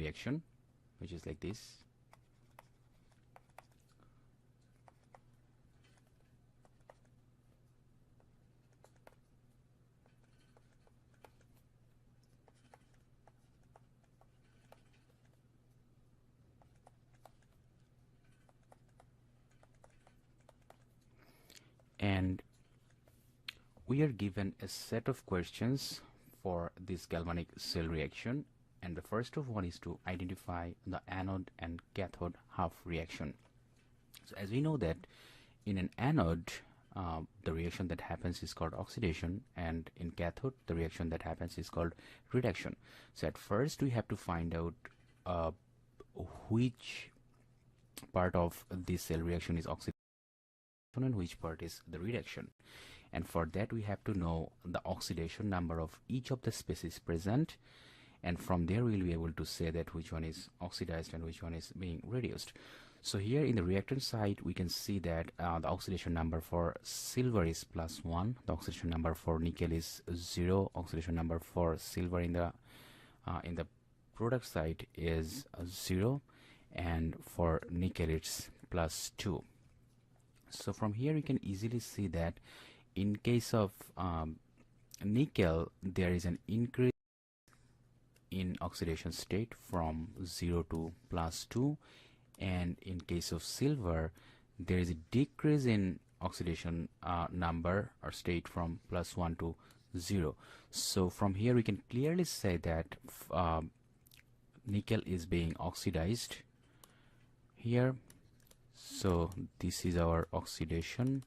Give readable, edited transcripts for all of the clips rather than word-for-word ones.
reaction, which is like this. And we are given a set of questions for this galvanic cell reaction, and the first of one is to identify the anode and cathode half reaction. So as we know that in an anode, the reaction that happens is called oxidation, and in cathode the reaction that happens is called reduction. So at first we have to find out which part of this cell reaction is oxidation and which part is the reduction. And for that we have to know the oxidation number of each of the species present, and from there we'll be able to say that which one is oxidized and which one is being reduced. So here in the reactant side we can see that the oxidation number for silver is +1, the oxidation number for nickel is 0, oxidation number for silver in the product side is 0, and for nickel it's +2. So from here we can easily see that in case of nickel there is an increase in oxidation state from 0 to +2, and in case of silver there is a decrease in oxidation number or state from +1 to 0. So from here we can clearly say that nickel is being oxidized here. So this is our oxidation,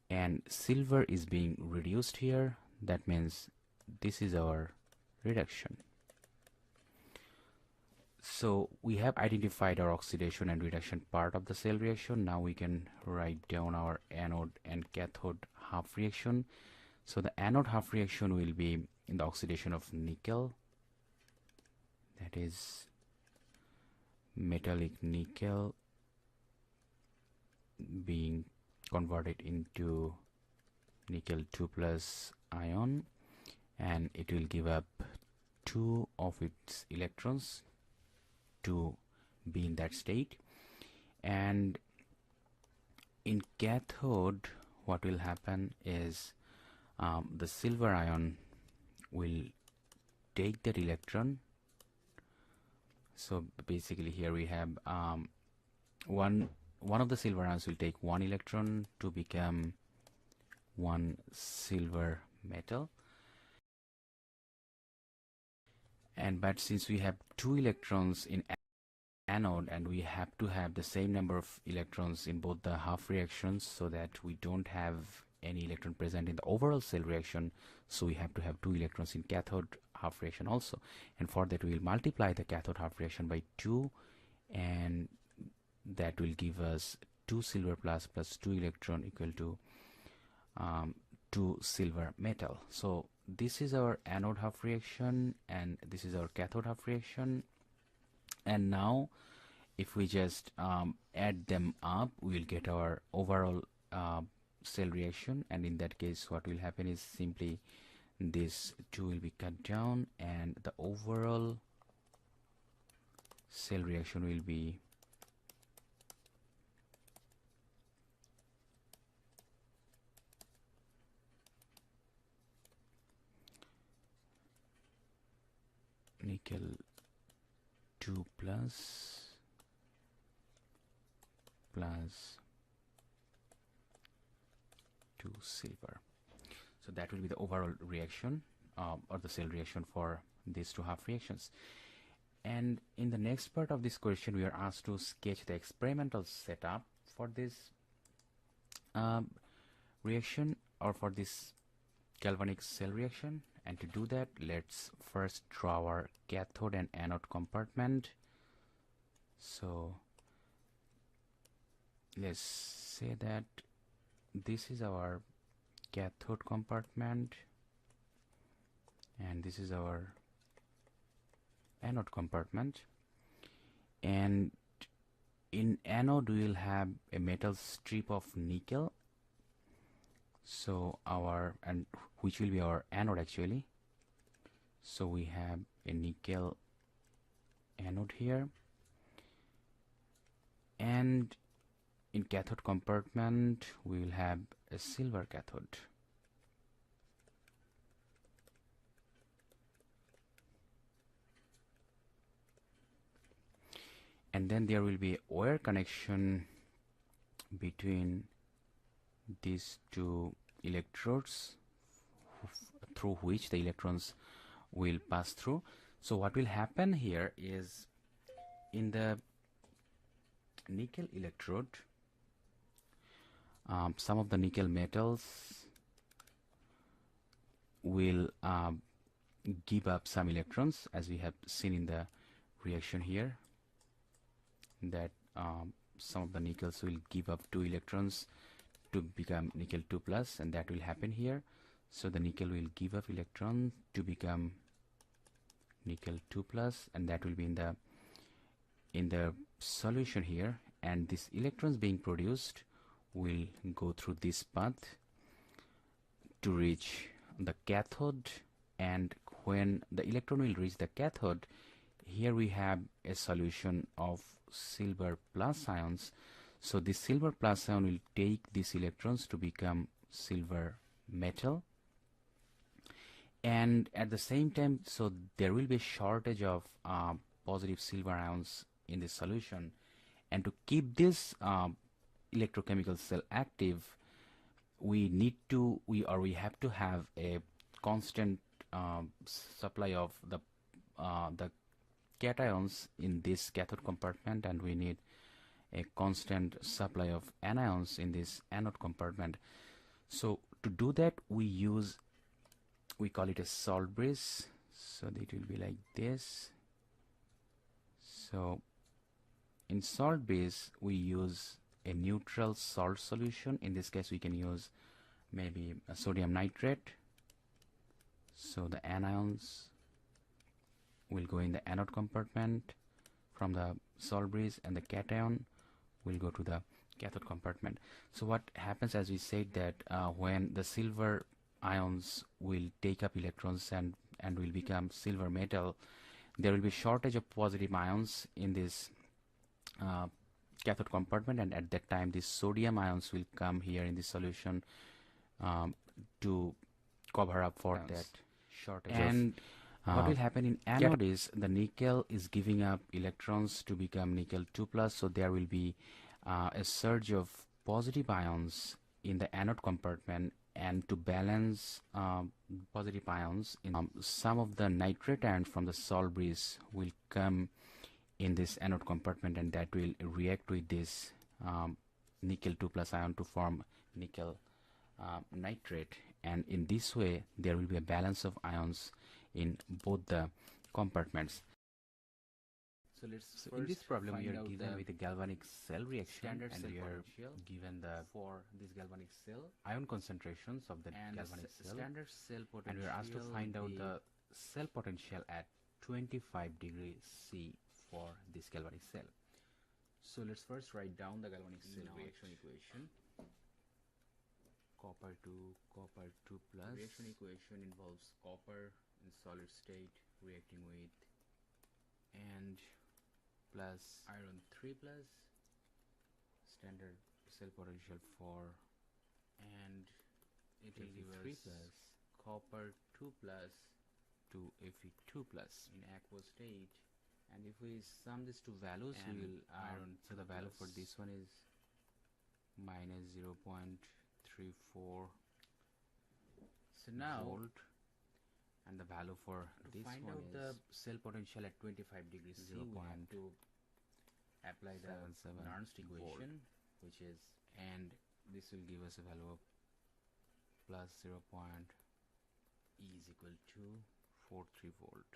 and silver is being reduced here. That means this is our reduction. So we have identified our oxidation and reduction part of the cell reaction. Now we can write down our anode and cathode half reaction. So the anode half reaction will be in the oxidation of nickel, that is metallic nickel being converted into nickel 2+ ion, and it will give up 2 of its electrons to be in that state. And in cathode what will happen is the silver ion will take that electron. So basically here we have one of the silver ions will take 1 electron to become 1 silver metal, but since we have 2 electrons in anode and we have to have the same number of electrons in both the half reactions so that we don't have any electron present in the overall cell reaction, so we have to have 2 electrons in cathode half reaction also, and for that we will multiply the cathode half reaction by 2, and that will give us 2 silver plus 2 electron equal to 2 silver metal. So this is our anode half reaction and this is our cathode half reaction, and now if we just add them up we will get our overall cell reaction, and in that case what will happen is simply this 2 will be cut down and the overall cell reaction will be nickel 2+ plus 2 silver. So that will be the overall reaction or the cell reaction for these two half reactions. And in the next part of this question we are asked to sketch the experimental setup for this reaction or for this galvanic cell reaction, and to do that let's first draw our cathode and anode compartment. So let's say that this is our cathode compartment and this is our anode compartment, and in anode we will have a metal strip of nickel, so which will be our anode actually. So we have a nickel anode here, and in cathode compartment we will have a silver cathode. And then there will be a wire connection between these two electrodes through which the electrons will pass through. So what will happen here is, in the nickel electrode, some of the nickel metals will give up some electrons, as we have seen in the reaction here, that some of the nickels will give up 2 electrons to become nickel 2 plus, and that will happen here. So the nickel will give up electron to become nickel 2 plus, and that will be in the solution here, and these electrons being produced will go through this path to reach the cathode. And when the electron will reach the cathode, here we have a solution of silver plus ions. So this silver plus ion will take these electrons to become silver metal, and at the same time, so there will be a shortage of positive silver ions in this solution, and to keep this electrochemical cell active, we have to have a constant supply of the cations in this cathode compartment, and we need a constant supply of anions in this anode compartment. So to do that, we call it a salt bridge. So it will be like this. So in salt base we use a neutral salt solution. In this case we can use maybe a sodium nitrate. So the anions will go in the anode compartment from the salt bridge, and the cation will go to the cathode compartment. So what happens, as we said, that when the silver ions will take up electrons and will become silver metal, there will be shortage of positive ions in this cathode compartment, and at that time these sodium ions will come here in the solution to cover up for that shortage. And what will happen in anode is the nickel is giving up electrons to become nickel 2 plus, so there will be a surge of positive ions in the anode compartment, and to balance positive ions in some of the nitrate ions from the salt bridge will come in this anode compartment, and that will react with this nickel 2 plus ion to form nickel nitrate, and in this way there will be a balance of ions in both the compartments. So in this problem we are given with a galvanic cell reaction, and we are given for this galvanic cell ion concentrations of the galvanic cell, standard cell potential, and we are asked to find out the cell potential at 25 degrees C for this galvanic cell. So let's first write down the galvanic cell reaction equation. Copper to copper 2 plus. Reaction equation involves copper in solid state reacting with and plus iron 3 plus, standard cell potential 4, and it will give us 3 plus copper 2 plus to Fe2 plus in aqueous state. And if we sum these two values, we will iron. So the value for this one is minus 0.34. So now volt, and the value for this find one out is the cell potential at 25 degrees C. We have to apply the Nernst equation, which is, and this will give us a value of plus 0. E is equal to 43 volt.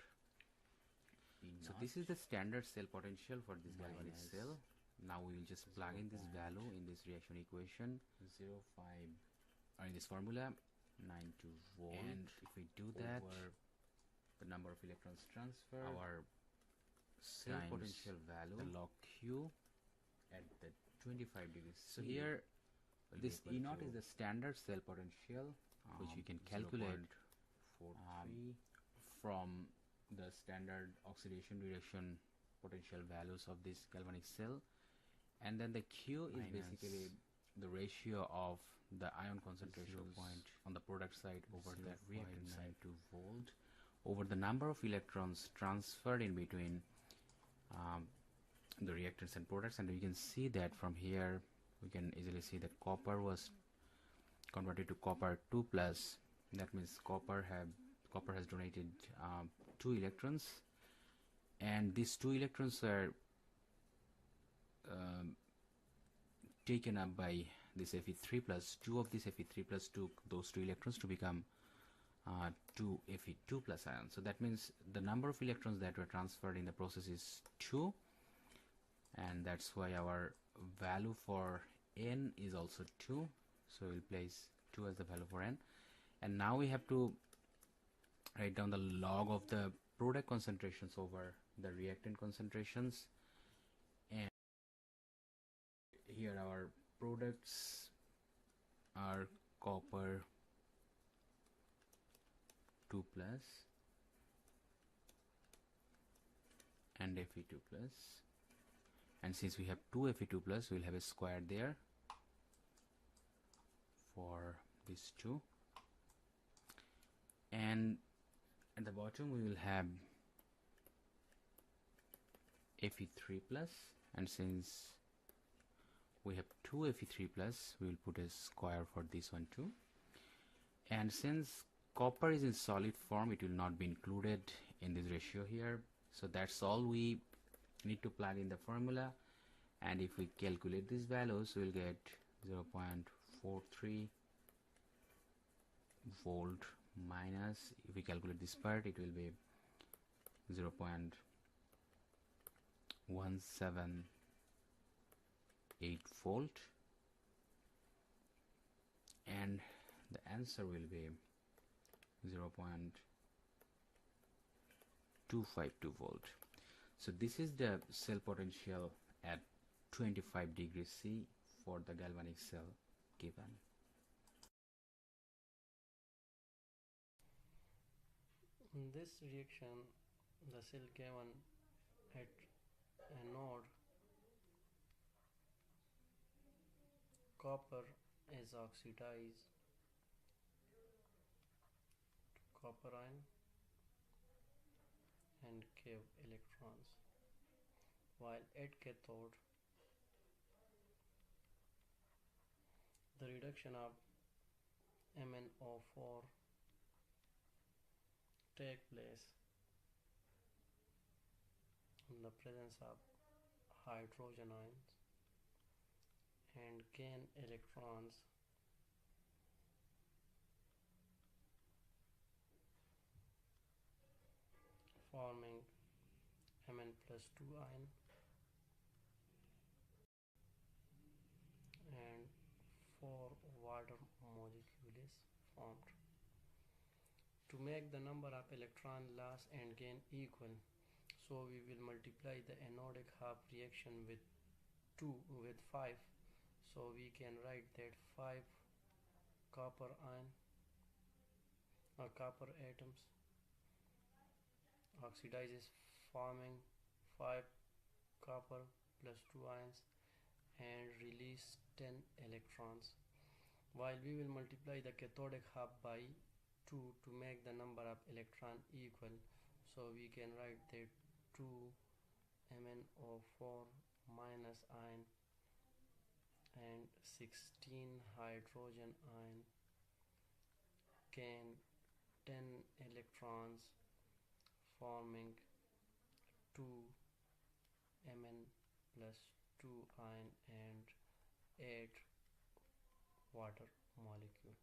So this is the standard cell potential for this galvanic cell. Now we will just plug in this value in this reaction equation, 0.5 or in this formula 92 volt, and if we do that, the number of electrons transferred, our cell potential value, the log Q at the 25 degrees C. So here this E naught is the standard cell potential, which we can calculate from the standard oxidation reaction potential values of this galvanic cell, and then the Q is basically the ratio of the ion concentration point on the product side over the reactant side, 2 volt over the number of electrons transferred in between the reactants and products. And we can see that from here we can easily see that copper was converted to copper 2 plus. That means copper has donated 2 electrons, and these 2 electrons are taken up by this Fe3 plus. 2 of this Fe3 plus took those 2 electrons to become 2 Fe2 plus ions. So that means the number of electrons that were transferred in the process is 2, and that's why our value for N is also 2. So we'll place 2 as the value for N. And now we have to write down the log of the product concentrations over the reactant concentrations. And here our products are copper 2 plus and Fe2 plus, and since we have 2 Fe2 plus, we'll have a square there for these 2, and at the bottom we will have Fe3 plus, and since we have 2 Fe3 plus, we will put a square for this one too. And since copper is in solid form, it will not be included in this ratio here, so that's all we need to plug in the formula. And if we calculate these values, we'll get 0.43 volt minus, if we calculate this part, it will be 0.178 volt, and the answer will be 0.252 volt. So this is the cell potential at 25 degrees C for the galvanic cell given. In this reaction, the cell given at anode, copper is oxidized to copper ion and give electrons, while at cathode the reduction of MnO4 take place in the presence of hydrogen ions and gain electrons forming Mn plus 2 ion, and 4 water molecule is formed. To make the number of electron loss and gain equal, so we will multiply the anodic half reaction with 5, so we can write that 5 copper ion or copper atoms oxidizes, forming 5 copper plus 2 ions and release 10 electrons, while we will multiply the cathodic half by 2 to make the number of electron equal, so we can write that 2 MnO4 minus ion and 16 hydrogen ion gain 10 electrons, forming 2 Mn plus 2 ion and 8 water molecule.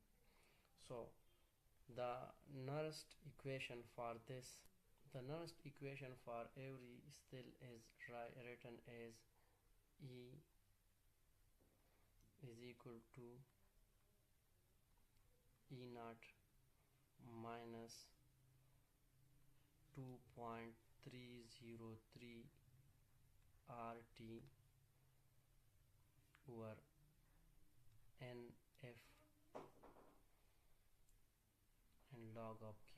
So the Nernst equation for this, the Nernst equation for every cell is written as E is equal to E naught minus 2.303 RT over NF and log of Q.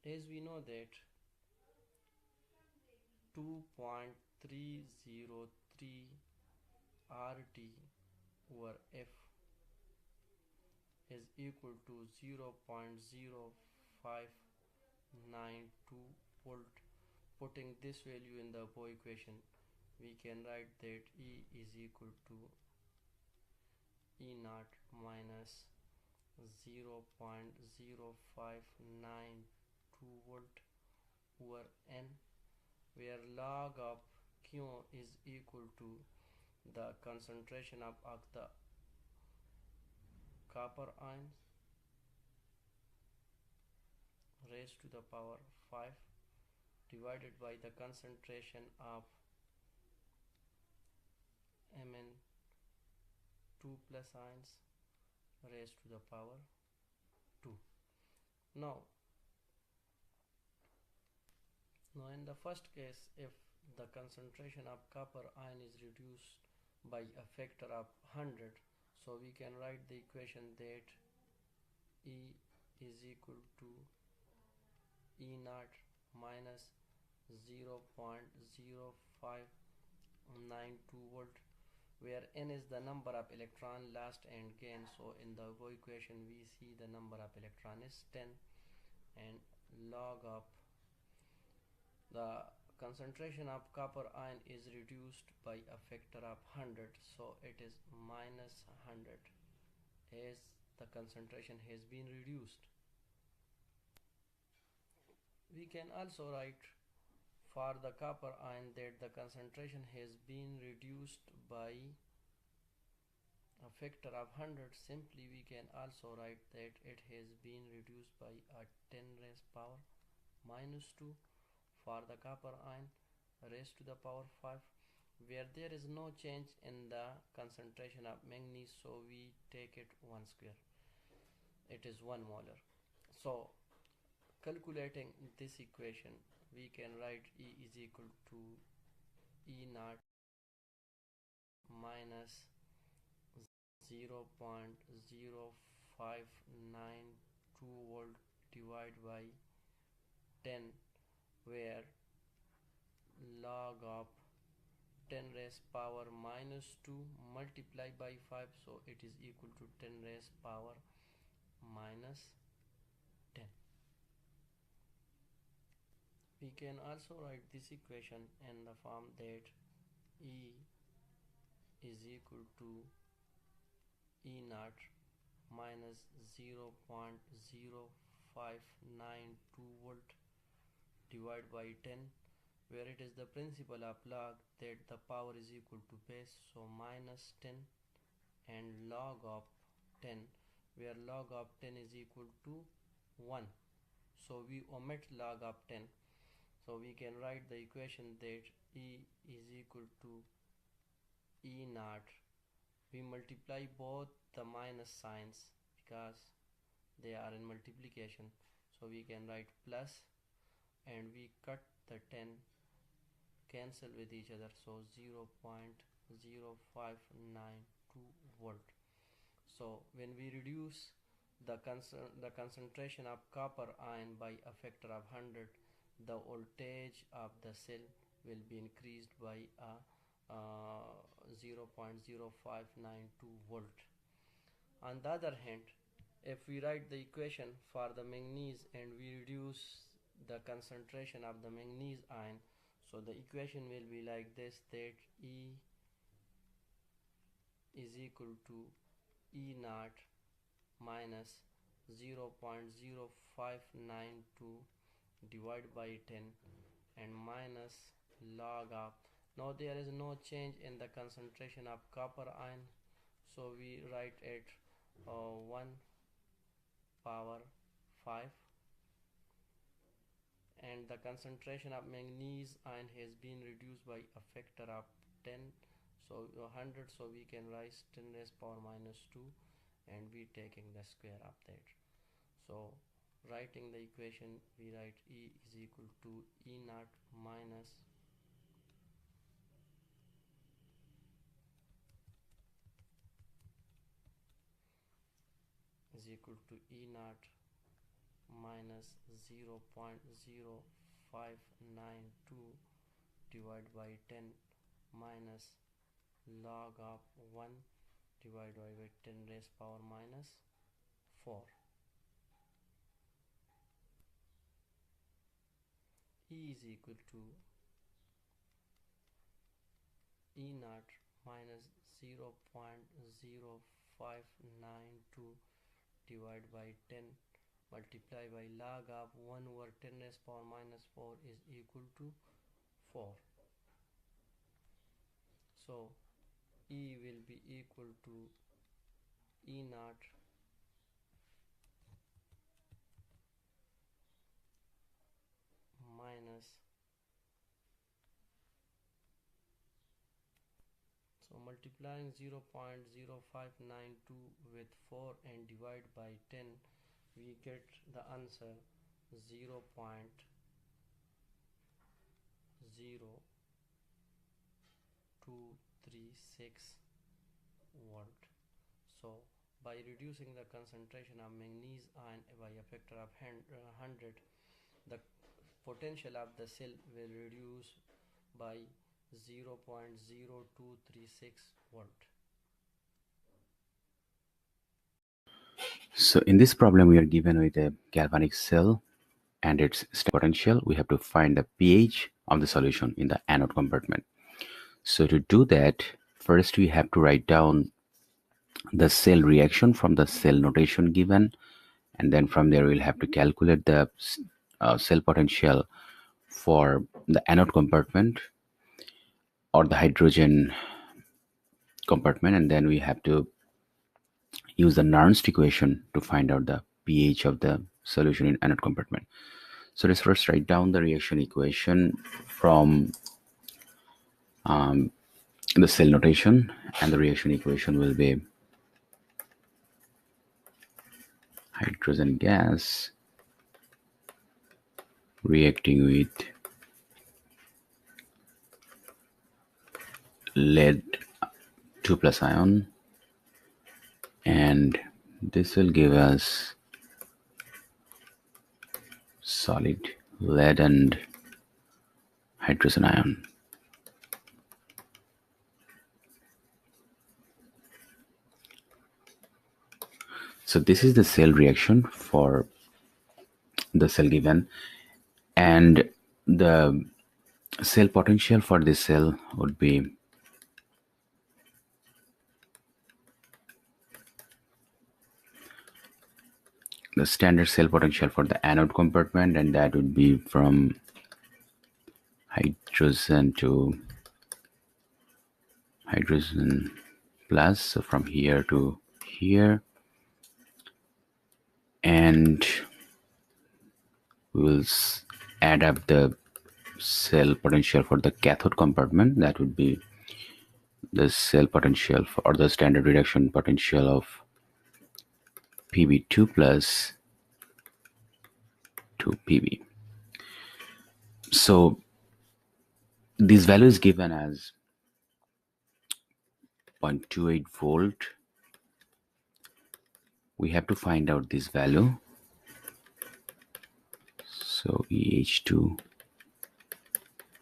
As we know that 2.303 RT over F is equal to 0.0592 volt. Putting this value in the Bohr equation, we can write that E is equal to E naught minus 0.0592 volt over N, where log of Q is equal to the concentration of the copper ions raised to the power 5 divided by the concentration of Mn2 plus ions raised to the power 2. Now in the first case, if the concentration of copper ion is reduced by a factor of 100, so we can write the equation that E is equal to E naught minus 0.0592 volt, where N is the number of electron lost and gained. So in the Bohr equation we see the number of electron is 10, and log of the concentration of copper ion is reduced by a factor of 100, so it is minus 100 as the concentration has been reduced. We can also write for the copper ion that the concentration has been reduced by a factor of 100. Simply we can also write that it has been reduced by a 10 raised power minus 2 for the copper ion raised to the power 5, where there is no change in the concentration of manganese, so we take it 1 square. It is 1 molar. So calculating this equation, we can write E is equal to E naught minus 0.0592 volt divided by 10, where log of 10 raised power minus 2 multiplied by 5, so it is equal to 10 raised power minus 10. We can also write this equation in the form that E is equal to E naught minus 0.0592 volt divided by 10, where it is the principle of log that the power is equal to base, so minus 10, and log of 10, where log of 10 is equal to 1, so we omit log of 10. So we can write the equation that E is equal to E naught. We multiply both the minus signs because they are in multiplication, so we can write plus, and we cut the 10, cancel with each other, so 0.0592 volt. So when we reduce the concentration of copper ion by a factor of 100, the voltage of the cell will be increased by a 0.0592 volt. On the other hand, if we write the equation for the manganese and we reduce the concentration of the manganese ion, so the equation will be like this, that E is equal to E naught minus 0.0592 divided by 10 and minus log of, now there is no change in the concentration of copper ion, so we write it 1 power 5, and the concentration of manganese ion has been reduced by a factor of 10, so 100, so we can write 10 raised power minus 2, and we taking the square of that. So writing the equation, we write E is equal to E naught minus is equal to E naught minus 0.0592 divided by 10 minus log of 1 divided by 10 raised power minus 4. E is equal to E naught minus 0.0592 divided by 10 multiply by log of 1 over 10 raised power minus 4 is equal to 4. So E will be equal to E naught minus, so multiplying 0.0592 with 4 and divide by 10, we get the answer 0.0236 volt. So by reducing the concentration of manganese ion by a factor of 100, the potential of the cell will reduce by 0.0236 volt. So in this problem, we are given with a galvanic cell and its potential. We have to find the pH of the solution in the anode compartment. So to do that, first we have to write down the cell reaction from the cell notation given, and then from there we'll have to calculate the cell potential for the anode compartment or the hydrogen compartment, and then we have to use the Nernst equation to find out the pH of the solution in anode compartment. So let's first write down the reaction equation from the cell notation, and the reaction equation will be hydrogen gas reacting with lead 2 plus ion, and this will give us solid lead and hydrogen ion. So this is the cell reaction for the cell given, and the cell potential for this cell would be the standard cell potential for the anode compartment, and that would be from hydrogen to hydrogen plus, so from here to here, and we will add up the cell potential for the cathode compartment. That would be the cell potential for, or the standard reduction potential of Pb2 plus 2 Pb. So this value is given as 0.28 volt. We have to find out this value. So EH2,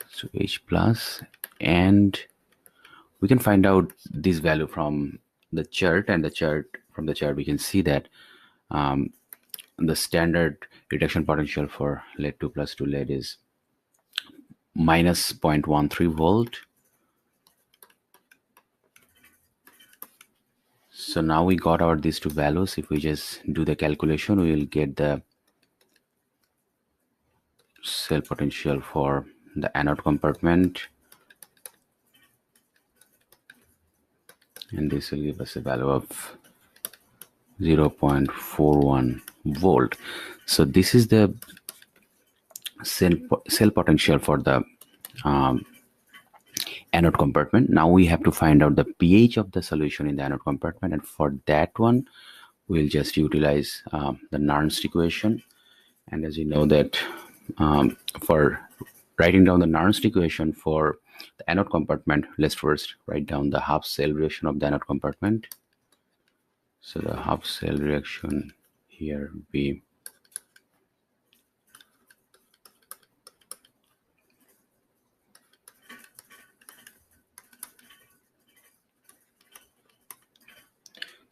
so H plus, and we can find out this value from the chart, and from the chart we can see that the standard reduction potential for lead 2 plus 2 lead is minus 0.13 volt. So now we got out these two values. If we just do the calculation, we will get the cell potential for the anode compartment, and this will give us a value of 0.41 volt. So this is the cell potential for the anode compartment. Now we have to find out the pH of the solution in the anode compartment, and for that one we'll just utilize the Nernst equation. And as you know that for writing down the Nernst equation for the anode compartment, let's first write down the half cell reaction of the anode compartment. So the half cell reaction here would be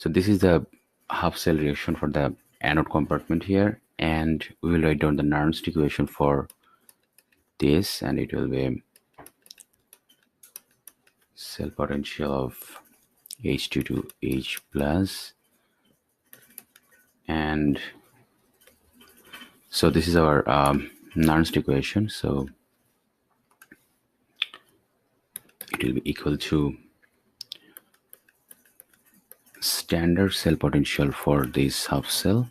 So this is the half cell reaction for the anode compartment here, and we will write down the Nernst equation for this, and it will be cell potential of H2 to H plus, and so this is our Nernst equation. So it will be equal to standard cell potential for this half cell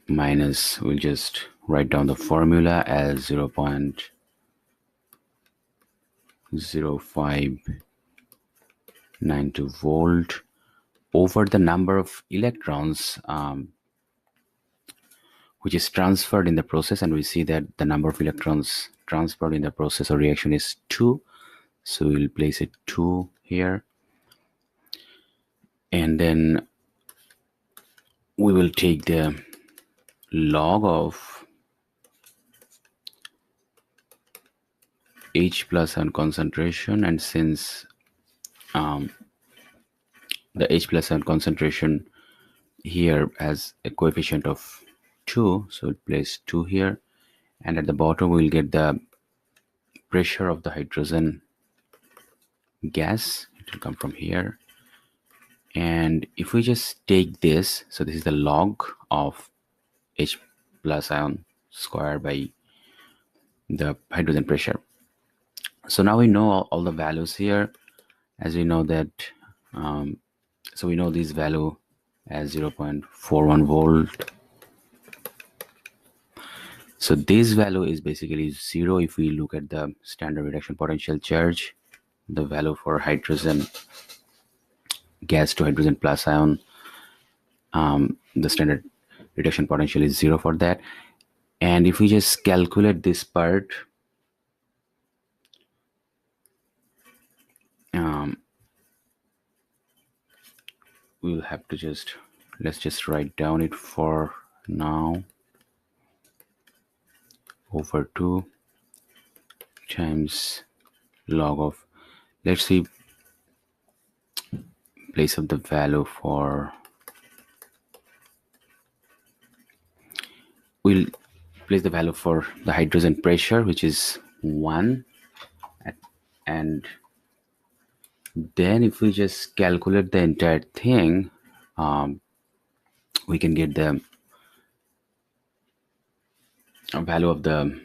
minus, we'll just write down the formula as 0.0592 volt over the number of electrons which is transferred in the process, and we see that the number of electrons transferred in the process or reaction is 2, so we'll place it 2 here, and then we will take the log of H plus ion concentration, and since the H plus ion concentration here has a coefficient of 2, so we'll place 2 here, and at the bottom we'll get the pressure of the hydrogen gas. It will come from here, and if we just take this, so this is the log of H plus ion square by the hydrogen pressure. So now we know all the values here, as we know that so we know this value as 0.41 volt. So this value is basically 0 if we look at the standard reduction potential charge. The value for hydrogen gas to hydrogen plus ion, the standard reduction potential is 0 for that. And if we just calculate this part, we'll have to let's just write down it for now. Over 2 times log of, let's see, place of the value for, we'll place the value for the hydrogen pressure, which is 1, and then if we just calculate the entire thing, we can get the value of the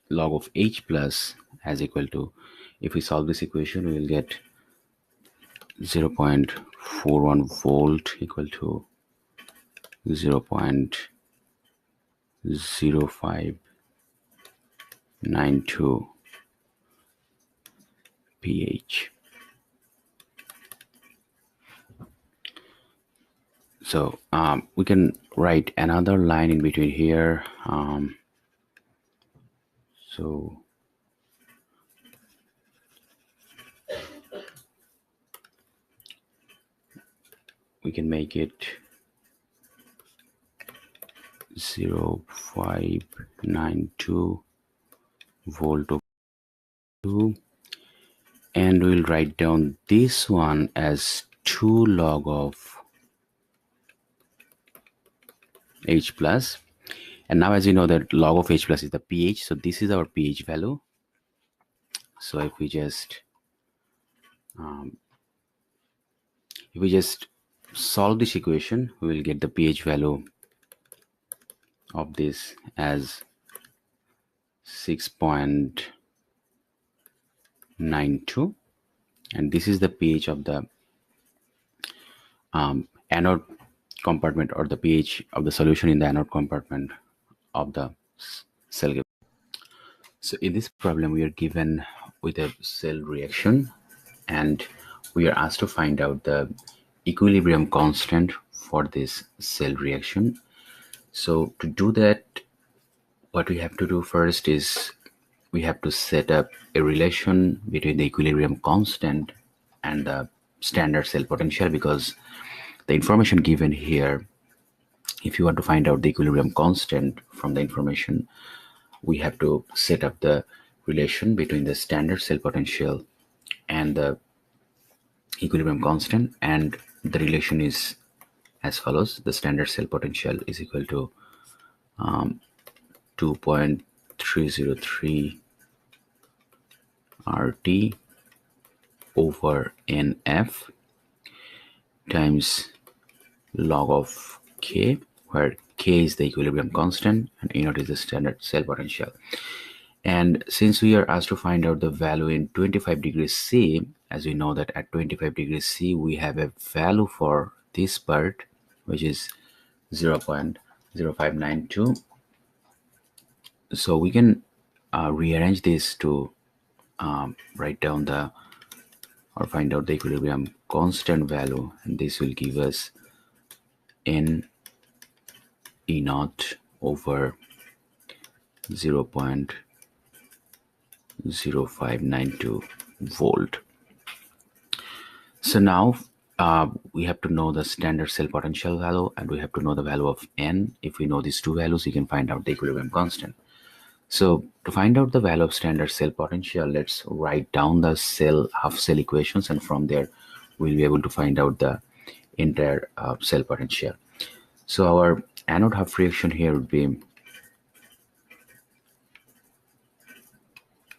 log of H plus as equal to, if we solve this equation, we will get 0.41 volt equal to 0.0592 pH. So we can write another line in between here. So we can make it 0.592 volt over 2, and we'll write down this one as 2 log of H plus. And now, as you know, that log of H plus is the pH, so this is our pH value. So if we just solve this equation, we will get the pH value of this as 6.92, and this is the pH of the anode compartment, or the pH of the solution in the anode compartment of the cell. So in this problem, we are given with a cell reaction, and we are asked to find out the equilibrium constant for this cell reaction. So to do that, what we have to do first is we have to set up a relation between the equilibrium constant and the standard cell potential, because the information given here, if you want to find out the equilibrium constant from the information, we have to set up the relation between the standard cell potential and the equilibrium constant, and the relation is as follows. The standard cell potential is equal to 2.303 RT over NF times log of K, where K is the equilibrium constant and E naught is the standard cell potential. And since we are asked to find out the value in 25 degrees C, as we know that at 25 degrees C we have a value for this part which is 0.0592. So we can rearrange this to write down the or find out the equilibrium constant value, and this will give us N E naught over 0.0592 volt. So now we have to know the standard cell potential value and we have to know the value of N. If we know these two values, we can find out the equilibrium constant. So to find out the value of standard cell potential, let's write down the half cell equations, and from there we'll be able to find out the entire cell potential. So our anode half reaction here would be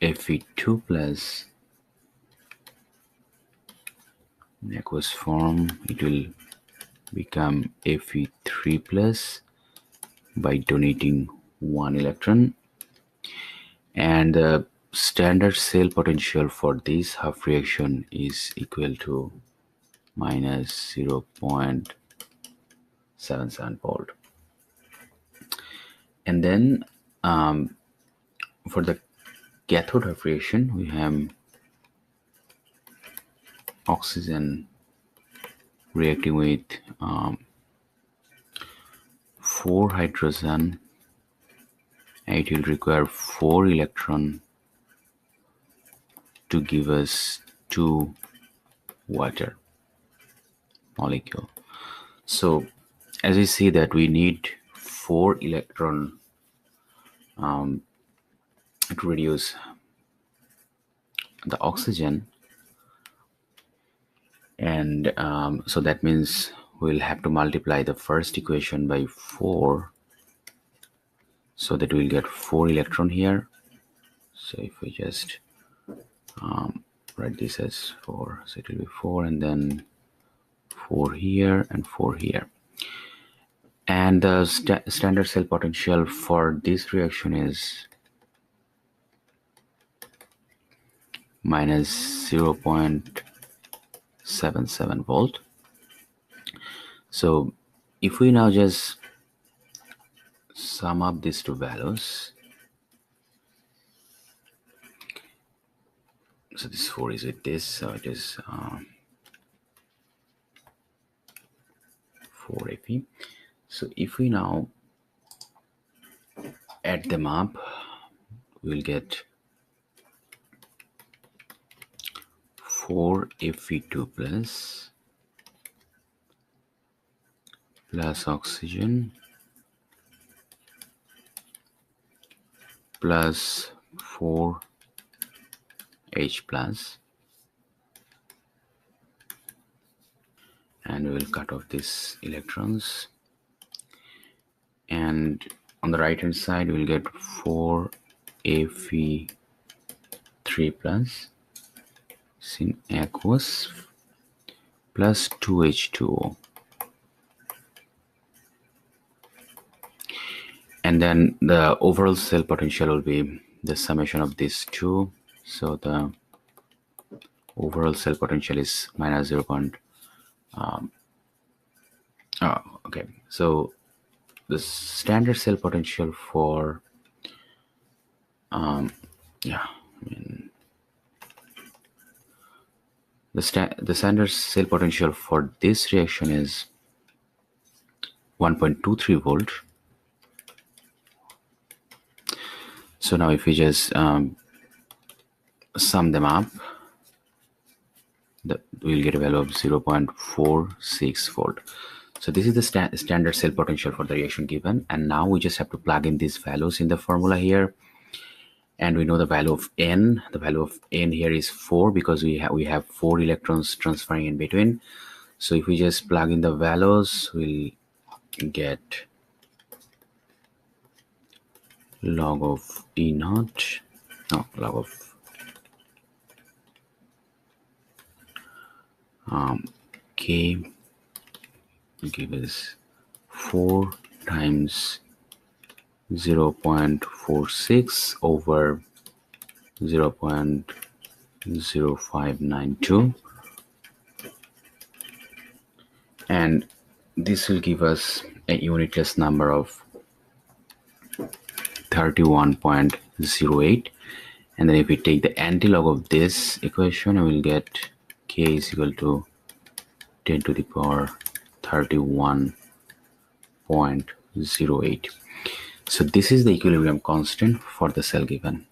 Fe2 plus, in aqueous form it will become Fe3 plus by donating 1 electron, and the standard cell potential for this half reaction is equal to minus 0.77 volt. And then for the cathode half reaction, we have oxygen reacting with 4 hydrogen, and it will require 4 electron to give us 2 water molecule. So as we see that we need 4 electron to reduce the oxygen, and so that means we'll have to multiply the first equation by 4, so that we'll get 4 electron here. So if we just write this as 4, so it will be 4 and then 4 here and 4 here. And the standard cell potential for this reaction is minus 0.77 volt. So if we now just sum up these two values, so this 4 is with this, so it is 4 Fe. So if we now add them up, we'll get 4 Fe2 plus oxygen plus 4 H plus, and we will cut off these electrons, and on the right hand side we will get 4 Fe3 plus in aqueous plus 2H2O, and then the overall cell potential will be the summation of these two. So the overall cell potential is minus 0. Okay, so the standard cell potential for the standard cell potential for this reaction is 1.23 volt. So now if we just sum them up, we'll get a value of 0.46 volt. So this is the standard cell potential for the reaction given, and now we just have to plug in these values in the formula here, and we know the value of n. The value of n here is 4 because we have 4 electrons transferring in between. So if we just plug in the values, we'll get log of E naught, no, log of K give us 4 times 0.46 over 0.0592, and this will give us a unitless number of 31.08. And then if we take the antilog of this equation, we will get K is equal to 10 to the power 31.08. So this is the equilibrium constant for the cell given.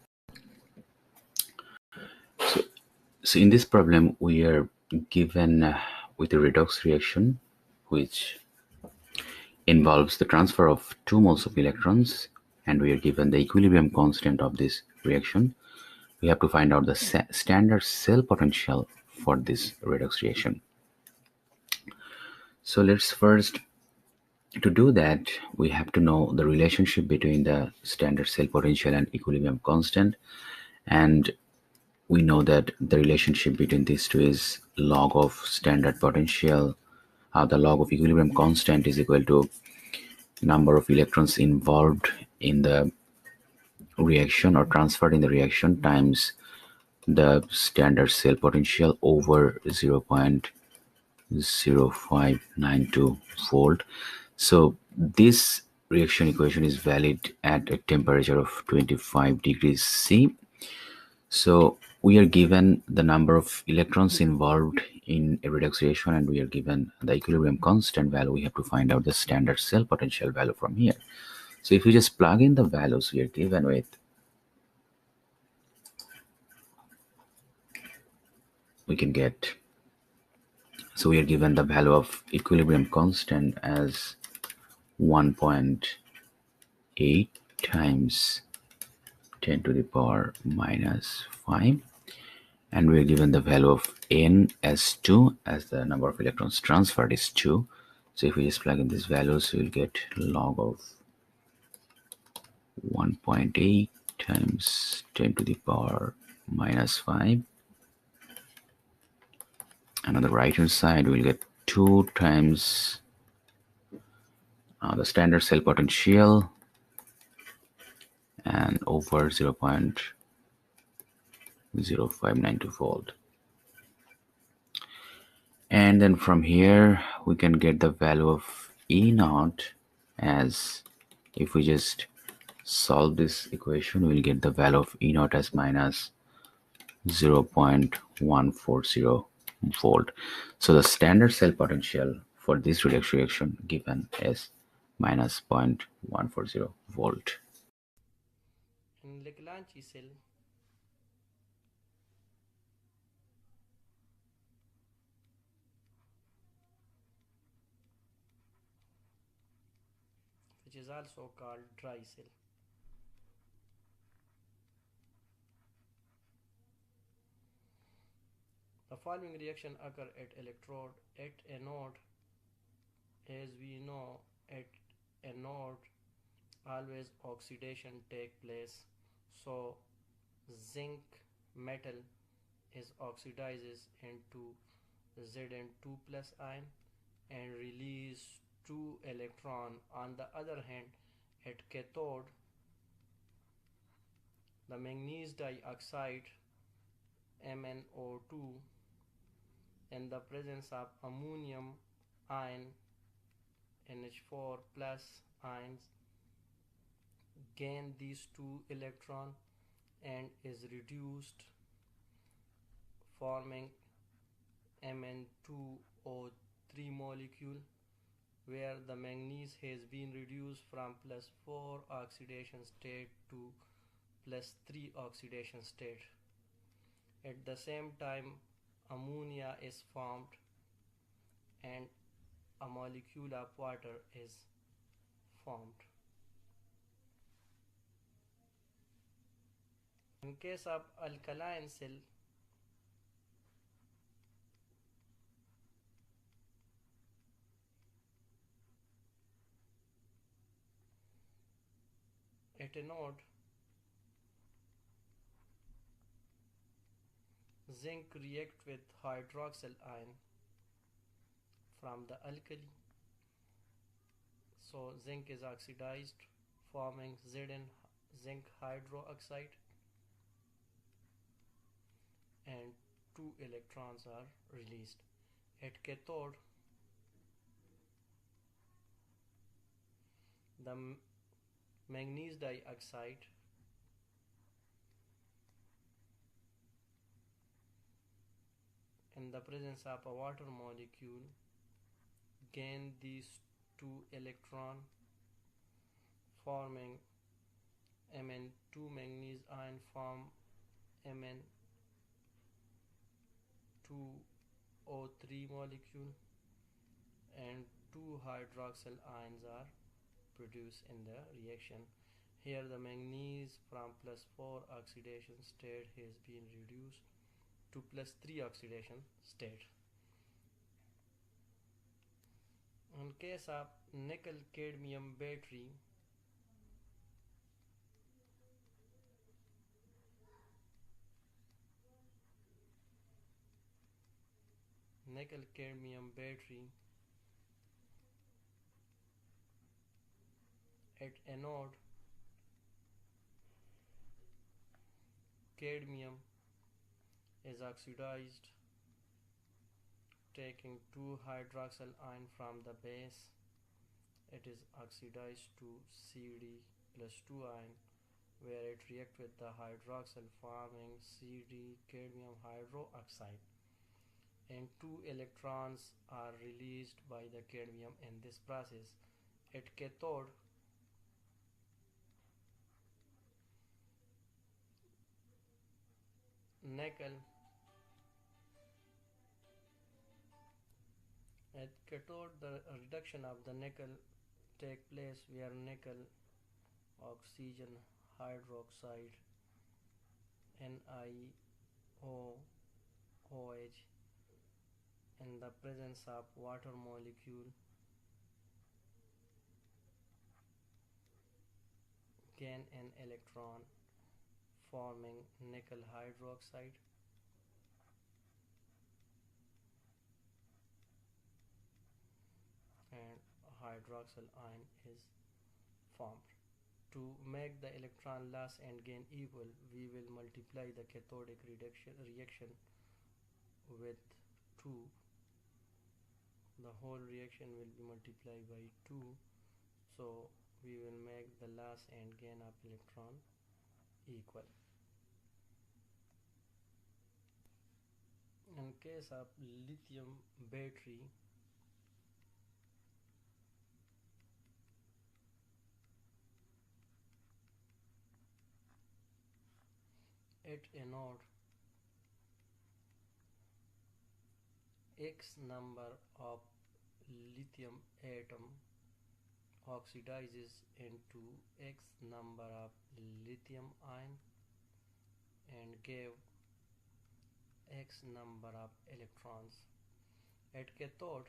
So in this problem, we are given with a redox reaction which involves the transfer of 2 moles of electrons, and we are given the equilibrium constant of this reaction. We have to find out the standard cell potential for this redox reaction. So let's first, to do that, we have to know the relationship between the standard cell potential and equilibrium constant, and we know that the relationship between these two is log of standard potential. The log of equilibrium constant is equal to number of electrons involved in the reaction or transferred in the reaction times the standard cell potential over 0.0592 volt. So this reaction equation is valid at a temperature of 25 degrees C. So we are given the number of electrons involved in a redox reaction, and we are given the equilibrium constant value. We have to find out the standard cell potential value from here. So if we just plug in the values we are given with, we can get, so we are given the value of equilibrium constant as 1.8 times 10 to the power minus 5, and we are given the value of n as 2, as the number of electrons transferred is 2. So if we just plug in these values, we will get log of 1.8 times 10 to the power minus 5, and on the right hand side we'll get 2 times the standard cell potential and over 0.0592 volt. And then from here we can get the value of E naught as, if we just solve this equation, we'll get the value of E naught as minus 0.140 volt. So the standard cell potential for this redox reaction given is minus 0.140 volt. In Leclanche cell, which is also called dry cell. The following reaction occur at electrode at anode. As we know, at anode always oxidation take place, so zinc metal is oxidizes into Zn2 plus ion and release 2 electron. On the other hand, at cathode, the manganese dioxide MnO2 in the presence of ammonium ion NH4 plus ions gain these 2 electron and is reduced, forming Mn2O3 molecule, where the manganese has been reduced from +4 oxidation state to +3 oxidation state. At the same time, ammonia is formed and a molecule of water is formed. In case of alkaline cell, at a node, zinc react with hydroxyl ion from the alkali. So zinc is oxidized, forming Zn zinc hydroxide, and 2 electrons are released. At cathode, the manganese dioxide in the presence of a water molecule gain these 2 electrons, forming Mn2 manganese ion form Mn2O3 molecule, and 2 hydroxyl ions are produced in the reaction. Here the manganese from +4 oxidation state has been reduced to +3 oxidation state. In case of nickel cadmium battery, at anode, cadmium is oxidized, taking 2 hydroxyl ion from the base. It is oxidized to Cd+2 ion, where it reacts with the hydroxyl, forming Cd cadmium hydroxide, and 2 electrons are released by the cadmium in this process. At cathode, nickel at cathode the reduction of the nickel take place, where nickel oxygen hydroxide NiOH in the presence of water molecule gain an electron, forming nickel hydroxide, and hydroxyl ion is formed. To make the electron loss and gain equal, we will multiply the cathodic reaction with 2. The whole reaction will be multiplied by 2, so we will make the loss and gain of electron equal. In case of lithium battery, at anode, X number of lithium atom oxidizes into X number of lithium ion and gave X number of electrons. At cathode,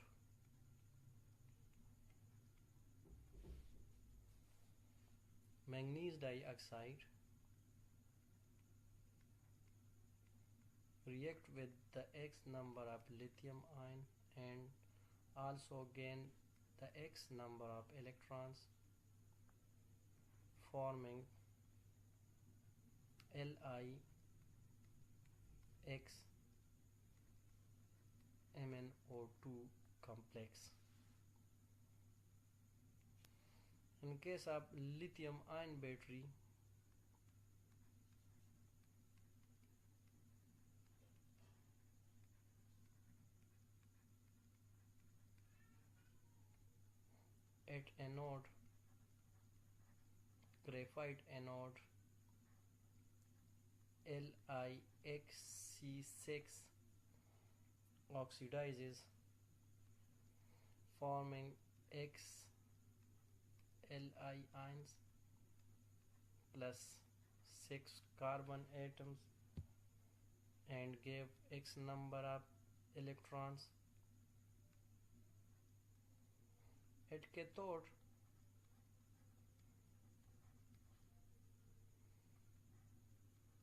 manganese dioxide react with the X number of lithium ion and also gain the X number of electrons, forming LiX MnO2 complex. In case of lithium ion battery, at anode, graphite anode, LiXC6 oxidizes, forming XLi ions plus 6 carbon atoms and gave X number of electrons. At cathode,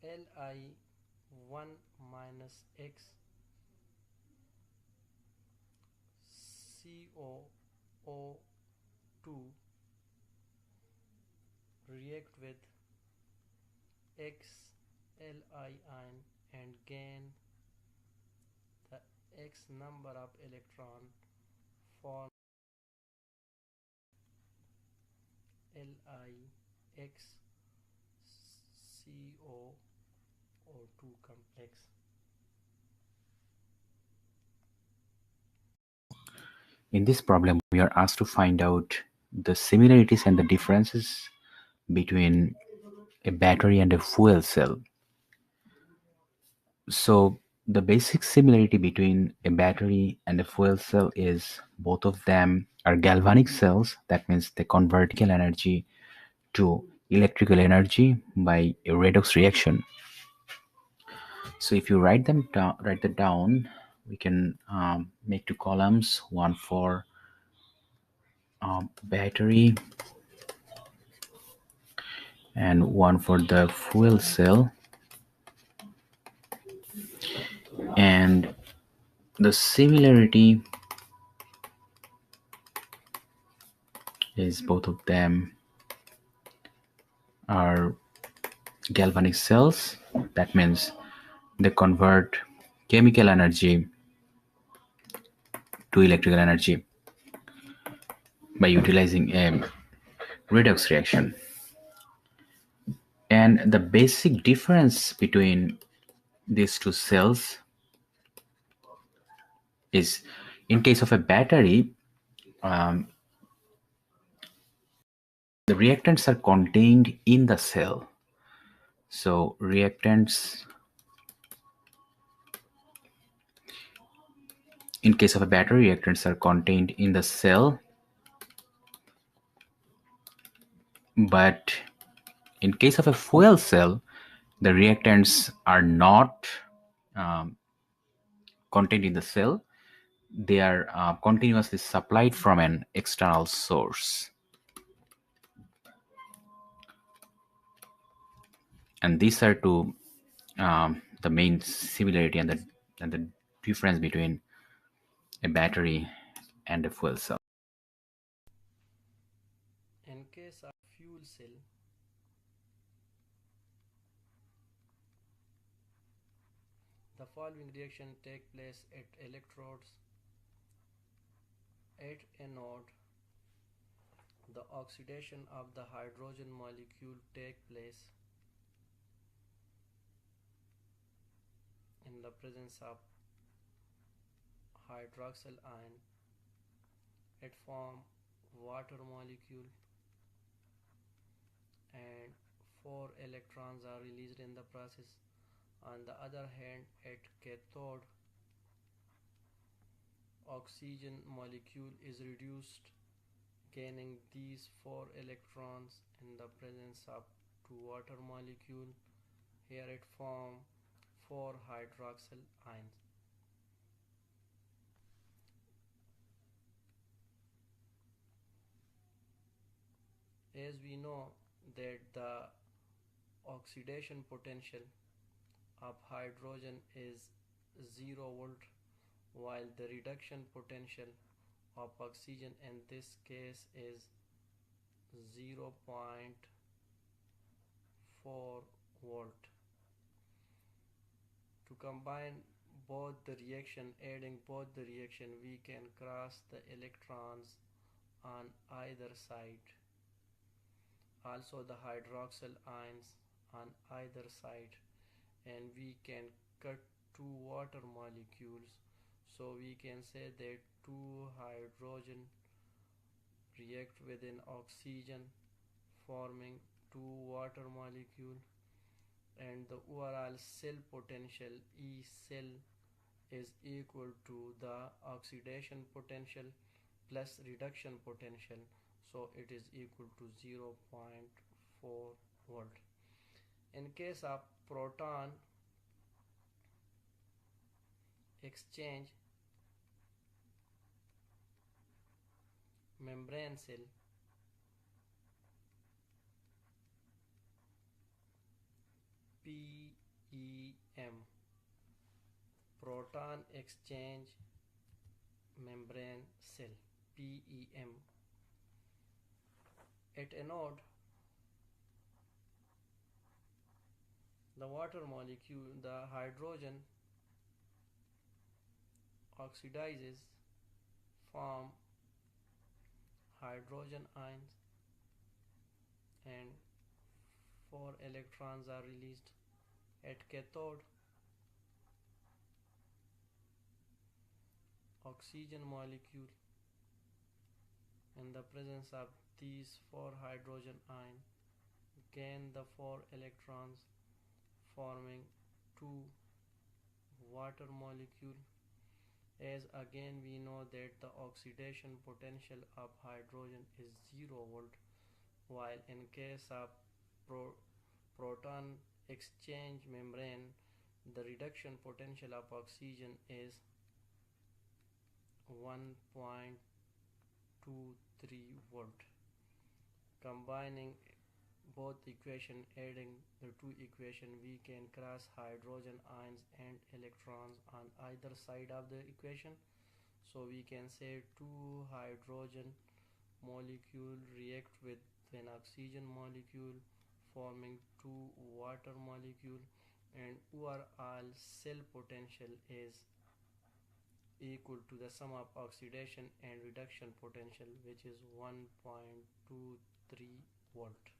Li1 minus X COO2 react with XLi ion and gain the X number of electron, form LiX CO2 complex. In this problem, we are asked to find out the similarities and the differences between a battery and a fuel cell. So the basic similarity between a battery and a fuel cell is both of them are galvanic cells. That means they convert energy to electrical energy by a redox reaction. So if you write that down, we can make two columns, one for battery and one for the fuel cell. And the similarity is both of them are galvanic cells. That means they convert chemical energy to electrical energy by utilizing a redox reaction. And the basic difference between these two cells is, in case of a battery, the reactants are contained in the cell. So reactants, in case of a battery, reactants are contained in the cell, but in case of a fuel cell, the reactants are not contained in the cell. They are continuously supplied from an external source. And these are two the main similarity and the difference between a battery and a fuel cell. In case of fuel cell, the following reaction take place at electrodes. At anode, the oxidation of the hydrogen molecule take place in the presence of hydroxyl ion. It form water molecule and 4 electrons are released in the process. On the other hand, at cathode, oxygen molecule is reduced, gaining these 4 electrons in the presence of 2 water molecule. Here it form 4 hydroxyl ions. As we know that the oxidation potential of hydrogen is 0 volt, while the reduction potential of oxygen in this case is 0.4 volt. To combine both the reaction, adding both the reaction, we can cross the electrons on either side. Also the hydroxyl ions on either side, and we can cut 2 water molecules, so we can say that 2 hydrogen react with an oxygen forming 2 water molecule, and the overall cell potential E cell is equal to the oxidation potential plus reduction potential, so it is equal to 0.4 volt. In case of proton exchange membrane cell, PEM, proton exchange membrane cell, PEM. At anode, the water molecule, the hydrogen oxidizes, form hydrogen ions, and 4 electrons are released. At cathode, oxygen molecule, in the presence of these 4 hydrogen ions, gain the 4 electrons, forming 2 water molecule. As again we know that the oxidation potential of hydrogen is 0 volt, while in case of proton exchange membrane, the reduction potential of oxygen is 1.23 volt. Combining both equation, adding the two equation, we can cross hydrogen ions and electrons on either side of the equation. So we can say two hydrogen molecule react with an oxygen molecule, forming two water molecule, and overall cell potential is equal to the sum of oxidation and reduction potential, which is 1.23 volt.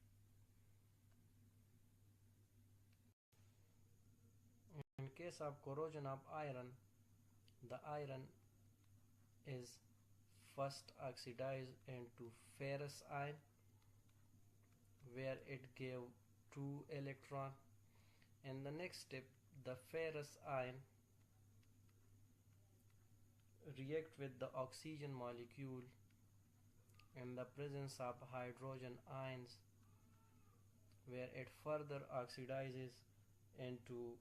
In case of corrosion of iron, the iron is first oxidized into ferrous ion, where it gave 2 electron. In the next step, the ferrous ion react with the oxygen molecule in the presence of hydrogen ions, where it further oxidizes into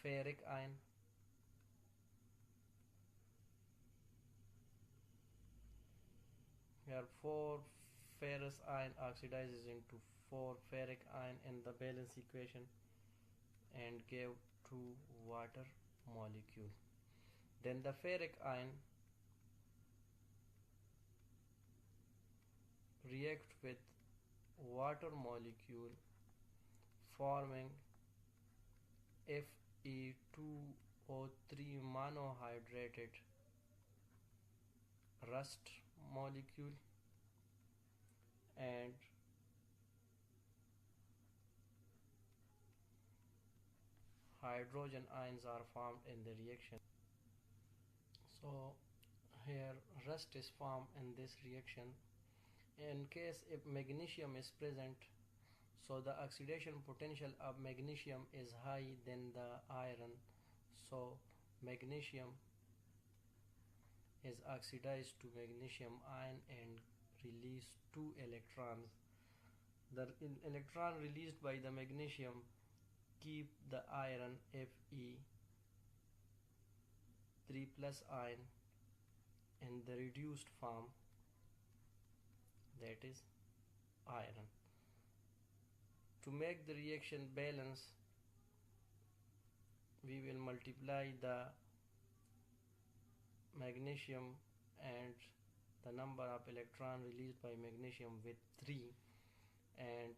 ferric ion. Here 4 ferrous ion oxidizes into 4 ferric ion in the balance equation and gave 2 water molecule. Then the ferric ion react with water molecule, forming Fe2O3 monohydrated rust molecule, and hydrogen ions are formed in the reaction. So here rust is formed in this reaction. In case if magnesium is present, so the oxidation potential of magnesium is high than the iron, so magnesium is oxidized to magnesium ion and release 2 electrons. The electron released by the magnesium keep the iron Fe3 plus ion in the reduced form, that is iron. To make the reaction balance, we will multiply the magnesium and the number of electron released by magnesium with 3, and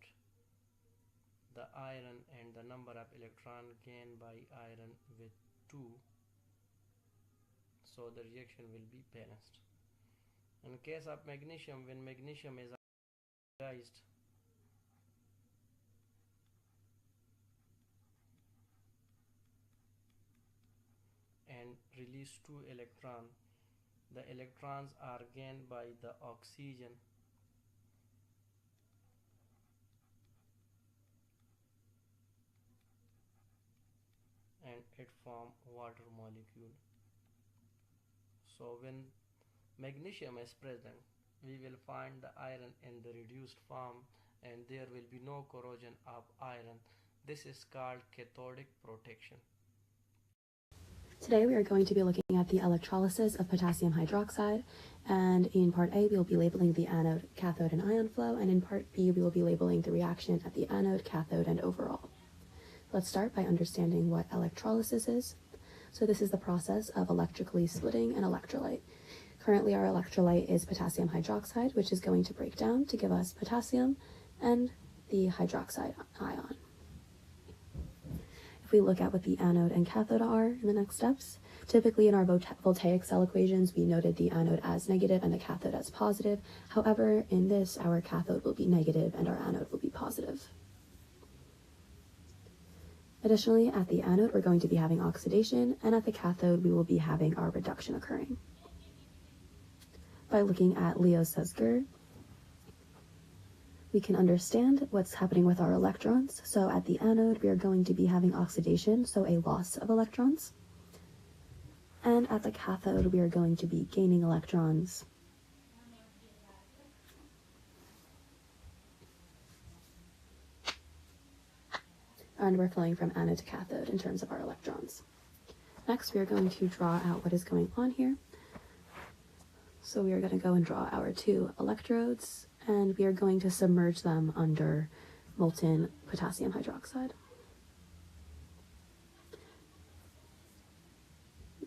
the iron and the number of electron gained by iron with 2, so the reaction will be balanced. In case of magnesium, when magnesium is oxidized, and release 2 electrons, the electrons are gained by the oxygen and it form water molecule. So when magnesium is present, we will find the iron in the reduced form, and there will be no corrosion of iron. This is called cathodic protection. Today we are going to be looking at the electrolysis of potassium hydroxide, and in part A we will be labeling the anode, cathode, and ion flow, and in part B we will be labeling the reaction at the anode, cathode, and overall. Let's start by understanding what electrolysis is. So this is the process of electrically splitting an electrolyte. Currently our electrolyte is potassium hydroxide, which is going to break down to give us potassium and the hydroxide ion. If we look at what the anode and cathode are in the next steps, typically in our voltaic cell equations, we noted the anode as negative and the cathode as positive. However, in this, our cathode will be negative and our anode will be positive. Additionally, at the anode, we're going to be having oxidation, and at the cathode, we will be having our reduction occurring. By looking at Leo-Szöger, we can understand what's happening with our electrons. So at the anode, we are going to be having oxidation, so a loss of electrons. And at the cathode, we are going to be gaining electrons. And we're flowing from anode to cathode in terms of our electrons. Next, we are going to draw out what is going on here. So we are going to go and draw our two electrodes, and we are going to submerge them under molten potassium hydroxide.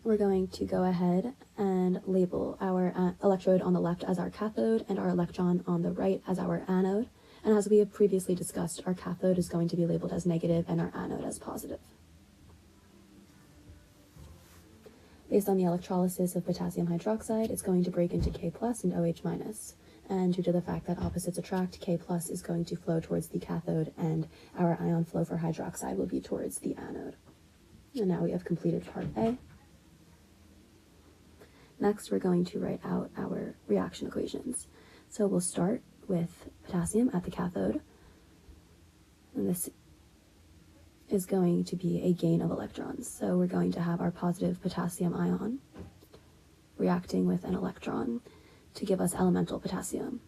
We're going to go ahead and label our electrode on the left as our cathode and our electron on the right as our anode. And as we have previously discussed, our cathode is going to be labeled as negative and our anode as positive. Based on the electrolysis of potassium hydroxide, it's going to break into K plus and OH minus. And due to the fact that opposites attract, K plus is going to flow towards the cathode and our ion flow for hydroxide will be towards the anode. And now we have completed part A. Next, we're going to write out our reaction equations. So we'll start with potassium at the cathode. And this is going to be a gain of electrons. So we're going to have our positive potassium ion reacting with an electron to give us elemental potassium.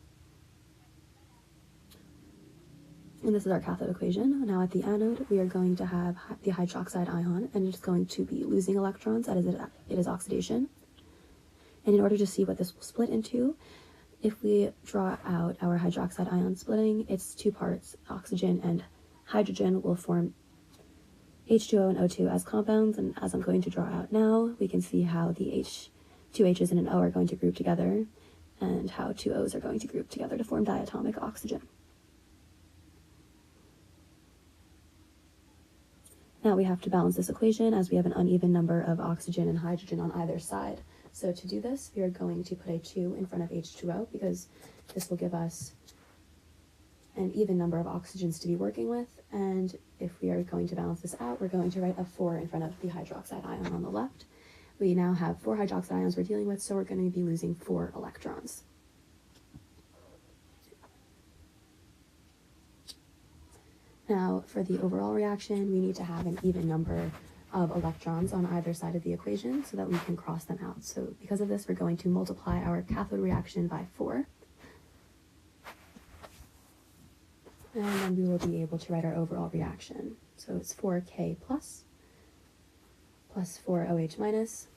And this is our cathode equation. Now at the anode, we are going to have the hydroxide ion, and it's going to be losing electrons, that is, it is oxidation. And in order to see what this will split into, if we draw out our hydroxide ion splitting, it's two parts, oxygen and hydrogen will form H2O and O2 as compounds, and as I'm going to draw out now, we can see how the two H's and an O are going to group together, and how two O's are going to group together to form diatomic oxygen. Now we have to balance this equation as we have an uneven number of oxygen and hydrogen on either side. So to do this, we are going to put a 2 in front of H2O because this will give us an even number of oxygens to be working with, and if we are going to balance this out, we're going to write a 4 in front of the hydroxide ion on the left. We now have 4 hydroxide ions we're dealing with, so we're going to be losing 4 electrons. Now, for the overall reaction, we need to have an even number of electrons on either side of the equation so that we can cross them out. So because of this, we're going to multiply our cathode reaction by 4. And then we will be able to write our overall reaction. So it's 4K plus 4OH minus.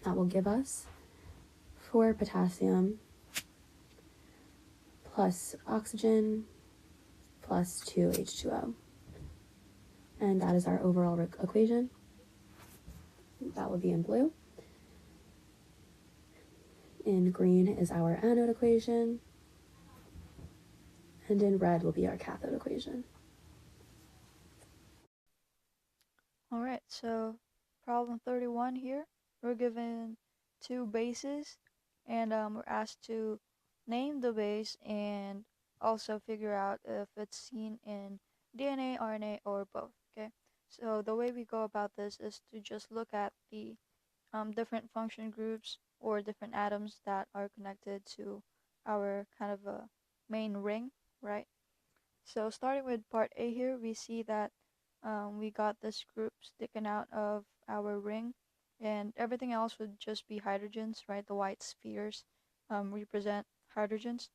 That will give us 4 potassium plus oxygen plus 2 H2O. And that is our overall equation. That will be in blue. In green is our anode equation. And in red will be our cathode equation. Alright, so problem 31 here. We're given 2 bases, and we're asked to name the base and also figure out if it's seen in DNA, RNA, or both, okay? So the way we go about this is to just look at the different function groups or different atoms that are connected to our kind of a main ring, right? So starting with part A here, we see that we got this group sticking out of our ring, and everything else would just be hydrogens, right? The white spheres represent hydrogens.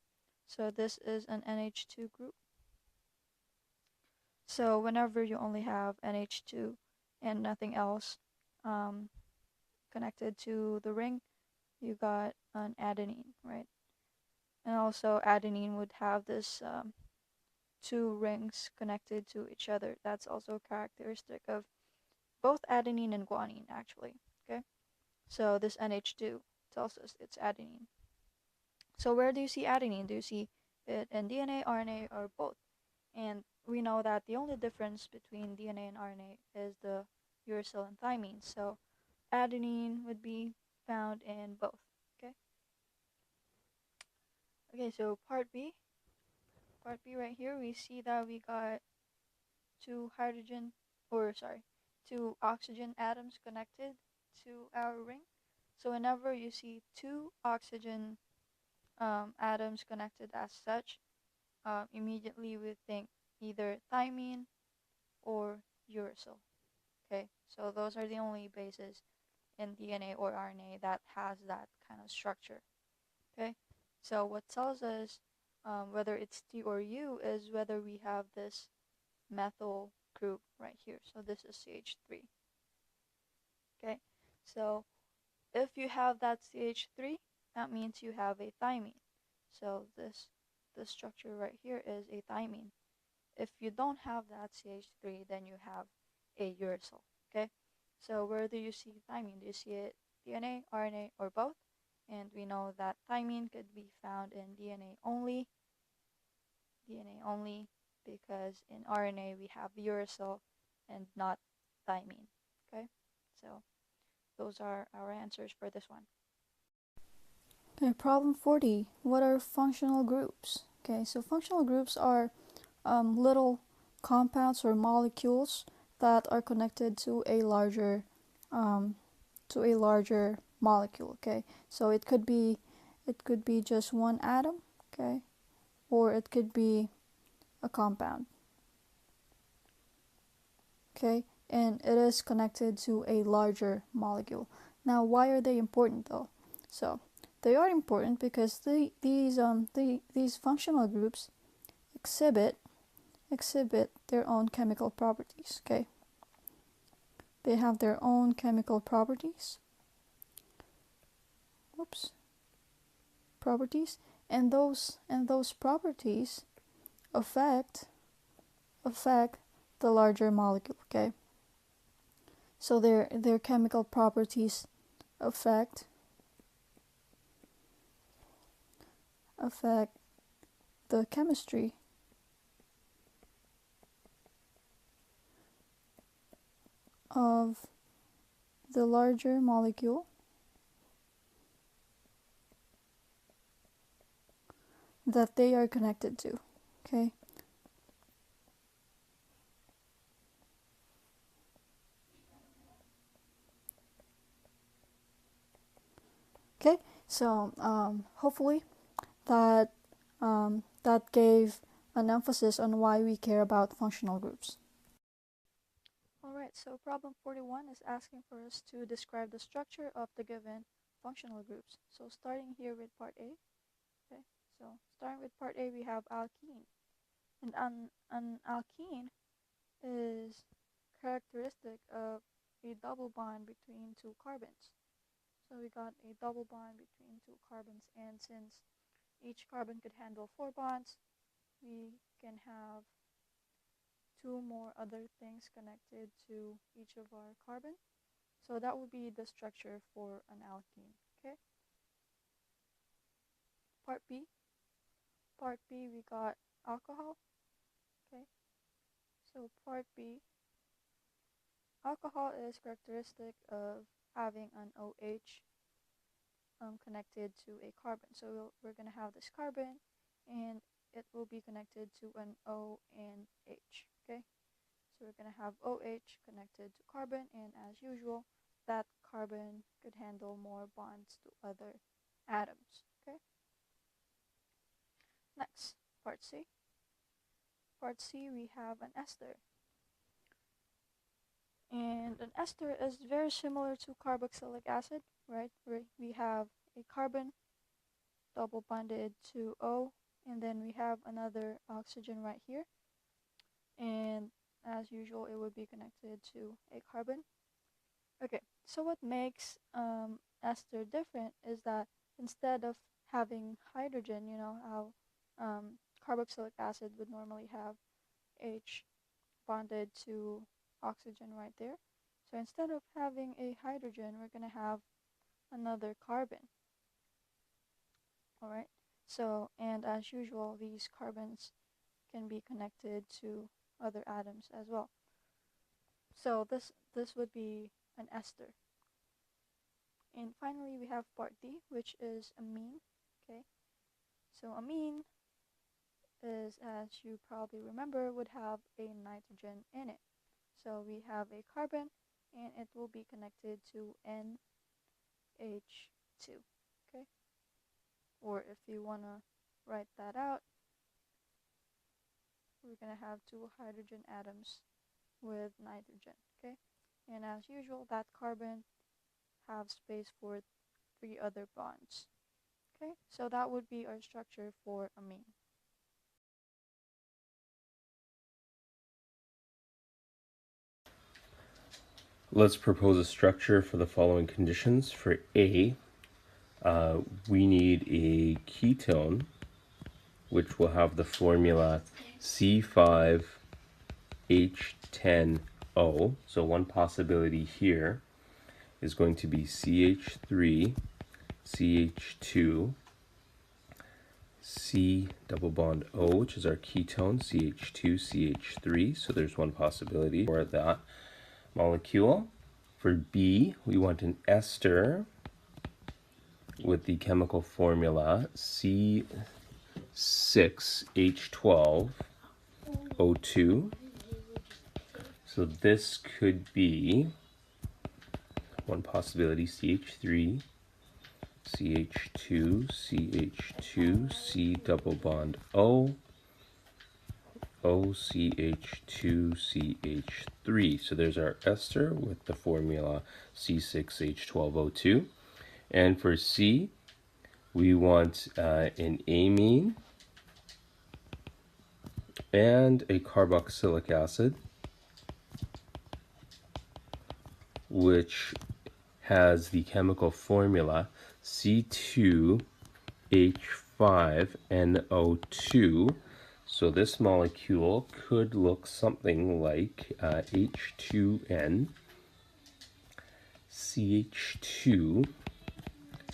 So this is an NH2 group. So whenever you only have NH2 and nothing else connected to the ring, you got an adenine, right? And also adenine would have this two rings connected to each other. That's also characteristic of both adenine and guanine, actually. Okay, so this NH2 tells us it's adenine. So where do you see adenine? Do you see it in DNA, RNA, or both? And we know that the only difference between DNA and RNA is the uracil and thymine. So adenine would be found in both. Okay. Okay. So part B right here, we see that we got two oxygen atoms connected to our ring. So whenever you see two oxygen atoms connected as such, immediately we think either thymine or uracil. Okay, so those are the only bases in DNA or RNA that has that kind of structure. Okay, so what tells us whether it's T or U is whether we have this methyl group right here. So this is CH3. Okay, so if you have that CH3, that means you have a thymine. So this structure right here is a thymine. If you don't have that CH3, then you have a uracil. Okay, so where do you see thymine? Do you see it DNA, RNA, or both? And we know that thymine could be found in DNA only, because in RNA we have uracil and not thymine. Okay, so those are our answers for this one. Okay, problem 40. What are functional groups? Okay, so functional groups are little compounds or molecules that are connected to a larger molecule. Okay, so it could be just one atom. Okay, or it could be a compound. Okay, and it is connected to a larger molecule. Now, why are they important though? So they are important because these functional groups exhibit their own chemical properties. Okay, they have their own chemical properties. And those properties affect the larger molecule. Okay, so their chemical properties affect the chemistry of the larger molecule that they are connected to. Okay, so hopefully that gave an emphasis on why we care about functional groups. Alright, so problem 41 is asking for us to describe the structure of the given functional groups. So starting here with part A. Okay, so starting with part A, we have alkene. And an alkene is characteristic of a double bond between two carbons. So we got a double bond between two carbons, and since each carbon could handle 4 bonds, we can have 2 more other things connected to each of our carbon. So that would be the structure for an alkene. Okay. Part B, we got alcohol. Okay. So part B, alcohol is characteristic of having an OH connected to a carbon. So we're going to have this carbon, and it will be connected to an O and H. Okay, so we're going to have OH connected to carbon, and as usual, that carbon could handle more bonds to other atoms. Okay, next, part C. Part C, we have an ester. And an ester is very similar to carboxylic acid, right? Where we have a carbon double bonded to O and then we have another oxygen right here, and as usual it would be connected to a carbon. Okay, so what makes ester different is that instead of having hydrogen, you know how carboxylic acid would normally have H bonded to oxygen right there. So instead of having a hydrogen, we're going to have another carbon. All right. So, and as usual, these carbons can be connected to other atoms as well. So this would be an ester. And finally, we have part D, which is amine. Okay. So amine is, as you probably remember, would have a nitrogen in it. So we have a carbon, and it will be connected to NH2. Okay. Or if you want to write that out, we're going to have 2 hydrogen atoms with nitrogen, okay? And as usual, that carbon have space for 3 other bonds, okay? So that would be our structure for amine. Let's propose a structure for the following conditions. For A, we need a ketone, which will have the formula C5H10O. So one possibility here is going to be CH3, CH2, C double bond O, which is our ketone, CH2, CH3. So there's one possibility for that molecule. For B, we want an ester with the chemical formula C6H12O2. So this could be one possibility, CH3, CH2, CH2, C double bond O, OCH2, CH3. So there's our ester with the formula C6H12O2. And for C, we want an amine and a carboxylic acid, which has the chemical formula C2H5NO2. So this molecule could look something like H2N, CH2,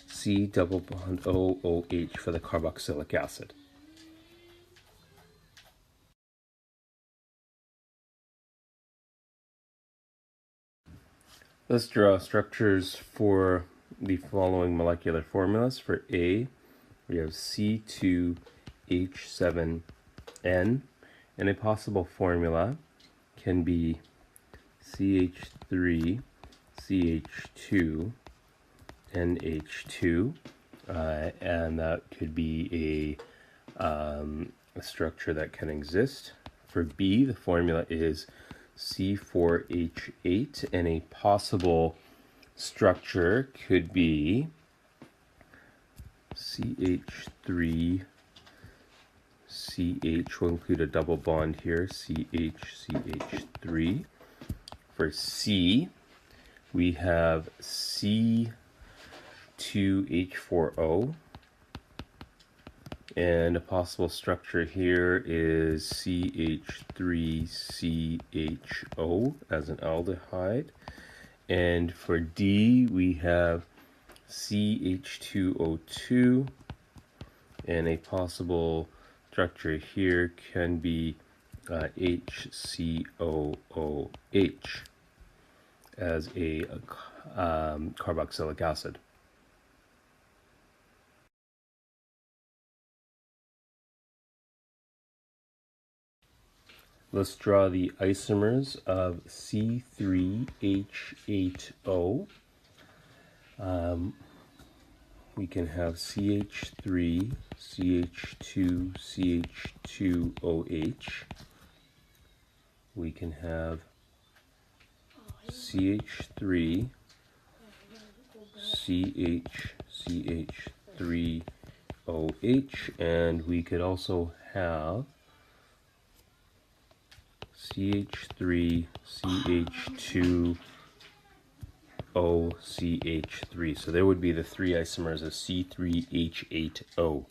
C double bond OOH for the carboxylic acid. Let's draw structures for the following molecular formulas. For A, we have C2H7N, and a possible formula can be CH3, CH2, NH2, and that could be a structure that can exist. For B, the formula is C4H8, and a possible structure could be CH3, CH, will include a double bond here, CH3. For C, we have C2H4O, and a possible structure here is CH3CHO as an aldehyde. And for D, we have CH2O2, and a possible structure here can be HCOOH as a carboxylic acid. Let's draw the isomers of C3H8O. We can have CH3, CH2, CH2OH. We can have CH3, CH, CH3OH, OH, and we could also have CH3, CH2, OCH3. So there would be the three isomers of C3H8O.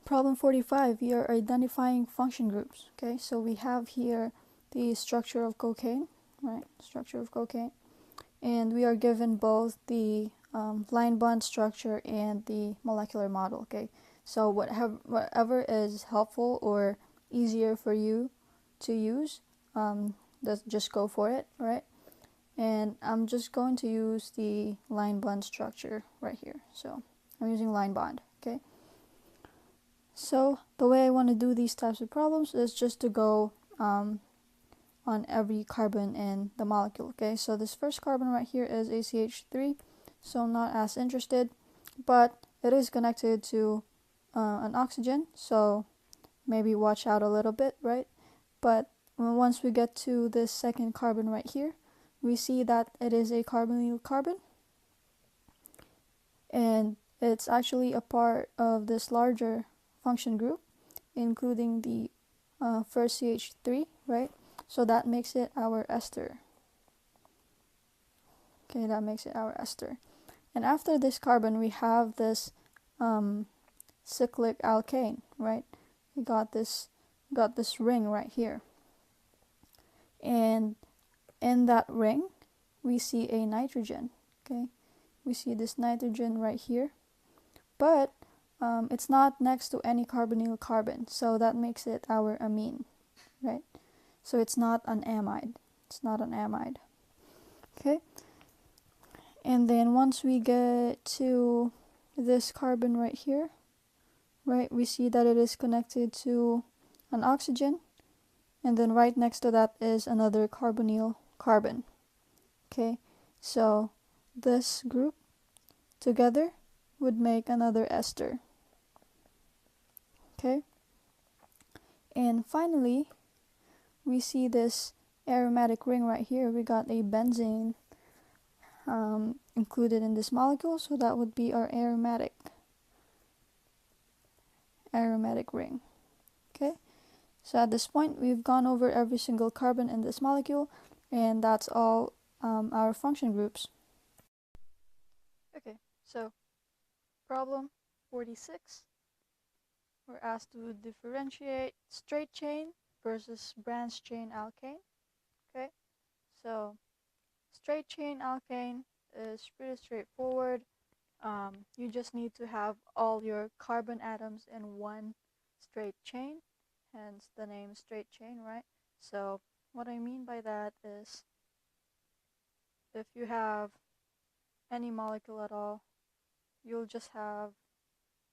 Problem 45, we are identifying function groups. Okay, so we have here the structure of cocaine, right? Structure of cocaine. And we are given both the line bond structure and the molecular model. Okay, so whatever is helpful or easier for you to use, just go for it, right? And I'm just going to use the line bond structure right here. So I'm using line bond. Okay, so the way I want to do these types of problems is just to go on every carbon in the molecule. Okay, so this first carbon right here is ACH3, so I'm not as interested, but it is connected to an oxygen, so maybe watch out a little bit, right? But once we get to this second carbon right here, we see that it is a carbonyl carbon, and it's actually a part of this larger function group, including the first CH3, right? So that makes it our ester. Okay, that makes it our ester. And after this carbon, we have this cyclic alkane, right? We got this ring right here. And in that ring, we see a nitrogen, okay? We see this nitrogen right here. But it's not next to any carbonyl carbon, so that makes it our amine, right? So it's not an amide. It's not an amide. Okay? And then once we get to this carbon right here, right, we see that it is connected to an oxygen, and then right next to that is another carbonyl carbon. Okay? So this group together would make another ester. Okay? And finally, we see this aromatic ring right here. We got a benzene included in this molecule, so that would be our aromatic ring. Okay, so at this point we've gone over every single carbon in this molecule, and that's all our function groups. Okay, so problem 46, we're asked to differentiate straight chain versus branched chain alkane. Okay, so straight chain alkane is pretty straightforward. You just need to have all your carbon atoms in one straight chain, hence the name straight chain, right? So what I mean by that is if you have any molecule at all, you'll just have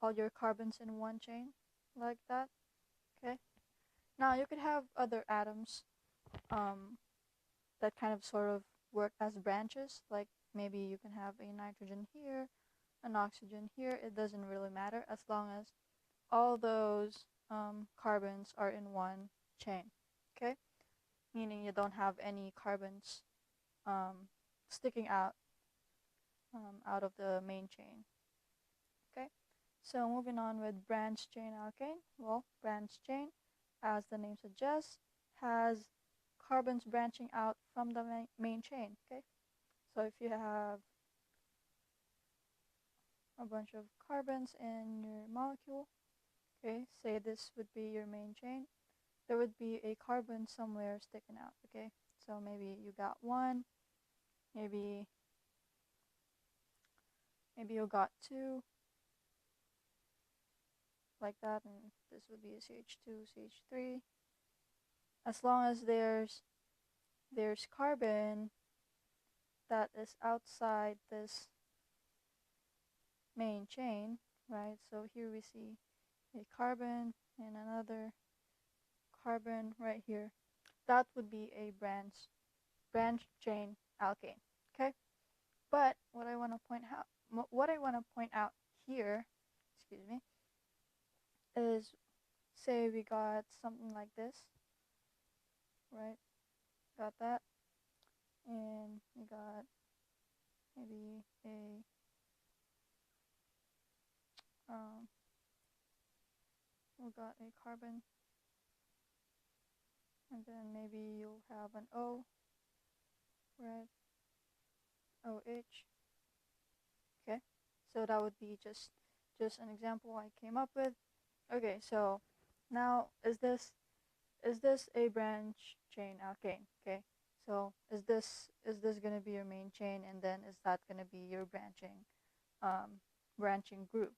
all your carbons in one chain like that. Okay, now you could have other atoms that kind of sort of work as branches, like maybe you can have a nitrogen here, an oxygen here. It doesn't really matter as long as all those carbons are in one chain. Okay, meaning you don't have any carbons sticking out of the main chain. Okay, so moving on with branched chain alkane. Well, branched chain, as the name suggests, has carbons branching out from the main chain. Okay, so if you have a bunch of carbons in your molecule, okay, say this would be your main chain, there would be a carbon somewhere sticking out. Okay, so maybe you got one, maybe you got two, like that, and this would be a CH2, CH3. As long as there's carbon that is outside this main chain, right? So here we see a carbon and another carbon right here. That would be a branched chain alkane. Okay, but what I want to point out here, excuse me, is say we got something like this, right? Got that, and we got maybe we got a carbon, and then maybe you'll have an O, right? OH. Okay, so that would be just an example I came up with. Okay, so now is this a branch chain alkane? Okay, so is this gonna be your main chain, and then is that gonna be your branching group?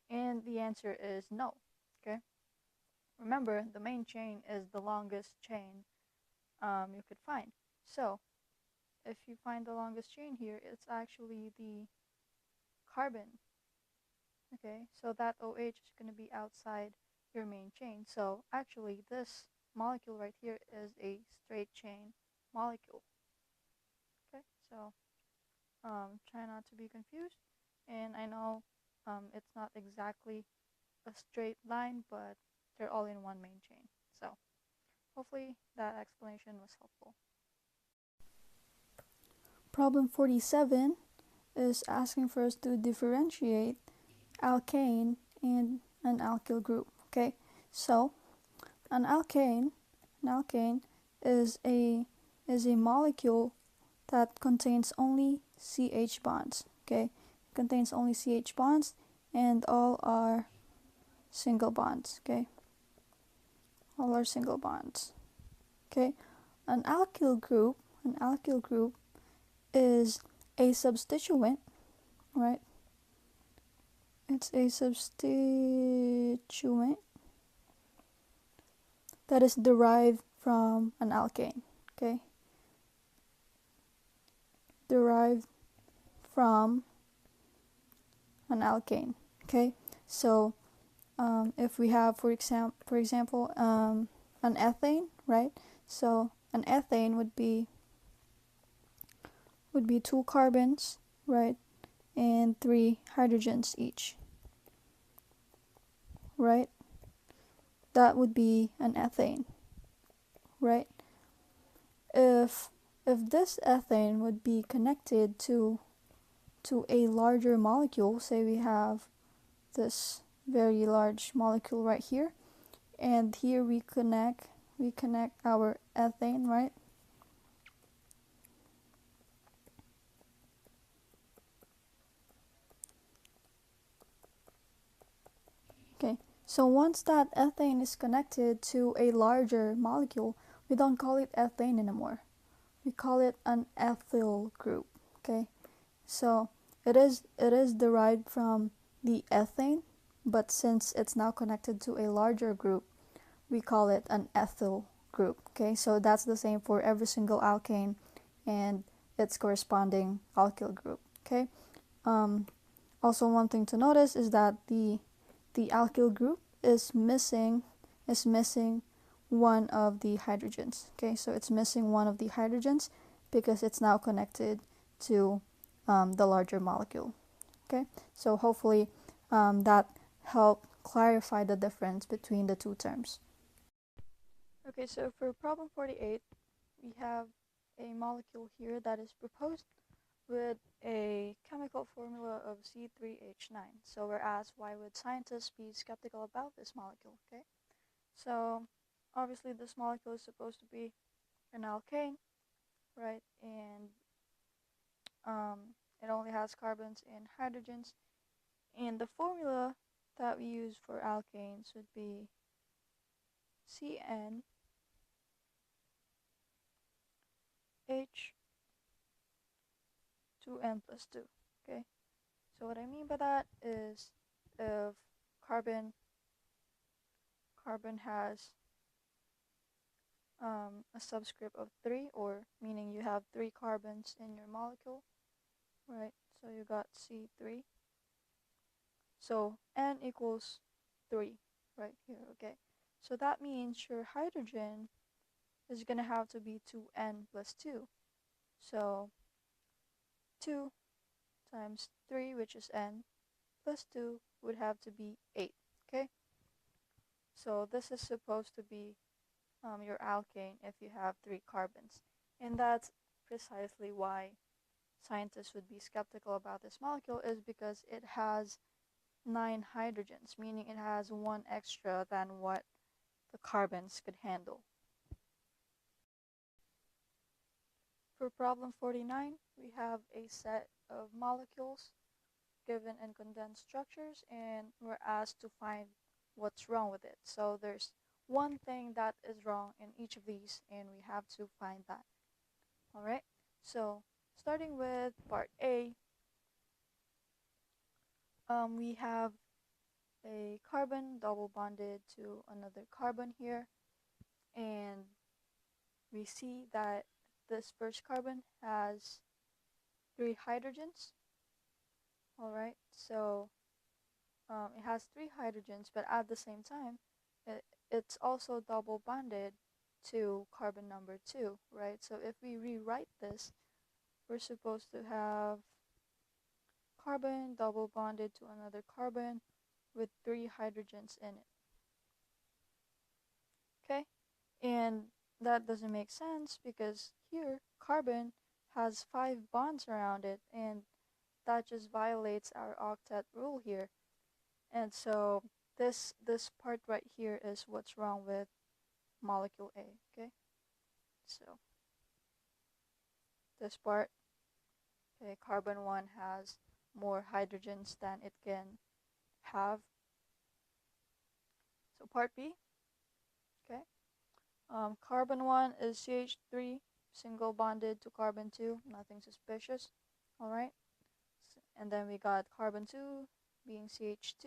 And the answer is no. Okay, remember the main chain is the longest chain you could find. So if you find the longest chain here, it's actually the carbon. Okay, so that OH is going to be outside your main chain. So actually this molecule right here is a straight chain molecule. Okay, so try not to be confused. And I know it's not exactly a straight line, but they're all in one main chain. So hopefully that explanation was helpful. Problem 47 is asking for us to differentiate alkane and an alkyl group. Okay, so an alkane is a molecule that contains only CH bonds. Okay, it contains only CH bonds, and all are single bonds. Okay, all are single bonds. Okay, an alkyl group is a substituent, right? It's a substituent that is derived from an alkane. Okay, derived from an alkane. Okay, so if we have, for example, an ethane, right? So an ethane would be 2 carbons, right, and 3 hydrogens each, right? That would be an ethane, right? If this ethane would be connected to a larger molecule, say we have this very large molecule right here, and here we connect our ethane, right? Okay, so once that ethane is connected to a larger molecule, we don't call it ethane anymore. We call it an ethyl group. Okay, so it is derived from the ethane, but since it's now connected to a larger group, we call it an ethyl group. Okay, so that's the same for every single alkane and its corresponding alkyl group. Okay, also one thing to notice is that the alkyl group is missing one of the hydrogens. Okay, so it's missing one of the hydrogens because it's now connected to the larger molecule. Okay, so hopefully that helped clarify the difference between the two terms. Okay, so for problem 48, we have a molecule here that is proposed with a chemical formula of C3H9. So we're asked, why would scientists be skeptical about this molecule? Okay, so obviously this molecule is supposed to be an alkane, right? And it only has carbons and hydrogens. And the formula that we use for alkanes would be CN H 2n plus 2. Okay, so what I mean by that is if carbon has a subscript of 3, or meaning you have 3 carbons in your molecule, right? So you got C3. So n equals 3 right here. Okay, so that means your hydrogen is going to have to be 2n plus 2. So 2 times 3, which is n, plus 2 would have to be 8. Okay, so this is supposed to be your alkane if you have 3 carbons, and that's precisely why scientists would be skeptical about this molecule, is because it has 9 hydrogens, meaning it has one extra than what the carbons could handle. For problem 49, we have a set of molecules given in condensed structures, and we're asked to find what's wrong with it. So there's one thing that is wrong in each of these, and we have to find that. All right, so starting with part A, we have a carbon double bonded to another carbon here, and we see that this first carbon has 3 hydrogens. All right, so it has 3 hydrogens, but at the same time, it's also double bonded to carbon number 2, right? So if we rewrite this, we're supposed to have carbon double bonded to another carbon with 3 hydrogens in it. Okay, and that doesn't make sense because here carbon has 5 bonds around it, and that just violates our octet rule here. And so this part right here is what's wrong with molecule A. Okay, so this part, okay, carbon 1 has more hydrogens than it can have. So part B, okay, carbon 1 is CH3 single bonded to carbon 2, nothing suspicious. All right, and then we got carbon 2 being CH2,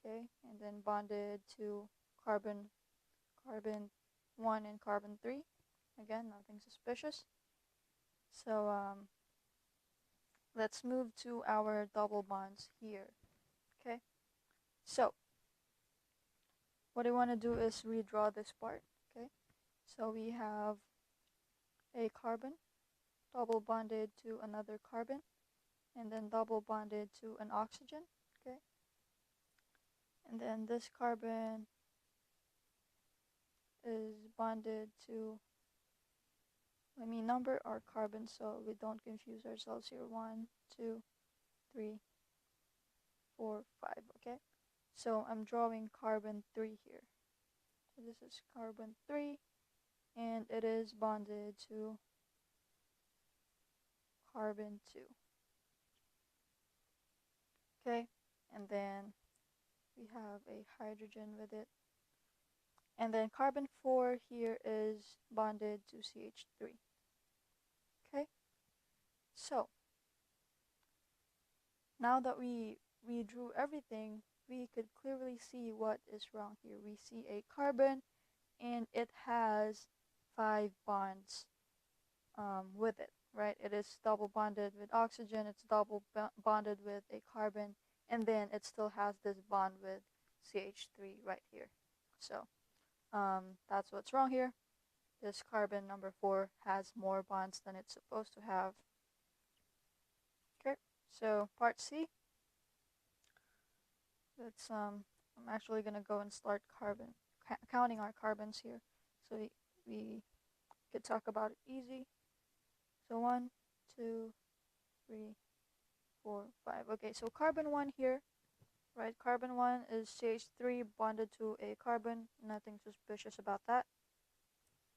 okay, and then bonded to carbon 1 and carbon 3, again nothing suspicious. So let's move to our double bonds here. Okay, so what I want to do is redraw this part. Okay, so we have a carbon double bonded to another carbon, and then double bonded to an oxygen. Okay, and then this carbon is bonded to, let me number our carbons so we don't confuse ourselves here. 1, 2, 3, 4, 5. Okay, so I'm drawing carbon 3 here. So this is carbon 3, and it is bonded to carbon 2. Okay, and then we have a hydrogen with it. And then carbon 4 here is bonded to CH3. Okay, so now that we drew everything, we could clearly see what is wrong here. We see a carbon, and it has 5 bonds with it, right? It is double bonded with oxygen, it's double bonded with a carbon, and then it still has this bond with CH3 right here. So that's what's wrong here. This carbon number 4 has more bonds than it's supposed to have. Okay, so part C. Let's I'm actually gonna go and start counting our carbons here, so we could talk about it easy. So 1, 2, 3, 4, 5. Okay, so carbon 1 here, right? Carbon 1 is CH3 bonded to a carbon. Nothing suspicious about that,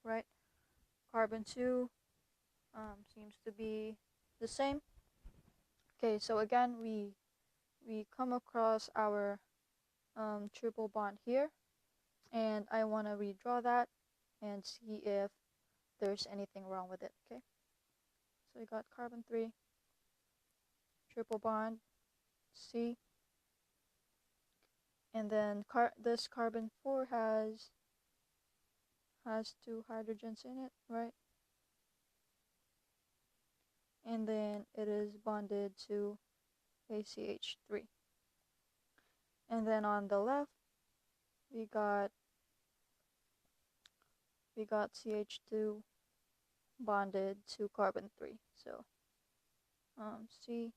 right? Carbon 2 seems to be the same. Okay, so again, we come across our triple bond here, and I want to redraw that and see if there's anything wrong with it. Okay, so we got carbon 3, triple bond, C, and then this carbon 4 has 2 hydrogens in it, right? And then it is bonded to ACH3. And then on the left, we got CH2 bonded to carbon 3. So CH2.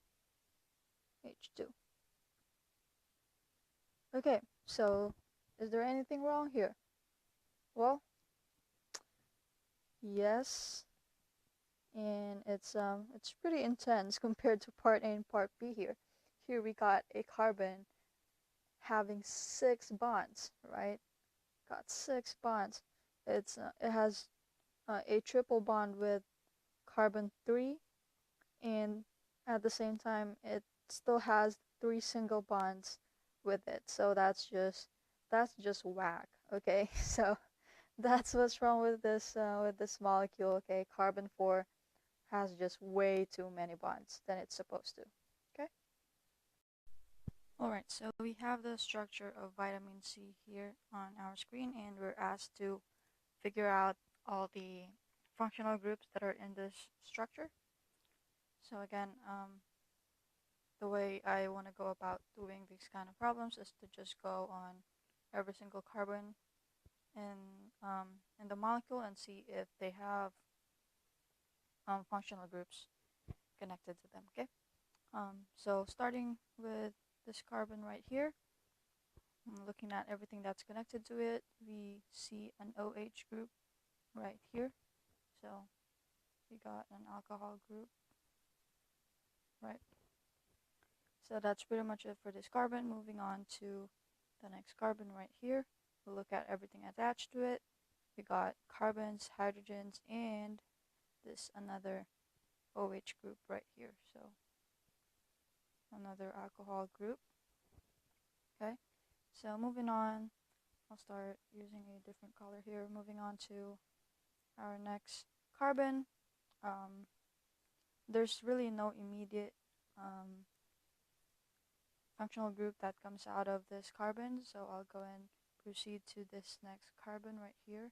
Okay, so is there anything wrong here? Well, yes, and it's pretty intense compared to part A and part B here. here we got a carbon having 6 bonds, right? Got 6 bonds. It has a triple bond with carbon 3, and at the same time it still has 3 single bonds with it. So that's just whack. Okay, so that's what's wrong with this molecule. Okay, carbon 4 has just way too many bonds than it's supposed to. Okay. Alright, so we have the structure of vitamin C here on our screen, and we're asked to figure out all the functional groups that are in this structure. So again, the way I want to go about doing these kind of problems is to just go on every single carbon in the molecule and see if they have functional groups connected to them. Okay. So starting with this carbon right here, looking at everything that's connected to it, we see an OH group right here. So we got an alcohol group, right? So that's pretty much it for this carbon. Moving on to the next carbon right here, we'll look at everything attached to it. We got carbons, hydrogens, and this another OH group right here. So another alcohol group. Okay, so moving on, I'll start using a different color here. Moving on to our next carbon. There's really no immediate functional group that comes out of this carbon, so I'll go and proceed to this next carbon right here,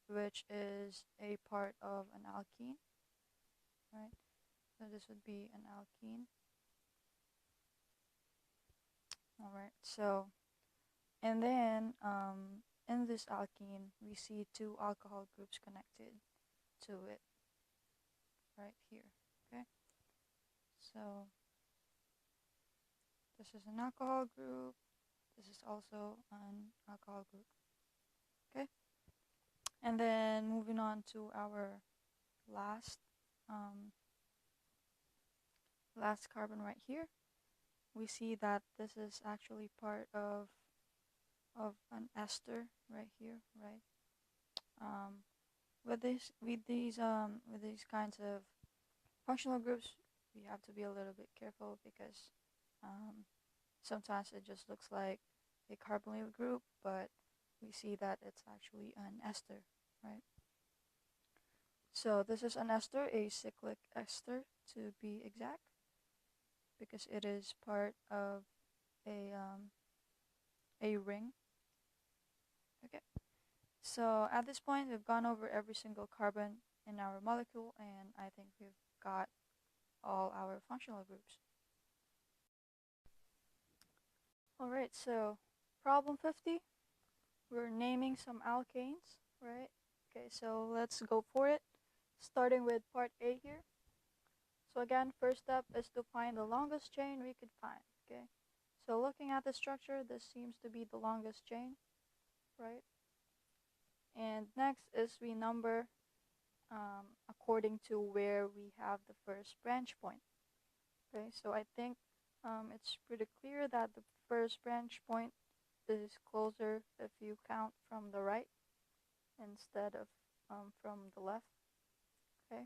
which is a part of an alkene, right? So this would be an alkene. Alright, so, and then in this alkene, we see 2 alcohol groups connected to it right here. Okay, so this is an alcohol group, this is also an alcohol group. Okay, and then moving on to our last last carbon right here, we see that this is actually part of an ester right here, right? With these kinds of functional groups, we have to be a little bit careful because sometimes it just looks like a carbonyl group, but we see that it's actually an ester, right? So this is an ester, a cyclic ester to be exact, because it is part of a ring. Okay. So at this point, we've gone over every single carbon in our molecule, and I think we've got all our functional groups. Alright, so problem 50, we're naming some alkanes, right? Okay, so let's go for it, starting with part A here. So again, first step is to find the longest chain we could find, okay? So looking at the structure, this seems to be the longest chain, right? And next is we number according to where we have the first branch point. Okay, so I think it's pretty clear that the first branch point is closer if you count from the right instead of from the left. Okay,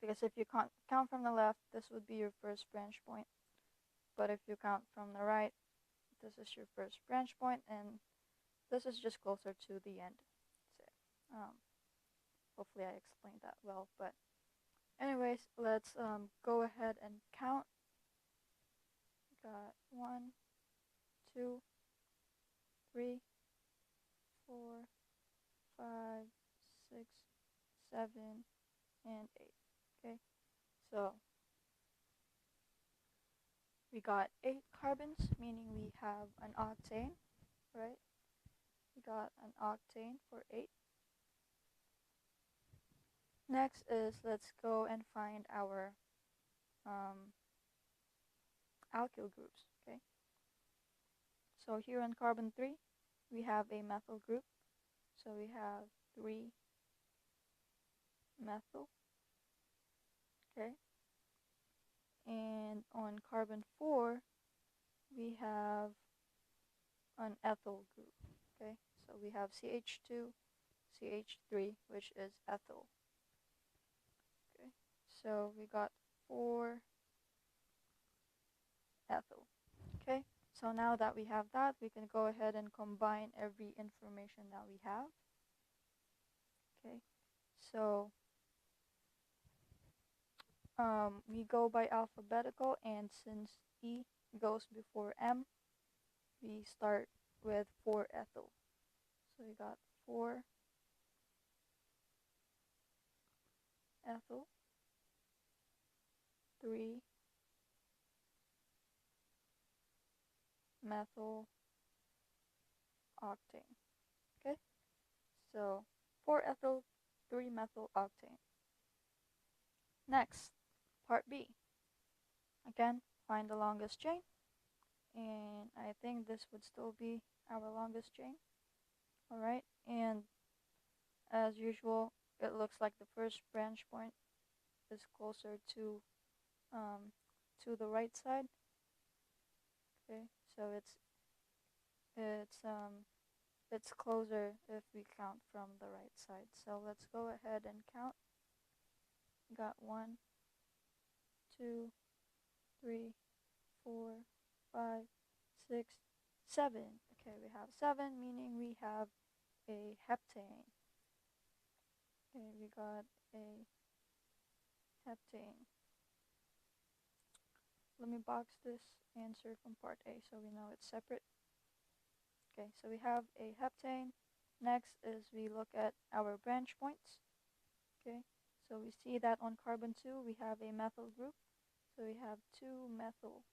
because if you count from the left, this would be your first branch point. But if you count from the right, this is your first branch point, and this is just closer to the end. So, hopefully I explained that well, but anyways, let's go ahead and count. Got 1, 2, 3, 4, 5, 6, 7, and 8. Okay, so we got 8 carbons, meaning we have an octane, right? We got an octane for 8. Next is, let's go and find our alkyl groups, okay? So here on carbon 3, we have a methyl group. So we have 3 methyl, okay? And on carbon 4, we have an ethyl group. Okay, so we have CH2, CH3, which is ethyl. Okay, so we got 4 ethyl. Okay, so now that we have that, we can go ahead and combine every information that we have. Okay, so we go by alphabetical, and since E goes before M, we start with 4 ethyl. So we got 4 ethyl, 3 methyl octane. Okay, so 4 ethyl, 3 methyl octane. Next, part B. Again, find the longest chain, and I think this would still be our longest chain. Alright, and as usual, it looks like the first branch point is closer to the right side. Okay, so it's closer if we count from the right side. So let's go ahead and count. Got 1, 2, 3, 4, 5, 6, 7. Okay, we have 7, meaning we have a heptane. Okay, we got a heptane. Let me box this answer from part A so we know it's separate. Okay, so we have a heptane. Next is we look at our branch points. Okay, so we see that on carbon 2 we have a methyl group. So we have 2 methyl.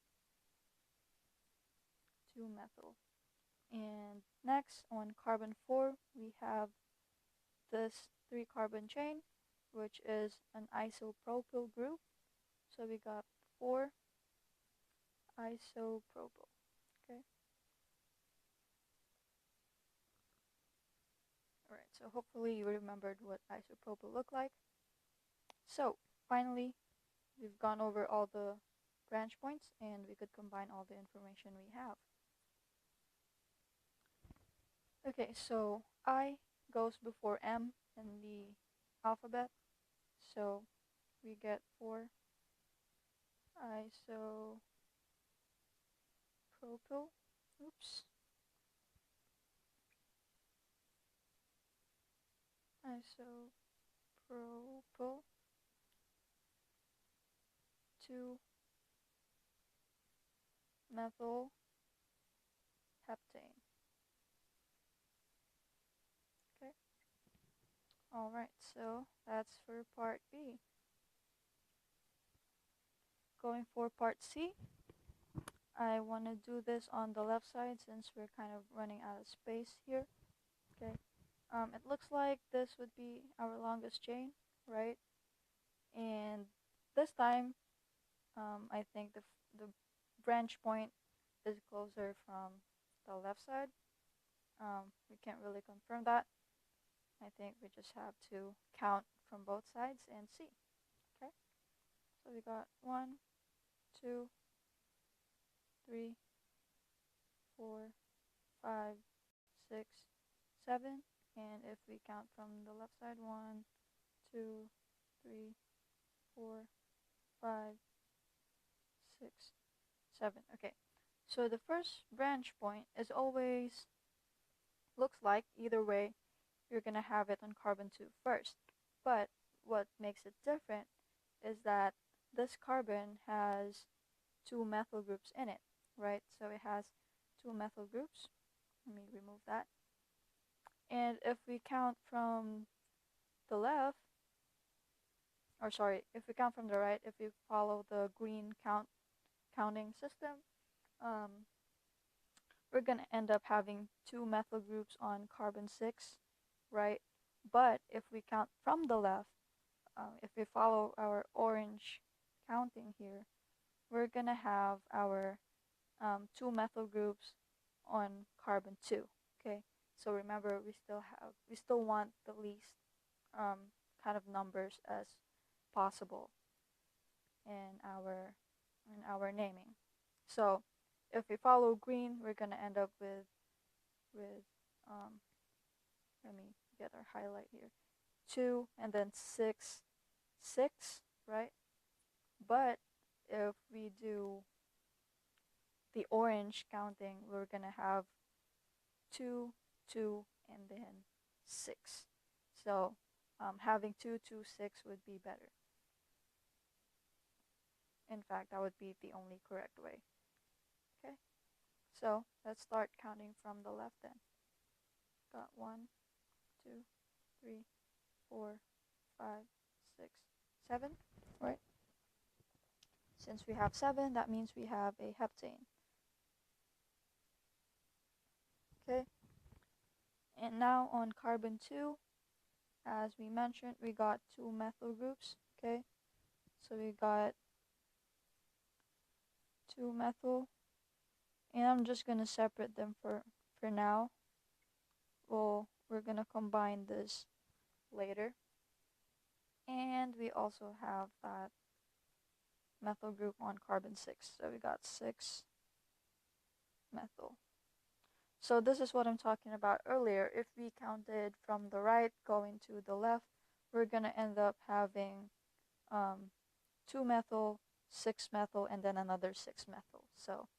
And next on carbon 4 we have this 3 carbon chain, which is an isopropyl group. So we got 4 isopropyl. Okay. Alright, so hopefully you remembered what isopropyl looked like. So finally, we've gone over all the branch points and we could combine all the information we have. Okay, so I goes before M in the alphabet, so we get 4 isopropyl. Oops. Isopropyl 2 methyl heptane. Okay. Alright, so that's for part B. Going for part C, I want to do this on the left side since we're kind of running out of space here. Okay. It looks like this would be our longest chain, right? And this time, I think the branch point is closer from the left side. We can't really confirm that. I think we just have to count from both sides and see. Okay, so we got 1, 2, 3, 4, 5, 6, 7, and if we count from the left side, 1, 2, 3, 4, 5, 6, 7. Okay, so the first branch point is always, looks like either way, you're going to have it on carbon 2 first. But what makes it different is that this carbon has 2 methyl groups in it, right? So it has 2 methyl groups. Let me remove that. And if we count from the left, or sorry, if we count from the right, if we follow the green counting system, we're going to end up having 2 methyl groups on carbon 6, right? But if we count from the left, if we follow our orange counting here, we're going to have our 2 methyl groups on carbon 2. Okay, so remember we still want the least kind of numbers as possible in our in our naming. So if we follow green, we're gonna end up with let me get our highlight here, 2 and then 6, 6, right? But if we do the orange counting, we're gonna have 2, 2, and then 6. So having 2, 2, 6 would be better. In fact, that would be the only correct way. Okay, so let's start counting from the left then. Got 1, 2, 3, 4, 5, 6, 7, right? Since we have 7, that means we have a heptane. Okay, and now on carbon 2, as we mentioned, we got 2 methyl groups. Okay, so we got 2 methyl, and I'm just gonna separate them for now. Well, we're gonna combine this later. And we also have that methyl group on carbon 6. So we got 6 methyl. So this is what I'm talking about earlier. If we counted from the right going to the left, we're going to end up having 2 methyl, 6 methyl, and then another 6 methyl. So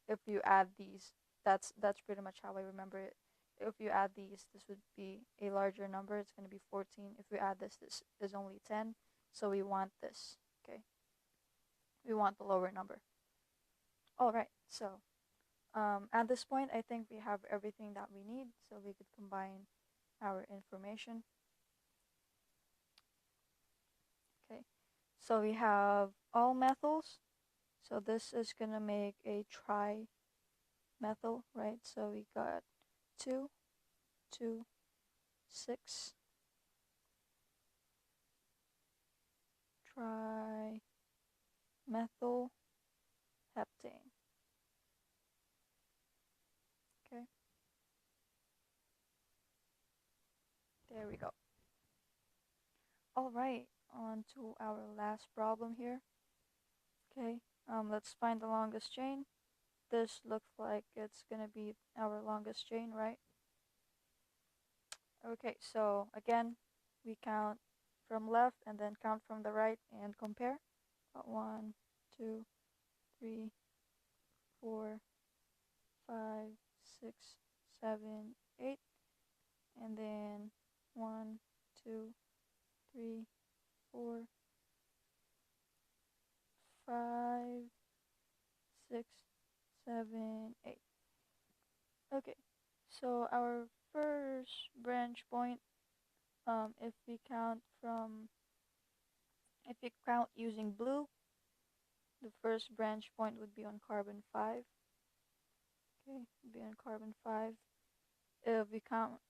if you add these, that's pretty much how I remember it. If you add these, this would be a larger number. It's going to be 14. If we add this is only 10. So we want this, okay? We want the lower number. All right, so at this point, I think we have everything that we need, so we could combine our information. Okay, so we have all methyls. So this is going to make a trimethyl, right? So we got 2, 2, 6, trimethyl heptane. Okay, there we go. All right, on to our last problem here. Okay, let's find the longest chain. This looks like it's gonna be our longest chain, right? Okay, so again, we count from left and then count from the right and compare. 1, 2, 3, 4, 5, 6, 7, 8, and then 1, 2, 3, 4, 5, 6, 7, 8. Okay, so our first branch point, if we count using blue, the first branch point would be on carbon 5. Okay, would be on carbon 5. If we count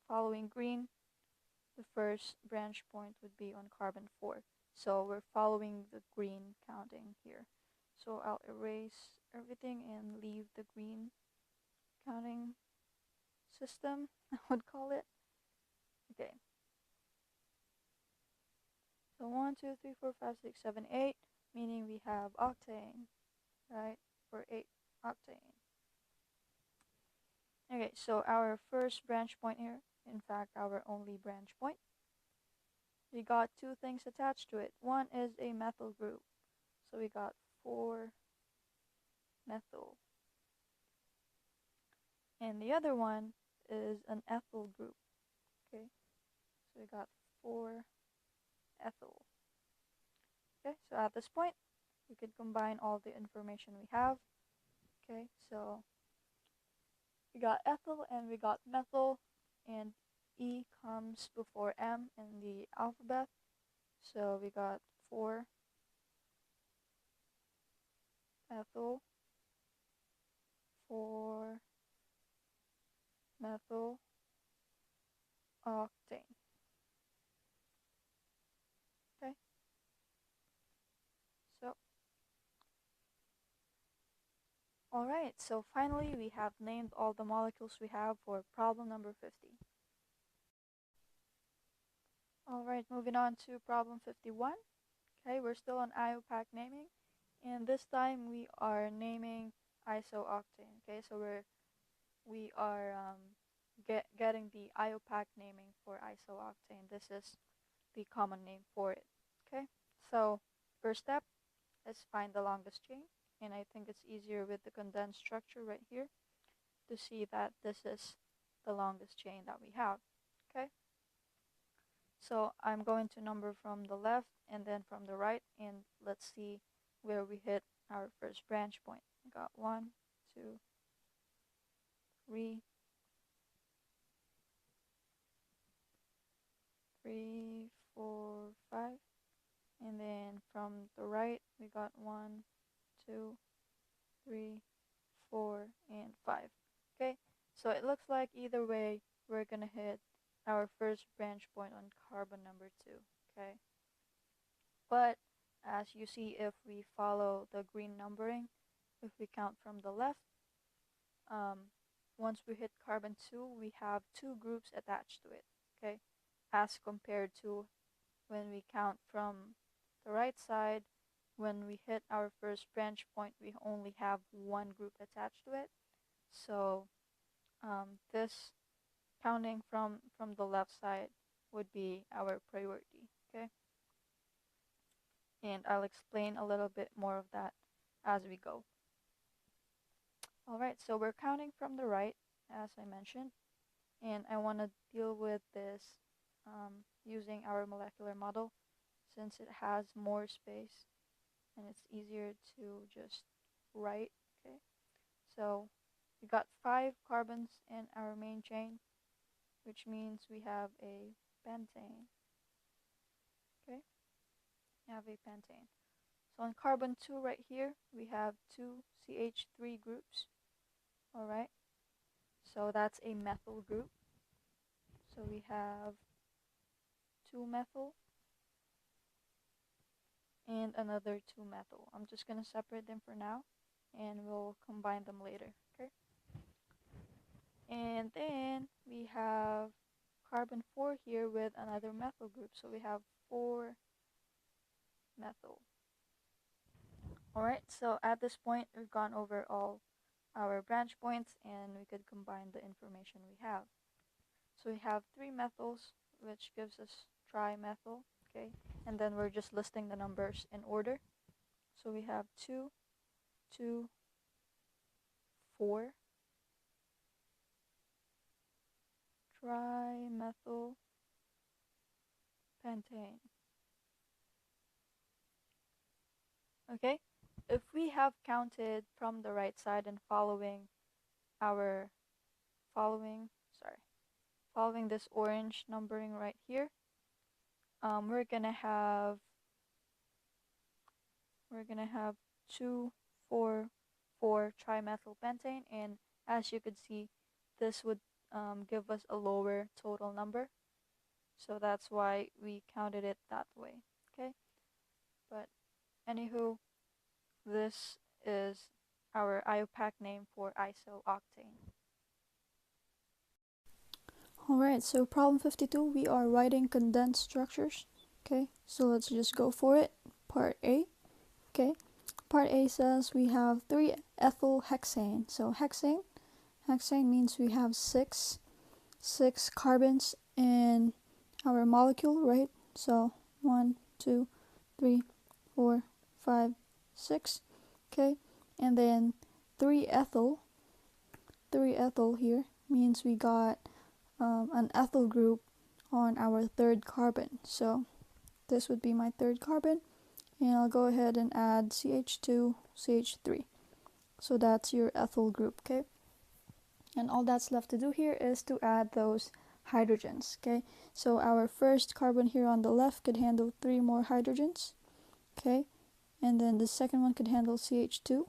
following green, the first branch point would be on carbon 4. So we're following the green counting here. So I'll erase everything and leave the green counting system, I would call it. Okay. So 1, 2, 3, 4, 5, 6, 7, 8, meaning we have octane, right? For 8 octane. Okay, so our first branch point here, in fact, our only branch point, we got 2 things attached to it. One is a methyl group. So we got 4 methyl. And the other one is an ethyl group. Okay, so we got 4 ethyl. Okay, so at this point, we could combine all the information we have. Okay, so we got ethyl and we got methyl, and E comes before M in the alphabet. So we got 4 ethyl, 4 methyl octane. Okay, so alright, so finally we have named all the molecules we have for problem number 50. Alright, moving on to problem 51. Okay, we're still on IUPAC naming, and this time we are naming isooctane. Okay, so we are getting the IUPAC naming for isooctane. This is the common name for it. Okay, so first step is find the longest chain, and I think it's easier with the condensed structure right here to see that this is the longest chain that we have. Okay, so I'm going to number from the left and then from the right, and let's see where we hit our first branch point. I got 1, 2, 3, 3, 4, 5, and then from the right we got 1, 2, 3, 4, and 5. Okay, so it looks like either way we're gonna hit our first branch point on carbon number 2. Okay, but as you see, if we follow the green numbering, if we count from the left, once we hit carbon 2, we have 2 groups attached to it. Okay, as compared to when we count from the right side, when we hit our first branch point, we only have 1 group attached to it. So this counting from the left side would be our priority. Okay, and I'll explain a little bit more of that as we go. Alright, so we're counting from the right, as I mentioned, and I want to deal with this using our molecular model, since it has more space and it's easier to just write. Okay, so we got 5 carbons in our main chain, which means we have a pentane. Okay, we have a pentane. So on carbon 2 right here, we have 2 CH3 groups. Alright, so that's a methyl group. So we have 2 methyl and another 2 methyl. I'm just going to separate them for now and we'll combine them later. Okay, and then we have carbon 4 here with another methyl group. So we have 4 methyl. Alright, so at this point we've gone over all our branch points and we could combine the information we have. So we have 3 methyls, which gives us trimethyl. Okay, and then we're just listing the numbers in order. So we have 2, 2, 4, trimethyl pentane. Okay, if we have counted from the right side and following this orange numbering right here, we're gonna have 2, 4, 4 trimethyl pentane, and as you could see, this would give us a lower total number, so that's why we counted it that way. Okay, but anywho, this is our IUPAC name for isooctane. Alright, so problem 52, we are writing condensed structures. Okay, so let's just go for it. Part A. Okay, part A says we have 3 ethyl hexane. So hexane means we have 6 carbons in our molecule, right? So 1, 2, 3, 4, 5, 6. Okay, and then 3 ethyl here means we got an ethyl group on our 3rd carbon. So this would be my 3rd carbon, and I'll go ahead and add CH2, CH3. So that's your ethyl group. Okay, and all that's left to do here is to add those hydrogens. Okay, so our first carbon here on the left could handle 3 more hydrogens. Okay, and then the second one could handle CH2,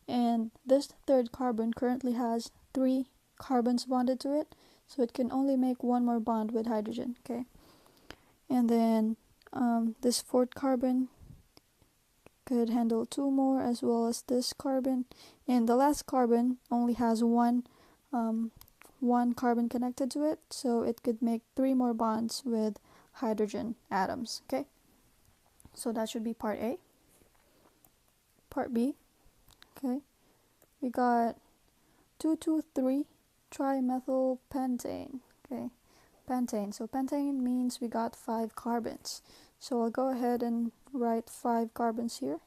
and this 3rd carbon currently has 3 carbons bonded to it, so it can only make 1 more bond with hydrogen. Okay, and then this 4th carbon could handle 2 more, as well as this carbon, and the last carbon only has one carbon connected to it, so it could make 3 more bonds with hydrogen atoms. Okay, So that should be part A. Part B, okay, we got 2,2,3 trimethylpentane, okay, pentane. So pentane means we got 5 carbons. So I'll go ahead and write 5 carbons here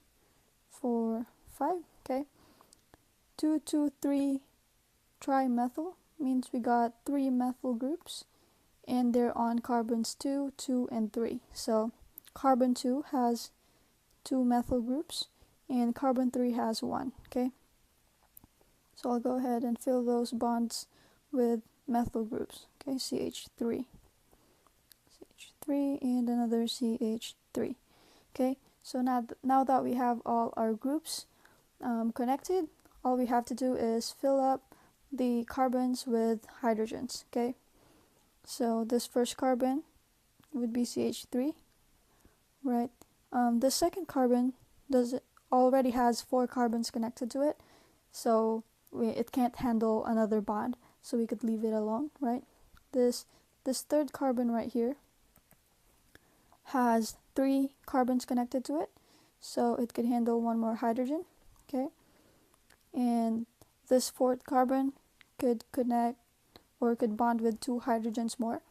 for 5, okay. 2,2,3 trimethyl means we got 3 methyl groups, and they're on carbons 2, 2, and 3. So carbon 2 has 2 methyl groups, and carbon 3 has 1, okay. So I'll go ahead and fill those bonds with methyl groups, okay, CH3, and another CH3, okay. So now that we have all our groups connected, all we have to do is fill up the carbons with hydrogens, okay. So this first carbon would be CH3, right. The second carbon already has 4 carbons connected to it, so it can't handle another bond, so we could leave it alone, right. This third carbon right here has 3 carbons connected to it, so it could handle 1 more hydrogen, okay. And this fourth carbon could connect or could bond with 2 hydrogens more,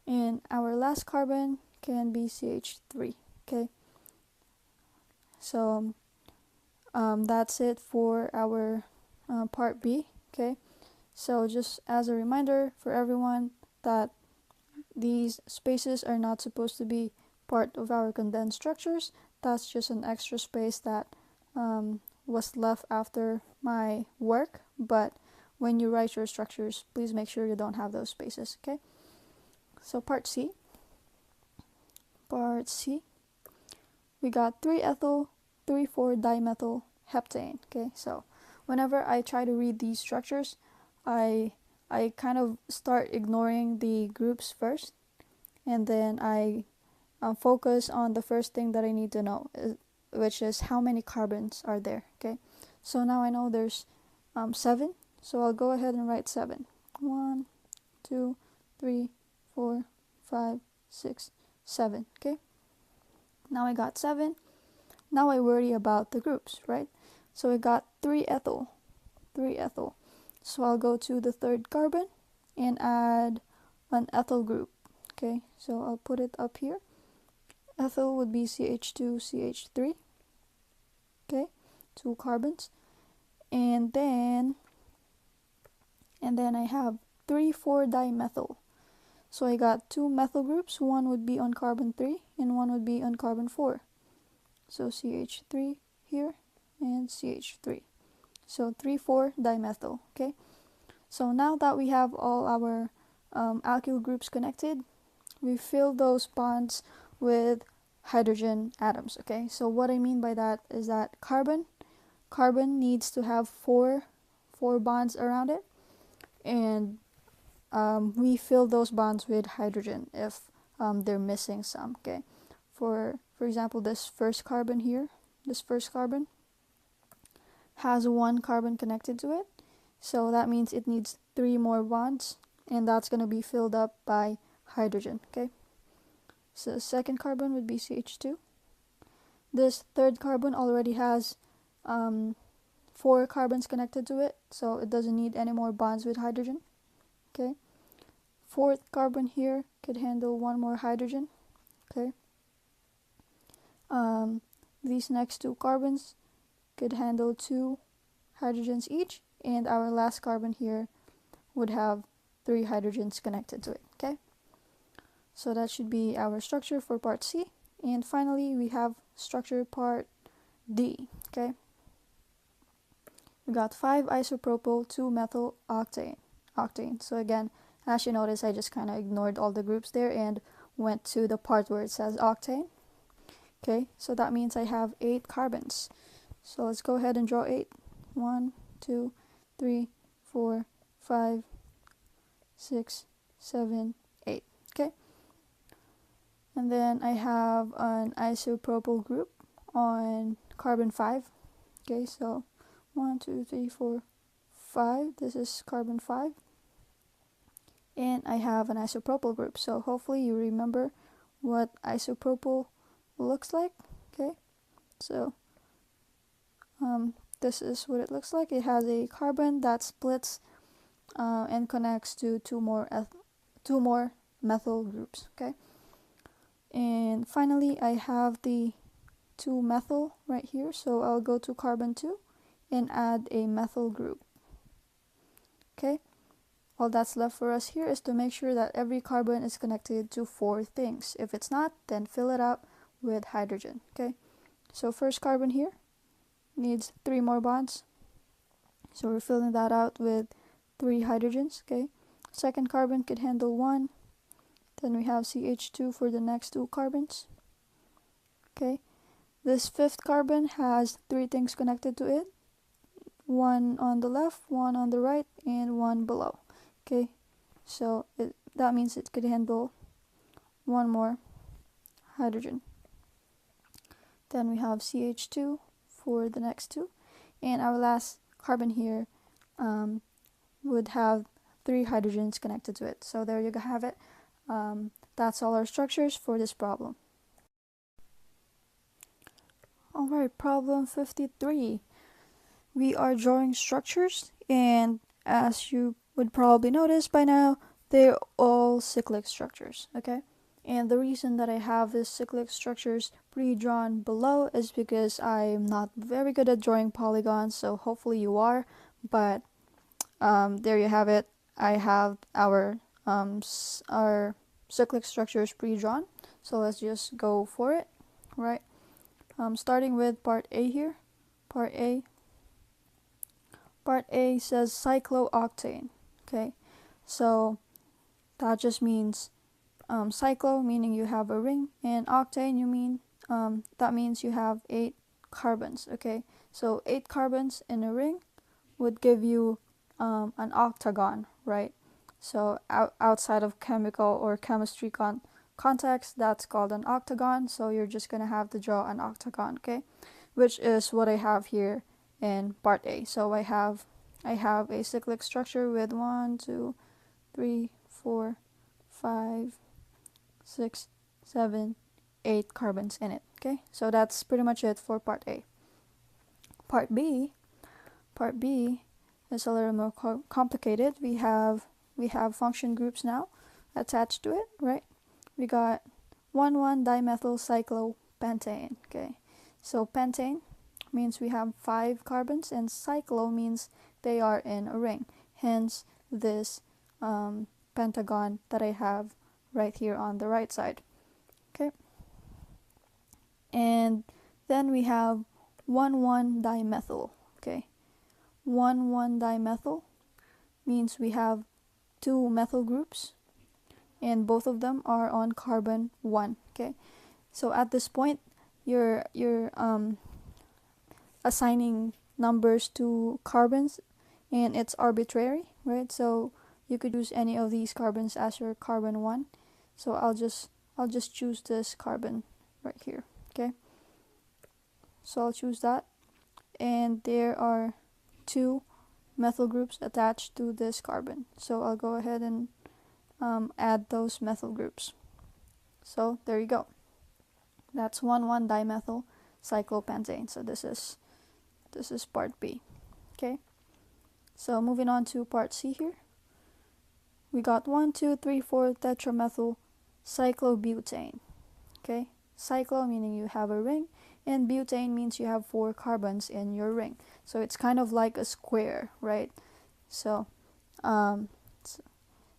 and our last carbon can be CH3, okay. So that's it for our part B, okay. So just as a reminder for everyone that these spaces are not supposed to be part of our condensed structures. That's just an extra space that was left after my work, but when you write your structures, please make sure you don't have those spaces, okay. So part C, we got 3-ethyl 3,4-dimethyl heptane, okay. So whenever I try to read these structures, I kind of start ignoring the groups first, and then I focus on the first thing that I need to know, which is how many carbons are there, okay. So now I know there's 7, so I'll go ahead and write 7. 1, 2, 3, 4, 5, 6, 7, okay. Now I got 7. Now I worry about the groups, right? So I got 3-ethyl. So I'll go to the third carbon and add an ethyl group, okay. So I'll put it up here. Ethyl would be CH2, CH3, okay, 2 carbons. And then I have 3,4-dimethyl. So I got 2 methyl groups, one would be on carbon 3 and one would be on carbon 4. So CH3 here and CH3. So 3,4-dimethyl, okay. So now that we have all our alkyl groups connected, we fill those bonds with hydrogen atoms, okay. So what I mean by that is that carbon needs to have four bonds around it, and we fill those bonds with hydrogen if they're missing some, okay. For example, this first carbon here, has 1 carbon connected to it, so that means it needs 3 more bonds, and that's going to be filled up by hydrogen, okay. So the second carbon would be CH2. This third carbon already has 4 carbons connected to it, so it doesn't need any more bonds with hydrogen, okay. Fourth carbon here could handle 1 more hydrogen, okay. These next 2 carbons could handle 2 hydrogens each, and our last carbon here would have 3 hydrogens connected to it, okay. So that should be our structure for part C. And finally, we have structure part D, okay. We got 5-isopropyl 2-methyl octane. So again, as you notice, I just kind of ignored all the groups there and went to the part where it says octane. Okay, so that means I have 8 carbons. So let's go ahead and draw 8. 1, 2, 3, 4, 5, 6, 7, 8. Okay. And then I have an isopropyl group on carbon 5. Okay, so 1, 2, 3, 4, 5. This is carbon 5. And I have an isopropyl group. So hopefully you remember what isopropyl looks like. Okay. So this is what it looks like. It has a carbon that splits and connects to two more methyl groups. Okay, and finally I have the 2-methyl right here, so I'll go to carbon 2 and add a methyl group. Okay, all that's left for us here is to make sure that every carbon is connected to 4 things. If it's not, then fill it up with hydrogen. Okay, so first carbon here needs 3 more bonds, so we're filling that out with 3 hydrogens. Okay, second carbon could handle 1, then we have CH2 for the next 2 carbons. Okay, this 5th carbon has 3 things connected to it, 1 on the left, 1 on the right, and 1 below. Okay, so that means it could handle 1 more hydrogen. Then we have CH2 for the next 2, and our last carbon here would have 3 hydrogens connected to it. So there you have it. That's all our structures for this problem. Alright, problem 53. We are drawing structures, and as you would probably notice by now, they're all cyclic structures, okay? And the reason that I have these cyclic structures pre-drawn below is because I'm not very good at drawing polygons, so hopefully you are, but there you have it. I have our cyclic structures pre-drawn, so let's just go for it, right? Starting with part A here. Part A says cyclooctane. Okay, so that just means cyclo meaning you have a ring, and octane that means you have 8 carbons. Okay, so 8 carbons in a ring would give you an octagon, right? So outside of chemical or chemistry context, that's called an octagon. So you're just gonna have to draw an octagon, okay? Which is what I have here in part A. So I have a cyclic structure with 1, 2, 3, 4, 5, 6, 7, 8 carbons in it. Okay, so that's pretty much it for part A. Part B is a little more complicated. We have function groups now attached to it, right? We got 1,1-dimethyl cyclopentane. Okay, so pentane means we have 5 carbons, and cyclo means they are in a ring. Hence this pentagon that I have right here on the right side. Okay, and then we have 1,1-dimethyl. Okay, 1,1-dimethyl means we have 2 methyl groups, and both of them are on carbon 1. Okay, so at this point you're assigning numbers to carbons, and it's arbitrary, right? So you could use any of these carbons as your carbon 1. So I'll just choose this carbon right here. Okay, so I'll choose that, and there are 2 methyl groups attached to this carbon, so I'll go ahead and add those methyl groups. So there you go, that's 1,1-dimethyl cyclopentane. So this is part B. Okay, so moving on to part C here, we got 1, 2, 3, 4 tetramethyl cyclobutane. Okay, cyclo meaning you have a ring, and butane means you have 4 carbons in your ring. So it's kind of like a square, right? So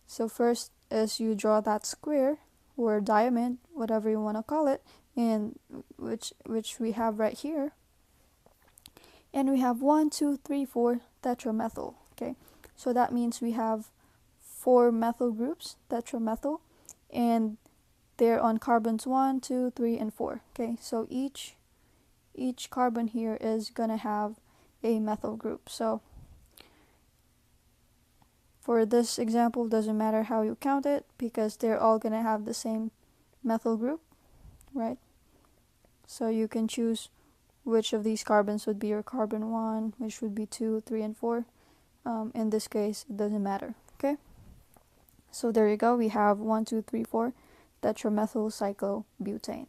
so first is you draw that square or diamond, whatever you want to call it, and which we have right here. And we have 1, 2, 3, 4 tetramethyl. Okay, so that means we have 4 methyl groups, tetramethyl, and they're on carbons 1, 2, 3, and 4. Okay, so each carbon here is gonna have a methyl group. So for this example, doesn't matter how you count it because they're all gonna have the same methyl group, right? So you can choose which of these carbons would be your carbon 1, which would be 2, 3, and 4. In this case, it doesn't matter. Okay, so there you go. We have 1, 2, 3, 4 tetramethyl cyclobutane.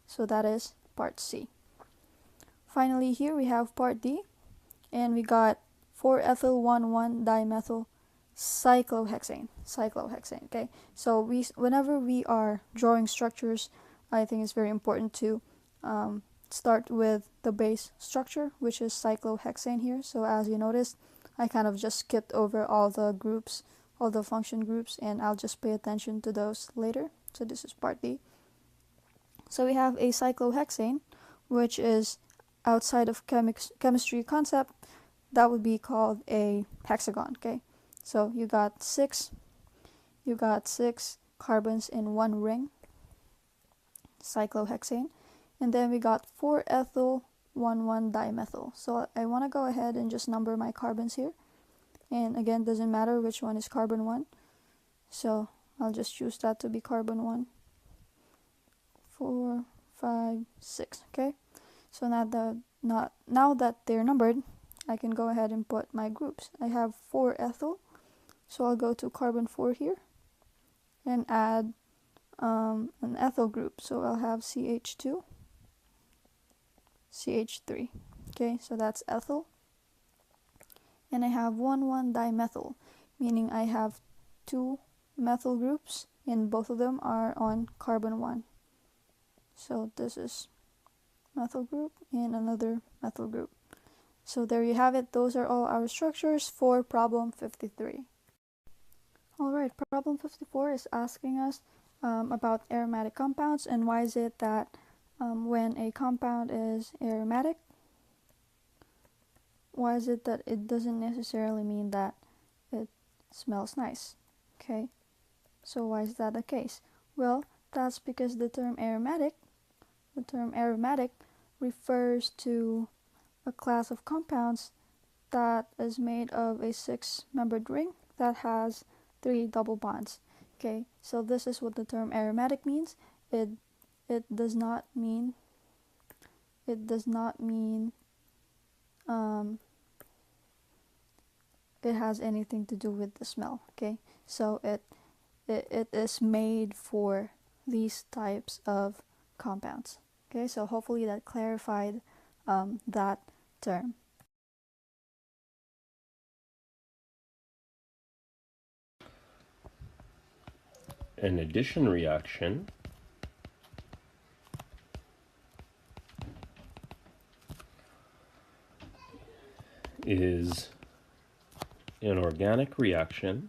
So that is part C. finally here we have part D, and we got 4-ethyl-1,1-dimethyl cyclohexane. Okay, so whenever we are drawing structures, I think it's very important to start with the base structure, which is cyclohexane here. So as you noticed, I kind of just skipped over all the groups, all the function groups, and I'll just pay attention to those later. So this is part D. So we have a cyclohexane, which is outside of chemistry concept, that would be called a hexagon. Okay, so you got six carbons in one ring, cyclohexane, and then we got 4-ethyl-1,1-dimethyl. So I want to go ahead and just number my carbons here, and again, doesn't matter which one is carbon 1, so I'll just choose that to be carbon 1, 4, 5, 6. Okay, so now that they're numbered, I can go ahead and put my groups. I have 4-ethyl, so I'll go to carbon 4 here and add an ethyl group. So I'll have CH2, CH3. Okay, so that's ethyl. And I have 1,1-dimethyl, meaning I have 2 methyl groups and both of them are on carbon 1. So this is methyl group and another methyl group. So there you have it. Those are all our structures for problem 53. Alright, problem 54 is asking us about aromatic compounds, and why is it that when a compound is aromatic, why is it that it doesn't necessarily mean that it smells nice? Okay, so why is that the case? Well, that's because the term aromatic refers to a class of compounds that is made of a 6-membered ring that has 3 double bonds. Okay, so this is what the term aromatic means. It does not mean it has anything to do with the smell. Okay, so it is made for these types of compounds. Okay, so hopefully that clarified that term. An addition reaction is an organic reaction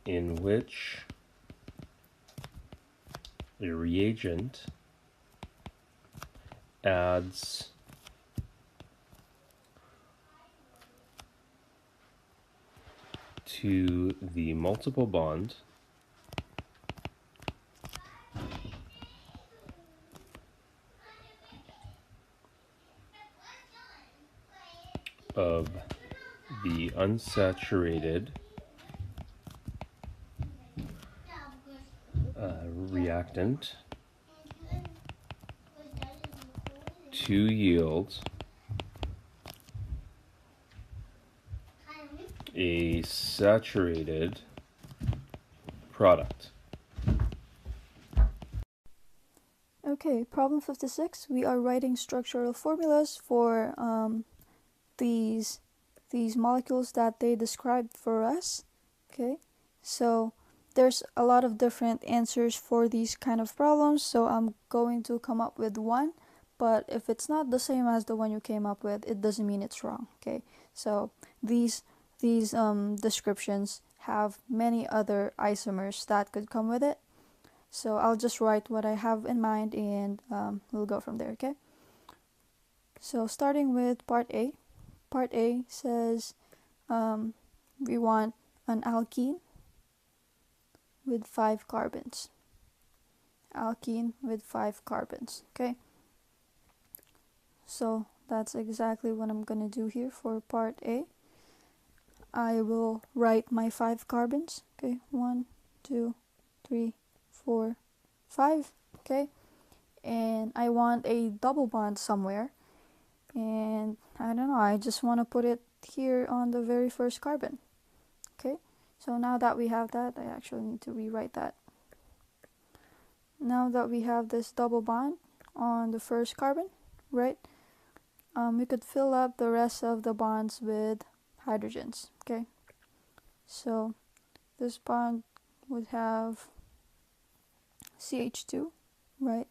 in which a reagent adds to the multiple bond of the unsaturated reactant to yield a saturated product. Okay, problem 56. We are writing structural formulas for these molecules that they described for us. Okay, so there's a lot of different answers for these kind of problems, so I'm going to come up with one, but if it's not the same as the one you came up with, it doesn't mean it's wrong. Okay, so these descriptions have many other isomers that could come with it, so I'll just write what I have in mind and we'll go from there. Okay, so starting with part A. Part A says we want an alkene with 5 carbons. Alkene with 5 carbons. Okay, so that's exactly what I'm gonna do here for part A. I will write my 5 carbons. Okay, 1, 2, 3, 4, 5. Okay, and I want a double bond somewhere, and I don't know, I just want to put it here on the very first carbon. Okay, So now that we have that, I actually need to rewrite that. Now that we have this double bond on the first carbon, right? We could fill up the rest of the bonds with hydrogens, okay? So this bond would have CH2, right?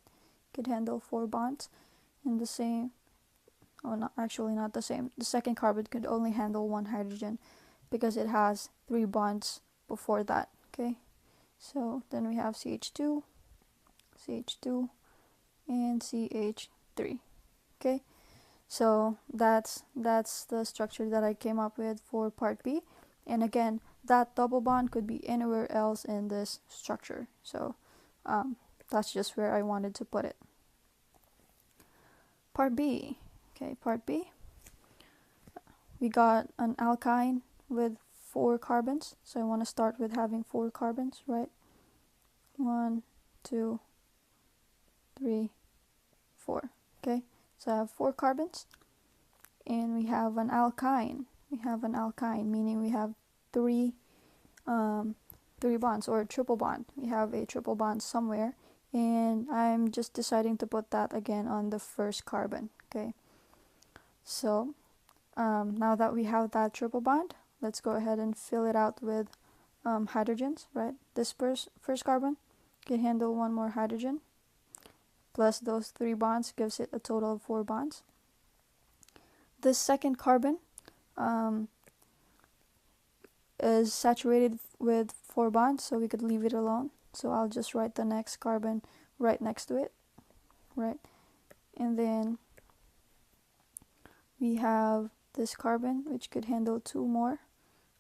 Could handle 4 bonds, and the same, oh, not actually not the same. The second carbon could only handle 1 hydrogen because it has 3 bonds before that, okay? So then we have CH2, CH2, and CH3, okay? So that's the structure that I came up with for part B. And again, that double bond could be anywhere else in this structure. So that's just where I wanted to put it. Part B. Okay, part B. We got an alkyne with 4 carbons. So I want to start with having 4 carbons, right? 1, 2, 3, 4. Okay, so I have 4 carbons. And we have an alkyne. We have an alkyne, meaning we have 3 bonds, or a triple bond. We have a triple bond somewhere, and I'm just deciding to put that again on the first carbon. Okay, so now that we have that triple bond, let's go ahead and fill it out with hydrogens, right? This first carbon can handle 1 more hydrogen, plus those 3 bonds gives it a total of 4 bonds. This second carbon is saturated with 4 bonds, so we could leave it alone. So I'll just write the next carbon right next to it, right? And then we have this carbon, which could handle 2 more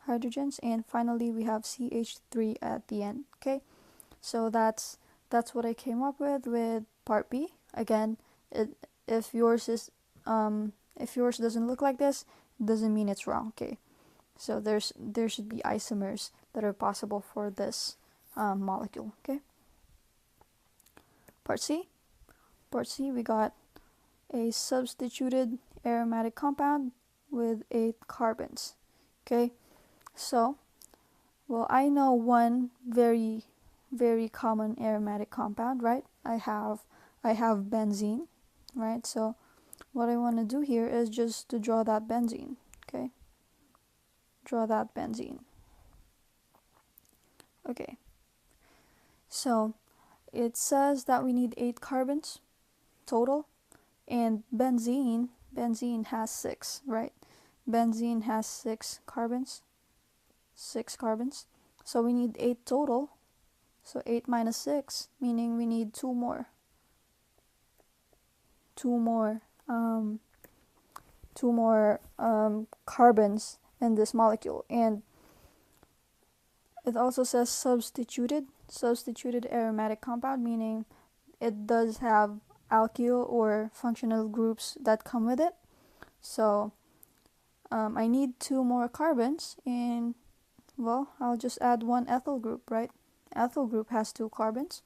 hydrogens, and finally we have CH3 at the end. Okay, so that's what I came up with part B. Again, if yours doesn't look like this, it doesn't mean it's wrong. Okay, so there should be isomers that are possible for this molecule. Okay, part C. Part C, we got a substituted aromatic compound with 8 carbons. Okay, so, well, I know one very, very common aromatic compound, right? I have benzene, right? So what I want to do here is just to draw that benzene. Okay, draw that benzene. Okay, so it says that we need 8 carbons total, and benzene has 6, right? Benzene has 6 carbons, so we need 8 total. So 8 minus 6, meaning we need 2 more carbons in this molecule. And it also says substituted aromatic compound, meaning it does have alkyl or functional groups that come with it. So I need 2 more carbons, and well, I'll just add 1 ethyl group, right? Ethyl group has 2 carbons,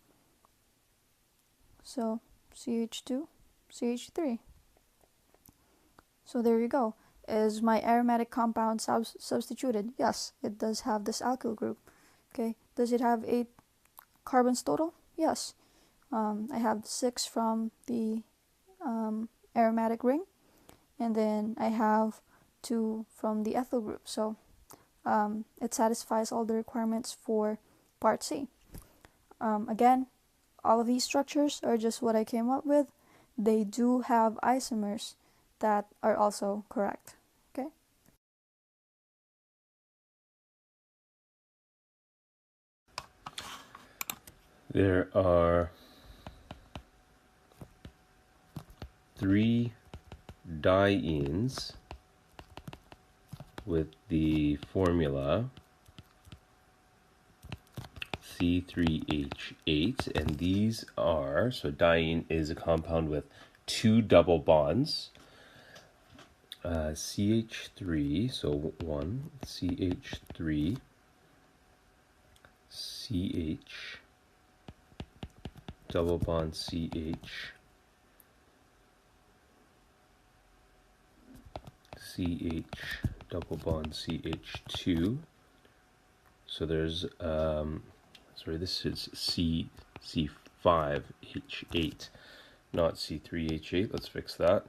so CH2, CH3. So there you go. Is my aromatic compound substituted? Yes, it does have this alkyl group. Okay, does it have 8 carbons total? Yes. I have 6 from the aromatic ring, and then I have 2 from the ethyl group. So it satisfies all the requirements for part C. Again, all of these structures are just what I came up with. They do have isomers that are also correct. Okay. There are 3 dienes with the formula C3H8, and these are, so diene is a compound with 2 double bonds, CH3, so 1, CH3, CH, double bond CH, CH, double bond CH2, So there's, sorry, this is C5H8, not C3H8. Let's fix that.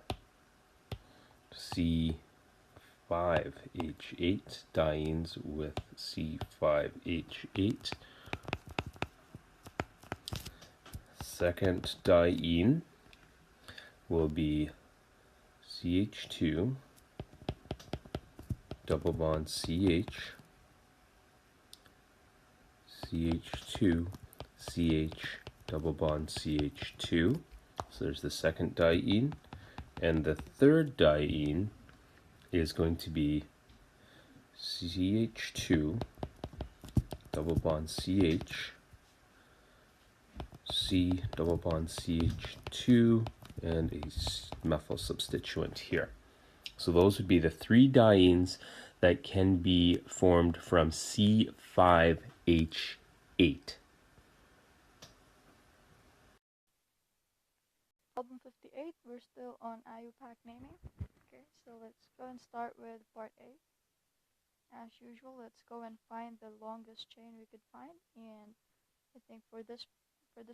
C5H8 dienes with C5H8. Second diene will be CH2 double bond CH, CH2, CH double bond CH2. So there's the second diene. And the third diene is going to be CH2 double bond CH, C double bond CH2, and a methyl substituent here. So those would be the three dienes that can be formed from C5H8. Problem 58, we're still on IUPAC naming. Okay, so let's go and start with part A. As usual, let's go and find the longest chain we could find, and I think for this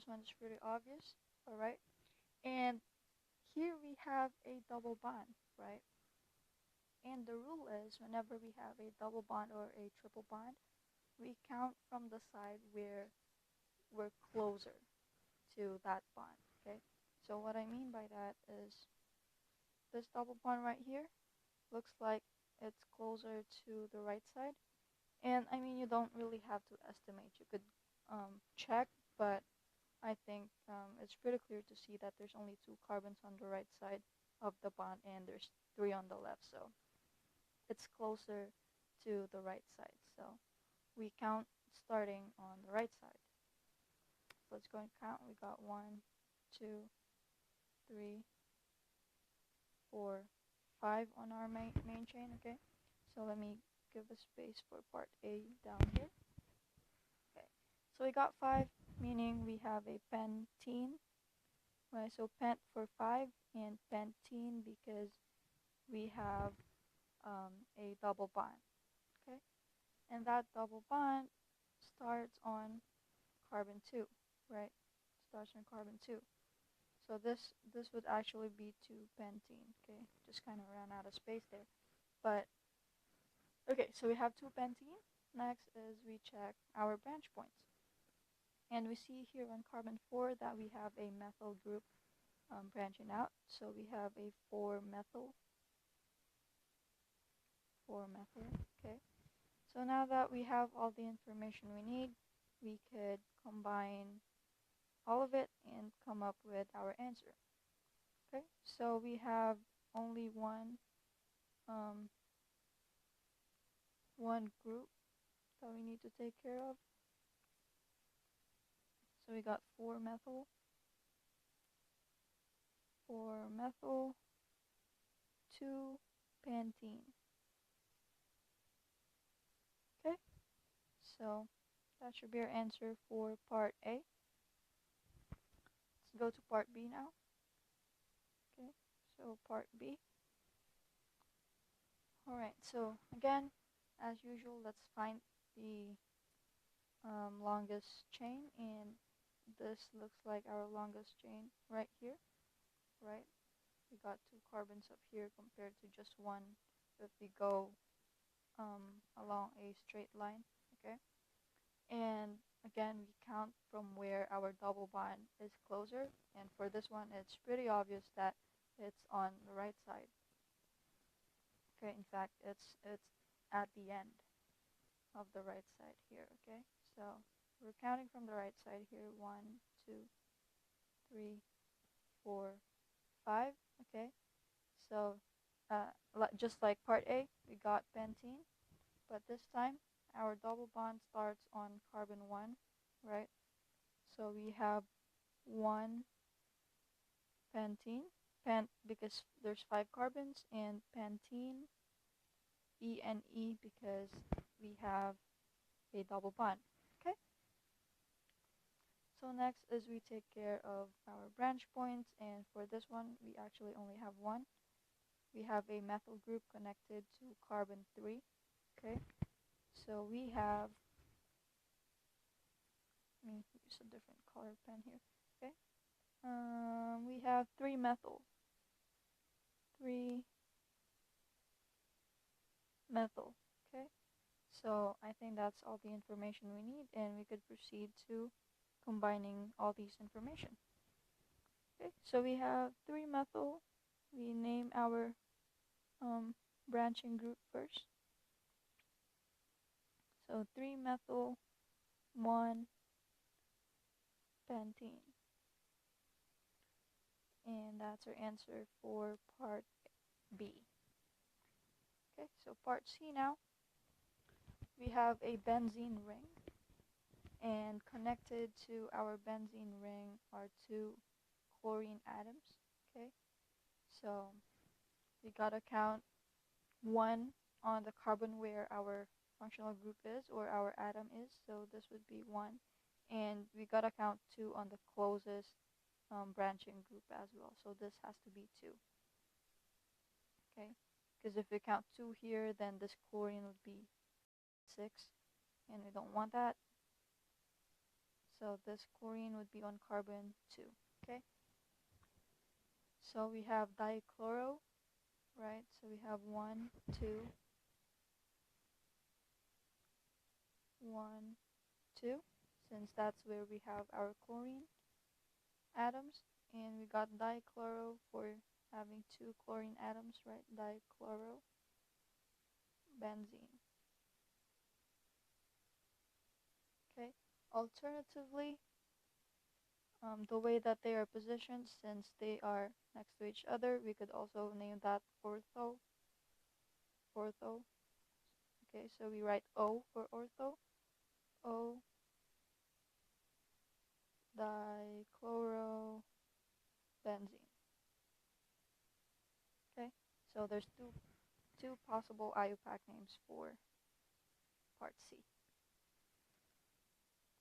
one it's pretty obvious. All right, and here we have a double bond, right? And the rule is whenever we have a double bond or a triple bond, we count from the side where we're closer to that bond. Okay, so what I mean by that is this double bond right here looks like it's closer to the right side. And I mean, you don't really have to estimate. You could check, but I think it's pretty clear to see that there's only 2 carbons on the right side of the bond and there's 3 on the left. So it's closer to the right side. So we count starting on the right side. So let's go and count. We got 1, 2, 3, 4, 5 on our main chain. Okay, so let me give a space for part A down here. Okay, so we got 5, meaning we have a pentene, right? So pent for 5 and pentene because we have a double bond. Okay, and that double bond starts on carbon 2, right? Starts on carbon 2. So this would actually be 2-pentene. Okay, just kind of ran out of space there, but okay, so we have 2-pentene. Next is we check our branch points. And we see here on carbon 4 that we have a methyl group branching out. So we have a 4-methyl. 4-methyl, okay. So now that we have all the information we need, we could combine all of it and come up with our answer. Okay, so we have only one group that we need to take care of. So we got 4-methyl, 2-pentene. Okay, so that should be our answer for part A. Let's go to part B now. Okay, so part B. Alright, so again, as usual, let's find the longest chain, and this looks like our longest chain right here, right? We got 2 carbons up here compared to just 1 if we go along a straight line, okay? And again, we count from where our double bond is closer, and for this one, it's pretty obvious that it's on the right side. Okay, in fact, it's at the end of the right side here, okay? So we're counting from the right side here, 1, 2, 3, 4, 5, okay? So just like part A, we got pentene, but this time our double bond starts on carbon 1, right? So we have 1 pentene, because there's 5 carbons, and pentene, E because we have a double bond. Okay. So next is we take care of our branch points, and for this one we actually only have 1. We have a methyl group connected to carbon 3. Okay. So we have use a different color pen here. Okay. We have 3-methyl. 3-methyl. Okay. So I think that's all the information we need, and we could proceed to combining all these information. Okay. So we have 3-methyl. We name our branching group first. So 3-methyl 1-pentene. And that's our answer for part B. Okay, so part C now. We have a benzene ring, and connected to our benzene ring are 2 chlorine atoms. Okay, so we gotta count 1 on the carbon where our functional group is, or our atom is, so this would be 1, and we gotta count 2 on the closest branching group as well, so this has to be 2. Okay, because if we count 2 here, then this chlorine would be 6, and we don't want that, so this chlorine would be on carbon 2. Okay, so we have dichloro, right? So we have 1, 2, 1, 2, since that's where we have our chlorine atoms, and we got dichloro for having 2 chlorine atoms, right? Dichloro benzene. Okay, alternatively, the way that they are positioned, since they are next to each other, we could also name that ortho. Okay, so we write O for ortho. O dichlorobenzene. Okay, so there's two possible IUPAC names for part C.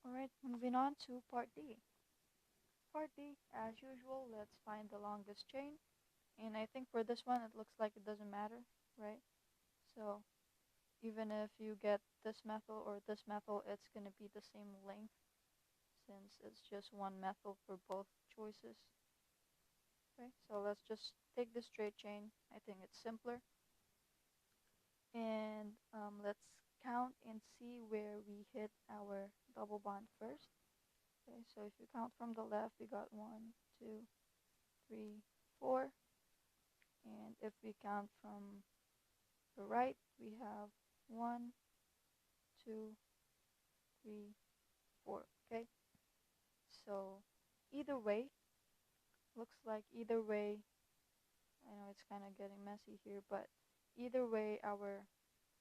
Alright, moving on to part D. Part D, as usual, let's find the longest chain. And I think for this one, it looks like it doesn't matter, right? So even if you get this methyl or this methyl, it's going to be the same length, since it's just 1 methyl for both choices. Okay, so let's just take the straight chain. I think it's simpler. And let's count and see where we hit our double bond first. Okay, so if you count from the left, we got 1, 2, 3, 4. And if we count from the right, we have 1, 2, 3, 4. Okay, so either way, looks like either way, I know it's kind of getting messy here, but either way our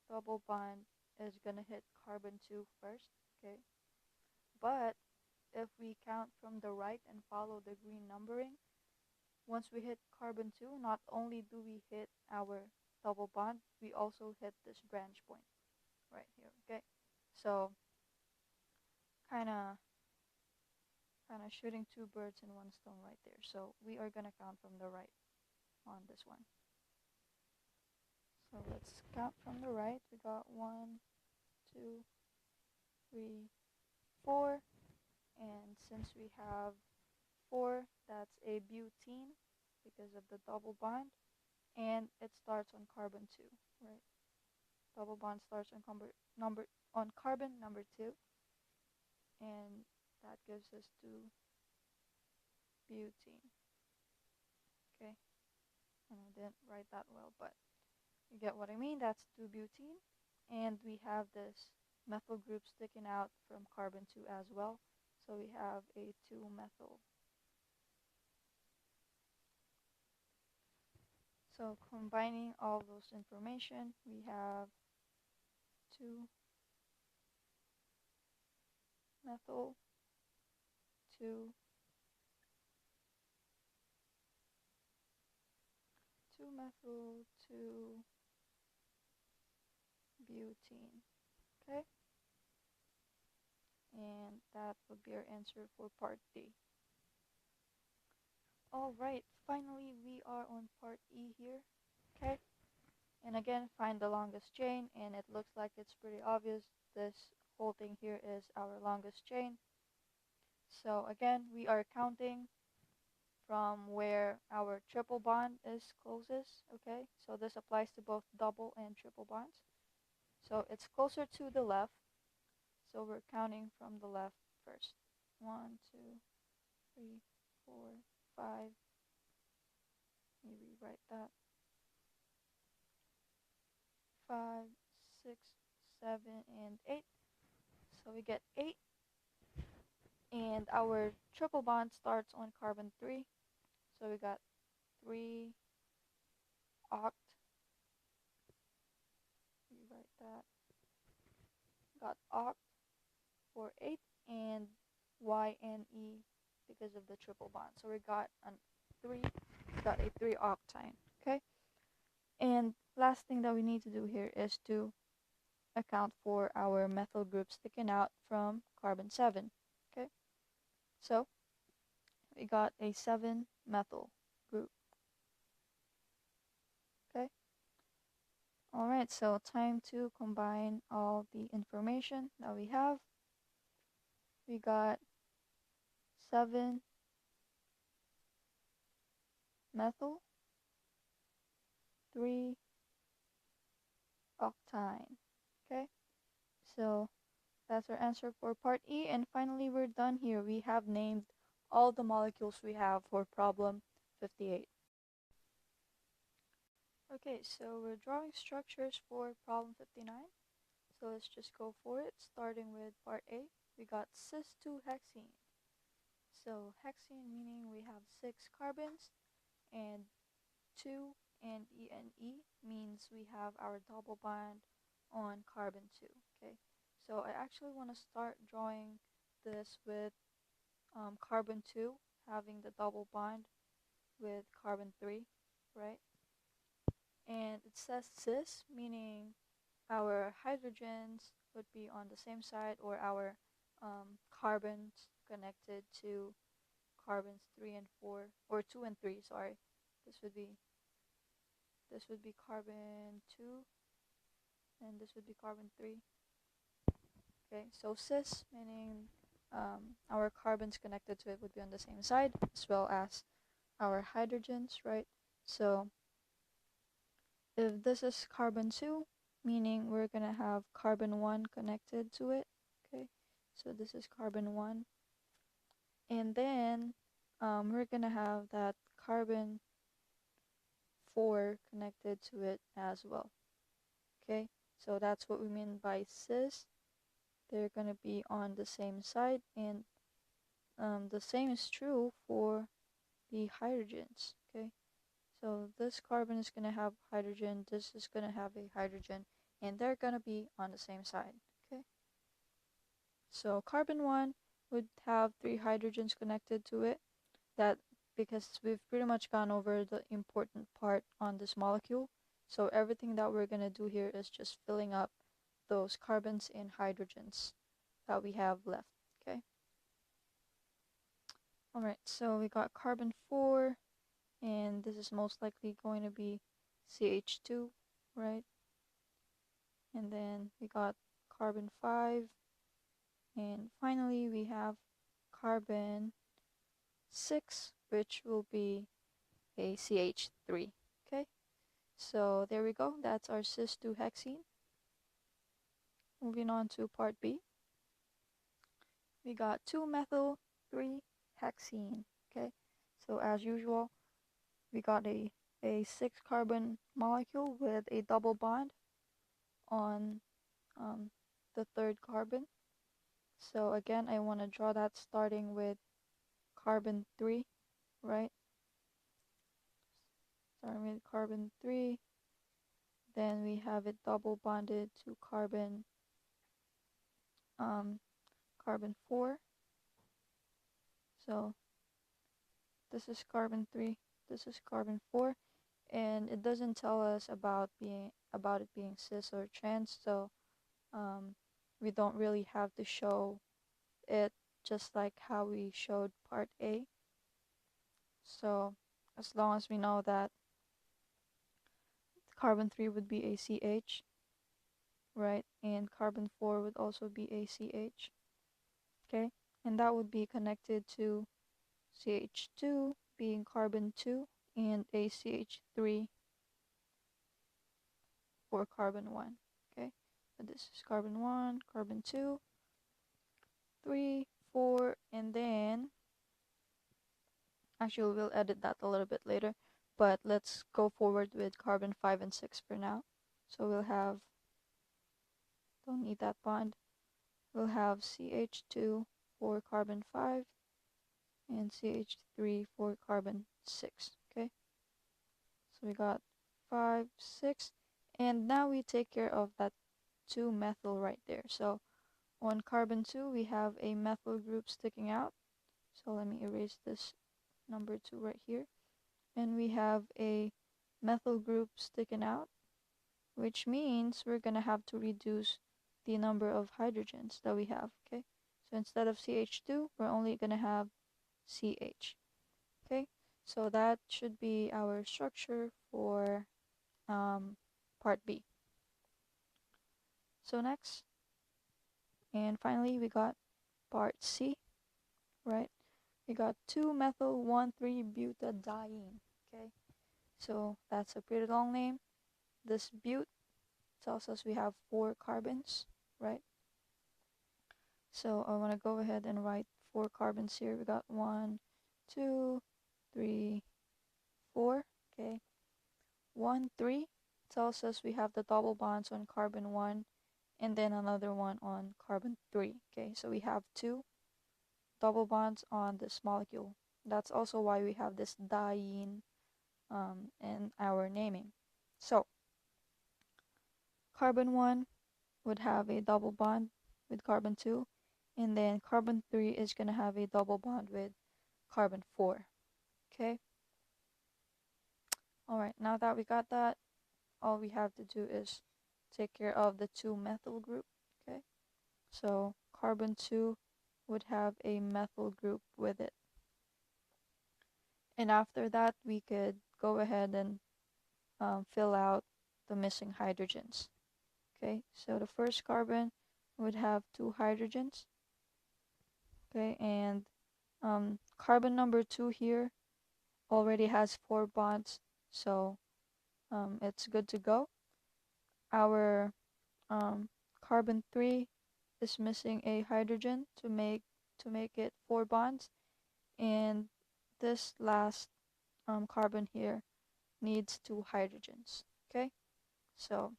double bond is going to hit carbon 2 first. Okay, but if we count from the right and follow the green numbering, once we hit carbon 2, not only do we hit our double bond, we also hit this branch point right here. Okay, so kind of shooting 2 birds in 1 stone right there. So we are going to count from the right on this one. So let's count from the right. We got 1, 2, 3, 4. And since we have 4, that's a butene because of the double bond. And it starts on carbon 2, right? Double bond starts on carbon number 2. And that gives us 2 butene. Okay, and I didn't write that well, but you get what I mean. That's 2 butene, and we have this methyl group sticking out from carbon 2 as well, so we have a 2-methyl. So combining all those information, we have 2-methyl, 2-methyl, 2-butene. Okay, and that would be our answer for part D. Alright, finally we are on part E here. Okay, and again, find the longest chain, and it looks like it's pretty obvious. This whole thing here is our longest chain. So again, we are counting from where our triple bond is closest, okay? So this applies to both double and triple bonds. So it's closer to the left, so we're counting from the left first. 1, 2, 3, 4, 5. Let me rewrite that. 5, 6, 7, and 8. So we get 8. And our triple bond starts on carbon 3. So we got 3 oct. Rewrite that. Got oct for 8 and YNE because of the triple bond. So we got a 3 octane. Okay. And last thing that we need to do here is to account for our methyl group sticking out from carbon 7. Okay. So we got a 7 methyl group. Okay. Alright, so time to combine all the information that we have. We got 7 methyl, 3 octane. Okay, so that's our answer for part E. And finally, we're done here. We have named all the molecules we have for problem 58. Okay, so we're drawing structures for problem 59. So let's just go for it, starting with part A. We got cis-2-hexene. So hexene meaning we have 6 carbons, and 2 and ENE means we have our double bond on carbon 2. Okay, so I actually want to start drawing this with carbon 2 having the double bond with carbon 3, right? And it says cis, meaning our hydrogens would be on the same side, or our carbons connected to carbons 3 and 4, or 2 and 3, sorry. This would be carbon 2, and this would be carbon 3. Okay, so cis, meaning our carbons connected to it would be on the same side, as well as our hydrogens, right? So if this is carbon 2, meaning we're going to have carbon 1 connected to it, okay? So this is carbon 1. And then we're going to have that carbon 4 connected to it as well, okay? So that's what we mean by cis. They're going to be on the same side, and the same is true for the hydrogens, okay? So this carbon is going to have hydrogen, this is going to have a hydrogen, and they're going to be on the same side, okay? So carbon 1 would have 3 hydrogens connected to it, that because we've pretty much gone over the important part on this molecule. So everything that we're going to do here is just filling up those carbons and hydrogens that we have left, okay? Alright, so we got carbon 4, and this is most likely going to be CH2, right? And then we got carbon 5, and finally we have carbon 6, which will be a CH3, okay? So there we go, that's our cis-2-hexene. Moving on to part B. We got 2-methyl-3-hexene, okay? So as usual, we got a 6-carbon molecule with a double bond on the 3rd carbon. So again, I want to draw that starting with carbon 3, right? Starting with carbon 3, then we have it double bonded to carbon 4. So this is carbon 3, this is carbon 4, and it doesn't tell us about it being cis or trans, so we don't really have to show it, just like how we showed part A. So as long as we know that carbon 3 would be a CH, right, and carbon 4 would also be a CH, okay? and that would be connected to CH2 being carbon 2 and a CH3 for carbon 1. Okay, so this is carbon 1, carbon 2, 3, 4, and then actually we'll edit that a little bit later, but let's go forward with carbon 5 and 6 for now. So we'll have, don't need that bond, we'll have CH2 for carbon 5 and CH3 for carbon 6. Okay, so we got 5, 6, and now we take care of that 2-methyl right there. So on carbon 2 we have a methyl group sticking out, so let me erase this number 2 right here, and we have a methyl group sticking out, which means we're gonna have to reduce the number of hydrogens that we have. Okay, so instead of CH2 we're only gonna have CH. Okay, so that should be our structure for part B. So next and finally we got part C, right? We got 2-methyl-1,3-butadiene. Okay, so that's a pretty long name. This but tells us we have 4 carbons, right? So I want to go ahead and write 4 carbons here. We got 1, 2, 3, 4. Okay, 1, 3 tells us we have the double bonds on carbon 1 and then another one on carbon 3. Okay, so we have 2 double bonds on this molecule. That's also why we have this diene in our naming. So carbon 1 would have a double bond with carbon 2, and then carbon 3 is going to have a double bond with carbon 4. Okay, alright, now that we got that, all we have to do is take care of the 2-methyl group. Okay, so carbon 2 would have a methyl group with it, and after that we could go ahead and fill out the missing hydrogens. Okay, so the first carbon would have 2 hydrogens. Okay, and carbon number 2 here already has 4 bonds, so it's good to go. Our carbon 3 is missing a hydrogen to make it 4 bonds, and this last carbon here needs 2 hydrogens. Okay, so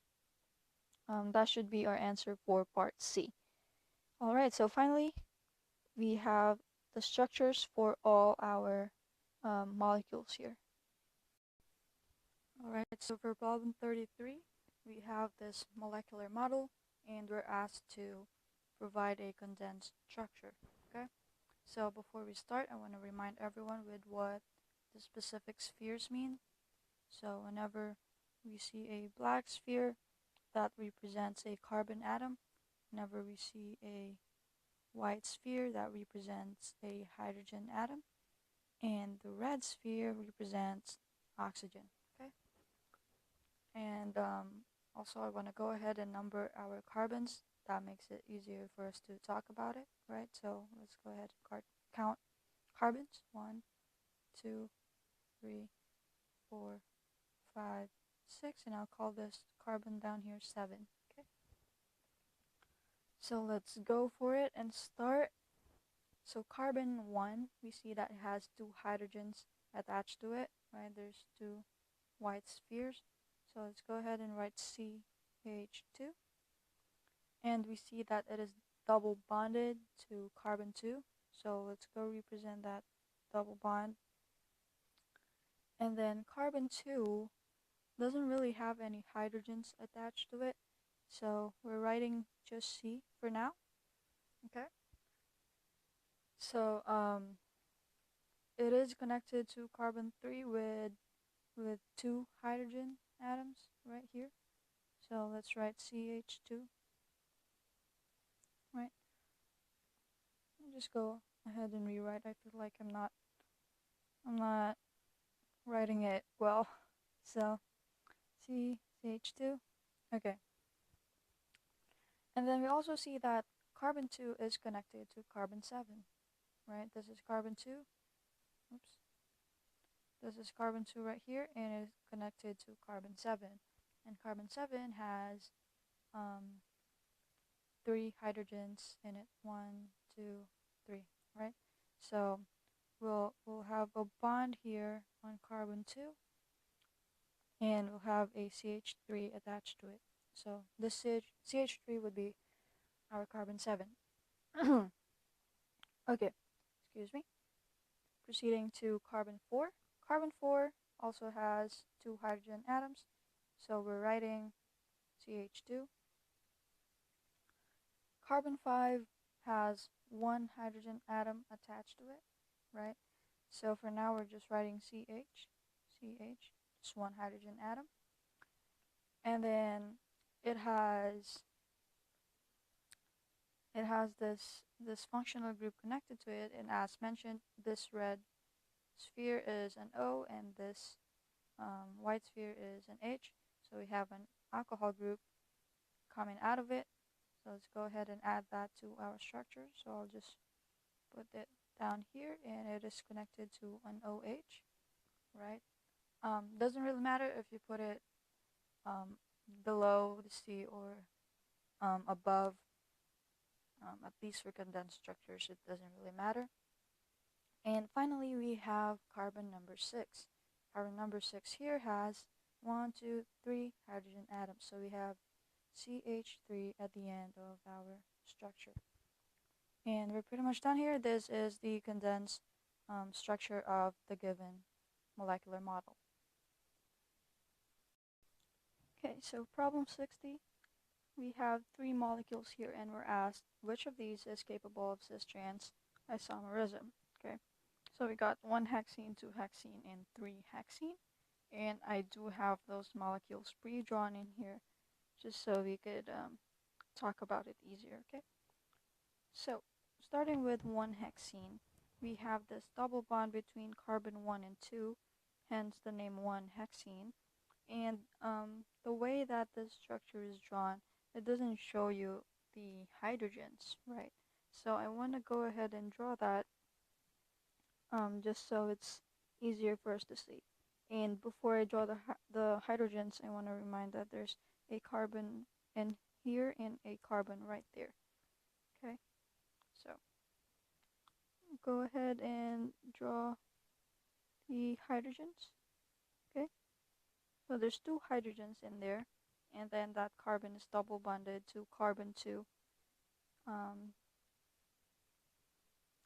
that should be our answer for part C. Alright, so finally we have the structures for all our molecules here. Alright, so for problem 33, we have this molecular model and we're asked to provide a condensed structure. Okay, so before we start, I want to remind everyone with what the specific spheres mean. So whenever we see a black sphere, that represents a carbon atom. Whenever we see a white sphere, that represents a hydrogen atom, and the red sphere represents oxygen. Okay, and also I want to go ahead and number our carbons. That makes it easier for us to talk about it, right? So let's go ahead and count carbons. 1, 2, 3, 4, 5, 6, and I'll call this carbon down here 7. Okay, so let's go for it and start. So carbon 1, we see that it has 2 hydrogens attached to it, right? There's 2 white spheres. So let's go ahead and write CH2. And we see that it is double bonded to carbon 2. So let's go represent that double bond. And then carbon 2 doesn't really have any hydrogens attached to it. So we're writing just C for now. Okay. So it is connected to carbon 3 with 2 hydrogen atoms right here. So let's write CH2. Right. I'll just go ahead and rewrite. I feel like I'm not writing it well. So CH2. Okay. And then we also see that carbon 2 is connected to carbon 7, right? This is carbon 2. Oops. This is carbon 2 right here, and it's connected to carbon 7. And carbon 7 has 3 hydrogens in it. 1, 2, 3, right? So we'll have a bond here on carbon 2, and we'll have a CH3 attached to it. So this CH3 would be our carbon 7. Okay, excuse me. Proceeding to carbon 4. Carbon 4 also has 2 hydrogen atoms, so we're writing CH2. Carbon 5 has 1 hydrogen atom attached to it, right? So for now we're just writing CH, just 1 hydrogen atom. And then it has this functional group connected to it, and as mentioned, this red sphere is an O and this white sphere is an H. So we have an alcohol group coming out of it. So let's go ahead and add that to our structure. So I'll just put it down here, and it is connected to an OH, right? Doesn't really matter if you put it below the C or above. At least for condensed structures, it doesn't really matter. And finally, we have carbon number 6. Carbon number 6 here has 1, 2, 3 hydrogen atoms. So we have CH3 at the end of our structure. And we're pretty much done here. This is the condensed structure of the given molecular model. Okay, so problem 60. We have 3 molecules here, and we're asked which of these is capable of cis-trans isomerism. Okay, so we got 1 hexene, 2 hexene, and 3 hexene. And I do have those molecules pre-drawn in here just so we could talk about it easier, okay? So, starting with 1 hexene, we have this double bond between carbon 1 and 2, hence the name 1 hexene. And the way that this structure is drawn, it doesn't show you the hydrogens, right? So I want to go ahead and draw that just so it's easier for us to see. And before I draw the hydrogens, I want to remind that there's a carbon in here and a carbon right there. Okay, so go ahead and draw the hydrogens. Okay, so there's 2 hydrogens in there, and then that carbon is double bonded to carbon 2.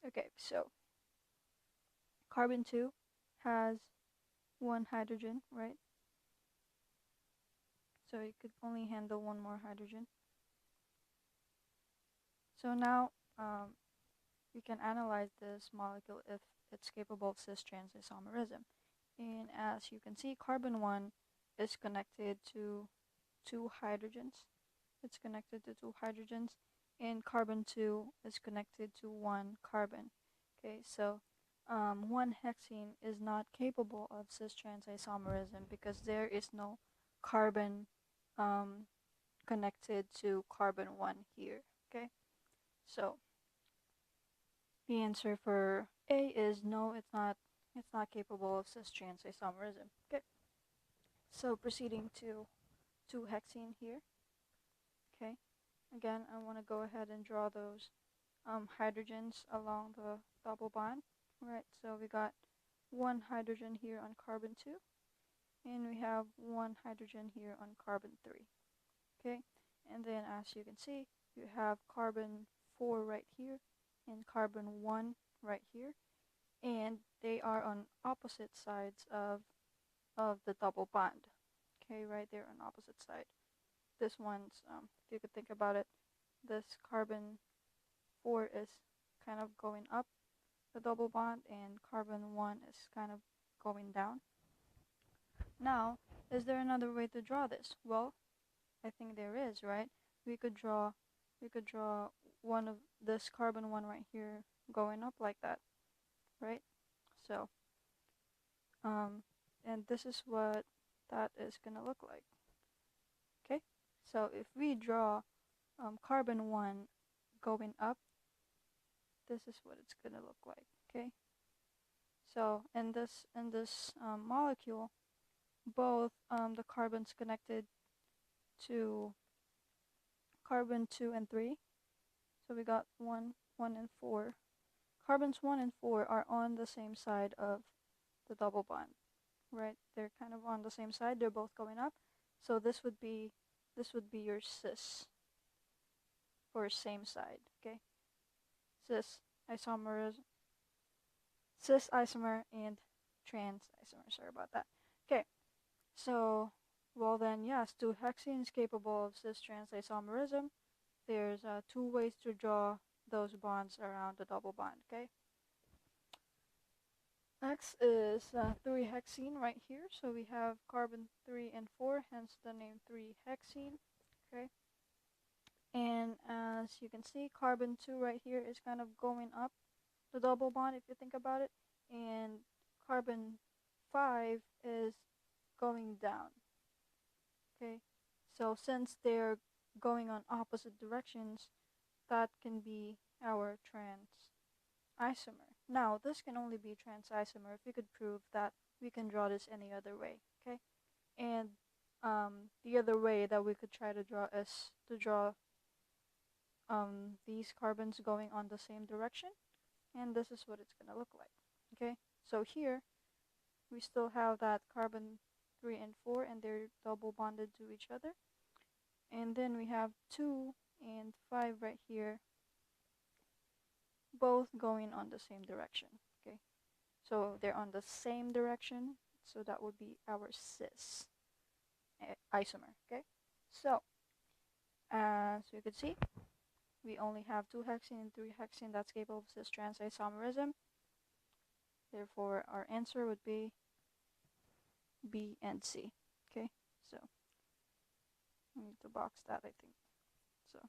Okay, so carbon 2 has 1 hydrogen, right? So it could only handle 1 more hydrogen. So now we can analyze this molecule if it's capable of cis-trans isomerism. And as you can see, carbon 1 is connected to 2 hydrogens. It's connected to 2 hydrogens, and carbon 2 is connected to 1 carbon. Okay, so 1 hexene is not capable of cis-trans isomerism because there is no carbon connected to carbon 1 here. Okay, so the answer for A is no, it's not capable of cis-trans isomerism. Okay, so proceeding to 2 hexene here. Okay, again, I want to go ahead and draw those hydrogens along the double bond. Right, so we got 1 hydrogen here on carbon 2, and we have 1 hydrogen here on carbon 3. Okay, and then as you can see, you have carbon 4 right here and carbon 1 right here, and they are on opposite sides of the double bond. Okay, right there on opposite side. This one's, if you could think about it, this carbon 4 is kind of going up the double bond, and carbon 1 is kind of going down. Now, is there another way to draw this? Well, I think there is, right? We could draw one of this carbon 1 right here going up like that, right? So, and this is what that is gonna look like. Okay, so if we draw carbon 1 going up, this is what it's gonna look like. Okay. So in this molecule, both the carbons connected to carbon 2 and 3. So we got 1, 1, and 4. Carbons 1 and 4 are on the same side of the double bond, right? They're kind of on the same side. They're both going up. So this would be your cis for same side. Okay. Cis isomer and trans isomer. Sorry about that. Okay. So, well then, yes, 2-hexene is capable of cis-trans isomerism. There's 2 ways to draw those bonds around the double bond, okay? Next is 3-hexene right here. So we have carbon 3 and 4, hence the name 3-hexene, okay? And as you can see, carbon 2 right here is kind of going up the double bond if you think about it. And carbon 5 is going down. Okay, so since they're going on opposite directions, that can be our trans isomer. Now, this can only be trans isomer if we could prove that we can draw this any other way. Okay, and the other way that we could try to draw is to draw these carbons going on the same direction, and this is what it's gonna look like. Okay, so here we still have that carbon 3 and 4, and they're double bonded to each other. And then we have 2 and 5 right here, both going on the same direction. Okay, so they're on the same direction, so that would be our cis isomer. Okay, so as you can see, we only have 2-hexene and 3-hexene that's capable of cis-trans isomerism. Therefore, our answer would be B and C. Okay, so I need to box that, I think. So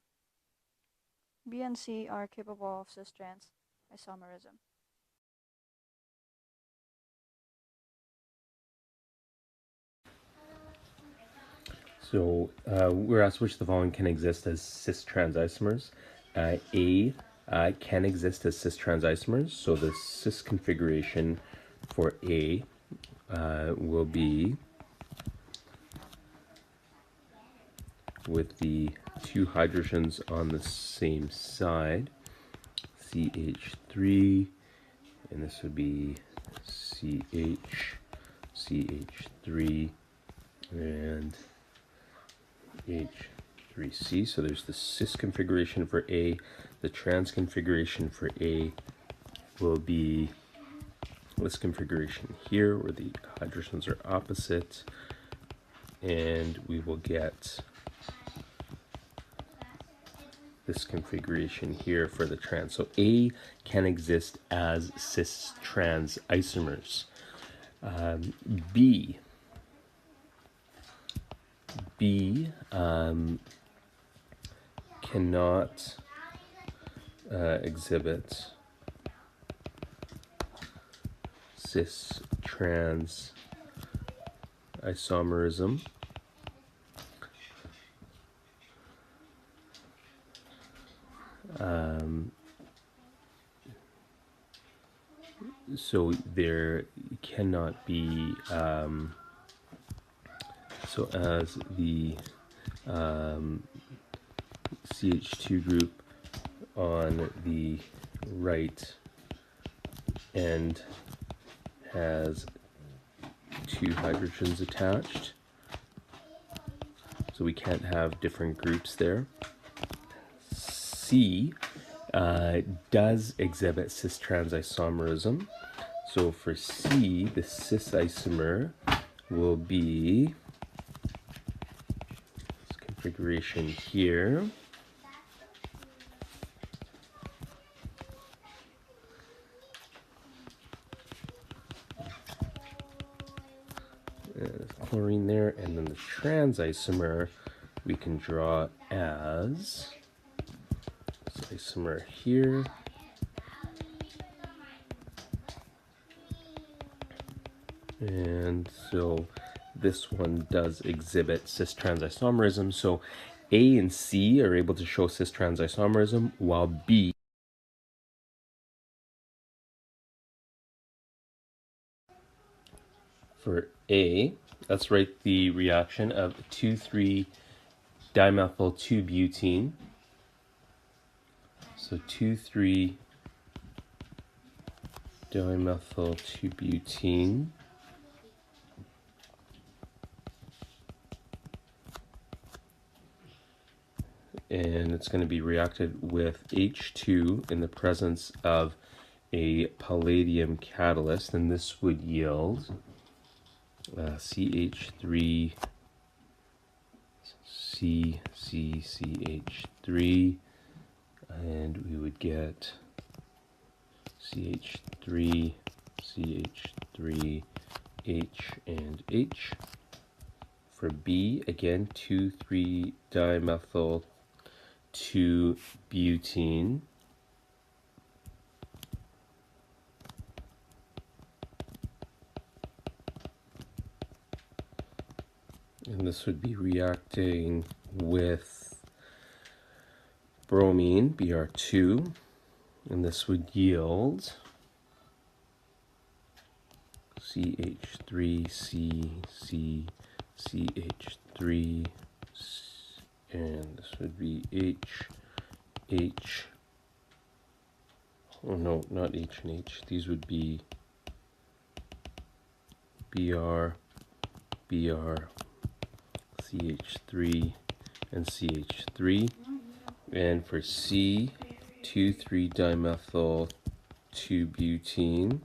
B and C are capable of cis-trans isomerism. So we're asked which of the following can exist as cis-trans isomers. A can exist as cis-trans isomers. So the cis configuration for A will be with the 2 hydrogens on the same side, CH3, and this would be CH, CH3, and H3C. So there's the cis configuration for A. The trans configuration for A will be this configuration here, where the hydrogens are opposite, and we will get this configuration here for the trans. So A can exist as cis-trans isomers. B cannot exhibit cis-trans isomerism. So there cannot be, so as the CH2 group on the right end has 2 hydrogens attached, so we can't have different groups there. C does exhibit cis-trans isomerism. So for C, the cis isomer will be this configuration here. There's chlorine there, and then the trans isomer we can draw as this isomer here. And so this one does exhibit cis-trans isomerism. So A and C are able to show cis-trans isomerism, while B for A, let's write the reaction of 2,3-dimethyl-2-butene. So 2,3-dimethyl-2-butene. And it's going to be reacted with H2 in the presence of a palladium catalyst, and this would yield CH3 CCCH3, and we would get CH3 CH3 H and H. For B, again 2,3-dimethyl-2-butene. And this would be reacting with bromine, Br2, and this would yield CH3CCCH3, and this would be H, oh no, not H and H, these would be Br, CH3, and CH3. And for C, 2,3-dimethyl-2-butene.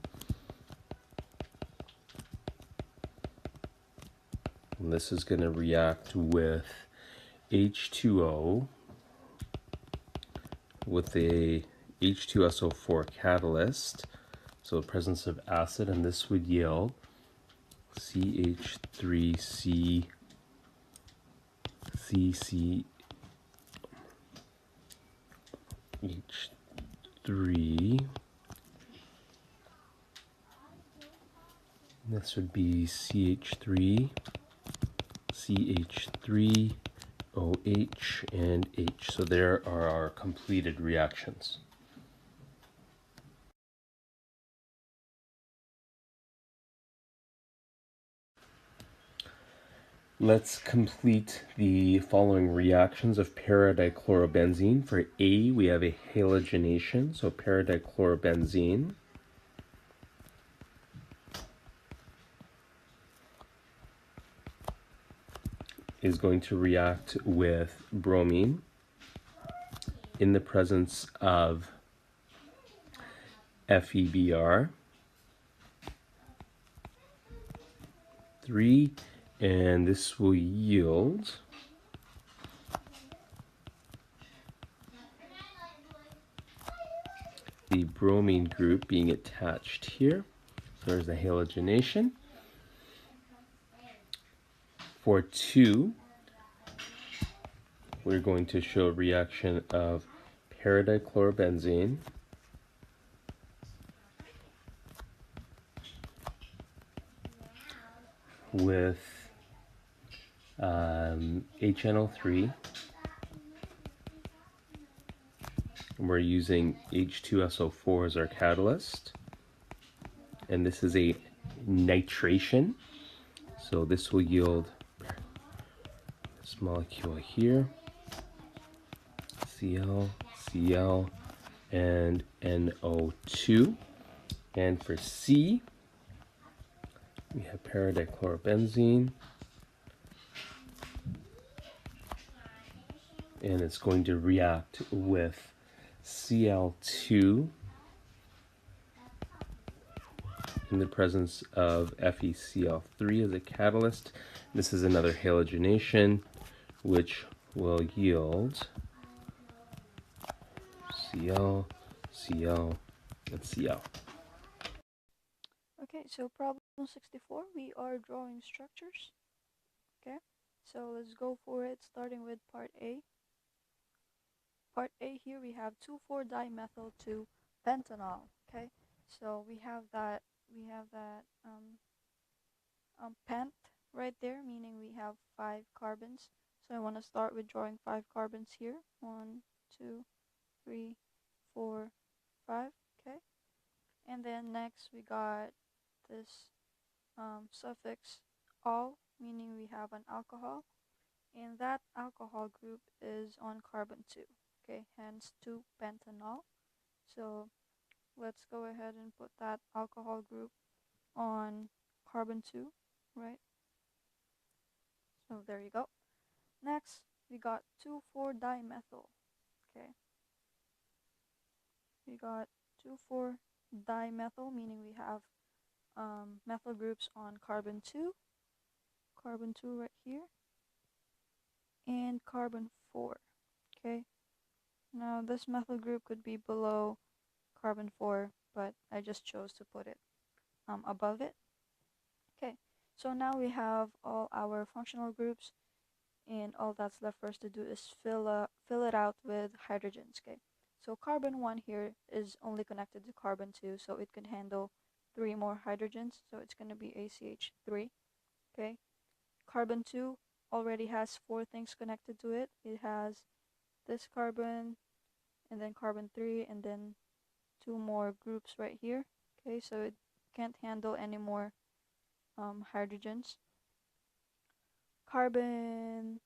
And this is going to react with H2O with a H2SO4 catalyst, so the presence of acid, and this would yield CH3C CCH3. This would be CH3, CH3, OH, and H. So there are our completed reactions. Let's complete the following reactions of paradichlorobenzene. For A, we have a halogenation, so paradichlorobenzene is going to react with bromine in the presence of FeBr3, and this will yield the bromine group being attached here. So there's the halogenation. For 2, we're going to show a reaction of paradichlorobenzene with HNO3. We're using H2SO4 as our catalyst, and this is a nitration, so this will yield this molecule here, Cl, Cl, and NO2. And for C, we have paradichlorobenzene, and it's going to react with Cl2 in the presence of FeCl3 as a catalyst. This is another halogenation, which will yield Cl, Cl, and Cl. Okay, so problem 64, we are drawing structures. Okay, so let's go for it, starting with part A. Part A here we have 2,4-dimethyl-2-pentanol. Okay, so we have that pent right there, meaning we have 5 carbons. So I want to start with drawing 5 carbons here. 1, 2, 3, 4, 5. Okay. And then next we got this suffix "-ol", meaning we have an alcohol, and that alcohol group is on carbon 2. Okay, hence 2-pentanol. So let's go ahead and put that alcohol group on carbon 2, right? So there you go. Next, we got 2,4-dimethyl. Okay, we got 2,4-dimethyl, meaning we have methyl groups on carbon 2 right here, and carbon 4. Okay, now this methyl group could be below carbon 4, but I just chose to put it above it. Okay, so now we have all our functional groups, and all that's left for us to do is fill it out with hydrogens. Okay, so carbon 1 here is only connected to carbon 2, so it can handle 3 more hydrogens, so it's going to be ACH3. Okay, carbon 2 already has 4 things connected to it. It has this carbon, and then carbon 3, and then 2 more groups right here. Okay, so it can't handle any more hydrogens. Carbon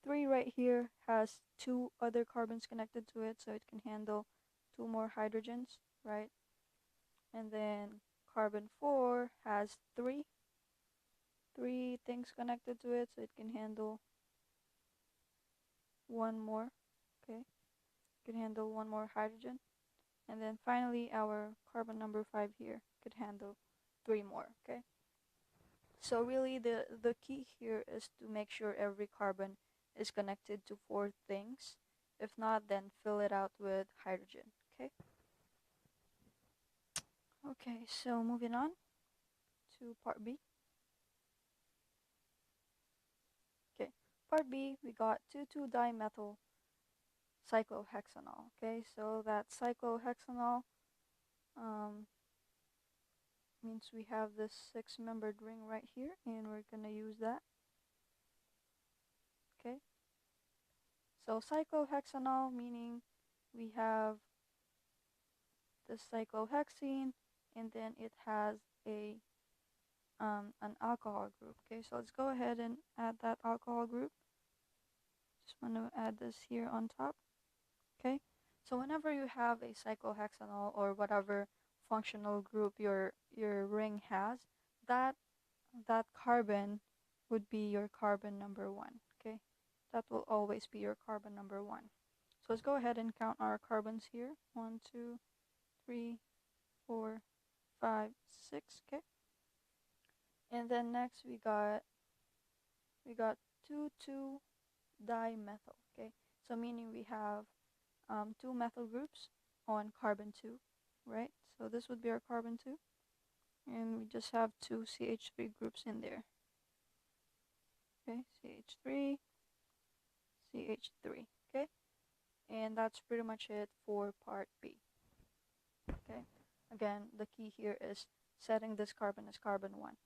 3 right here has 2 other carbons connected to it, so it can handle 2 more hydrogens, right? And then carbon 4 has 3 things connected to it, so it can handle 1 more. Okay, it can handle 1 more hydrogen. And then finally our carbon number 5 here could handle 3 more. Okay, so really the key here is to make sure every carbon is connected to 4 things. If not, then fill it out with hydrogen. Okay, so moving on to part B. Okay, part B, we got 2,2-dimethyl cyclohexanol. Okay, so that cyclohexanol means we have this 6-membered ring right here, and we're gonna use that. Okay, so cyclohexanol meaning we have the cyclohexene, and then it has an alcohol group. Okay, so let's go ahead and add that alcohol group. Just want to add this here on top. Okay, so whenever you have a cyclohexanol or whatever functional group your ring has, that carbon would be your carbon number 1. Okay, that will always be your carbon number 1. So let's go ahead and count our carbons here. 1, 2, 3, 4, 5, 6. Okay, and then next we got 2,2-dimethyl. Okay, so meaning we have 2 methyl groups on carbon 2, right? So this would be our carbon 2, and we just have 2 CH3 groups in there. Okay, CH3, CH3. Okay, and that's pretty much it for part B. Okay, again, the key here is setting this carbon as carbon 1.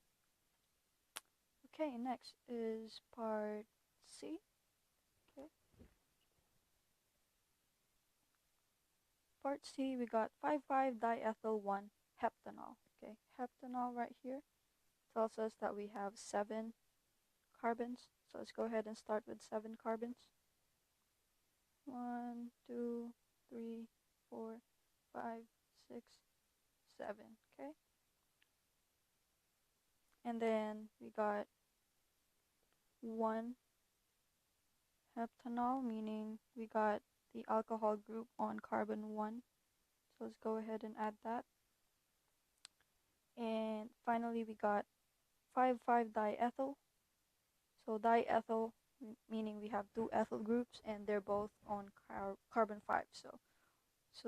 Okay, next is part C. Okay, part C, we got 5,5-diethyl-1-heptanol. Okay, heptanol right here tells us that we have 7 carbons. So let's go ahead and start with 7 carbons. 1, 2, 3, 4, 5, 6, 7. Okay, and then we got 1 heptanol, meaning we got the alcohol group on carbon 1. So let's go ahead and add that. And finally we got 5,5-diethyl. So diethyl meaning we have 2 ethyl groups, and they're both on carbon 5. So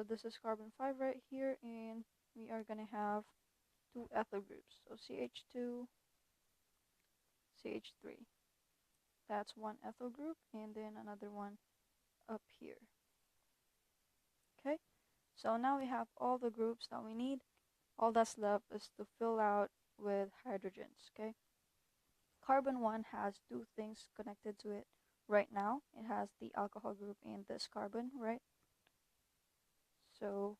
this is carbon 5 right here, and we are gonna have 2 ethyl groups. So CH2, CH3. That's 1 ethyl group, and then another one up here. Okay, so now we have all the groups that we need. All that's left is to fill out with hydrogens. Okay, carbon 1 has 2 things connected to it. right now. It has the alcohol group and this carbon, right? So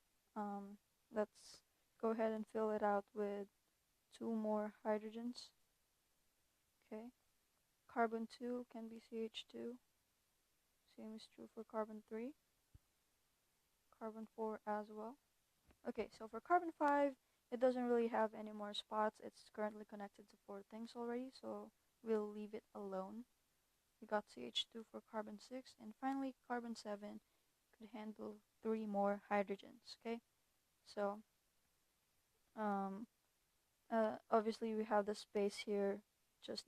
let's go ahead and fill it out with 2 more hydrogens. Okay, carbon 2 can be CH2. Same is true for carbon 3, carbon 4 as well. Okay, so for carbon 5, it doesn't really have any more spots. It's currently connected to 4 things already, so we'll leave it alone. We got CH2 for carbon 6, and finally carbon 7 could handle 3 more hydrogens. Okay, so obviously we have the space here,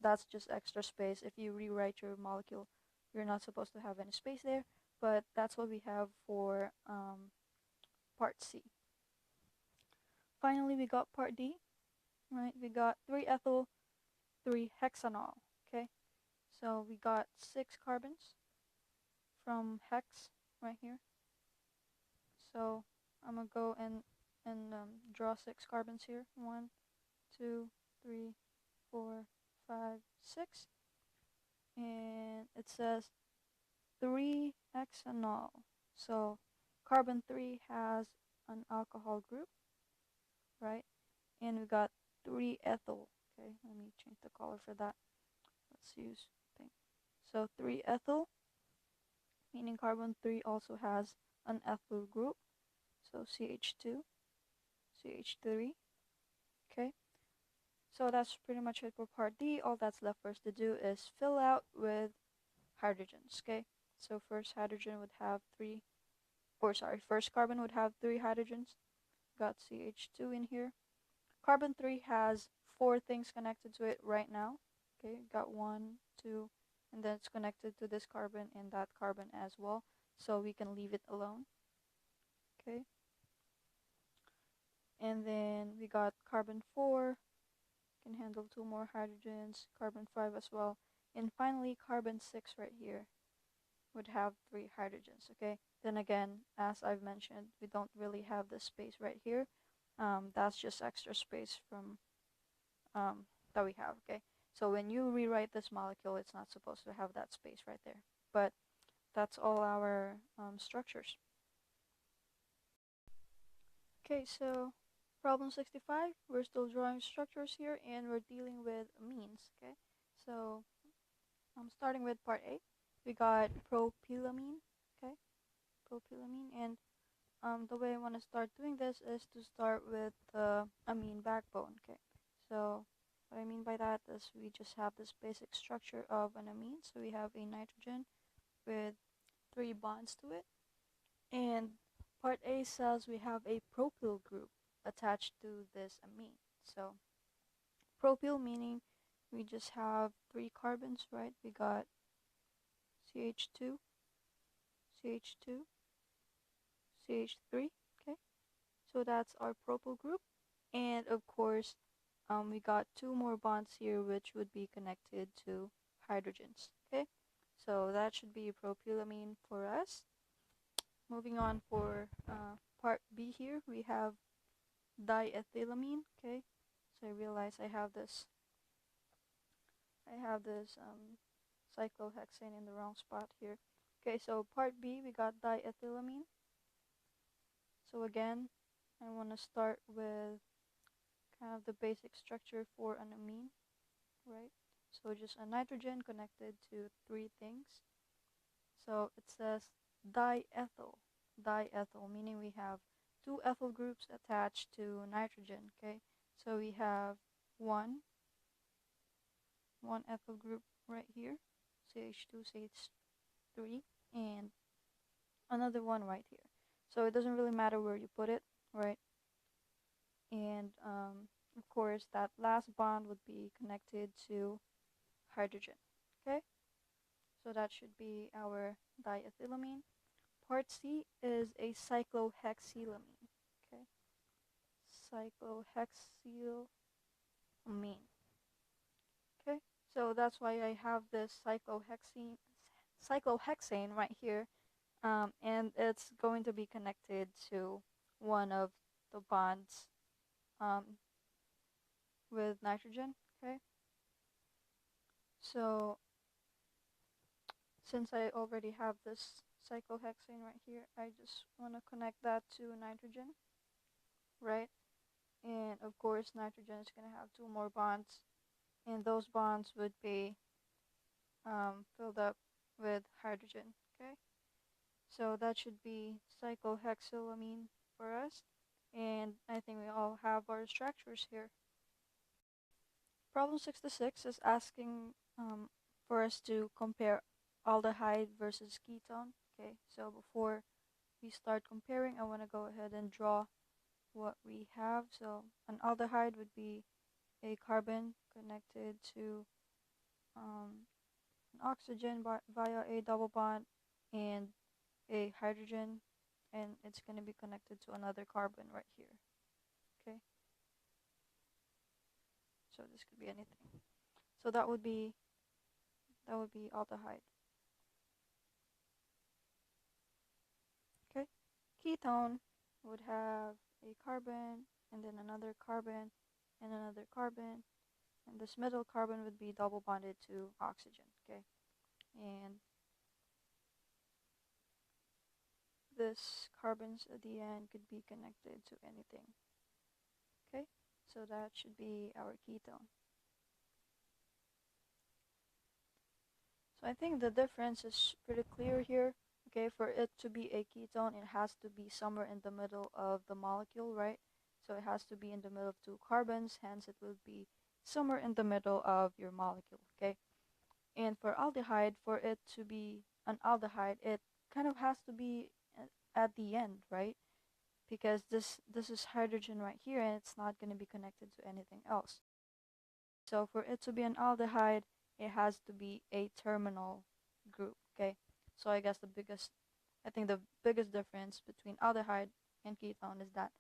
that's just extra space. If you rewrite your molecule, you're not supposed to have any space there, but that's what we have for part C. Finally, we got part D, right? We got 3-ethyl, 3-hexanol. Okay, so we got 6 carbons from hex right here. So I'm gonna go and draw 6 carbons here. 1, 2, 3, 4, 5, 6, and it says 3-hexanol. So carbon 3 has an alcohol group, right? And we got 3-ethyl. Okay, let me change the color for that. Let's use pink. So 3-ethyl, meaning carbon 3 also has an ethyl group. So CH2, CH3. Okay, so that's pretty much it for part D. All that's left for us to do is fill out with hydrogens. Okay, so first carbon would have 3 hydrogens. Got CH2 in here. Carbon 3 has 4 things connected to it right now. Okay, got 1, 2, and then it's connected to this carbon and that carbon as well, so we can leave it alone. Okay, and then we got carbon 4, can handle 2 more hydrogens, carbon 5 as well, and finally carbon 6 right here would have 3 hydrogens. Okay, then again, as I've mentioned, we don't really have this space right here. That's just extra space from that we have. Okay, so when you rewrite this molecule, it's not supposed to have that space right there, but that's all our structures. Okay, so problem 65, we're still drawing structures here and we're dealing with amines. Okay, so I'm starting with part A. We got propylamine. Okay, propylamine, and the way I want to start doing this is to start with the amine backbone. Okay, so what I mean by that is we just have this basic structure of an amine. So we have a nitrogen with 3 bonds to it, and part A says we have a propyl group attached to this amine. So propyl meaning we just have 3 carbons, right? We got CH2, CH2, CH3. Okay, so that's our propyl group, and of course we got 2 more bonds here which would be connected to hydrogens. Okay, so that should be propylamine for us. Moving on for part B here, we have diethylamine. Okay, so I realize I have this cyclohexane in the wrong spot here. Okay, so part B, we got diethylamine. So again, I want to start with kind of the basic structure for an amine, right? So just a nitrogen connected to 3 things. So it says diethyl, meaning we have 2 ethyl groups attached to nitrogen. Okay, so we have one ethyl group right here, CH2, CH3, and another one right here. So it doesn't really matter where you put it, right? And of course that last bond would be connected to hydrogen. Okay, so that should be our diethylamine. Part C is a cyclohexylamine. Okay, cyclohexylamine. Okay, so that's why I have this cyclohexane right here, and it's going to be connected to one of the bonds with nitrogen. Okay, so since I already have this cyclohexane right here, I just want to connect that to nitrogen, right? And of course, nitrogen is going to have two more bonds, and those bonds would be filled up with hydrogen, okay? So that should be cyclohexylamine for us, and I think we all have our structures here. Problem 66 is asking for us to compare aldehyde versus ketone. Okay, so before we start comparing, I want to go ahead and draw what we have. So an aldehyde would be a carbon connected to an oxygen via a double bond and a hydrogen, and it's going to be connected to another carbon right here. Okay, so this could be anything. So that would be aldehyde. Okay, ketone would have a carbon and then another carbon and another carbon, and this middle carbon would be double bonded to oxygen. Okay, and this carbons at the end could be connected to anything. Okay, so that should be our ketone. So I think the difference is pretty clear here. Okay, for it to be a ketone, it has to be somewhere in the middle of the molecule, right? So it has to be in the middle of two carbons, hence it will be somewhere in the middle of your molecule, okay? And for aldehyde, for it to be an aldehyde, it kind of has to be at the end, right? Because this is hydrogen right here, and it's not going to be connected to anything else. So for it to be an aldehyde, it has to be a terminal group, okay? So I guess the biggest difference between aldehyde and ketone is that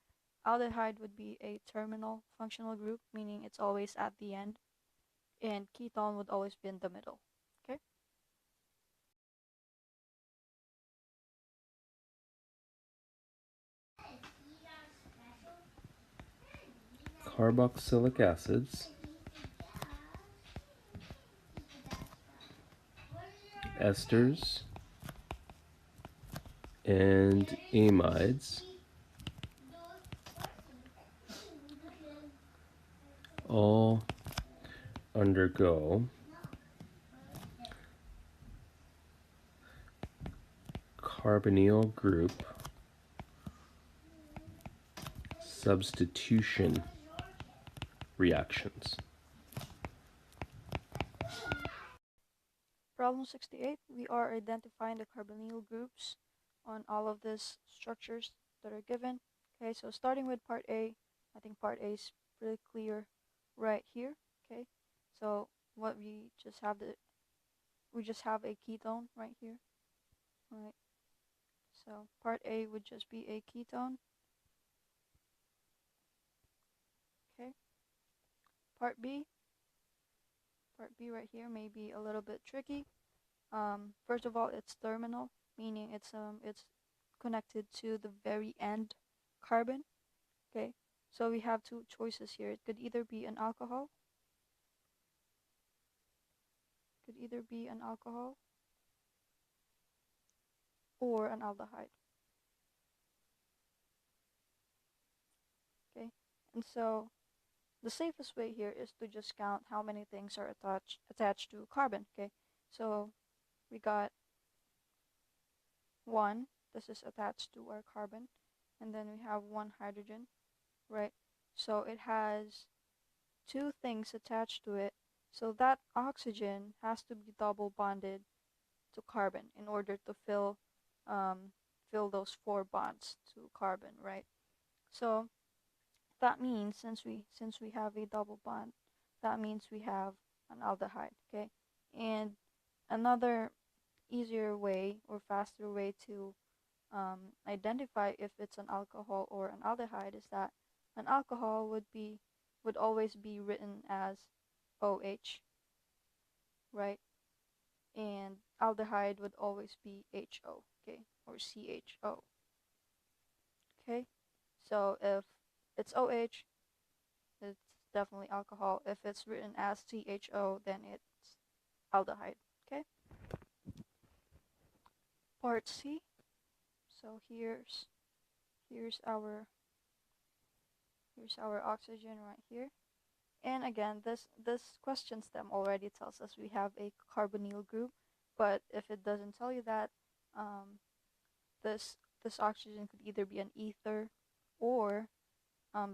aldehyde would be a terminal functional group, meaning it's always at the end, and ketone would always be in the middle, okay? Carboxylic acids, esters, and amides all undergo carbonyl group substitution reactions. Problem 68, we are identifying the carbonyl groups on all of these structures that are given. Okay, so starting with part A, I think part A is pretty clear right here. Okay, so what we just have a ketone right here. All right, so part A would just be a ketone. Okay, part B right here may be a little bit tricky. First of all, it's terminal, meaning it's connected to the very end carbon. Okay, so we have two choices here. It could either be an alcohol, or an aldehyde. Okay, and so the safest way here is to just count how many things are attached to carbon. Okay, so we got 1. This is attached to our carbon, and then we have 1 hydrogen, right? So it has 2 things attached to it. So that oxygen has to be double bonded to carbon in order to fill those 4 bonds to carbon, right? So that means since we have a double bond, that means we have an aldehyde, okay? And another easier way or faster way to identify if it's an alcohol or an aldehyde is that an alcohol would always be written as OH, right? And aldehyde would always be HO, okay, or CHO. Okay, so if it's OH, it's definitely alcohol. If it's written as CHO, then it's aldehyde. Okay. part C. So here's our oxygen right here. And again, this question stem already tells us we have a carbonyl group, but if it doesn't tell you that, this oxygen could either be an ether, or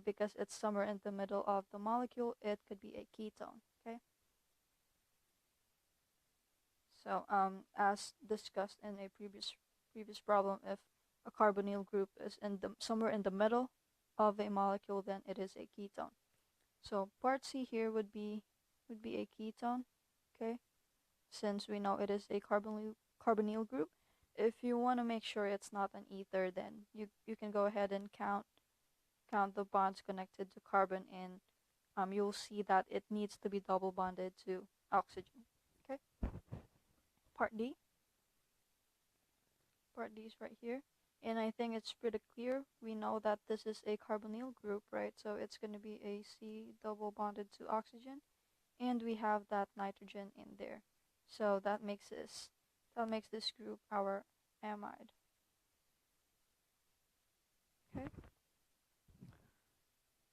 because it's somewhere in the middle of the molecule, it could be a ketone. Okay. So as discussed in a previous problem, if a carbonyl group is somewhere in the middle of a molecule, then it is a ketone. So part C here would be a ketone, okay? Since we know it is a carbonyl group. If you want to make sure it's not an ether, then you can go ahead and count the bonds connected to carbon, and you'll see that it needs to be double bonded to oxygen. Okay. Part D. Part D is right here. And I think it's pretty clear. We know that this is a carbonyl group, right? So it's going to be a C double bonded to oxygen. And we have that nitrogen in there. So that makes this group our amide. Okay.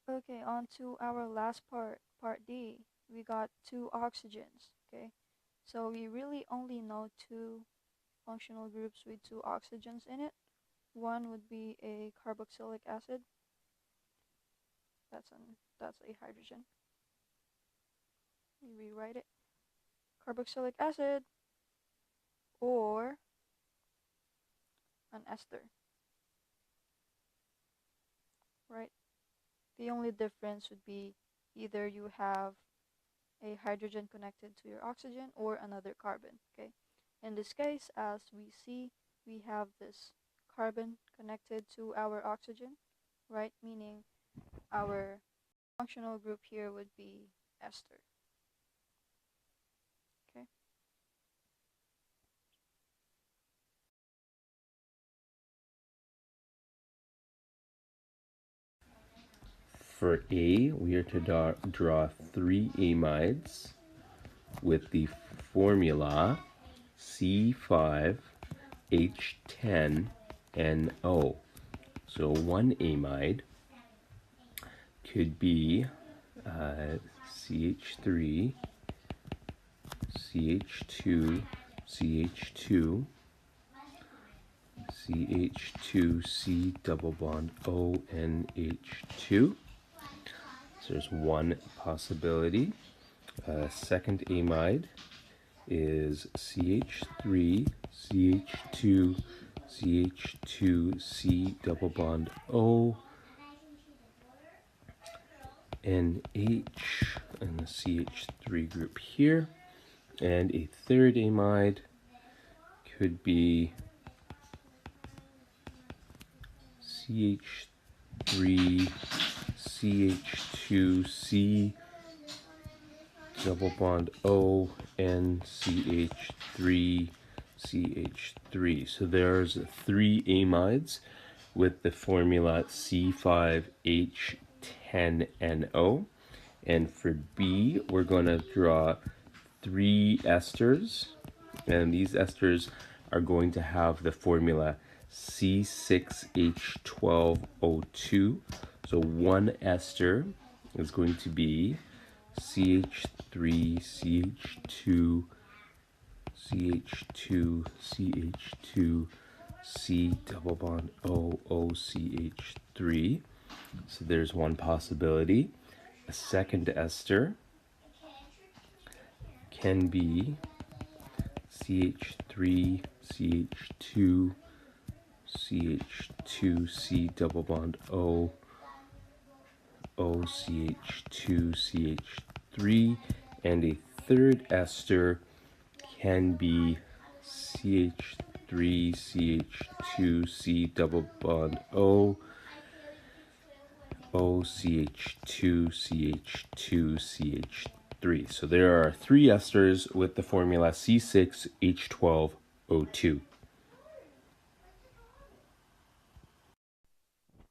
Okay, on to our last part, part D. We got 2 oxygens, okay? So we really only know 2 functional groups with 2 oxygens in it. One would be a carboxylic acid. That's a hydrogen. We rewrite it. Carboxylic acid, or an ester. Right? The only difference would be either you have a hydrogen connected to your oxygen or another carbon. Okay. In this case, as we see, we have this carbon connected to our oxygen, right? Meaning our functional group here would be ester. Okay. For A, we are to draw 3 amides with the formula C5H10NO. So one amide could be CH3, CH2, CH2, CH2C double bond ONH2. So there's one possibility. Second amide is CH3, CH2, CH2C double bond O, NH, and the CH3 group here. And a third amide could be CH3, CH2C double bond O, and CH3, CH3. So there's 3 amides with the formula C5H10NO. And for B, we're going to draw 3 esters, and these esters are going to have the formula C6H12O2. So one ester is going to be CH3, CH2, CH2, CH2, C double bond O, OCH3. So there's one possibility. A second ester can be CH3, CH2, CH2C double bond O, OCH2, CH3, and a third ester can be CH3, CH2C double bond O, OCH2, CH2, CH3. So there are 3 esters with the formula C6H12O2.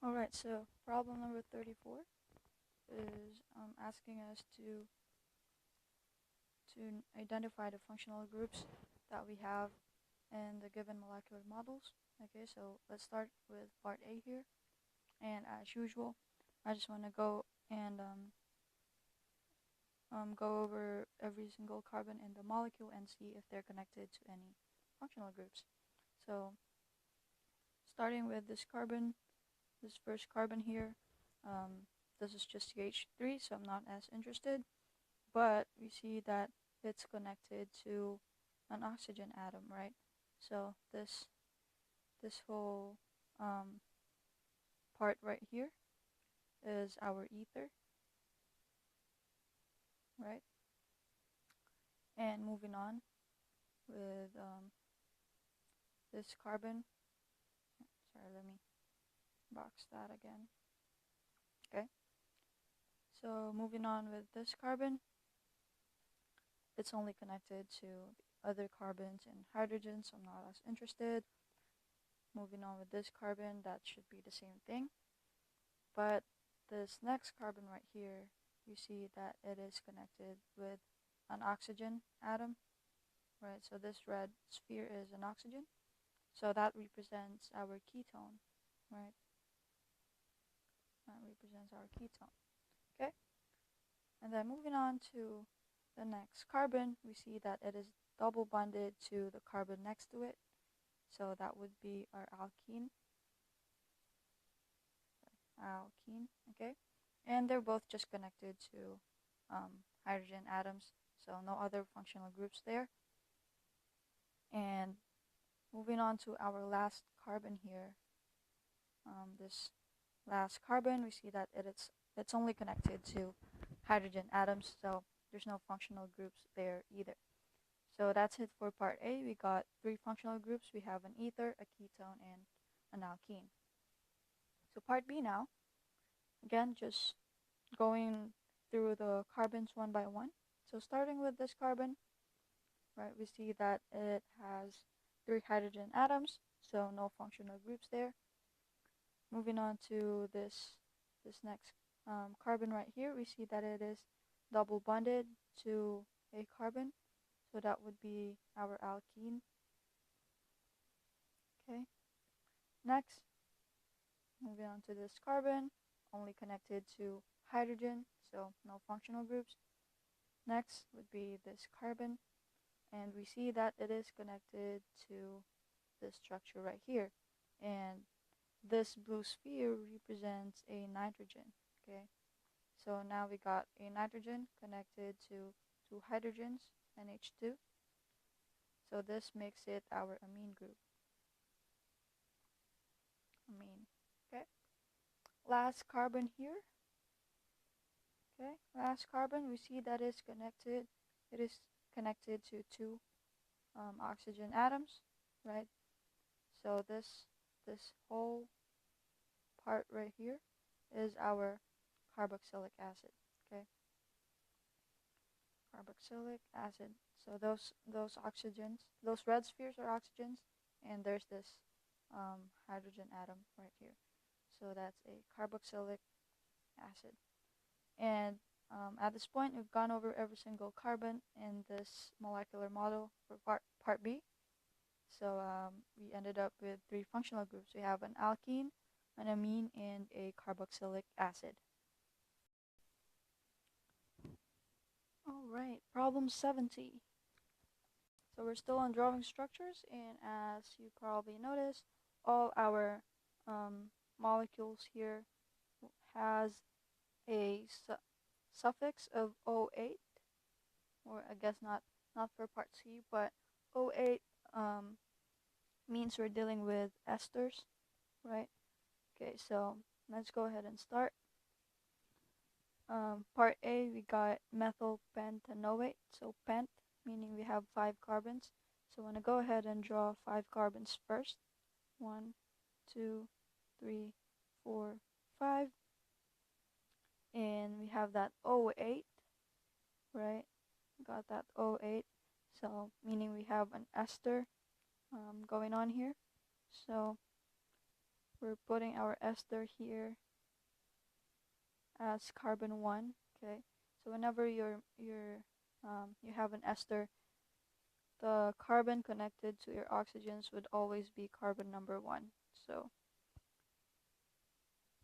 Alright, so problem number 34 is asking us to identify the functional groups that we have in the given molecular models. Okay, so let's start with part A here. And as usual, I just want to go and go over every single carbon in the molecule and see if they're connected to any functional groups. So starting with this carbon, this first carbon here, this is just CH3, so I'm not as interested, but we see that it's connected to an oxygen atom, right? So this whole part right here is our ether, right? And moving on with this carbon, sorry, let me box that again. Okay, so moving on with this carbon, it's only connected to other carbons and hydrogen, so I'm not as interested. Moving on with this carbon, that should be the same thing. But this next carbon right here, you see that it is connected with an oxygen atom, right? So this red sphere is an oxygen. So that represents our ketone, right? That represents our ketone, okay? And then moving on to the next carbon, we see that it is double bonded to the carbon next to it. So that would be our alkene. Okay? And they're both just connected to hydrogen atoms, so no other functional groups there. And moving on to our last carbon here, this last carbon, we see that it's only connected to hydrogen atoms, so there's no functional groups there either. So that's it for part A. We got 3 functional groups. We have an ether, a ketone, and an alkene. So part B now, again, just going through the carbons one by one. So starting with this carbon, right, we see that it has 3 hydrogen atoms, so no functional groups there. Moving on to this next carbon right here, we see that it is double bonded to a carbon, so that would be our alkene. Okay. Next, moving on to this carbon, only connected to hydrogen, so no functional groups. Next would be this carbon, and we see that it is connected to this structure right here, and this blue sphere represents a nitrogen. Okay, so now we got a nitrogen connected to 2 hydrogens, NH2, so this makes it our amine group. Amine. Okay, last carbon here. Okay, last carbon, we see that it is connected to 2 oxygen atoms, right? So this whole part right here is our carboxylic acid. Okay, carboxylic acid. So those oxygens, those red spheres are oxygens, and there's this hydrogen atom right here. So that's a carboxylic acid. And at this point, we've gone over every single carbon in this molecular model for part B. So we ended up with 3 functional groups. We have an alkene, an amine, and a carboxylic acid. Alright, problem 70. So we're still on drawing structures, and as you probably noticed, all our molecules here has a suffix of O8, or I guess not for part C, but O8 means we're dealing with esters, right? Okay, so let's go ahead and start. Part A, we got methyl pentanoate, so pent, meaning we have 5 carbons. So I'm going to go ahead and draw 5 carbons first. 1, 2, 3, 4, 5. And we have that O8, right? Got that O8, so meaning we have an ester going on here. So we're putting our ester here as carbon 1. Okay, so whenever you have an ester the carbon connected to your oxygens would always be carbon number 1. So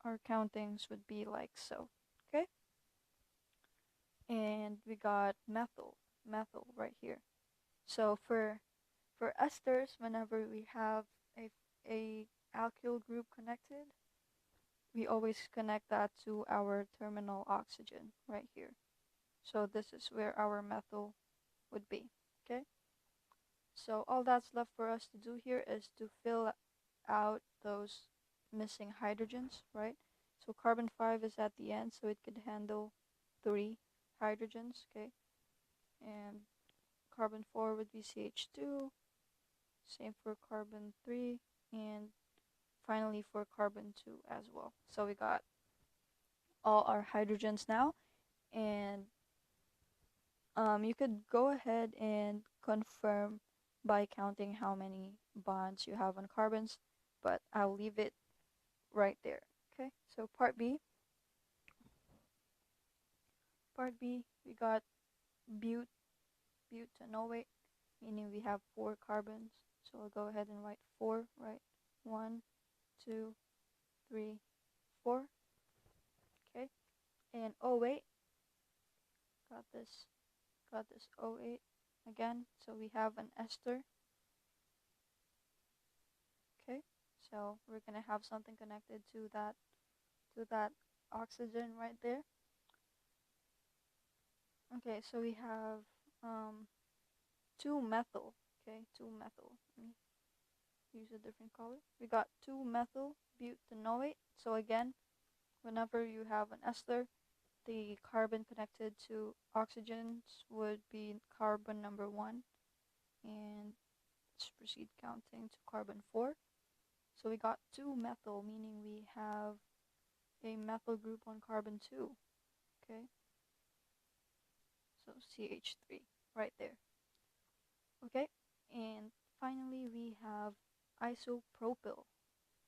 our countings would be like so. Okay? And we got methyl right here. So for esters, whenever we have a alkyl group connected, we always connect that to our terminal oxygen right here. So this is where our methyl would be. Okay? So all that's left for us to do here is to fill out those missing hydrogens, right? So carbon 5 is at the end, so it could handle 3 hydrogens, okay? And carbon 4 would be CH2, same for carbon 3, and finally for carbon 2 as well. So we got all our hydrogens now, and you could go ahead and confirm by counting how many bonds you have on carbons, but I'll leave it right there. Okay, so part B, we got butanoate, meaning we have 4 carbons. So I'll go ahead and write 4, right? 1, 2, 3, 4. Okay, and O8, got this O8 again. So we have an ester. Okay, so we're gonna have something connected to that oxygen right there. Okay, so we have 2-methyl. Okay, 2-methyl. Let me use a different color. We got 2-methyl butanoate. So again, whenever you have an ester, the carbon connected to oxygens would be carbon number 1. And let's proceed counting to carbon 4. So we got 2-methyl, meaning we have a methyl group on carbon 2. Okay, so CH3 right there. Okay, and finally we have isopropyl.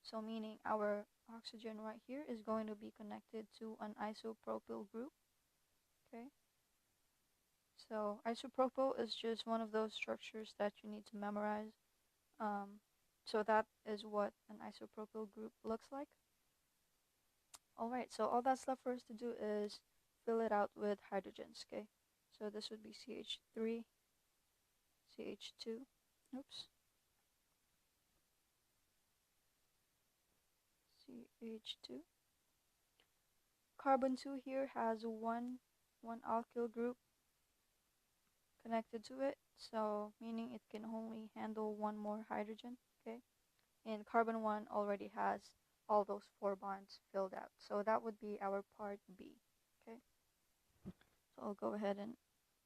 So meaning our oxygen right here is going to be connected to an isopropyl group. Okay, so isopropyl is just one of those structures that you need to memorize. So that is what an isopropyl group looks like. Alright, so all that's left for us to do is fill it out with hydrogens, okay? So this would be CH3, CH2, oops, CH2. Carbon 2 here has one alkyl group connected to it, so meaning it can only handle 1 more hydrogen, okay? And carbon 1 already has all those 4 bonds filled out. So that would be our part B, okay? So I'll go ahead and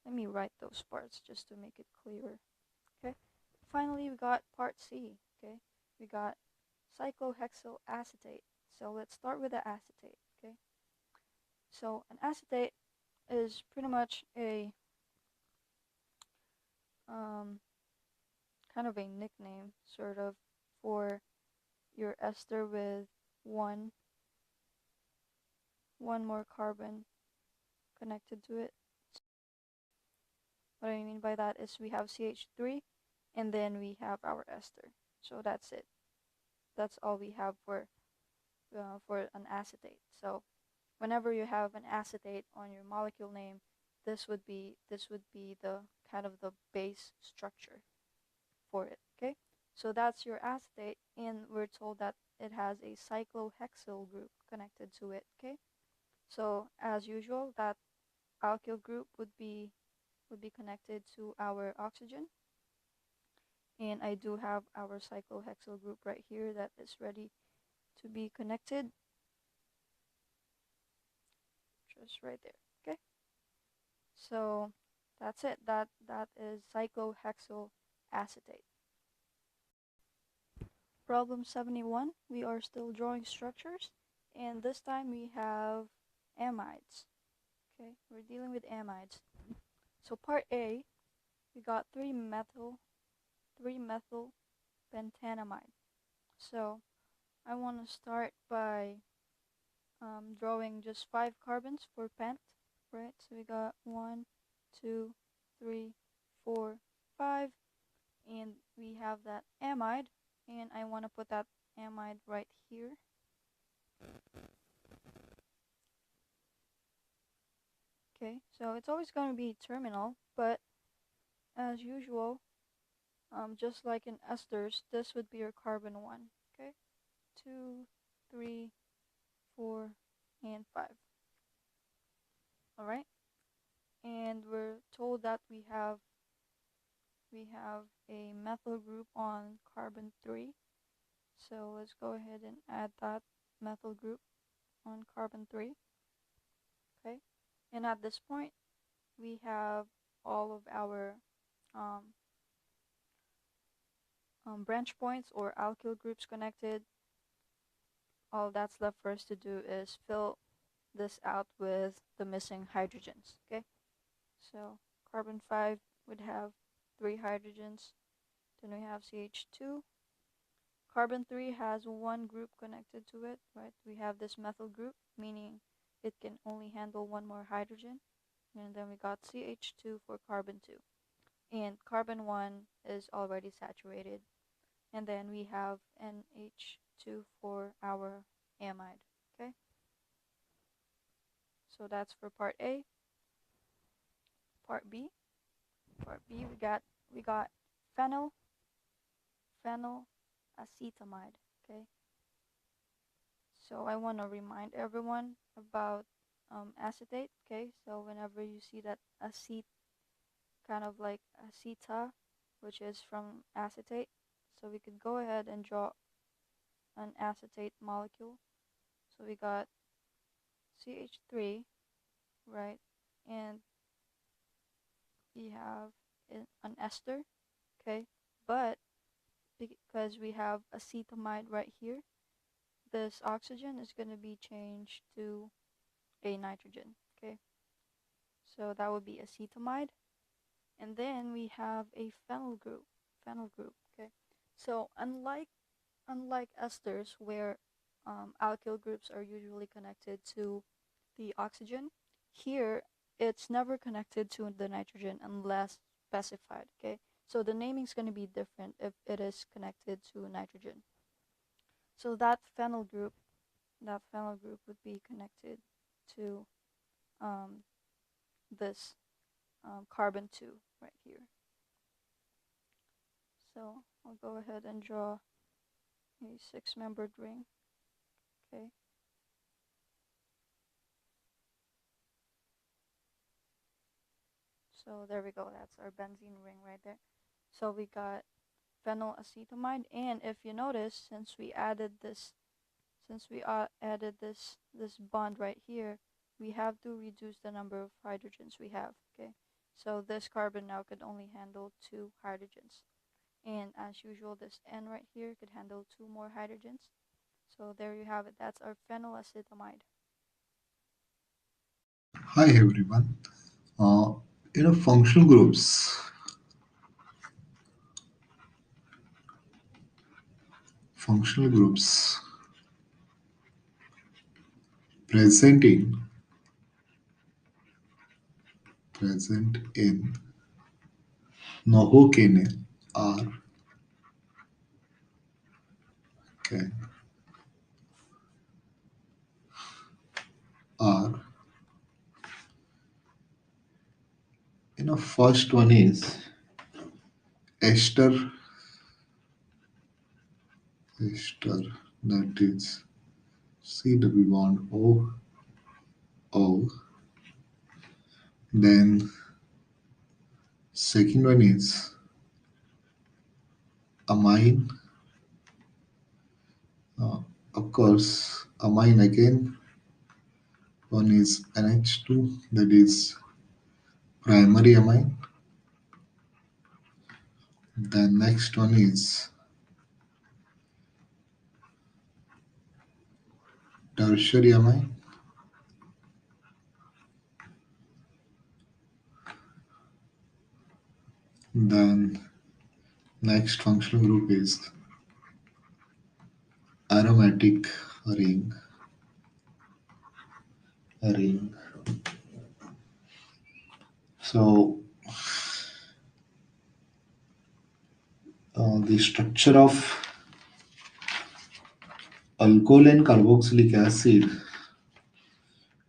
let me write those parts just to make it clearer, okay? Finally, we got part C, okay? We got cyclohexyl acetate. So let's start with the acetate, okay? So an acetate is pretty much a kind of a nickname, sort of, for your ester with one more carbon connected to it. What I mean by that is we have CH3 and then we have our ester. So that's it. That's all we have for an acetate. So whenever you have an acetate on your molecule name, this would be the kind of the base structure for it. Okay, so that's your acetate, and we're told that it has a cyclohexyl group connected to it. Okay, so as usual, that alkyl group would be connected to our oxygen, and I do have our cyclohexyl group right here that is ready to be connected, just right there. Okay, so that's it. That is cyclohexyl acetate. Problem 71, we are still drawing structures, and this time we have amides. Okay, we're dealing with amides. So part A, we got 3-methyl pentanamide. So I want to start by drawing just 5 carbons for pent, right? So we got 1, 2, 3, 4, 5, and we have that amide, and I want to put that amide right here. Okay, so it's always going to be terminal, but as usual, just like in esters, this would be your carbon 1. Okay, 2, 3, 4, and 5. All right, and we're told that we have a methyl group on carbon 3. So let's go ahead and add that methyl group on carbon 3. Okay, and at this point, we have all of our um, branch points or alkyl groups connected. All that's left for us to do is fill this out with the missing hydrogens. Okay, so carbon 5 would have 3 hydrogens. Then we have CH2. Carbon 3 has 1 group connected to it, right? We have this methyl group, meaning it can only handle 1 more hydrogen. And then we got CH2 for carbon 2. And carbon 1 is already saturated. And then we have NH2 for our amide, okay? So that's for part A. Part B, we got phenylacetamide, okay? So I want to remind everyone about acetate, okay? So whenever you see that acete, kind of like aceta, which is from acetate, so we could go ahead and draw an acetate molecule. So we got CH3, right? And we have an ester, okay? But because we have acetamide right here, this oxygen is going to be changed to a nitrogen, okay? So that would be acetamide. And then we have a phenyl group, okay? So unlike esters where alkyl groups are usually connected to the oxygen, here it's never connected to the nitrogen unless specified, okay? So the naming is going to be different if it is connected to nitrogen. So that phenyl group would be connected to this carbon 2 right here. So I'll go ahead and draw a 6-membered ring, okay? So there we go, that's our benzene ring right there. So we got phenylacetamide, and if you notice, since we added this bond right here, we have to reduce the number of hydrogens we have, okay? So this carbon now could only handle 2 hydrogens. And as usual, this N right here could handle 2 more hydrogens. So there you have it, that's our phenylacetamide. Hi everyone. Uh, functional groups present in novocaine are okay, are first one is ester that is C double bond O O. Then second one is amine. Of course, amine again. One is NH2, that is primary amine. The next one is tertiary amine. Then next functional group is aromatic ring. So the structure of alcohol and carboxylic acid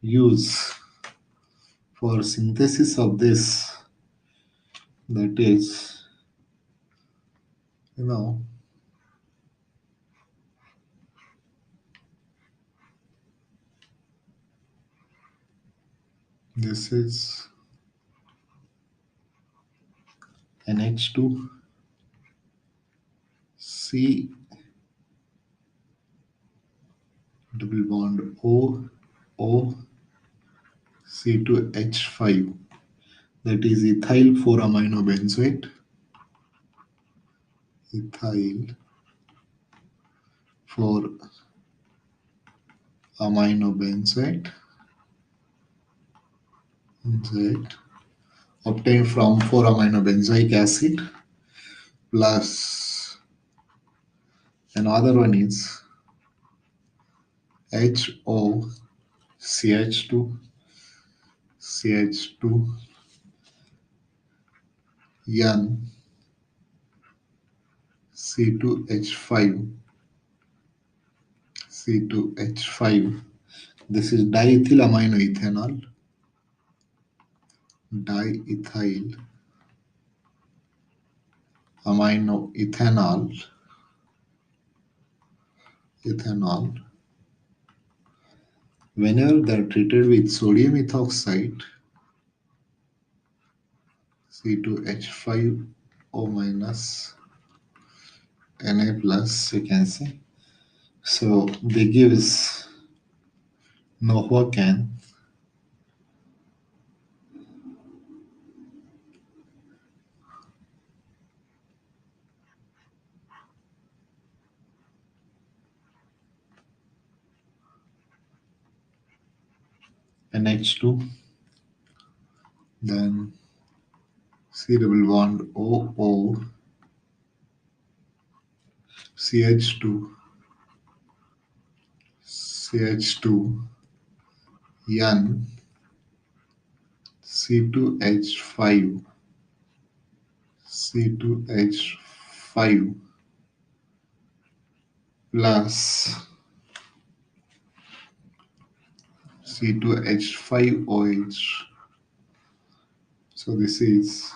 used for synthesis of this, that is, this is NH2 C double bond O C2H5, that is ethyl 4-aminobenzoate, ethyl 4-aminobenzoate obtained from 4-aminobenzoic acid, plus another one is HOCH2 N C2H5. This is diethyl aminoethanol, diethyl aminoethanol, whenever they are treated with sodium ethoxide, C2H5O minus Na plus, you can say. So they gives Novocan, NH2, then C double bond OO, CH2 N C2H5 plus C2H5OH. So this is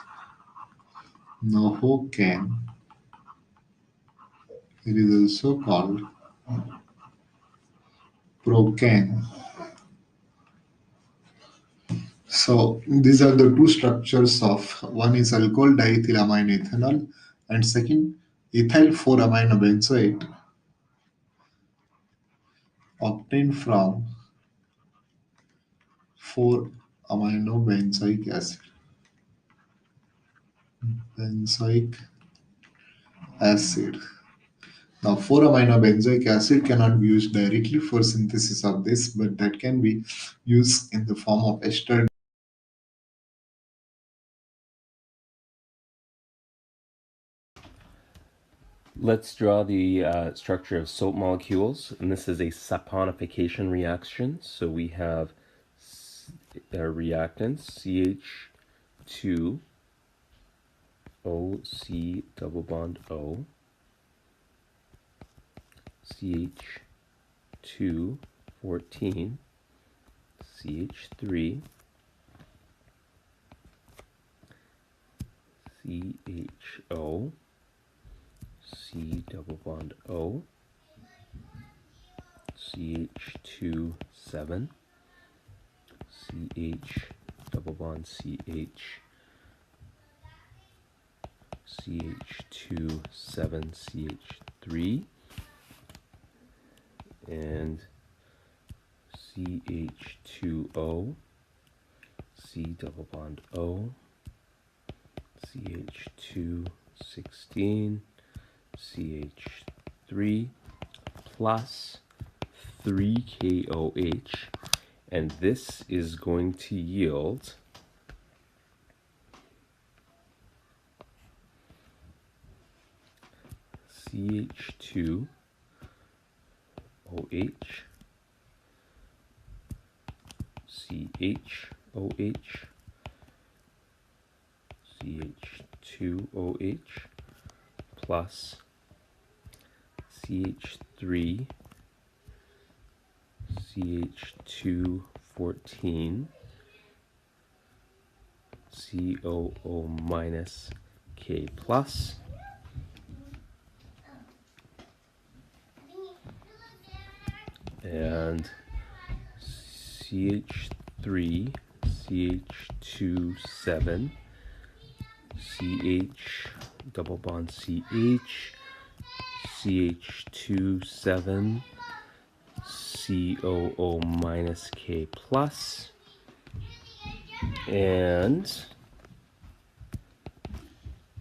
Novocan. It is also called Procan. So these are the two structures of, one is alcohol diethyl aminoethanol and second ethyl 4-aminobenzoate obtained from 4-aminobenzoic acid. Now 4-aminobenzoic acid cannot be used directly for synthesis of this, but that can be used in the form of ester. Let's draw the structure of soap molecules, and this is a saponification reaction. So we have our reactants CH2 OC double bond O, CH2 14 CH3 CHO C double bond O, CH2 7 CH double bond CH, CH2 7 CH3, and CH2O C double bond O, CH2 16 CH3 plus 3KOH, and this is going to yield CH2OH, CHOH, CH2OH plus CH3 CH214 COO minus K plus, and CH3 CH27 CH double bond CH CH27 COO minus K plus, and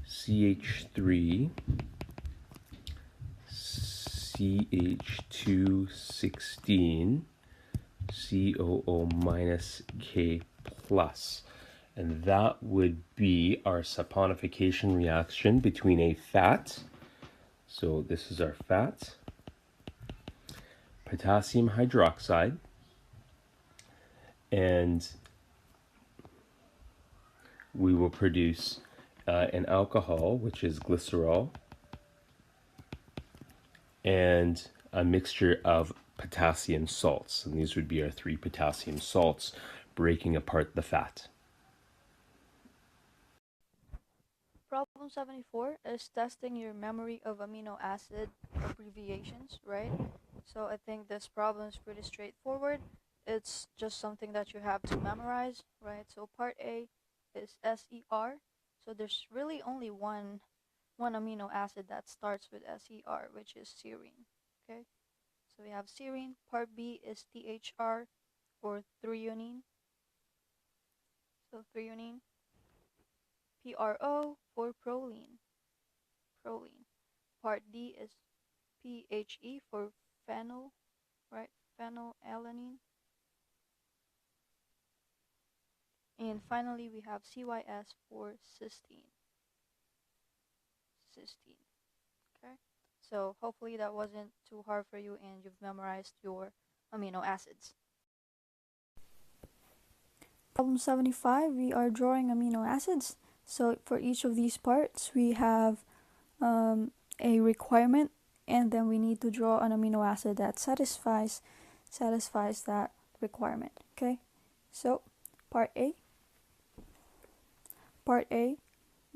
CH3 CH216 COO minus K plus. And that would be our saponification reaction between a fat, so this is our fat, potassium hydroxide, and we will produce an alcohol, which is glycerol, and a mixture of potassium salts. And these would be our 3 potassium salts breaking apart the fat. Problem 74 is testing your memory of amino acid abbreviations, right? So I think this problem is pretty straightforward. It's just something that you have to memorize, right? So part A is SER. So there's really only one amino acid that starts with SER, which is serine, okay? So we have serine. Part B is THR for threonine. So threonine. PRO for proline. Part D is PHE for phenyl, right? Phenylalanine. And finally, we have CYS for cysteine. Okay? So hopefully that wasn't too hard for you and you've memorized your amino acids. Problem 75, we are drawing amino acids. So for each of these parts, we have a requirement, and then we need to draw an amino acid that satisfies that requirement. Okay, so part A,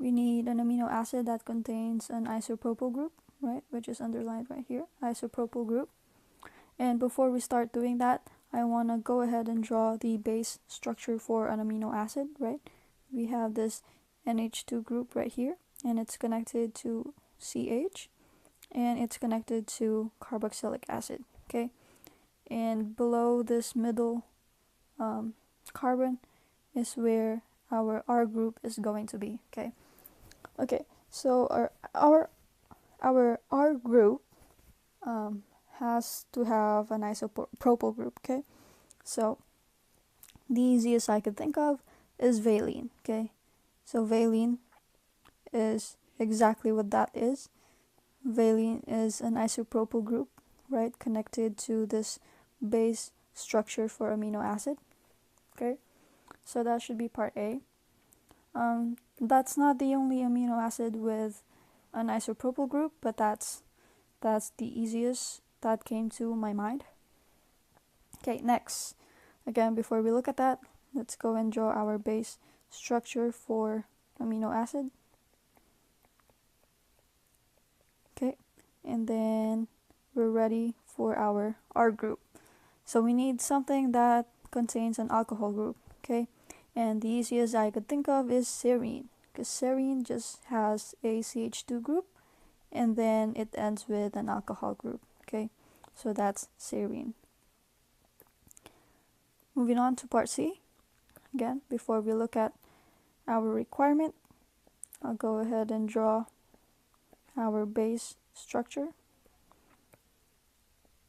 we need an amino acid that contains an isopropyl group, right, which is underlined right here, isopropyl group. And before we start doing that, I want to go ahead and draw the base structure for an amino acid, right? We have this NH2 group right here, and it's connected to CH, and it's connected to carboxylic acid, okay? And below this middle carbon is where our R group is going to be, okay? Okay, so our R group has to have an isopropyl group, okay? So the easiest I could think of is valine, okay? So valine is exactly what that is. Valine is an isopropyl group, right, connected to this base structure for amino acid, okay? So that should be part A. That's not the only amino acid with an isopropyl group, but that's the easiest that came to my mind. Okay, next. Again, before we look at that, let's go and draw our base structure for amino acid. Okay, and then we're ready for our R group. So we need something that contains an alcohol group, okay? And the easiest I could think of is serine, because serine just has a CH2 group, and then it ends with an alcohol group, okay? So that's serine. Moving on to part C. Again, before we look at our requirement, I'll go ahead and draw our base structure.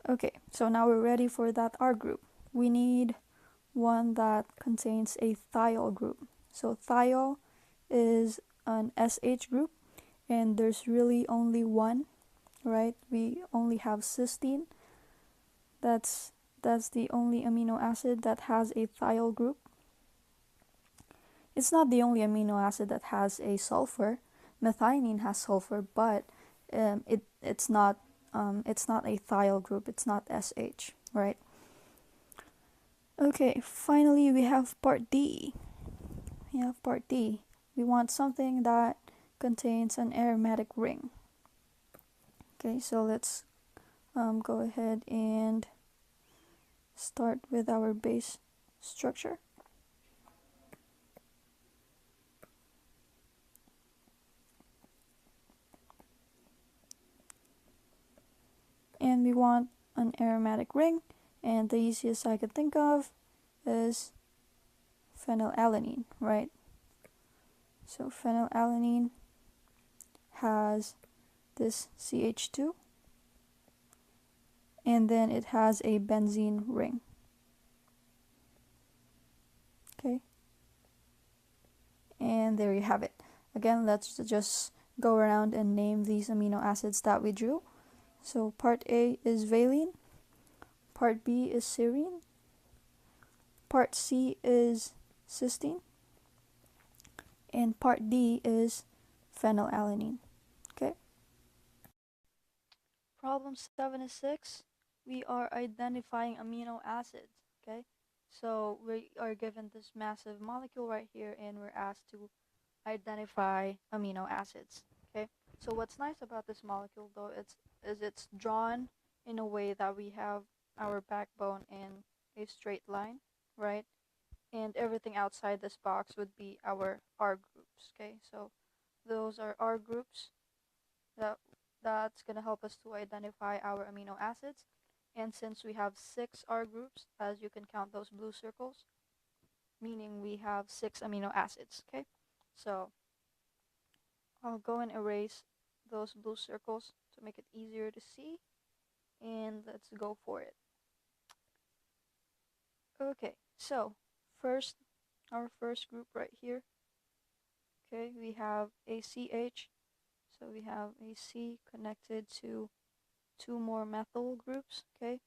Okay, so now we're ready for that R group. We need one that contains a thiol group. So thiol is an SH group, and there's really only one, right? We only have cysteine. That's the only amino acid that has a thiol group. It's not the only amino acid that has a sulfur. Methionine has sulfur, but it's not a thiol group. It's not SH, right? Okay, finally we have part D. We want something that contains an aromatic ring. Okay, so let's go ahead and start with our base structure. And we want an aromatic ring, and the easiest I could think of is phenylalanine, right? So phenylalanine has this CH2, and then it has a benzene ring. Okay, and there you have it. Again, let's just go around and name these amino acids that we drew. So part A is valine, part B is serine, part C is cysteine, and part D is phenylalanine. Okay. Problem 76, we are identifying amino acids, okay? So we are given this massive molecule right here and we're asked to identify amino acids, okay? So what's nice about this molecule though is it's drawn in a way that we have our backbone in a straight line, right? And everything outside this box would be our R groups, okay? So those are R groups that's going to help us to identify our amino acids. And since we have 6 R groups, as you can count those blue circles, meaning we have 6 amino acids, okay? So I'll go and erase those blue circles to make it easier to see, and let's go for it. Okay, so our first group right here, okay, we have a CH, so we have a C connected to 2 more methyl groups, okay?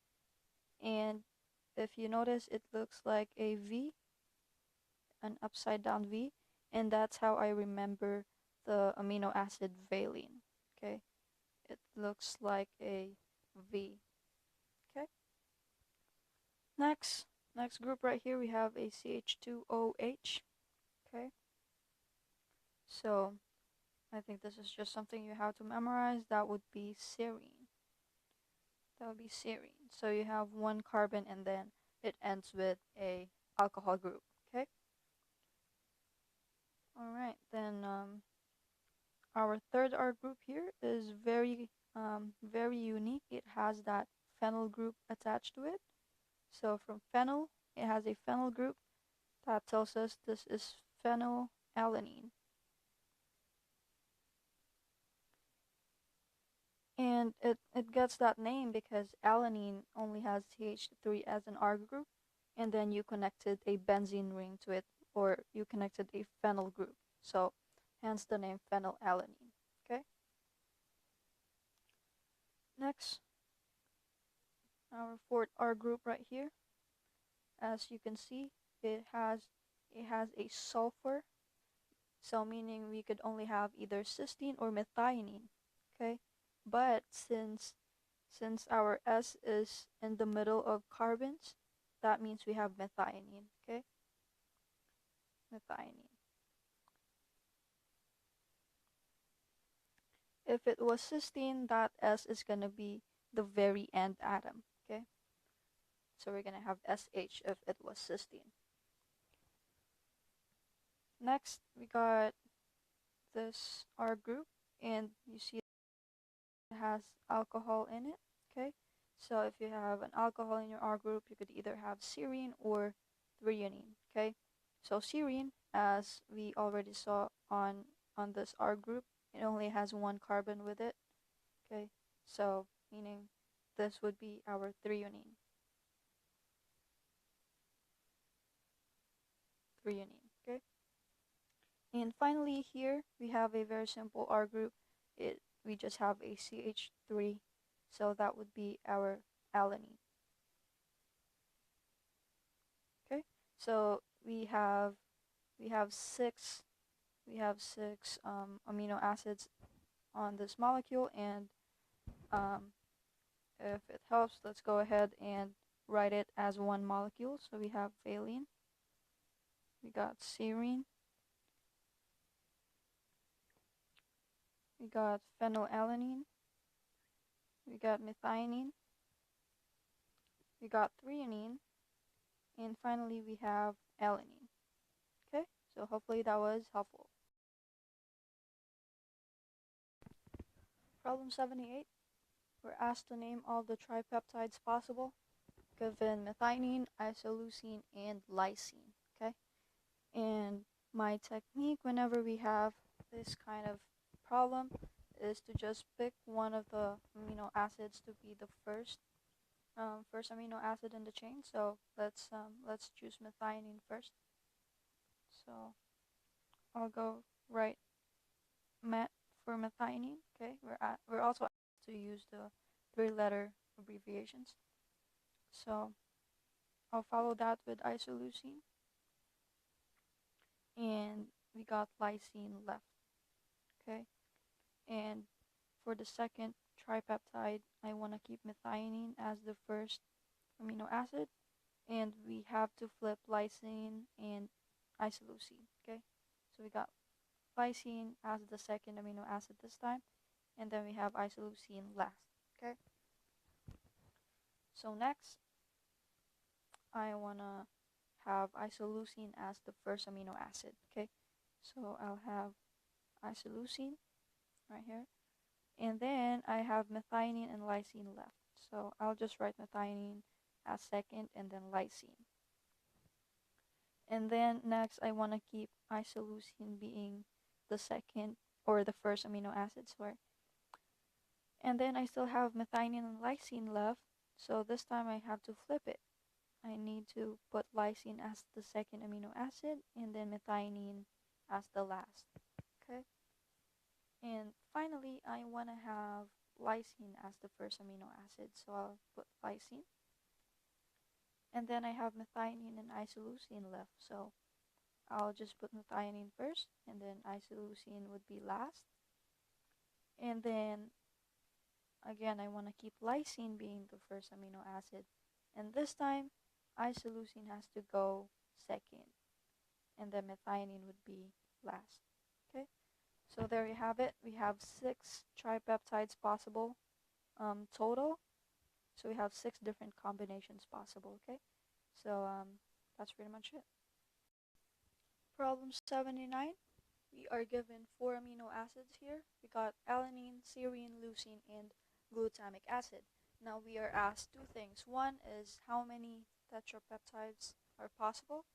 And if you notice, it looks like a V, an upside down V, and that's how I remember the amino acid valine, okay? It looks like a V, okay? Next group right here, we have a CH2OH, okay? So I think this is just something you have to memorize. That would be serine. So you have 1 carbon and then it ends with a alcohol group, okay? All right, then our third R group here is very unique. It has that phenyl group attached to it. So from phenyl, it has a phenyl group that tells us this is phenylalanine. And it gets that name because alanine only has CH3 as an R group, and then you connected a benzene ring to it, or you connected a phenyl group. So hence the name phenylalanine. Okay. Next, our fourth R group right here. As you can see, it has a sulfur. So meaning we could only have either cysteine or methionine. Okay. But since our S is in the middle of carbons, that means we have methionine, okay? Methionine. If it was cysteine, that S is going to be the very end atom, okay? So we're going to have SH if it was cysteine. Next, we got this R group, and you see it has alcohol in it, okay? So if you have an alcohol in your R group, you could either have serine or threonine, okay? So serine, as we already saw on this R group, it only has 1 carbon with it, okay? So meaning this would be our threonine. Okay? And finally here, we have a very simple R group. We just have a CH3, so that would be our alanine. Okay, so we have 6 amino acids on this molecule, and if it helps, let's go ahead and write it as one molecule. So we have valine, we got serine, we got phenylalanine, we got methionine, we got threonine, and finally we have alanine. Okay, so hopefully that was helpful. Problem 78. We're asked to name all the tripeptides possible, given methionine, isoleucine, and lysine. Okay, and my technique whenever we have this kind of problem is to just pick one of the amino acids to be the first amino acid in the chain. So let's choose methionine first. So I'll go right met for methionine. Okay, we're also asked to use the 3-letter abbreviations. So I'll follow that with isoleucine, and we got lysine left. Okay, and for the second tripeptide, I want to keep methionine as the first amino acid, and we have to flip lysine and isoleucine. Okay, so we got lysine as the second amino acid this time, and then we have isoleucine last. Okay, so next I want to have isoleucine as the first amino acid. Okay, so I'll have isoleucine right here, and then I have methionine and lysine left. So I'll just write methionine as second and then lysine. And then next I want to keep isoleucine being the second or the first amino acid, sorry. And then I still have methionine and lysine left, so this time I have to flip it. I need to put lysine as the second amino acid and then methionine as the last. Okay, and finally I want to have lysine as the first amino acid, so I'll put lysine. And then I have methionine and isoleucine left, so I'll just put methionine first, and then isoleucine would be last. And then again, I want to keep lysine being the first amino acid, and this time isoleucine has to go second, and then methionine would be last. Okay, so there you have it. We have 6 tripeptides possible total. So we have 6 different combinations possible. Okay, so that's pretty much it. Problem 79. We are given 4 amino acids here. We got alanine, serine, leucine, and glutamic acid. Now we are asked 2 things. One is how many tetrapeptides are possible.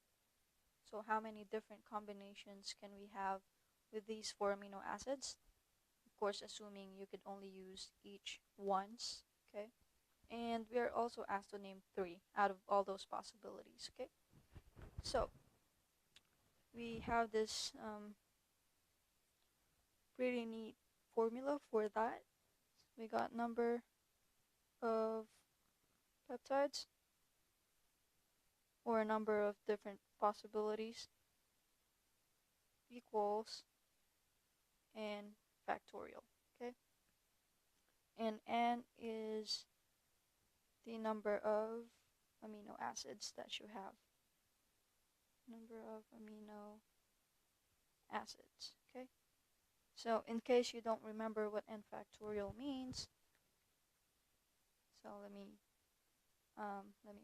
So how many different combinations can we have with these 4 amino acids? Of course, assuming you could only use each once. Okay, and we are also asked to name 3 out of all those possibilities. Okay, so we have this pretty neat formula for that. We got number of peptides, or a number of different possibilities, equals and factorial. Okay, and n is the number of amino acids that you have. Number of amino acids. Okay, so in case you don't remember what n factorial means, so let me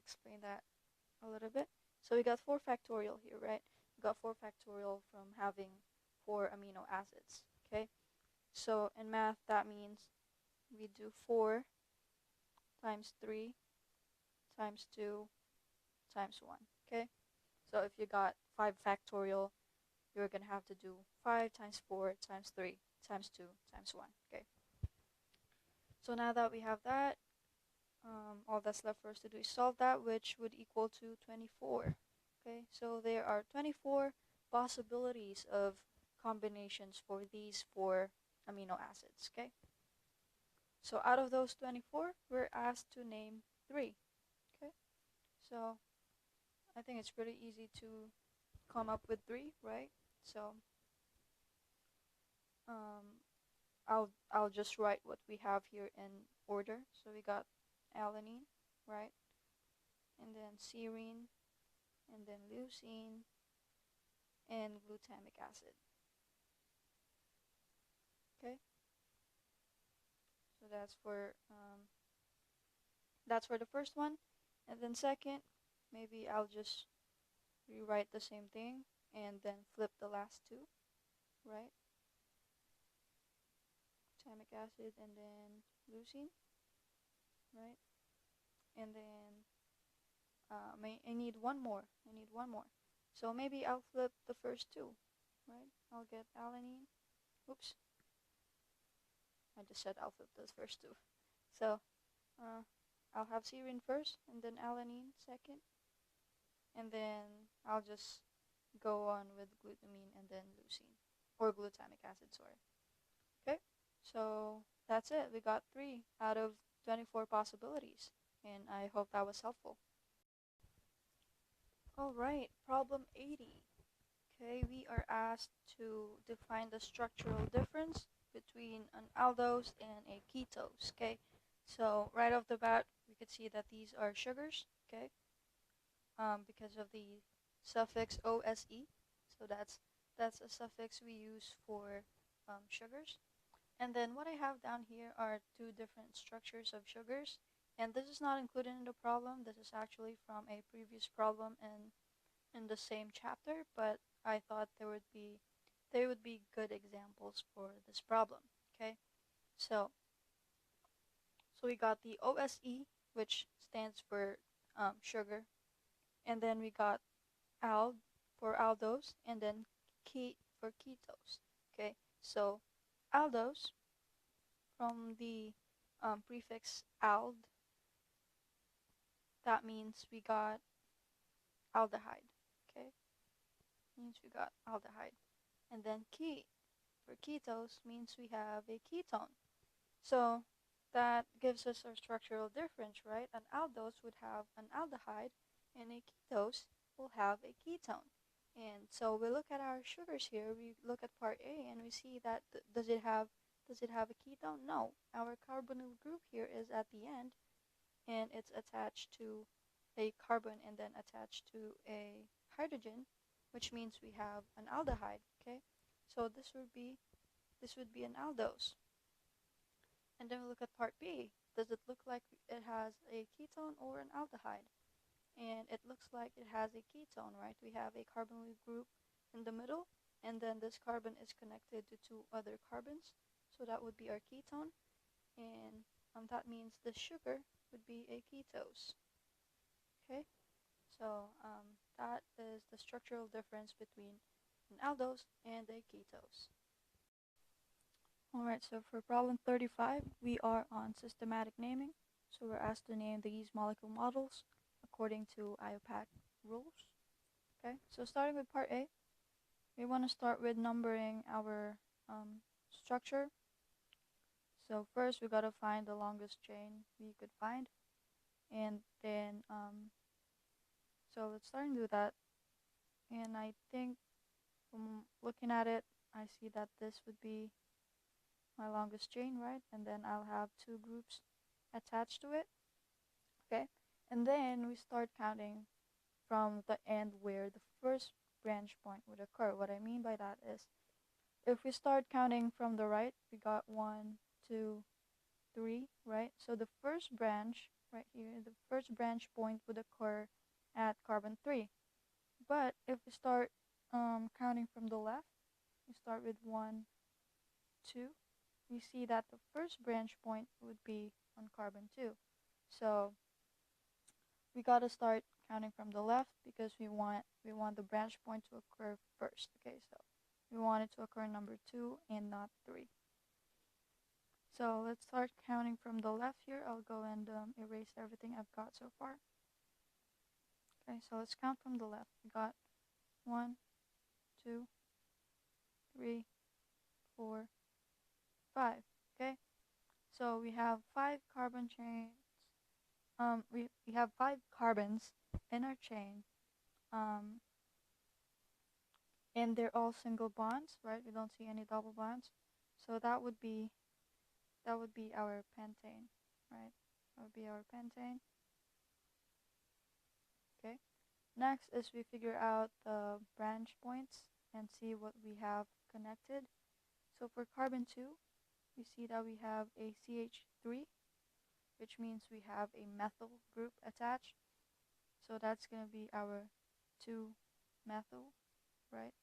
explain that a little bit. So we got 4 factorial here, right? We got 4 factorial from having 4 amino acids. Okay, so in math that means we do 4 times 3 times 2 times 1. Okay, so if you got 5 factorial, you're going to have to do 5 times 4 times 3 times 2 times 1. Okay, so now that we have that, all that's left for us to do is solve that, which would equal to 24. Okay, so there are 24 possibilities of combinations for these 4 amino acids. Okay, so out of those 24, we're asked to name 3. Okay, so I think it's pretty easy to come up with 3, right? So I'll just write what we have here in order. So we got alanine, right? And then serine, and then leucine, and glutamic acid. Okay, so that's for the first one. And then second, maybe I'll just rewrite the same thing and then flip the last two, right? Glutamic acid and then leucine, right? And then I need one more. So maybe I'll flip the first two, right? I'll get alanine. Oops. I just said I'll flip those first two. So I'll have serine first, and then alanine second. And then I'll just go on with glutamine and then leucine. Or glutamic acid, sorry. Okay, so that's it. We got 3 out of 24 possibilities. And I hope that was helpful. Alright, problem 80. Okay, we are asked to define the structural difference between an aldose and a ketose. Okay, so right off the bat, we could see that these are sugars. Okay, because of the suffix ose. So that's a suffix we use for sugars. And then what I have down here are 2 different structures of sugars. And this is not included in the problem. This is actually from a previous problem in the same chapter, but I thought they would be good examples for this problem. Okay, so we got the OSE, which stands for sugar, and then we got ald for aldose, and then ket for ketose. Okay, so aldose, from the prefix ald, that means we got aldehyde. Okay, means we got aldehyde. And then ket for ketose means we have a ketone. So that gives us our structural difference, right? An aldose would have an aldehyde, and a ketose will have a ketone. And so we look at our sugars here. We look at part A, and we see that does it have a ketone? No. Our carbonyl group here is at the end, and it's attached to a carbon and then attached to a hydrogen, which means we have an aldehyde. Okay, so this would be an aldose. And then we look at part B. Does it look like it has a ketone or an aldehyde? And it looks like it has a ketone, right? We have a carbonyl group in the middle, and then this carbon is connected to 2 other carbons, so that would be our ketone, and that means the sugar would be a ketose. Okay, so that is the structural difference between an aldose and a ketose. Alright, so for problem 35, we are on systematic naming. So we're asked to name these molecule models according to IUPAC rules. Okay, so starting with part A, we want to start with numbering our structure. So first we got to find the longest chain we could find. And then, so let's start and do that. And I think from looking at it, I see that this would be my longest chain, right? And then I'll have 2 groups attached to it. Okay, and then we start counting from the end where the first branch point would occur. What I mean by that is, if we start counting from the right, we got 1, 2, 3, right? So the first branch right here, the first branch point would occur at carbon 3. But if we start counting from the left, we start with 1, 2. We see that the first branch point would be on carbon 2. So we got to start counting from the left because we want the branch point to occur first. Okay, so we want it to occur number 2 and not 3. So let's start counting from the left here. I'll go and erase everything I've got so far. Okay, so let's count from the left. We got 1, 2, 3, 4, 5. Okay, so we have 5 carbon chains. We have 5 carbons in our chain, and they're all single bonds, right? We don't see any double bonds. So that would be our pentane, right? That would be our pentane. Okay. Next is we figure out the branch points and see what we have connected. So for carbon 2, we see that we have a CH3, which means we have a methyl group attached. So that's going to be our 2-methyl, right?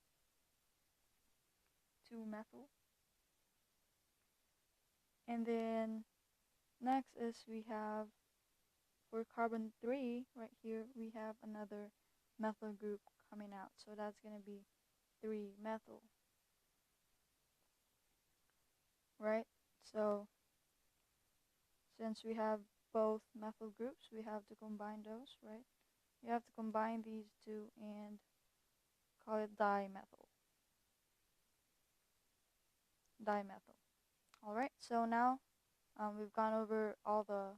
2-methyl. And then next is we have, for carbon 3, right here, we have another methyl group coming out. So that's going to be 3-methyl, right? So since we have both methyl groups, we have to combine those, right? We have to combine these two and call it dimethyl. Alright, so now we've gone over all the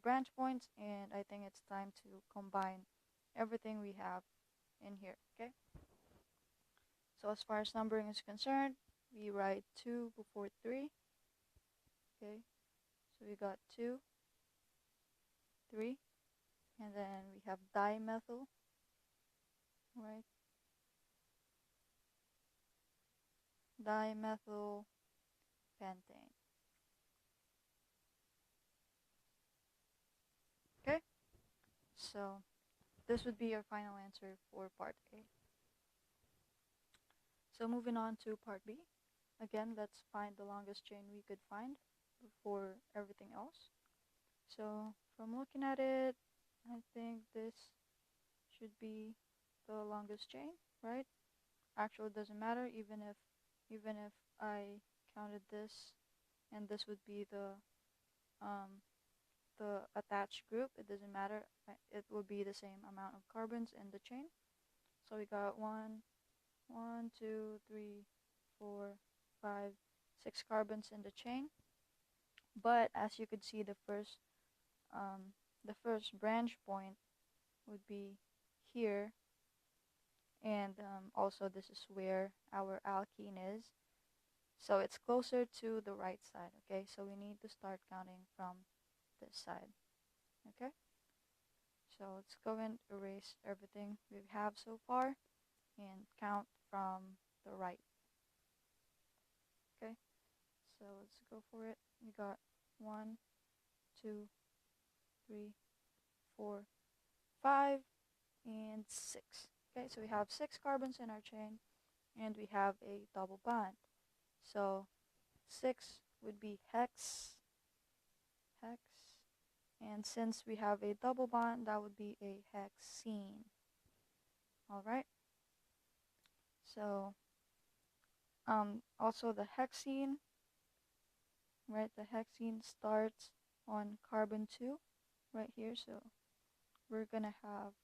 branch points, and I think it's time to combine everything we have in here, okay? So as far as numbering is concerned, we write 2 before 3, okay? So we got 2, 3, and then we have dimethyl, right? Dimethyl pentane. Okay? So this would be your final answer for part A. So moving on to part B. Again, let's find the longest chain we could find before everything else. So from looking at it, I think this should be the longest chain, right? Actually, it doesn't matter, even if I counted this, and this would be the attached group. It doesn't matter. It will be the same amount of carbons in the chain. So we got 1, 2, 3, 4, 5, 6 carbons in the chain. But as you could see, the first branch point would be here, and also this is where our alkene is. So it's closer to the right side, okay? So we need to start counting from this side, okay? So let's go and erase everything we have so far and count from the right. Okay, so let's go for it. We got 1, 2, 3, 4, 5, and 6. Okay, so we have 6 carbons in our chain, and we have a double bond. So 6 would be hex, and since we have a double bond, that would be a hexene. Alright, so also the hexene, right? The hexene starts on carbon 2 right here, so we're gonna have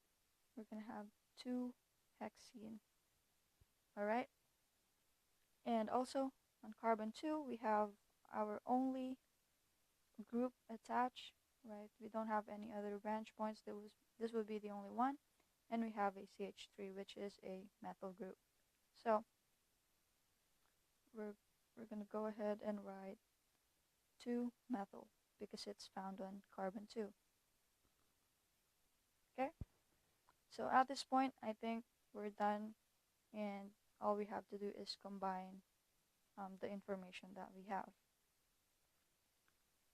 2 hexene. Alright, and also on carbon 2 we have our only group attached, right? We don't have any other branch points. This would be the only one, and we have a CH3, which is a methyl group. So we're gonna go ahead and write 2-methyl because it's found on carbon 2. Okay, so at this point I think we're done, and all we have to do is combine the information that we have.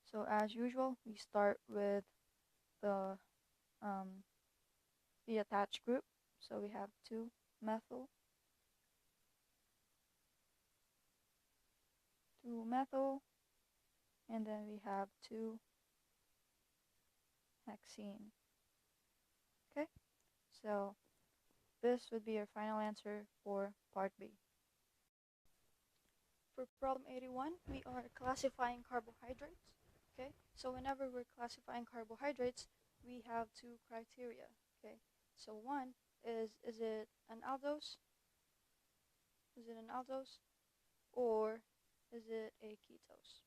So as usual, we start with the attached group. So we have 2-methyl, and then we have 2-hexene. Okay, so this would be your final answer for part B. For problem 81, we are classifying carbohydrates. Okay, so whenever we're classifying carbohydrates, we have 2 criteria. Okay, so one is it an aldose? Is it an aldose, or is it a ketose?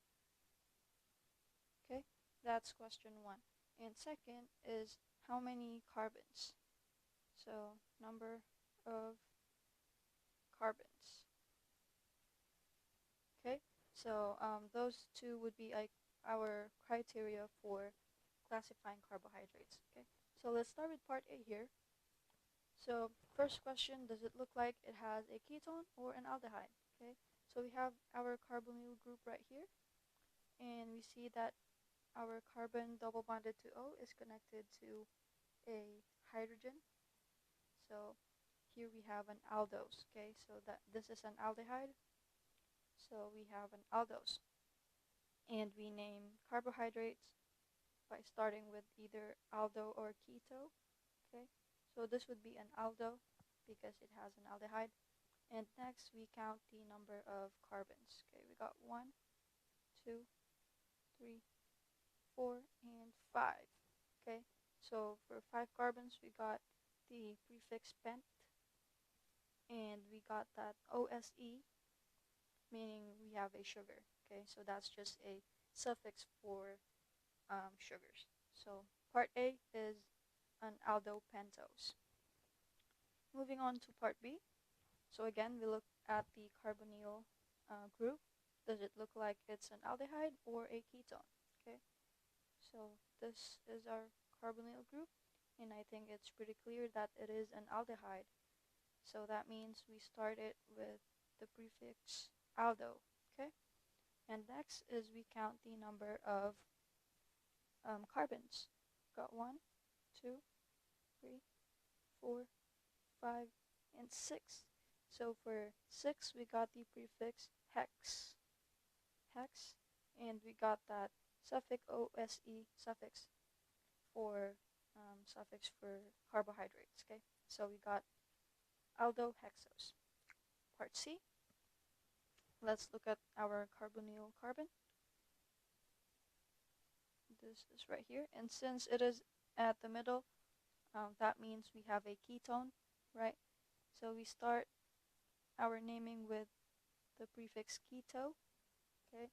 Okay, that's question 1. And second is how many carbons? So number of carbons. Okay, So those two would be like our criteria for classifying carbohydrates. Okay, so let's start with part A here. So first question, does it look like it has a ketone or an aldehyde? Okay, so we have our carbonyl group right here, and we see that our carbon double bonded to O is connected to a hydrogen. So here we have an aldose. Okay, so that this is an aldehyde. So we have an aldose, and we name carbohydrates by starting with either aldo or keto. Okay, so this would be an aldo because it has an aldehyde. And next we count the number of carbons. Okay, we got 1, 2, 3, 4, and 5. Okay, so for 5 carbons we got the prefix pent, and we got that OSE, meaning we have a sugar. Okay, so that's just a suffix for sugars. So part A is an aldopentose. Moving on to part B. So again, we look at the carbonyl group. Does it look like it's an aldehyde or a ketone? Okay, so this is our carbonyl group, and I think it's pretty clear that it is an aldehyde. So that means we start it with the prefix aldo. Okay, and next is we count the number of carbons. Got 1, 2, 3, 4, 5, and 6. So for 6, we got the prefix hex, and we got that suffix OSE suffix for carbohydrates. Okay, so we got aldohexose. Part C. Let's look at our carbonyl carbon. This is right here, and since it is at the middle, that means we have a ketone, right? So we start our naming with the prefix keto, okay?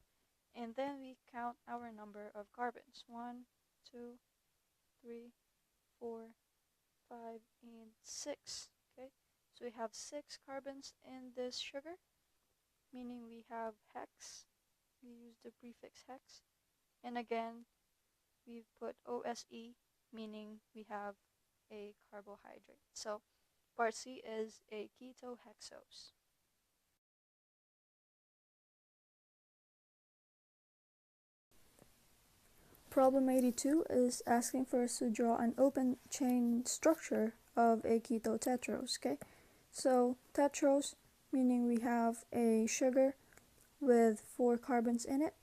And then we count our number of carbons. 1, 2, 3, 4, 5, and 6, okay? So we have 6 carbons in this sugar, meaning we have hex. We use the prefix hex. And again, we put OSE, meaning we have a carbohydrate. So part C is a ketohexose. Problem 82 is asking for us to draw an open chain structure of a ketotetrose. Okay, so tetrose, meaning we have a sugar with 4 carbons in it,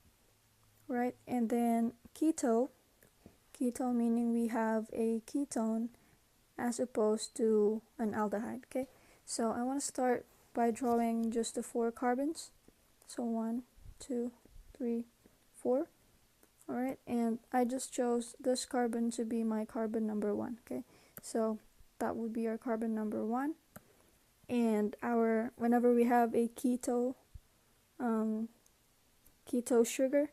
right? And then keto meaning we have a ketone as opposed to an aldehyde. Okay, so I want to start by drawing just the 4 carbons. So 1, 2, 3, 4. Alright, and I just chose this carbon to be my carbon number 1. Okay, so that would be our carbon number 1. And whenever we have a keto sugar,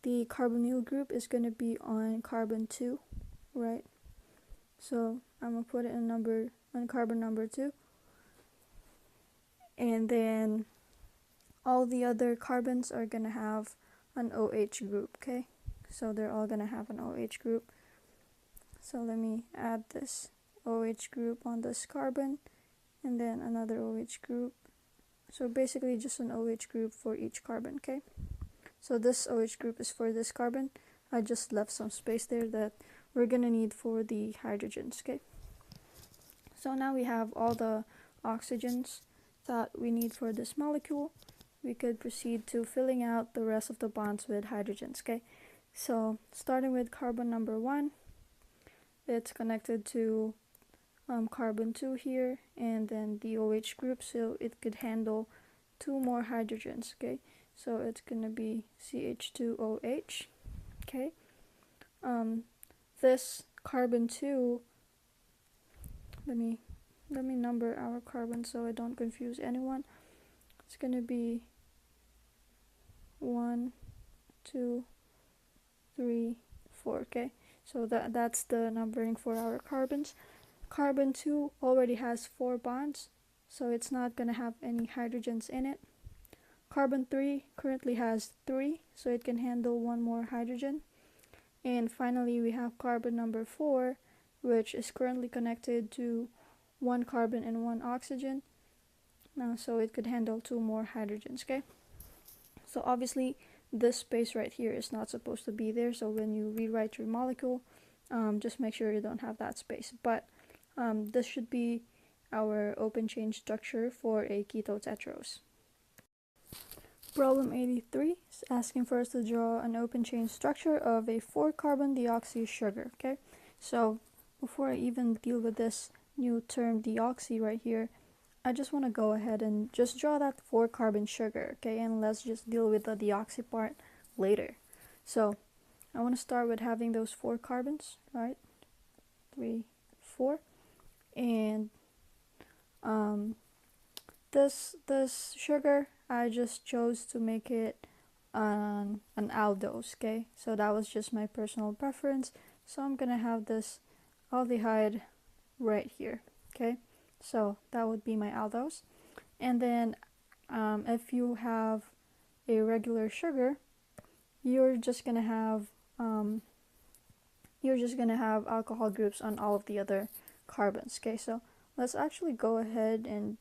the carbonyl group is going to be on carbon 2, right? So I'm going to put it on carbon number 2. And then all the other carbons are going to have an OH group, okay? So they're all going to have an OH group. So let me add this OH group on this carbon, and then another OH group. So basically just an OH group for each carbon, okay? So this OH group is for this carbon. I just left some space there that we're going to need for the hydrogens, okay? So now we have all the oxygens that we need for this molecule. We could proceed to filling out the rest of the bonds with hydrogens, okay? So starting with carbon number 1, it's connected to carbon 2 here, and then the OH group, so it could handle 2 more hydrogens, okay? So it's going to be CH2OH, okay? This carbon 2, let me number our carbon so I don't confuse anyone. It's going to be 1, 2, 3, 4, okay? So that's the numbering for our carbons. Carbon 2 already has 4 bonds, so it's not going to have any hydrogens in it. Carbon 3 currently has 3, so it can handle one more hydrogen. And finally, we have carbon number 4, which is currently connected to 1 carbon and 1 oxygen. Now, so it could handle 2 more hydrogens, okay? So obviously, this space right here is not supposed to be there, so when you rewrite your molecule, just make sure you don't have that space. But this should be our open chain structure for a ketotetrose. Problem 83 is asking for us to draw an open chain structure of a 4-carbon deoxy sugar, okay? So before I even deal with this new term deoxy right here, I just want to go ahead and just draw that 4-carbon sugar, okay? And let's just deal with the deoxy part later. So I want to start with having those 4 carbons, right? 3, 4. And this sugar, I just chose to make it an aldose, okay? So that was just my personal preference. So I'm gonna have this aldehyde right here, okay? So that would be my aldose. And then if you have a regular sugar, you're just gonna have alcohol groups on all of the other carbons, okay? So let's actually go ahead and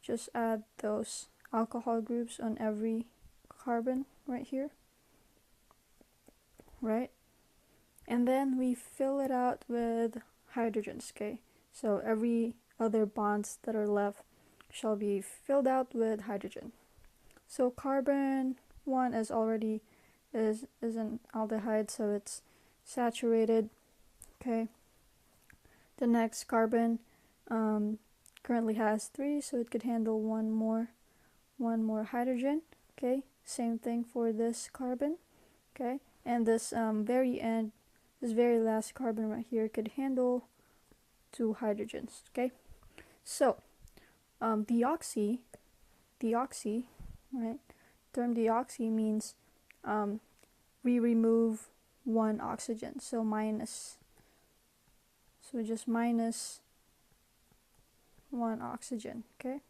just add those alcohol groups on every carbon right here, right? And then we fill it out with hydrogens, okay? So every other bonds that are left shall be filled out with hydrogen. So carbon 1 is already is an aldehyde, so it's saturated, okay? The next carbon currently has 3, so it could handle one more hydrogen, okay? Same thing for this carbon, okay? And this this very last carbon right here could handle 2 hydrogens, okay? So deoxy, right? Term deoxy means we remove 1 oxygen, so just minus 1 oxygen, okay?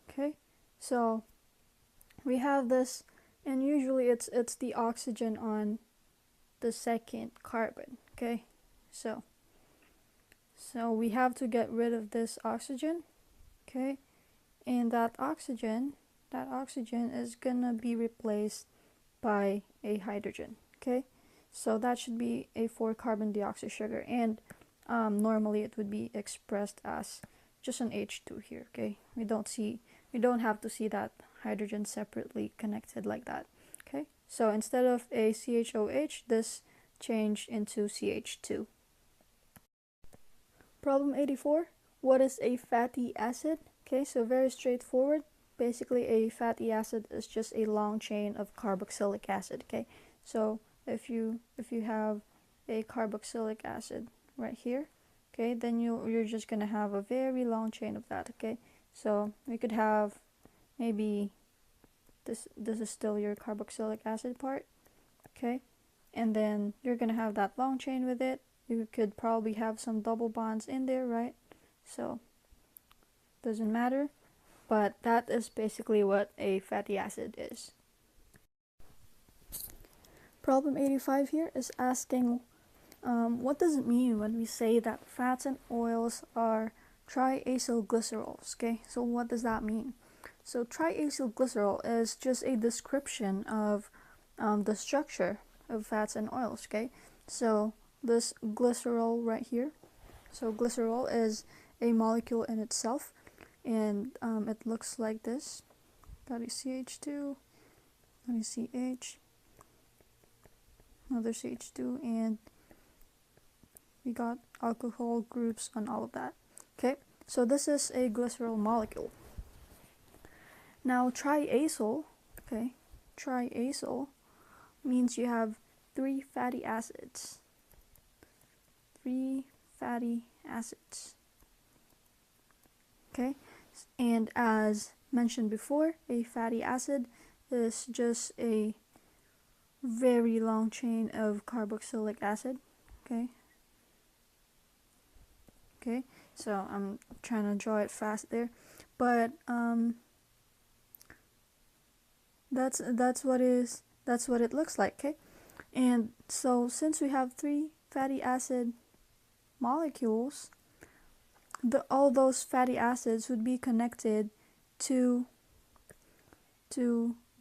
Okay, so we have this, and usually it's the oxygen on the second carbon, okay? So we have to get rid of this oxygen, okay? And that oxygen is gonna be replaced by a hydrogen, okay? So that should be a 4-carbon deoxy sugar, and normally it would be expressed as just an H2 here, okay? We don't have to see that hydrogen separately connected like that, okay? So instead of a CHOH, this changed into CH2. Problem 84, what is a fatty acid? Okay, so very straightforward. Basically, a fatty acid is just a long chain of carboxylic acid, okay? So if you have a carboxylic acid right here, okay, then you're just gonna have a very long chain of that, okay? So we could have maybe this is still your carboxylic acid part, okay? And then you're gonna have that long chain with it. You could probably have some double bonds in there, right? So doesn't matter, but that is basically what a fatty acid is. Problem 85 here is asking what does it mean when we say that fats and oils are triacylglycerols, okay? So what does that mean? So triacylglycerol is just a description of the structure of fats and oils, okay? So this glycerol right here, so glycerol is a molecule in itself, and it looks like this. Got a CH2, got a CH, another CH2, and we got alcohol groups on all of that, okay? So this is a glycerol molecule. Now triacyl, okay, triacyl means you have 3 fatty acids. 3 fatty acids. Okay, and as mentioned before, a fatty acid is just a very long chain of carboxylic acid. Okay, so I'm trying to draw it fast there, but that's what it looks like. Okay, and so since we have 3 fatty acid molecules, all those fatty acids would be connected to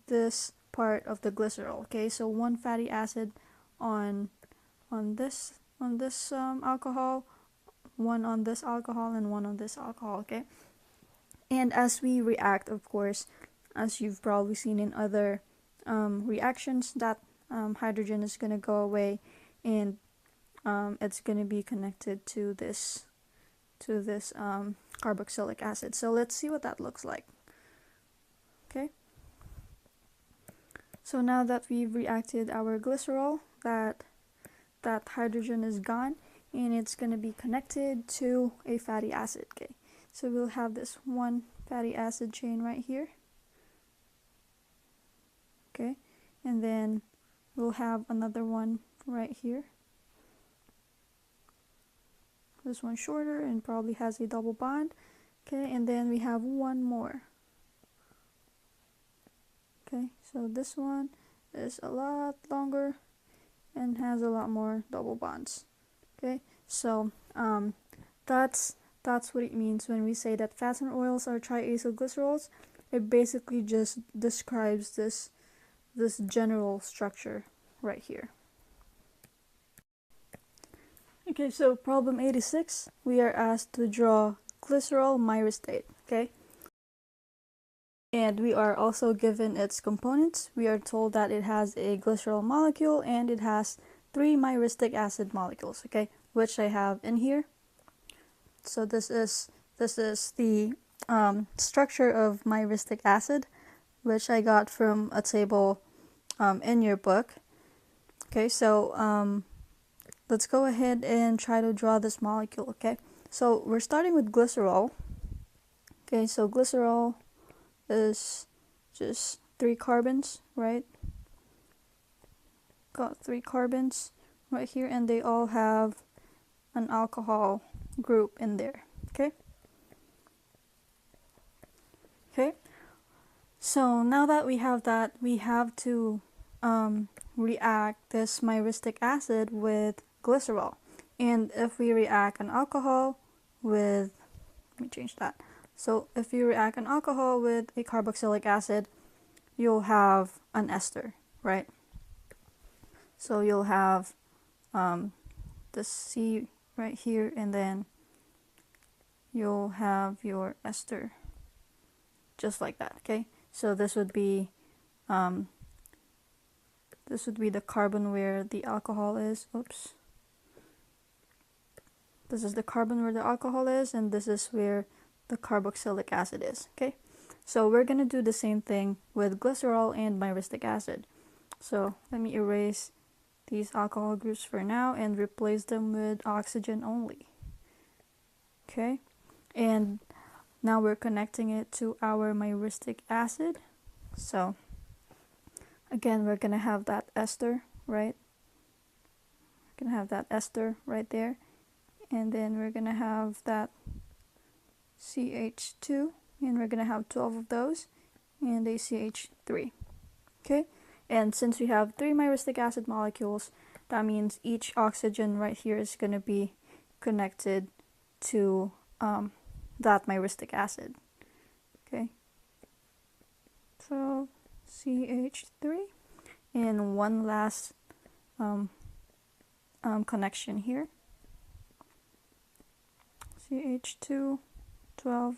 this part of the glycerol. Okay, so one fatty acid on this alcohol, one on this alcohol, and one on this alcohol. Okay, and as we react, of course, as you've probably seen in other reactions, that hydrogen is going to go away, and it's going to be connected to this carboxylic acid. So let's see what that looks like. Okay, so now that we've reacted our glycerol, that hydrogen is gone, and it's going to be connected to a fatty acid. Okay, so we'll have this one fatty acid chain right here. Okay, and then we'll have another one right here. This one's shorter and probably has a double bond. Okay, and then we have one more. Okay, so this one is a lot longer and has a lot more double bonds. Okay, so that's what it means when we say that fats and oils are triacylglycerols. It basically just describes this general structure right here. Okay, so problem 86, we are asked to draw glycerol myristate. Okay, and we are also given its components. We are told that it has a glycerol molecule and it has 3 myristic acid molecules, okay, which I have in here. So this is the structure of myristic acid, which I got from a table in your book. Okay, so let's go ahead and try to draw this molecule. Okay, so we're starting with glycerol. Okay, so glycerol is just 3 carbons, right? Got 3 carbons right here, and they all have an alcohol group in there. Okay, so now that we have that, we have to react this myristic acid with glycerol. And if we react an alcohol with, let me change that. So if you react an alcohol with a carboxylic acid, you'll have an ester, right? So you'll have the C right here, and then you'll have your ester just like that. Okay, so this would be the carbon where the alcohol is. Oops. This is the carbon where the alcohol is, and this is where the carboxylic acid is. Okay, so we're gonna do the same thing with glycerol and myristic acid. So let me erase these alcohol groups for now and replace them with oxygen only. Okay, and now we're connecting it to our myristic acid. So again, we're gonna have that ester, right? We're gonna have that ester right there, and then we're gonna have that CH2, and we're gonna have 12 of those, and a CH3. Okay, and since we have 3 myristic acid molecules, that means each oxygen right here is gonna be connected to that myristic acid. Okay, so CH3, and one last connection here, CH2, 12,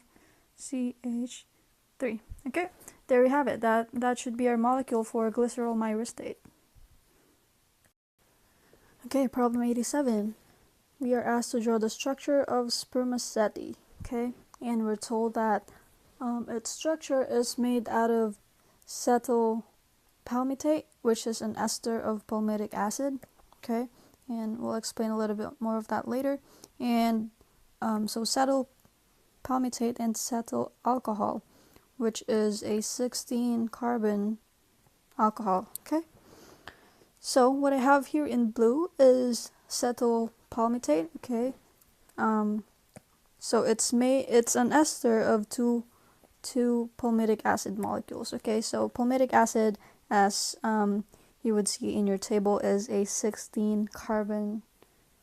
CH3. Okay, there we have it. That should be our molecule for glycerol myristate. Okay, problem 87. We are asked to draw the structure of spermaceti. Okay, and we're told that its structure is made out of cetyl palmitate, which is an ester of palmitic acid. Okay, and we'll explain a little bit more of that later. And so cetyl palmitate and cetyl alcohol, which is a 16 carbon alcohol. Okay, so what I have here in blue is cetyl palmitate. Okay, so it's an ester of two two palmitic acid molecules. Okay, so palmitic acid, as you would see in your table, is a 16 carbon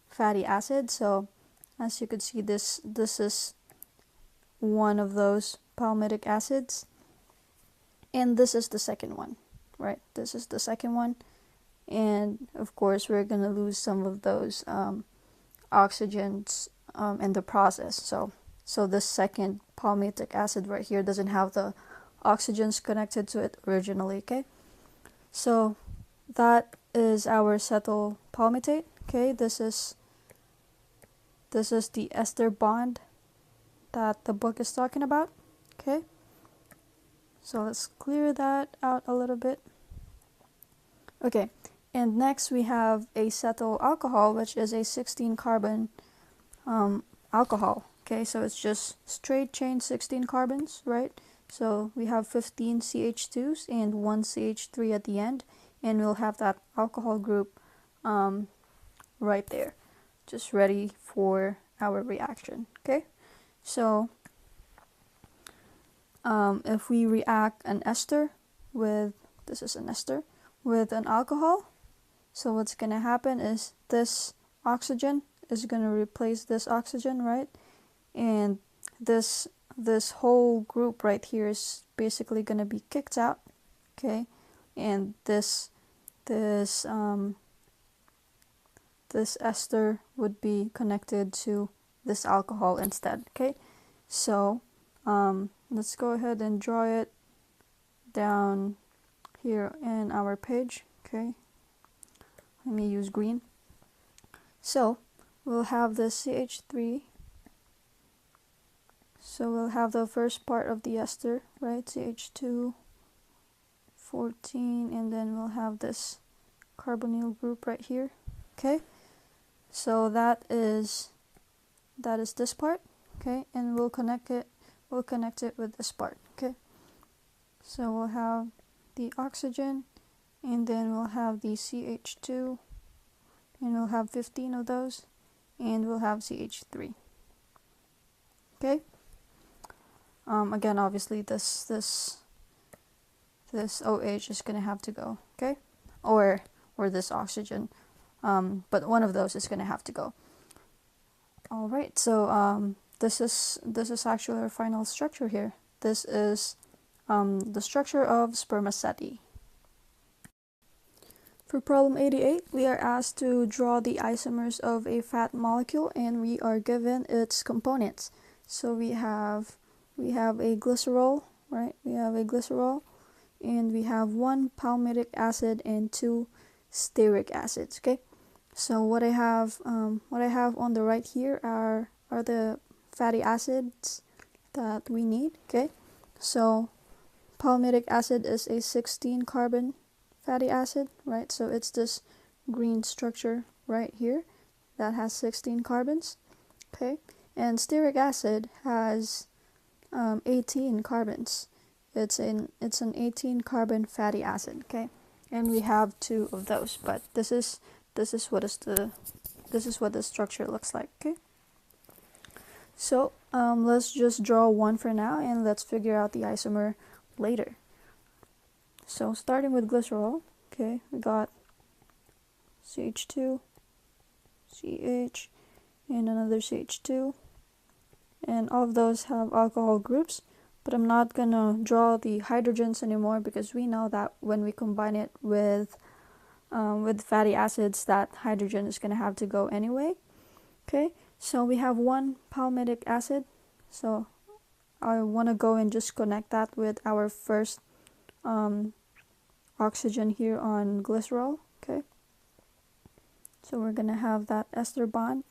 fatty acid. So as you could see, this is one of those palmitic acids, and this is the second one, right? This is the second one, and of course we're gonna lose some of those oxygens in the process. So this second palmitic acid right here doesn't have the oxygens connected to it originally. Okay, so that is our cetyl palmitate. Okay, this is the ester bond that the book is talking about. Okay, so let's clear that out a little bit. Okay, and next we have a cetyl alcohol, which is a 16 carbon alcohol. Okay, so it's just straight chain 16 carbons, right? So we have 15 CH2s and 1 CH3 at the end, and we'll have that alcohol group right there, just ready for our reaction. Okay, so if we react an ester with, this is an ester, with an alcohol, so what's going to happen is this oxygen is going to replace this oxygen, right? And this whole group right here is basically going to be kicked out. Okay, and this ester would be connected to this alcohol instead. Okay, so let's go ahead and draw it down here in our page. Okay, let me use green. So we'll have the CH3. So we'll have the first part of the ester, right? CH2, 14, and then we'll have this carbonyl group right here. Okay, so that is this part. Okay, and we'll connect it with this part. Okay, so we'll have the oxygen, and then we'll have the CH2, and we'll have 15 of those, and we'll have CH3. Okay, again, obviously this OH is gonna have to go. Okay, or this oxygen, but one of those is gonna have to go. All right, so this is actually our final structure here. This is the structure of spermaceti. For problem 88, we are asked to draw the isomers of a fat molecule, and we are given its components. So we have a glycerol, right? We have a glycerol, and we have 1 palmitic acid and 2 stearic acids. Okay, so what I have on the right here are the fatty acids that we need. Okay, so palmitic acid is a 16 carbon fatty acid, right? So it's this green structure right here that has 16 carbons. Okay, and stearic acid has 18 carbons. It's an 18 carbon fatty acid. Okay, and we have 2 of those, but this is what the structure looks like. Okay, so let's just draw one for now, and let's figure out the isomer later. So starting with glycerol, okay, we got CH2, CH, and another CH2, and all of those have alcohol groups, but I'm not gonna draw the hydrogens anymore because we know that when we combine it with fatty acids, that hydrogen is gonna have to go anyway. Okay, so we have 1 palmitic acid, so I want to go and just connect that with our first oxygen here on glycerol. Okay, so we're gonna have that ester bond.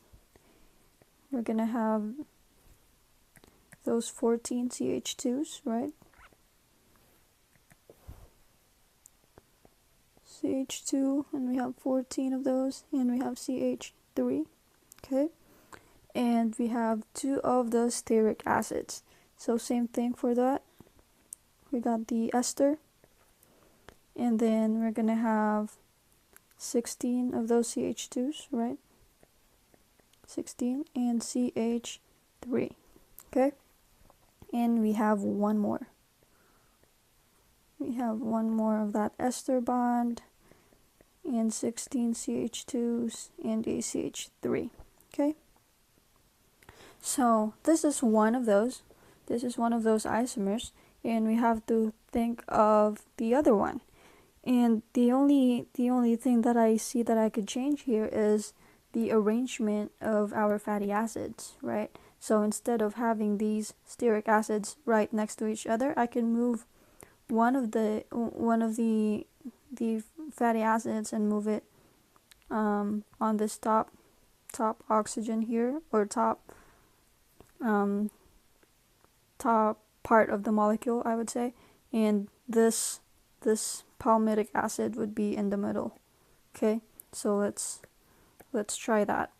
We're gonna have those 14 CH2s, right? CH2, and we have 14 of those, and we have CH3. Okay, and we have 2 of the stearic acids. So same thing for that. We got the ester, and then we're gonna have 16 of those CH2s, right? 16 and CH3. Okay, and we have one more. We have one more of that ester bond, and 16 CH2s and a CH3. Okay, so this is one of those. This is one of those isomers, and we have to think of the other one. And the only thing that I see that I could change here is the arrangement of our fatty acids, right? So instead of having these stearic acids right next to each other, I can move one of the fatty acids and move it on this top oxygen here, or top part of the molecule, I would say, and this palmitic acid would be in the middle. Okay, so let's try that.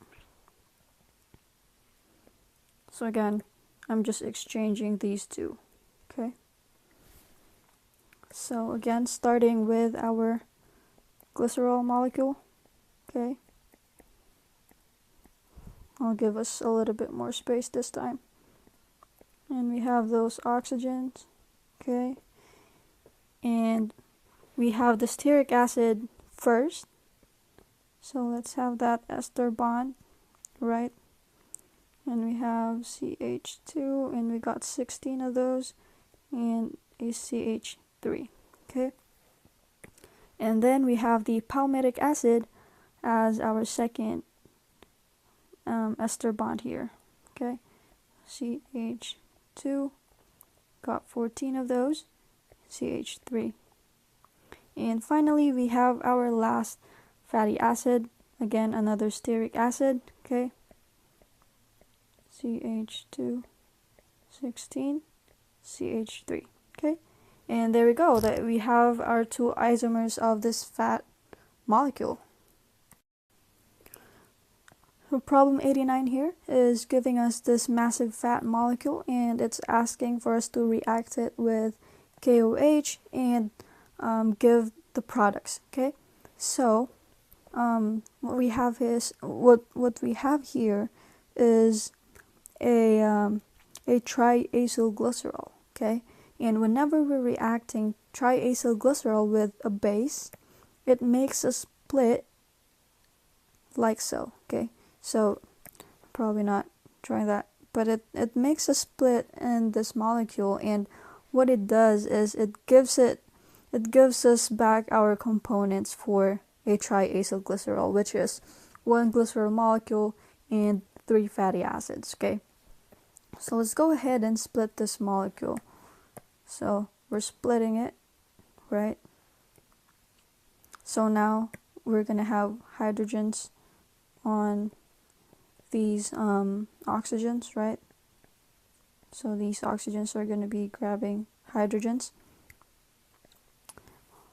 So again, I'm just exchanging these two. Okay, so again, starting with our glycerol molecule. Okay, I'll give us a little bit more space this time. And we have those oxygens. Okay, and we have the stearic acid first. So let's have that ester bond, right? And we have CH2, and we got 16 of those, and a CH3. Okay, and then we have the palmitic acid as our second ester bond here. Okay, CH2, got 14 of those, CH3. And finally, we have our last fatty acid, again another stearic acid. Okay, CH2, 16, CH3. Okay, and there we go, that we have our two isomers of this fat molecule. So problem 89 here is giving us this massive fat molecule, and it's asking for us to react it with KOH and give the products. Okay, so what we have here is a triacylglycerol. Okay, and whenever we're reacting triacylglycerol with a base, it makes a split like so. Okay, so probably not trying that, but it makes a split in this molecule, and what it does is it gives us back our components for a triacylglycerol, which is one glycerol molecule and 3 fatty acids. Okay, so let's go ahead and split this molecule. So we're splitting it, right? So now we're gonna have hydrogens on these oxygens, right? So these oxygens are going to be grabbing hydrogens.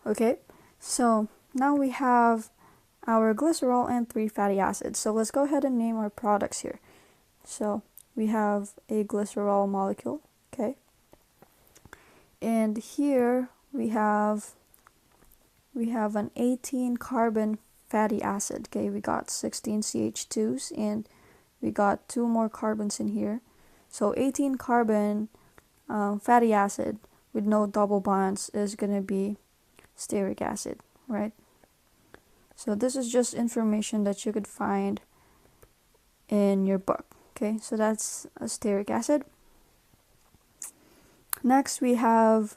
Okay, so now we have our glycerol and 3 fatty acids. So let's go ahead and name our products here. So we have a glycerol molecule. Okay, and here we have an 18 carbon fatty acid. Okay, we got 16 CH2s, and we got 2 more carbons in here. So 18 carbon fatty acid with no double bonds is going to be stearic acid, right? So this is just information that you could find in your book. Okay, so that's a stearic acid. Next, we have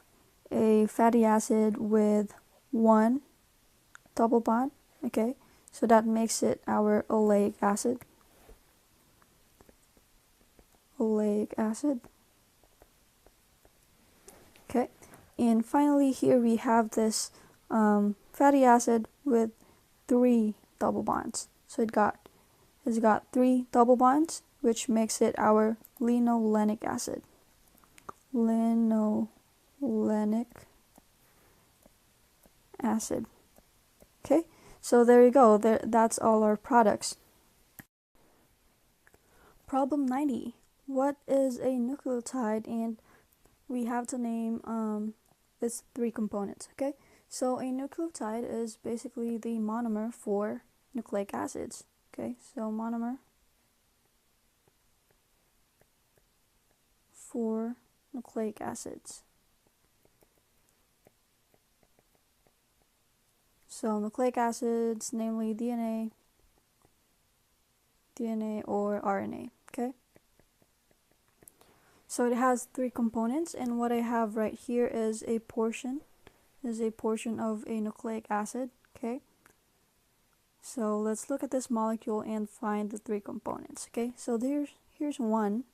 a fatty acid with 1 double bond. Okay, so that makes it our oleic acid. Oleic acid. Okay, and finally here we have this fatty acid with 3 double bonds. So it's got 3 double bonds, which makes it our linolenic acid. Linolenic acid. Okay, so there you go. That's all our products. Problem 90. What is a nucleotide? And we have to name its 3 components. Okay, so a nucleotide is basically the monomer for nucleic acids. Okay, so monomer for nucleic acids. So nucleic acids, namely DNA or RNA, okay? So it has 3 components, and what I have right here is a portion of a nucleic acid, okay? So let's look at this molecule and find the 3 components, okay? So here's one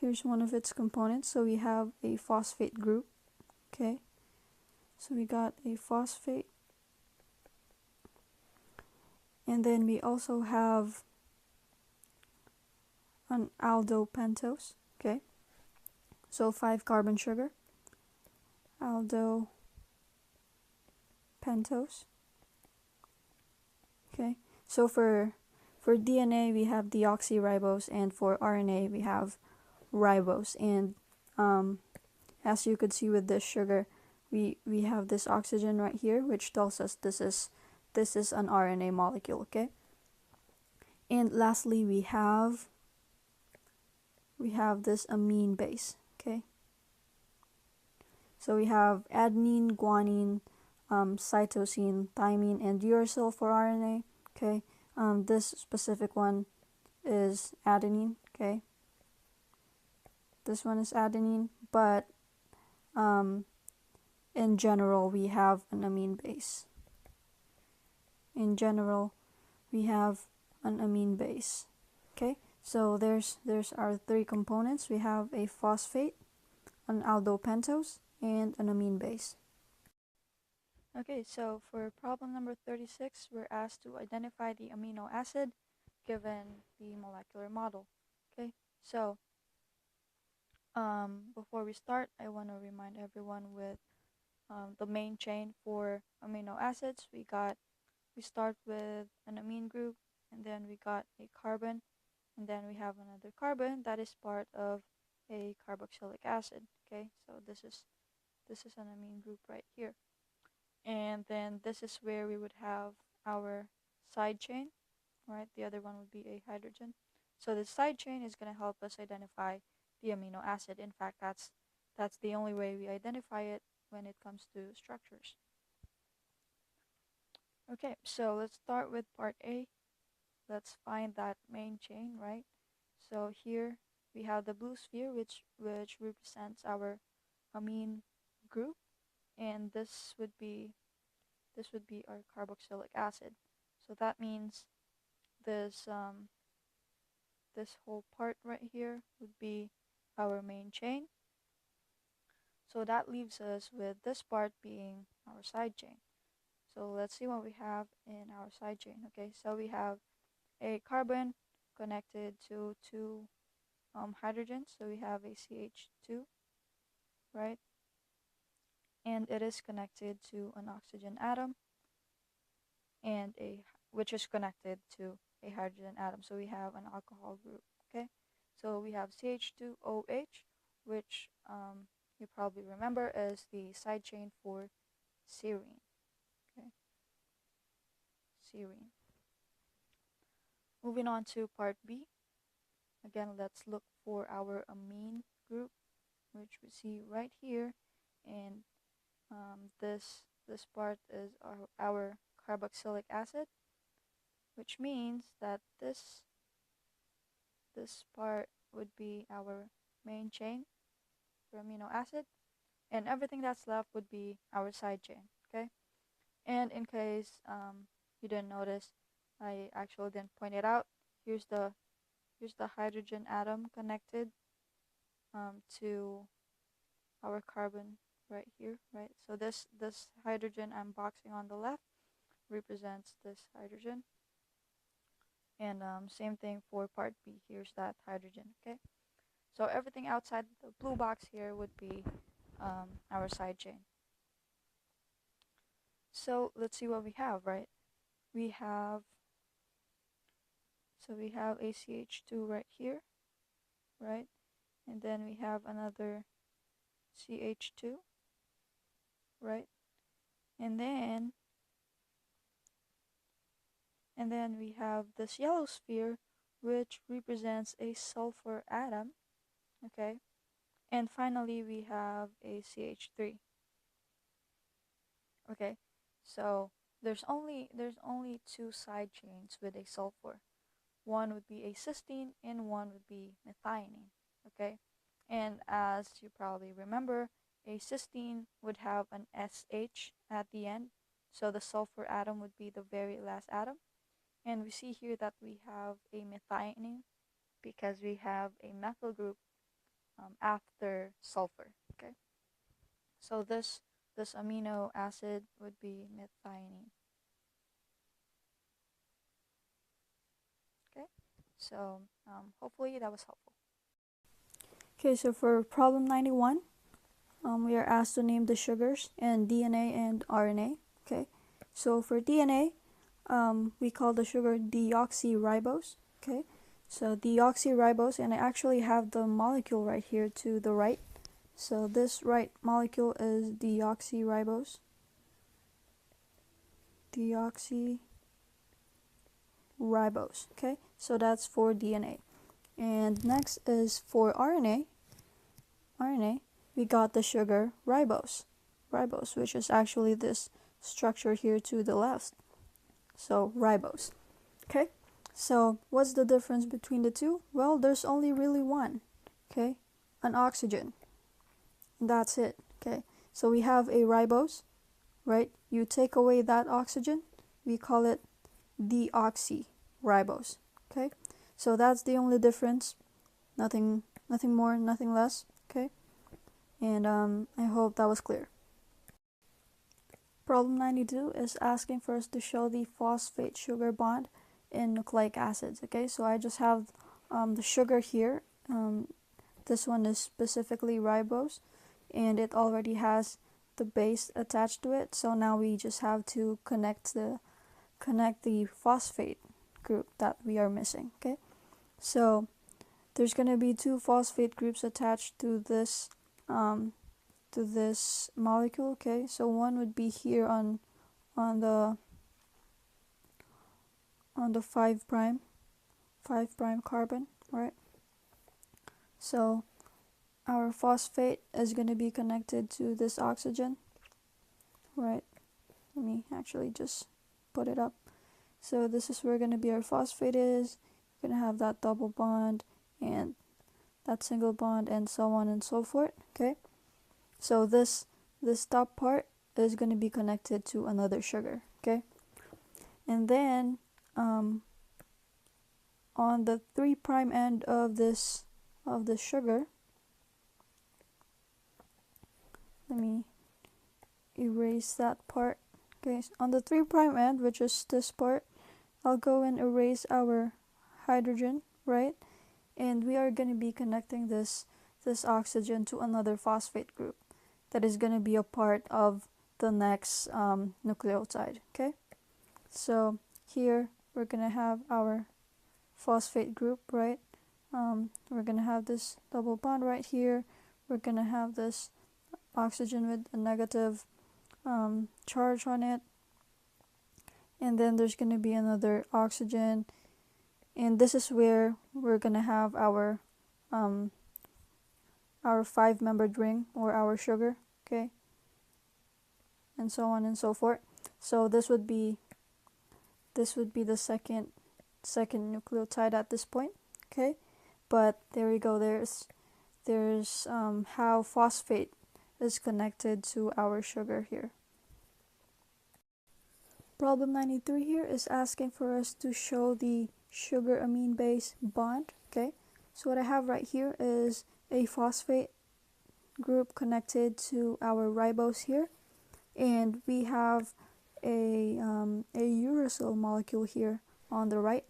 of its components. So we have a phosphate group, okay? So we got a phosphate, and then we also have an aldopentose, okay? So 5 carbon sugar, aldopentose, okay? So for DNA we have deoxyribose, and for RNA we have ribose. And as you could see with this sugar, we have this oxygen right here, which tells us this is an RNA molecule, okay? And lastly, we have this amine base, okay? So we have adenine, guanine, cytosine, thymine, and uracil for RNA, okay? This specific one is adenine, okay? This one is adenine, but in general we have an amine base. In general, we have an amine base, okay? So there's our 3 components. We have a phosphate, an aldopentose, and an amine base. Okay, so for problem number 36, we're asked to identify the amino acid given the molecular model. Okay, so before we start, I want to remind everyone with the main chain for amino acids. We start with an amine group, and then we got a carbon, and then we have another carbon that is part of a carboxylic acid. Okay, so this is an amine group right here. And then this is where we would have our side chain, right? The other one would be a hydrogen. So the side chain is going to help us identify the amino acid. In fact, that's the only way we identify it when it comes to structures. Okay, so let's start with part A. Let's find that main chain, right? So here we have the blue sphere, which represents our amine group, and this would be our carboxylic acid. So that means this whole part right here would be our main chain. So that leaves us with this part being our side chain. So let's see what we have in our side chain. Okay, so we have a carbon connected to 2 hydrogens. So we have a CH2, right? And it is connected to an oxygen atom, and which is connected to a hydrogen atom. So we have an alcohol group. Okay, so we have CH2OH, which you probably remember is the side chain for serine. Okay, serine. Moving on to part B. Again, let's look for our amine group, which we see right here, and this part is our carboxylic acid, which means that this part would be our main chain for amino acid, and everything that's left would be our side chain. Okay, and in case you didn't notice, I actually didn't point it out. Here's the hydrogen atom connected to our carbon right here, right? So this hydrogen I'm boxing on the left represents this hydrogen, and same thing for part B. Here's that hydrogen. Okay, so everything outside the blue box here would be our side chain. So let's see what we have, right? We have ACH2 right here, right? And then we have another CH2, right? And then we have this yellow sphere, which represents a sulfur atom, okay? And finally, we have a CH3. Okay, so there's only two side chains with a sulfur. One would be a cysteine and one would be methionine. Okay, and as you probably remember, a cysteine would have an SH at the end, so the sulfur atom would be the very last atom. And we see here that we have a methionine because we have a methyl group after sulfur. Okay, so this amino acid would be methionine. Okay, so hopefully that was helpful. Okay, so for problem 91, we are asked to name the sugars in DNA and RNA. Okay, so for DNA, we call the sugar deoxyribose. Okay, so deoxyribose, and I actually have the molecule right here to the right. So this right molecule is deoxyribose. Deoxyribose. Okay, so that's for DNA. And next is for RNA. We got the sugar ribose, which is actually this structure here to the left. So ribose. Okay, so what's the difference between the two? Well, there's only really one. Okay, an oxygen. That's it. Okay, so we have a ribose, right? You take away that oxygen, we call it deoxyribose. Okay, so that's the only difference. Nothing more, nothing less. Okay, and I hope that was clear. Problem 92 is asking for us to show the phosphate sugar bond in nucleic acids. Okay, so I just have the sugar here. This one is specifically ribose, and it already has the base attached to it. So now we just have to connect the phosphate group that we are missing. Okay, so there's gonna be two phosphate groups attached to this molecule. Okay, so one would be here on the 5' carbon, right? So our phosphate is going to be connected to this oxygen, right? Let me actually just put it up. So this is where going to be our phosphate is. We're going to have that double bond and that single bond and so on and so forth. Okay, so this top part is going to be connected to another sugar. Okay, and then on the 3' end of this sugar, let me erase that part. Okay, so on the 3' end, which is this part, I'll go and erase our hydrogen, right? And we are going to be connecting this oxygen to another phosphate group that is going to be a part of the next nucleotide. Okay, so here we're going to have our phosphate group, right? We're going to have this double bond right here. We're going to have this oxygen with a negative charge on it, and then there's going to be another oxygen, and this is where we're going to have our 5-membered ring, or our sugar. Okay, and so on and so forth. So this would be the second nucleotide at this point. Okay, but there we go. There's how phosphate is connected to our sugar here. Problem 93 here is asking for us to show the sugar amine base bond. Okay, so what I have right here is a phosphate group connected to our ribose here, and we have a uracil molecule here on the right,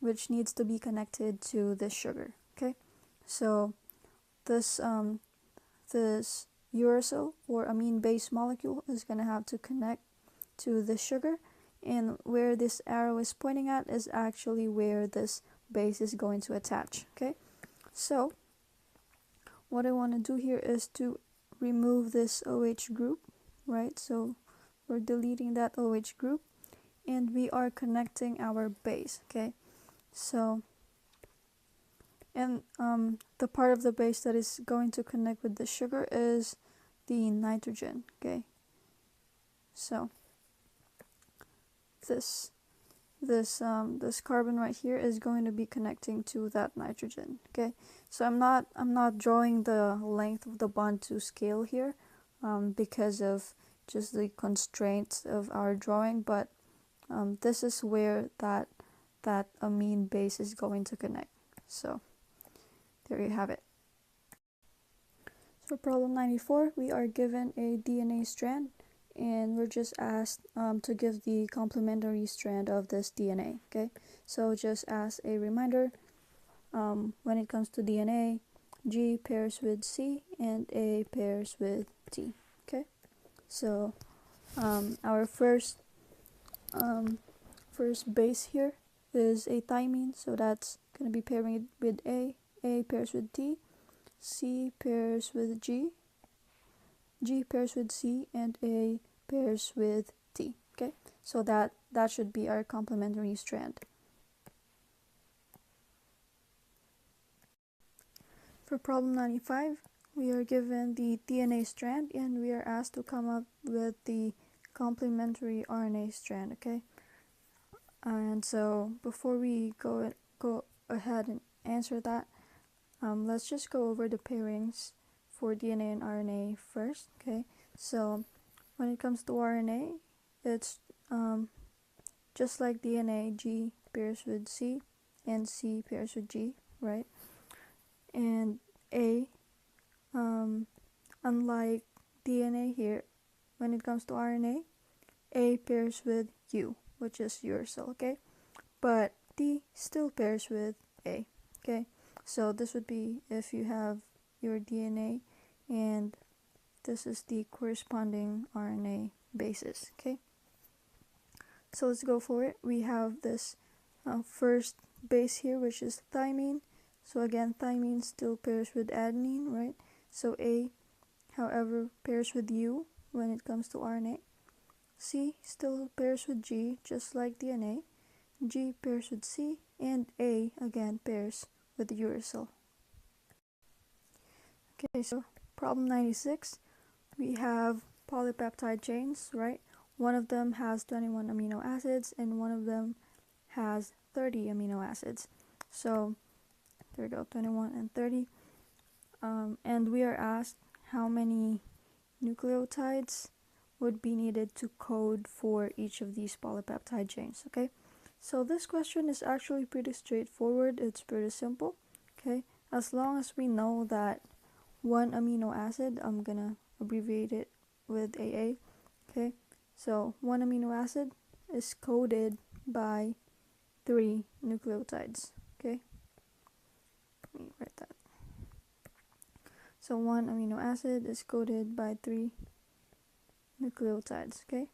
which needs to be connected to this sugar. Okay, so this uracil or amine base molecule is going to have to connect to the sugar, and where this arrow is pointing at is actually where this base is going to attach. Okay, so what I want to do here is to remove this OH group, right? So we're deleting that OH group, and we are connecting our base. Okay, so And the part of the base that is going to connect with the sugar is the nitrogen. Okay, so this carbon right here is going to be connecting to that nitrogen. Okay, so I'm not drawing the length of the bond to scale here because of just the constraints of our drawing, but this is where that amine base is going to connect. So there you have it. So problem 94, we are given a DNA strand and we're just asked to give the complementary strand of this DNA. Okay, so just as a reminder, when it comes to DNA, G pairs with C and A pairs with T. Okay, so our first base here is a thymine, so that's going to be pairing with A pairs with T, C pairs with G pairs with C, and A pairs with T. Okay, so that should be our complementary strand. For problem 95, we are given the DNA strand and we are asked to come up with the complementary RNA strand. Okay, and so before we go ahead and answer that, let's just go over the pairings for DNA and RNA first. Okay, so when it comes to RNA, it's just like DNA, G pairs with C and C pairs with G, right? And A, unlike DNA here, when it comes to RNA, A pairs with U, which is uracil, okay? But T still pairs with A, okay? So this would be if you have your DNA and this is the corresponding RNA bases, okay? So let's go for it. We have this first base here, which is thymine. So again, thymine still pairs with adenine, right? So A, however, pairs with U when it comes to RNA. C still pairs with G, just like DNA. G pairs with C, and A again pairs with uracil. Okay, so problem 96, we have polypeptide chains, right? One of them has 21 amino acids and one of them has 30 amino acids. So there we go, 21 and 30. And we are asked how many nucleotides would be needed to code for each of these polypeptide chains. Okay, so this question is actually pretty straightforward. It's pretty simple. Okay, as long as we know that one amino acid, I'm gonna abbreviate it with AA. Okay, so one amino acid is coded by 3 nucleotides. Okay, let me write that. So one amino acid is coded by 3 nucleotides. Okay,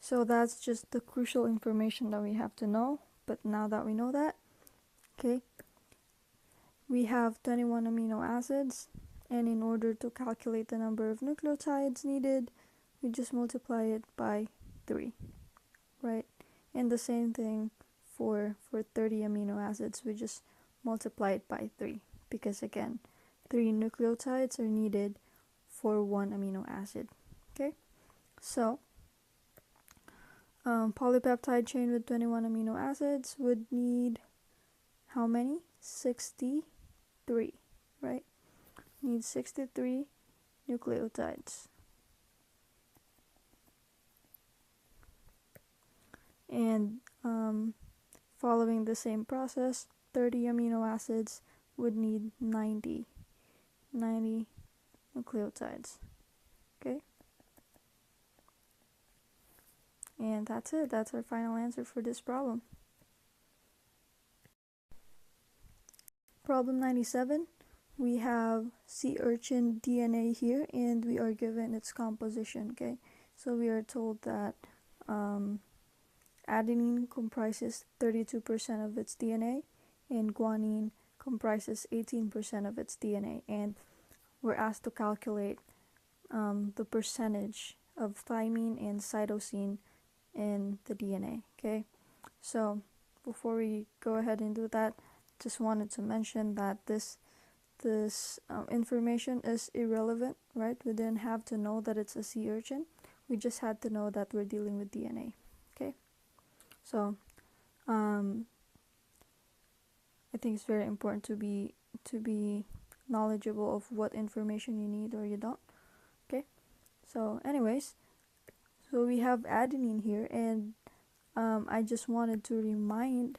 so that's just the crucial information that we have to know. But now that we know that, okay, we have 21 amino acids, and in order to calculate the number of nucleotides needed, we just multiply it by 3, right? And the same thing for 30 amino acids, we just multiply it by 3, because again, 3 nucleotides are needed for 1 amino acid. Okay, so polypeptide chain with 21 amino acids would need how many? 63, right? Needs 63 nucleotides. And following the same process, 30 amino acids would need 90 nucleotides. Okay, and that's it. That's our final answer for this problem. Problem 97, we have sea urchin DNA here and we are given its composition. Okay, so we are told that adenine comprises 32% of its DNA and guanine comprises 18% of its DNA, and we're asked to calculate the percentage of thymine and cytosine in the DNA. Okay, so before we go ahead and do that, just wanted to mention that this information is irrelevant, right? We didn't have to know that it's a sea urchin. We just had to know that we're dealing with DNA. Okay, so I think it's very important to be knowledgeable of what information you need or you don't. Okay, so anyways, so we have adenine here, and I just wanted to remind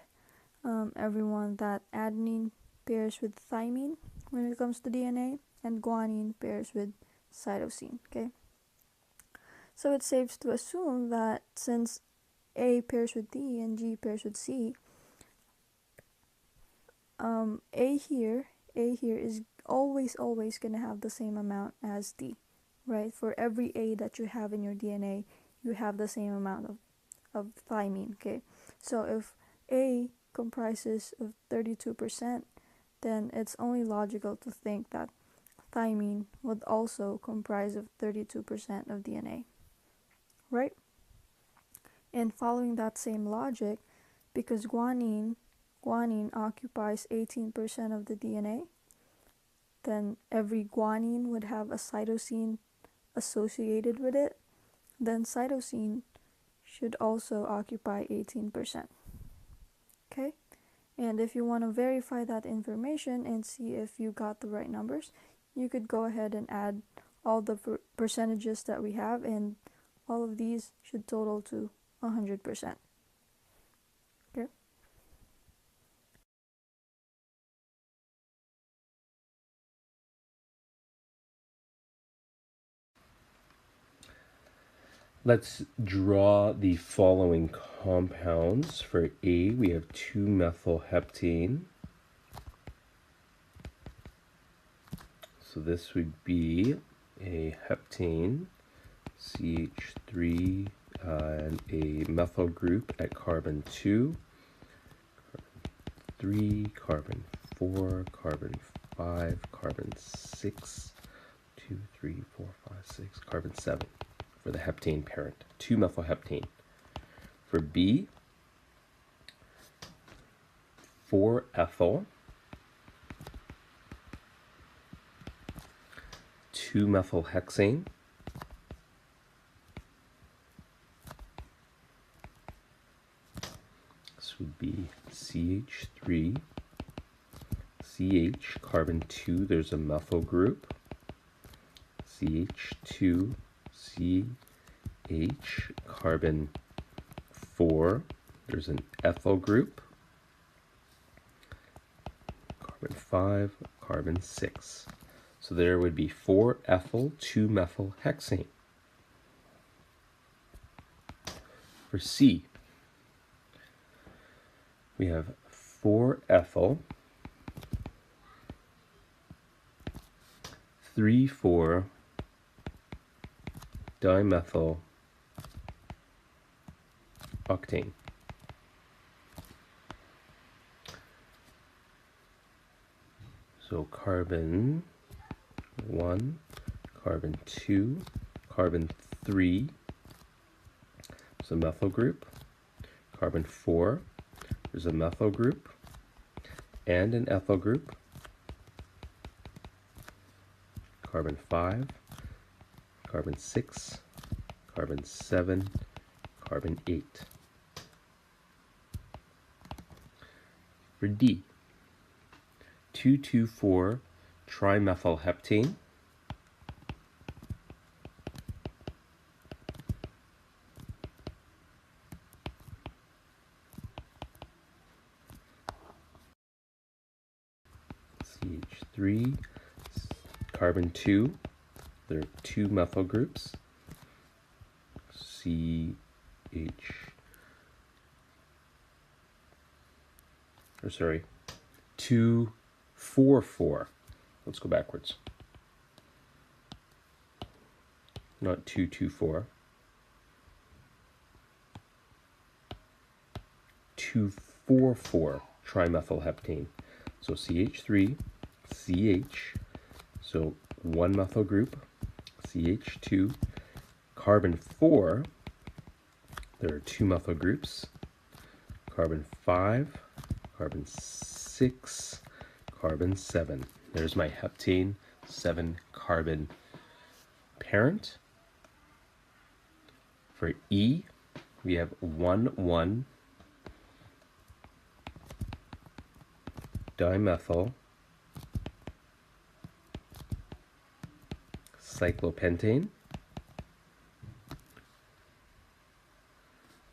everyone that adenine pairs with thymine when it comes to DNA, and guanine pairs with cytosine. Okay, so it's safe to assume that since A pairs with D and G pairs with C, A here is always going to have the same amount as D, right? For every A that you have in your DNA, you have the same amount of thymine. Okay, so if A comprises of 32%, then it's only logical to think that thymine would also comprise of 32% of DNA, right? And following that same logic, because guanine occupies 18% of the DNA, then every guanine would have a cytosine associated with it, then cytosine should also occupy 18%. Okay? And if you want to verify that information and see if you got the right numbers, you could go ahead and add all the percentages that we have, and all of these should total to 100%. Okay? Let's draw the following compounds. For A, we have 2-methylheptane. So this would be a heptane, CH3, and a methyl group at carbon 2, carbon 3, carbon 4, carbon 5, carbon 6, 2, 3, 4, 5, 6, carbon 7 for the heptane parent, 2-methylheptane. For B, 4-ethyl, 2-methylhexane, this would be CH3, CH, carbon 2, there's a methyl group, CH2, CH, carbon 4, there's an ethyl group, carbon 5, carbon 6. So there would be 4-ethyl 2-methylhexane. For C, we have 4-ethyl 3,4 dimethyl octane. So carbon 1, carbon 2, carbon 3, it's a methyl group, carbon 4, there's a methyl group, and an ethyl group, carbon 5, carbon 6, carbon 7, carbon 8. For D, 2,2,4 trimethylheptane, CH3, carbon 2, there are 2 methyl groups, CH, 2,4,4. Let's go backwards. Not 2,2,4. 2,4,4 trimethylheptane. So CH3, CH, so 1 methyl group, CH2, carbon 4, there are 2 methyl groups, carbon 5, carbon 6, 6, carbon 7. There's my heptane 7 carbon parent. For E, we have 1,1 dimethyl cyclopentane.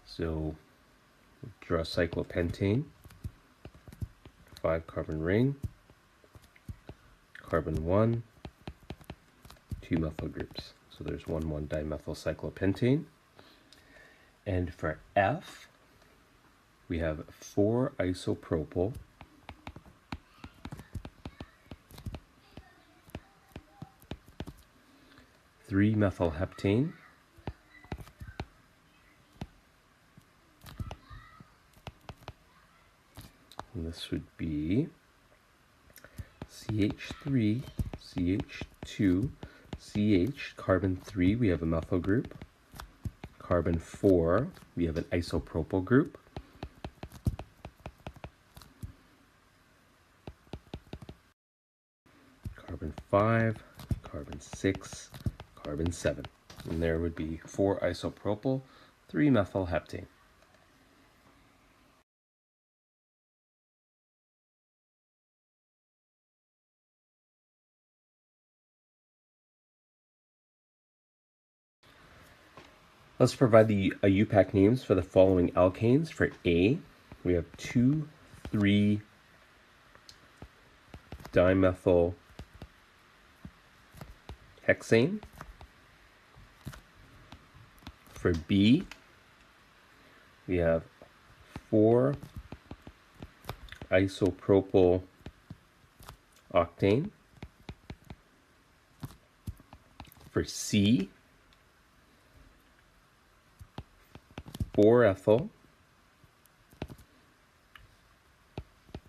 So draw cyclopentane, 5 carbon ring, carbon 1, 2 methyl groups. So there's 1,1 dimethyl cyclopentane. And for F, we have 4 isopropyl, 3 methyl heptane, and this would be CH3, CH2, CH, carbon 3, we have a methyl group. Carbon 4, we have an isopropyl group. Carbon 5, carbon 6, carbon 7. And there would be 4 isopropyl, 3 methyl heptane. Let's provide a UPAC names for the following alkanes. For A, we have 2,3 dimethyl hexane. For B, we have 4 isopropyl octane. For C, 4 ethyl,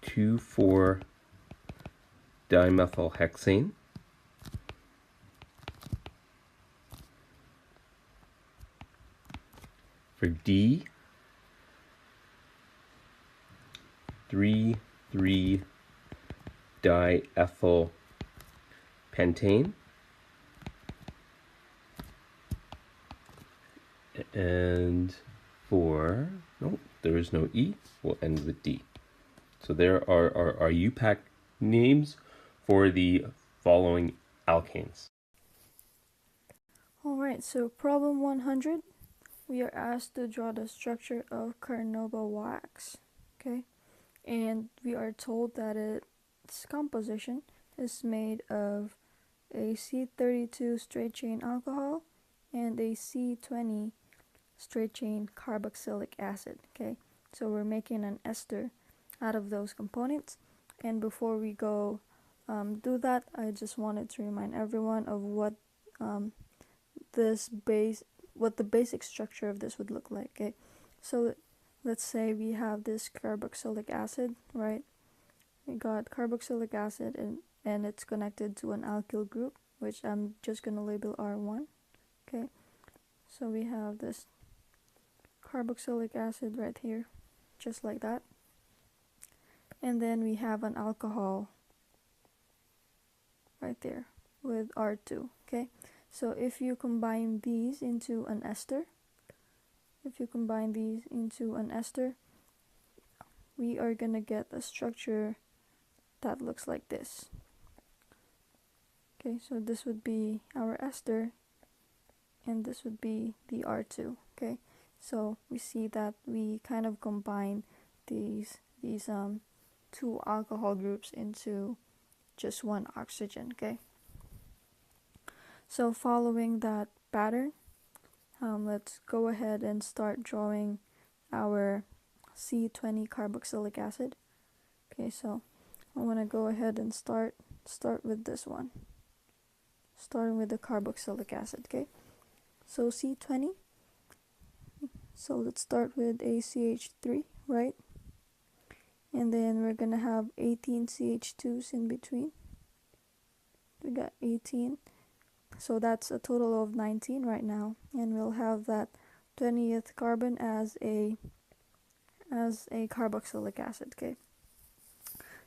2,4 dimethyl hexane. For D, 3,3 diethyl pentane. And for, no, there is no E, we'll end with D. So there are our UPAC names for the following alkanes. Alright, so problem 100, we are asked to draw the structure of carnauba wax, okay? And we are told that its composition is made of a C32 straight chain alcohol and a C20 straight chain carboxylic acid, okay? So we're making an ester out of those components. And before we go do that, I just wanted to remind everyone of what the basic structure of this would look like, okay? So let's say we have this carboxylic acid, right? We got carboxylic acid and it's connected to an alkyl group, which I'm just going to label R1, okay? So we have this carboxylic acid right here, just like that. And then we have an alcohol right there with R2, okay? So if you combine these into an ester, we are gonna get a structure that looks like this. Okay, so this would be our ester, and this would be the R2, okay? So we see that we kind of combine these two alcohol groups into just one oxygen, okay? So following that pattern, let's go ahead and start drawing our C20 carboxylic acid. Okay, so I want to go ahead and start with this one, starting with the carboxylic acid, okay? So C20, so let's start with a CH3, right? And then we're gonna have 18 CH2s in between. We got 18, so that's a total of 19 right now, and we'll have that 20th carbon as a carboxylic acid, okay?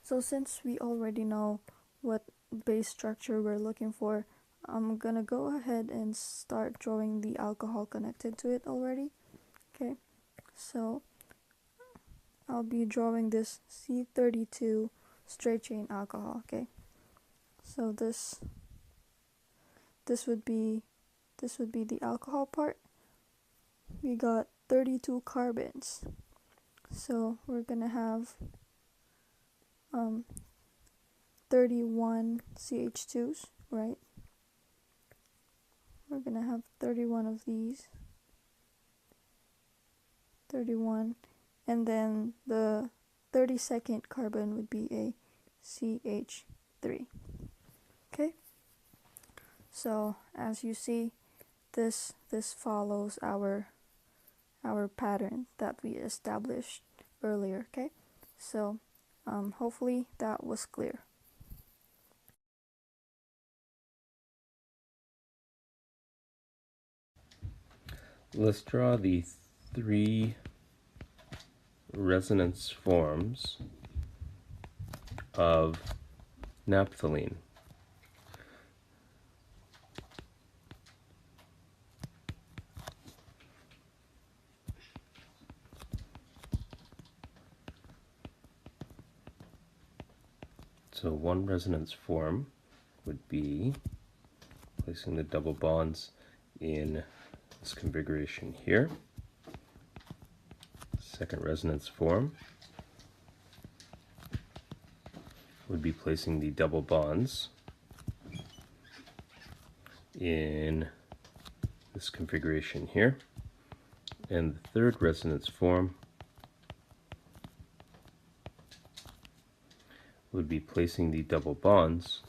So since we already know what base structure we're looking for, I'm gonna go ahead and start drawing the alcohol connected to it already. Okay, so I'll be drawing this C32 straight chain alcohol. Okay, so this would be the alcohol part. We got 32 carbons, so we're gonna have 31 CH2s, right? We're gonna have 31 of these, 31, and then the 32nd carbon would be a CH3. Okay, so as you see, this follows our pattern that we established earlier. Okay, so hopefully that was clear. Let's draw the 3 resonance forms of naphthalene. So one resonance form would be placing the double bonds in this configuration here. Second resonance form would be placing the double bonds in this configuration here. And the third resonance form would be placing the double bonds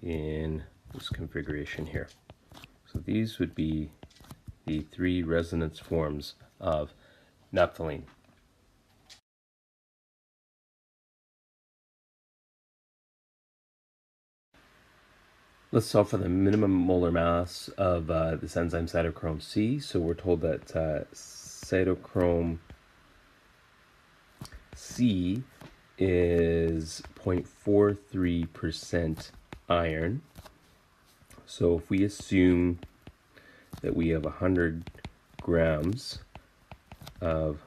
in this configuration here. So these would be the 3 resonance forms of naphthalene. Let's solve for the minimum molar mass of this enzyme cytochrome C. So we're told that cytochrome C is 0.43% iron. So if we assume that we have 100 grams of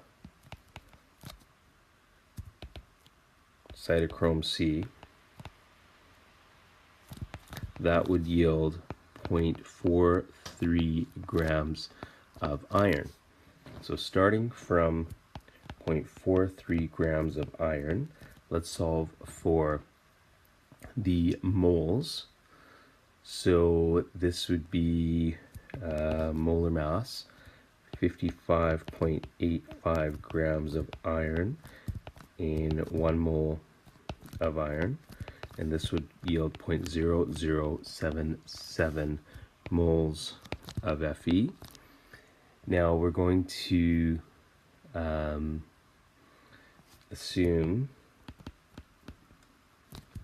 cytochrome C, that would yield 0.43 grams of iron. So starting from 0.43 grams of iron, let's solve for the moles. So this would be molar mass, 55.85 grams of iron in 1 mole of iron, and this would yield 0.0077 moles of Fe. Now we're going to assume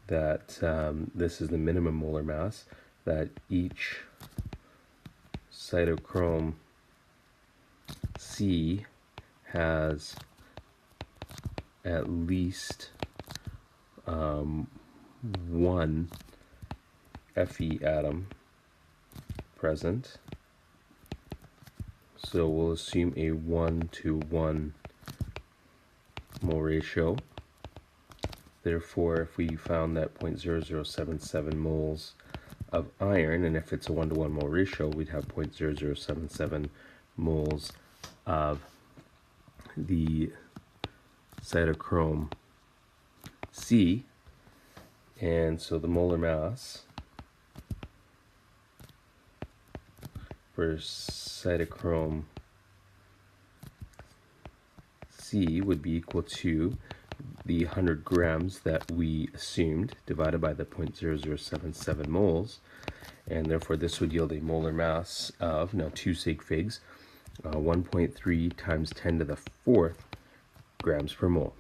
that this is the minimum molar mass, that each cytochrome C has at least 1 Fe atom present. So we'll assume a 1-to-1 mole ratio. Therefore, if we found that 0.0077 moles of iron, and if it's a 1-to-1 mole ratio, we'd have 0.0077 moles of the cytochrome C. And so the molar mass for cytochrome C would be equal to the 100 grams that we assumed divided by the 0.0077 moles, and therefore this would yield a molar mass of, now 2 sig figs, 1.3 times 10 to the 4th grams per mole.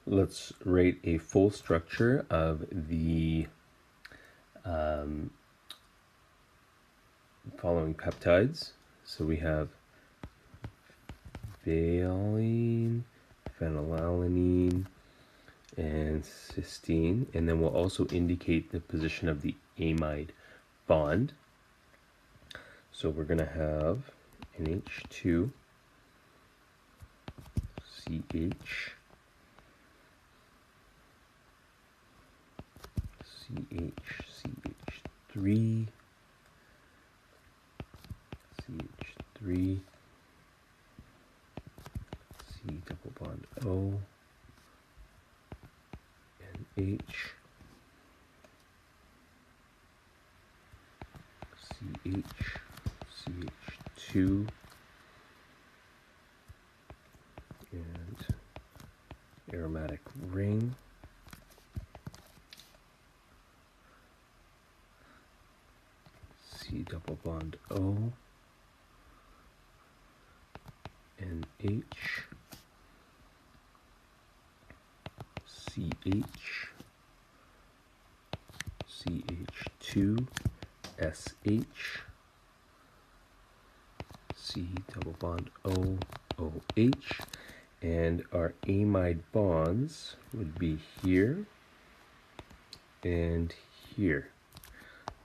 Let's write a full structure of the following peptides. So we have valine, phenylalanine, and cysteine, and then we'll also indicate the position of the amide bond. So we're going to have NH2, CH, CH3, CH3, C double bond O, and H, CH, CH2, and aromatic ring, C double bond O, and H, CH, CH2, SH, C double bond O, OH, and our amide bonds would be here and here.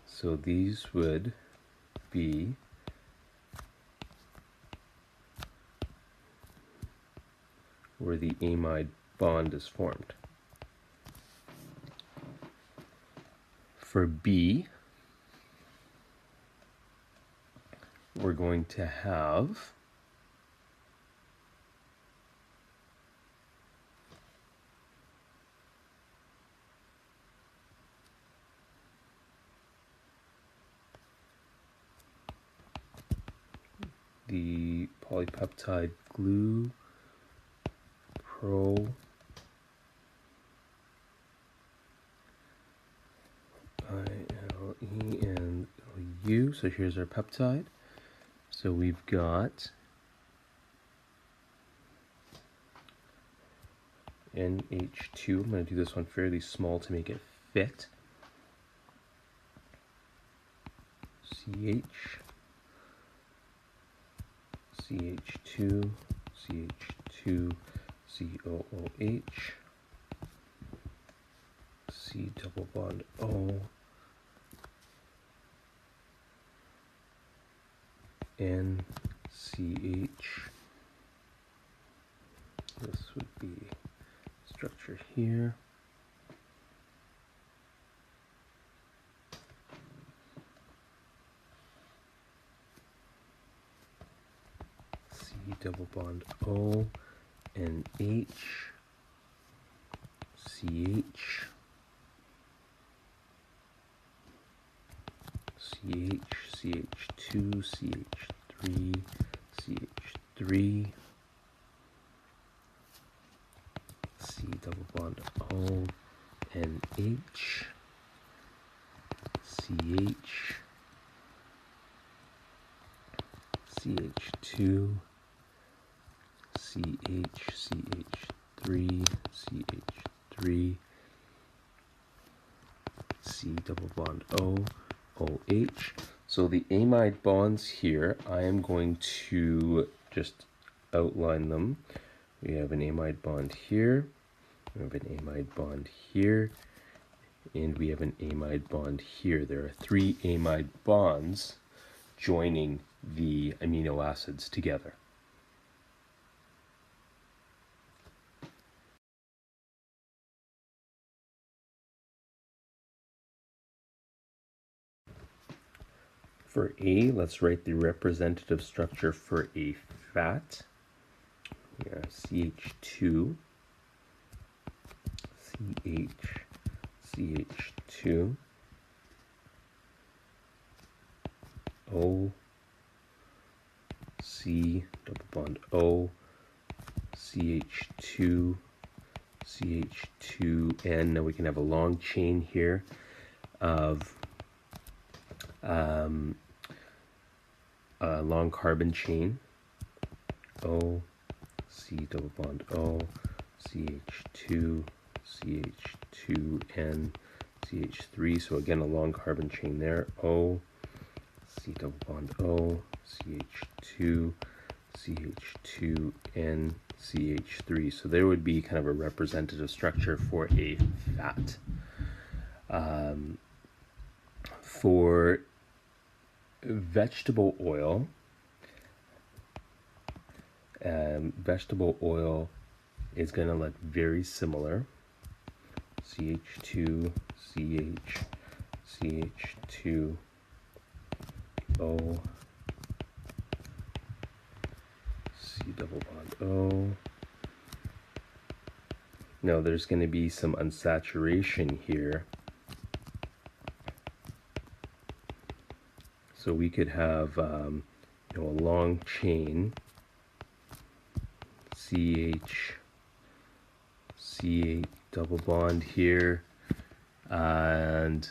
So these would be where the amide bond is formed. For B, we're going to have the polypeptide glue, pro, ILE, and U. So here's our peptide. So we've got NH2. I'm going to do this one fairly small to make it fit. CH, CH2, CH2, COOH, C double bond O, NCH. This would be structure here. C double bond O, NH, CH, CH, CH2, CH3, CH3, C double bond O, NH, CH, CH2, CH, CH3, CH3, C double bond O, OH. So the amide bonds here, I am going to just outline them. We have an amide bond here, we have an amide bond here, and we have an amide bond here. There are 3 amide bonds joining the amino acids together. For A, let's write the representative structure for a fat. We have CH2, CH, CH2, O, C, double bond O, CH2, CH2N. Now we can have a long chain here of a long carbon chain, O, C double bond O, CH2, CH2N, CH3. So again, a long carbon chain there, O, C double bond O, CH2, CH2N, CH3. So there would be kind of a representative structure for a fat. For vegetable oil, is going to look very similar. CH2, CH, CH2, O, C double bond O. Now there's going to be some unsaturation here. So we could have a long chain CH, CH double bond here, and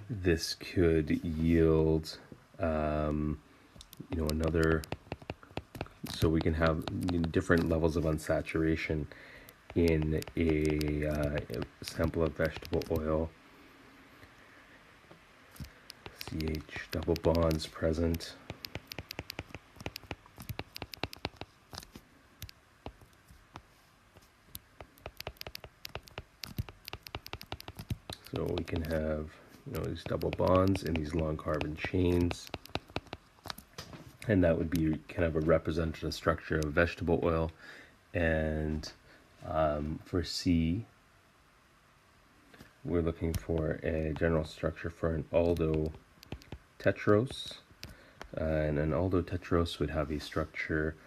this could yield another, so we can have different levels of unsaturation in a sample of vegetable oil. CH double bonds present. So we can have these double bonds in these long carbon chains, and that would be kind of a representative structure of vegetable oil. And for C, we're looking for a general structure for an aldotetrose, and an aldotetrose would have a structure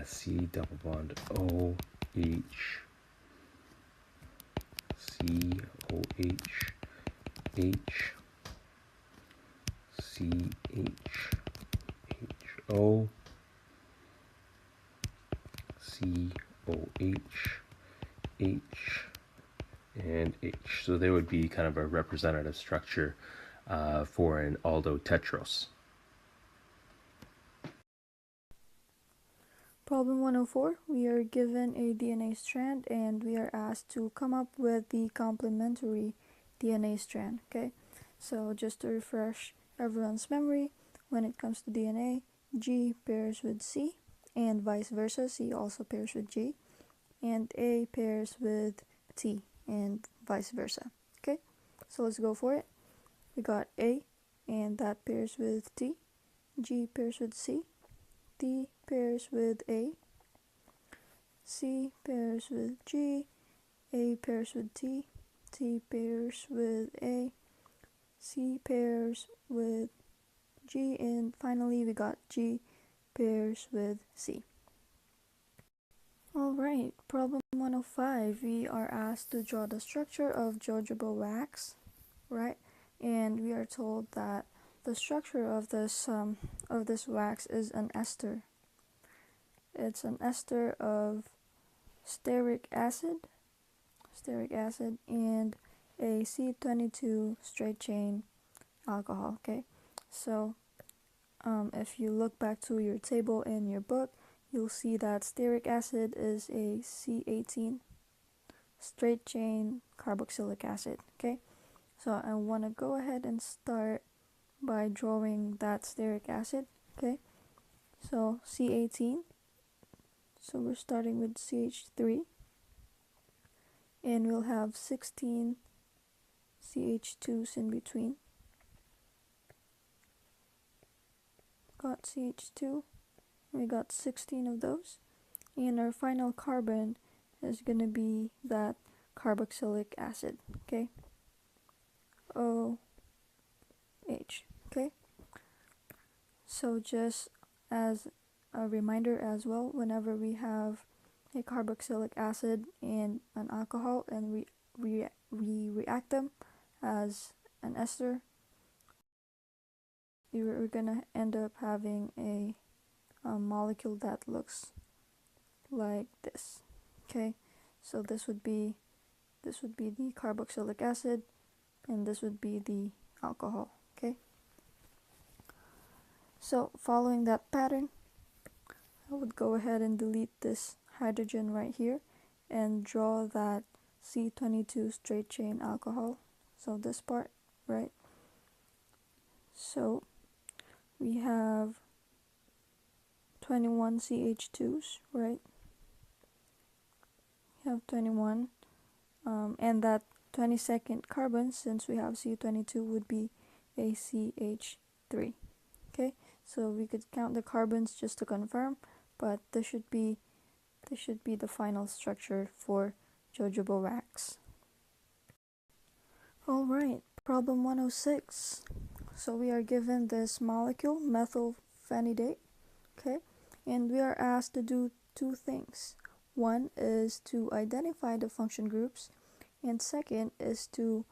C double bond O H, C O H, H, C H, H O, C O H, H, and H. So they would be kind of a representative structure for an aldotetrose. Problem 104, we are given a DNA strand and we are asked to come up with the complementary DNA strand. Okay, so just to refresh everyone's memory, when it comes to DNA, G pairs with C and vice versa. C also pairs with G, and A pairs with T and vice versa. Okay, so let's go for it. We got A and that pairs with T, G pairs with C, T pairs with A, C pairs with G, A pairs with T, T pairs with A, C pairs with G, and finally we got G pairs with C. Alright, problem 105, we are asked to draw the structure of jojoba wax, right? And we are told that the structure of this wax is an ester. It's an ester of stearic acid and a C22 straight chain alcohol. Okay, so if you look back to your table in your book, you'll see that stearic acid is a C18 straight chain carboxylic acid. Okay, so I want to go ahead and start by drawing that stearic acid. Okay, so C18, so we're starting with CH3, and we'll have 16 CH2s in between. Got CH2, we got 16 of those, and our final carbon is going to be that carboxylic acid. Okay, OH. Okay, so just as a reminder as well, whenever we have a carboxylic acid and an alcohol and we react them as an ester, we're gonna end up having a molecule that looks like this. Okay, so this would be the carboxylic acid and this would be the alcohol. Okay, so following that pattern, I would go ahead and delete this hydrogen right here and draw that C22 straight chain alcohol. So this part, right? So we have 21 CH2s, right? We have 21, and that 22nd carbon, since we have C22, would be a CH3. Okay, so we could count the carbons just to confirm, but this should be the final structure for jojoba wax. Alright, problem 106. So we are given this molecule, methylphenidate, okay, and we are asked to do two things. One is to identify the function groups, and second is to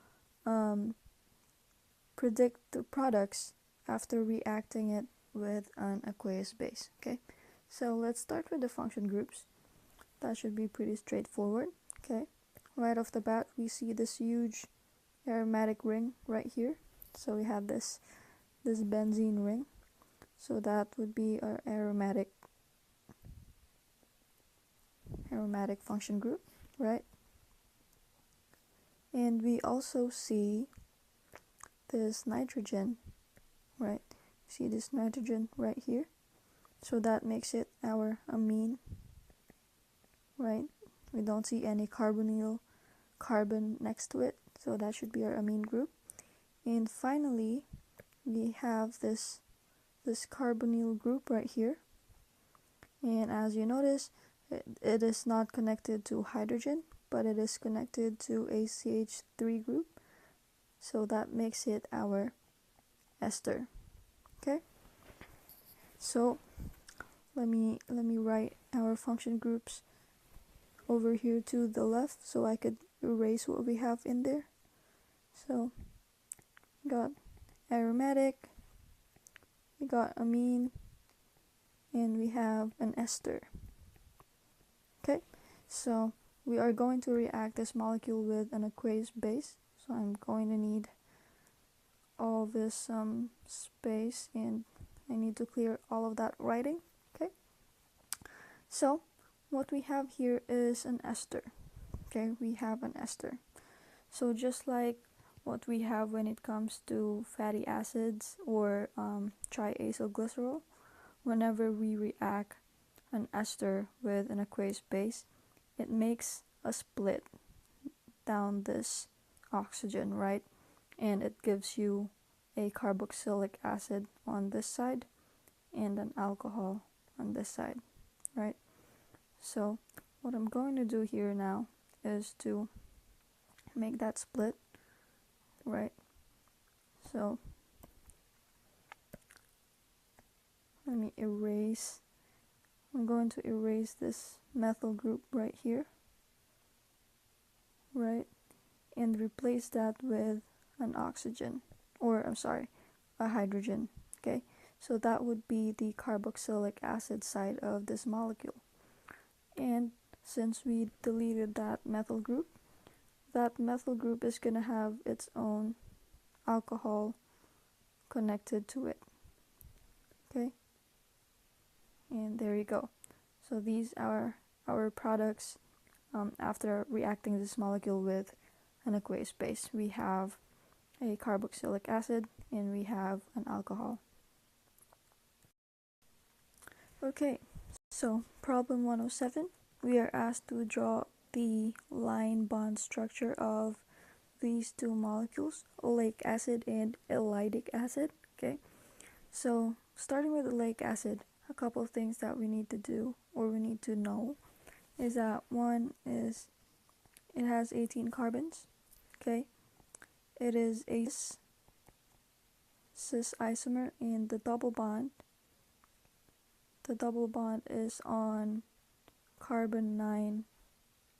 predict the products after reacting it with an aqueous base. Okay, so let's start with the function groups. That should be pretty straightforward. Okay, right off the bat we see this huge aromatic ring right here. So we have this benzene ring, so that would be our aromatic function group, right? And we also see this nitrogen, right? See this nitrogen right here, so that makes it our amine, right? We don't see any carbonyl carbon next to it, so that should be our amine group. And finally we have this carbonyl group right here, and as you notice, it is not connected to hydrogen, but it is connected to a CH3 group, so that makes it our ester. Okay, so let me write our function groups over here to the left so I could erase what we have in there. So we got aromatic, we got amine, and we have an ester. Okay, so we are going to react this molecule with an aqueous base, so I'm going to need all this space, and I need to clear all of that writing. Okay, so what we have here is an ester. Okay, we have an ester. So just like what we have when it comes to fatty acids or triacylglycerol, whenever we react an ester with an aqueous base, it makes a split down this oxygen, right? And it gives you a carboxylic acid on this side and an alcohol on this side, right? So what I'm going to do here now is to make that split, right? So let me erase, I'm going to erase this methyl group right here, right, and replace that with an oxygen, or I'm sorry, a hydrogen. Okay, so that would be the carboxylic acid side of this molecule. And since we deleted that methyl group is gonna have its own alcohol connected to it. Okay, and there you go. So these are our products after reacting this molecule with an aqueous base. We have a carboxylic acid and we have an alcohol. Okay, so problem 107, we are asked to draw the line bond structure of these two molecules, oleic acid and allylic acid. Okay, so starting with oleic acid, a couple of things that we need to do, or we need to know, is that one is it has 18 carbons. Okay, it is a cis isomer, and the double bond is on carbon 9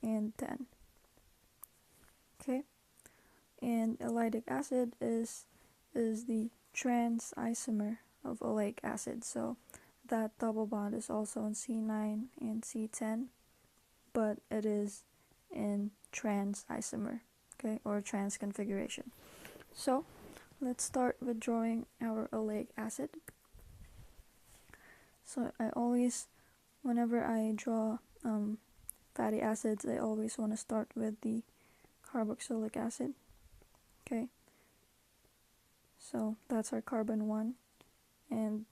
and 10. Okay, and allylic acid is the trans isomer of oleic acid, so that double bond is also on C9 and C10, but it is in trans isomer, okay, or trans configuration. So let's start with drawing our oleic acid. So I always, whenever I draw fatty acids, I always want to start with the carboxylic acid. Okay, So that's our carbon 1, and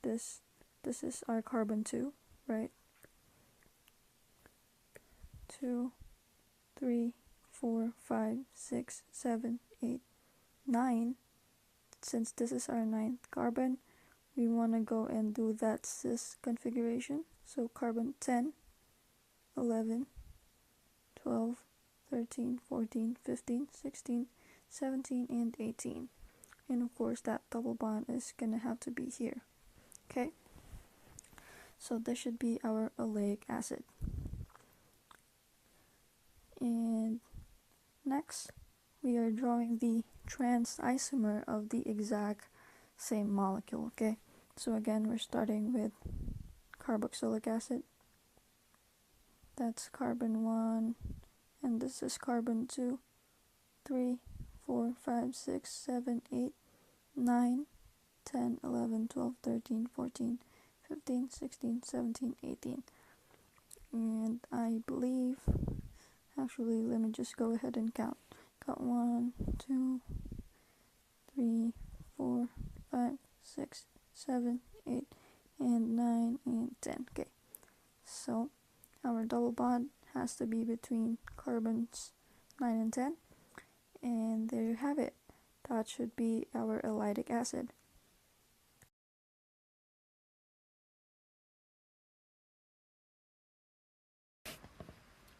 this is our carbon 2, right? 2, 3, 4, 5, 6, 7, 8, 9. Since this is our 9th carbon, we want to go and do that cis configuration. So carbon 10, 11, 12, 13, 14, 15, 16, 17, and 18. And of course that double bond is gonna have to be here. Okay, so this should be our oleic acid. And next we are drawing the trans isomer of the exact same molecule. Okay, so again we're starting with carboxylic acid. That's carbon 1, and this is carbon 2, 3, 4, 5, 6, 7, 8, 9, 10, 11, 12, 13, 14, 15, 16, 17, 18. And I believe, actually, let me just go ahead and count. Got 1, 2, 3, 4, 5, 6, 7, 8, and 9, and 10. Okay, so our double bond has to be between carbons 9 and 10. And there you have it. That should be our oleic acid.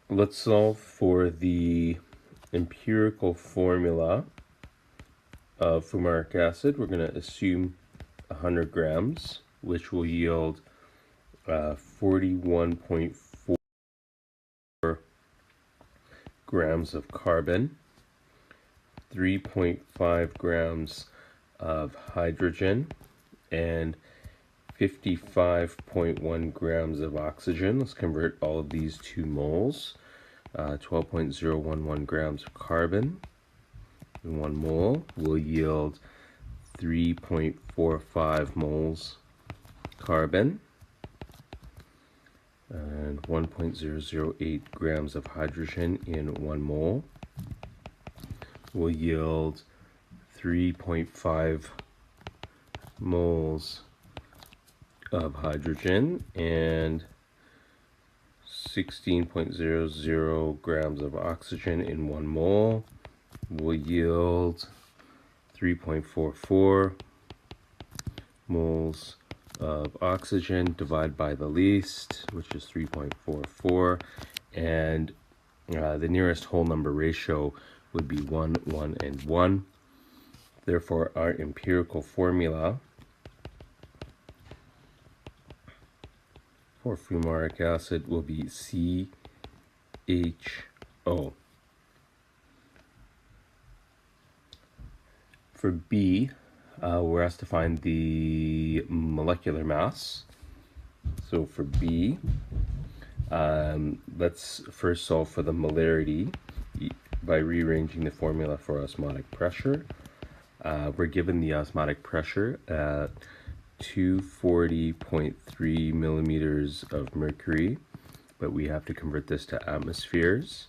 Let's solve for the empirical formula of fumaric acid. We're going to assume 100 grams, which will yield 41.4 grams of carbon, 3.5 grams of hydrogen, and 55.1 grams of oxygen. Let's convert all of these to moles. 12.011 grams of carbon in 1 mole will yield 3.45 moles carbon, and 1.008 grams of hydrogen in 1 mole will yield 3.5 moles of hydrogen, and 16.00 grams of oxygen in 1 mole will yield 3.44 moles of oxygen. Divide by the least, which is 3.44, and the nearest whole number ratio would be 1, 1, and 1. Therefore, our empirical formula for fumaric acid will be CHO. For B, we're asked to find the molecular mass. So for B, let's first solve for the molarity by rearranging the formula for osmotic pressure. We're given the osmotic pressure at 240.3 millimeters of mercury, but we have to convert this to atmospheres,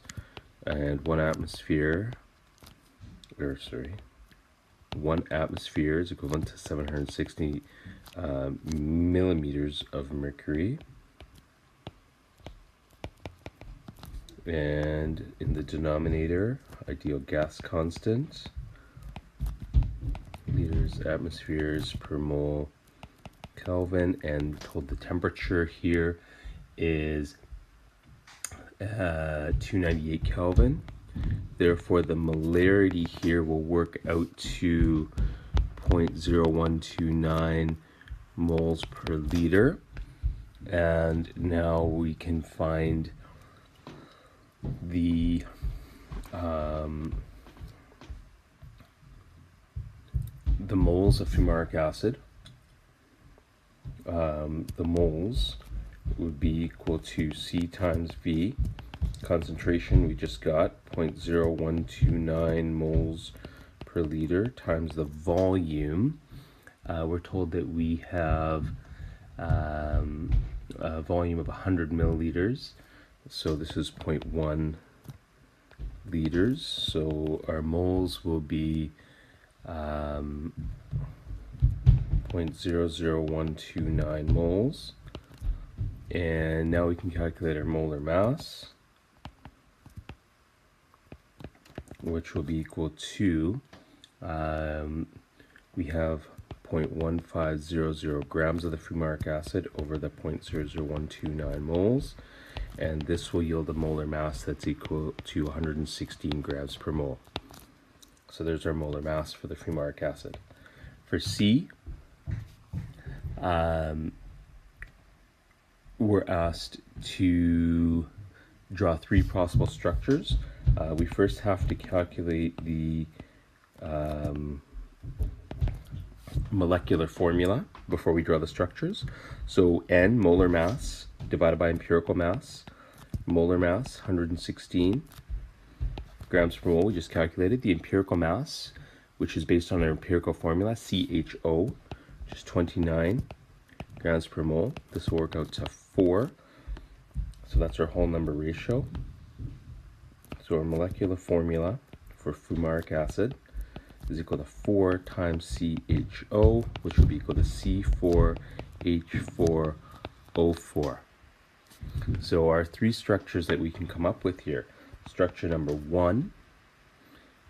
and 1 atmosphere is equivalent to 760 millimeters of mercury. And in the denominator, ideal gas constant, liters, atmospheres per mole Kelvin, and told the temperature here is 298 Kelvin. Therefore, the molarity here will work out to 0.0129 moles per liter. And now we can find the moles of fumaric acid. The moles would be equal to C times V. Concentration we just got 0.0129 moles per liter times the volume. We're told that we have a volume of 100 milliliters, so this is 0.1 liters. So our moles will be 0.00129 moles. And now we can calculate our molar mass, which will be equal to, we have 0.1500 grams of the fumaric acid over the 0.00129 moles, and this will yield a molar mass that's equal to 116 grams per mole. So there's our molar mass for the fumaric acid. For C, we're asked to draw 3 possible structures. We first have to calculate the molecular formula before we draw the structures. So N, molar mass, divided by empirical mass. Molar mass, 116 grams per mole, we just calculated. The empirical mass, which is based on our empirical formula, CHO, which is 29 grams per mole. This will work out to 4. So that's our whole number ratio. So our molecular formula for fumaric acid is equal to 4 times CHO, which will be equal to C4H4O4. So our 3 structures that we can come up with here, structure number 1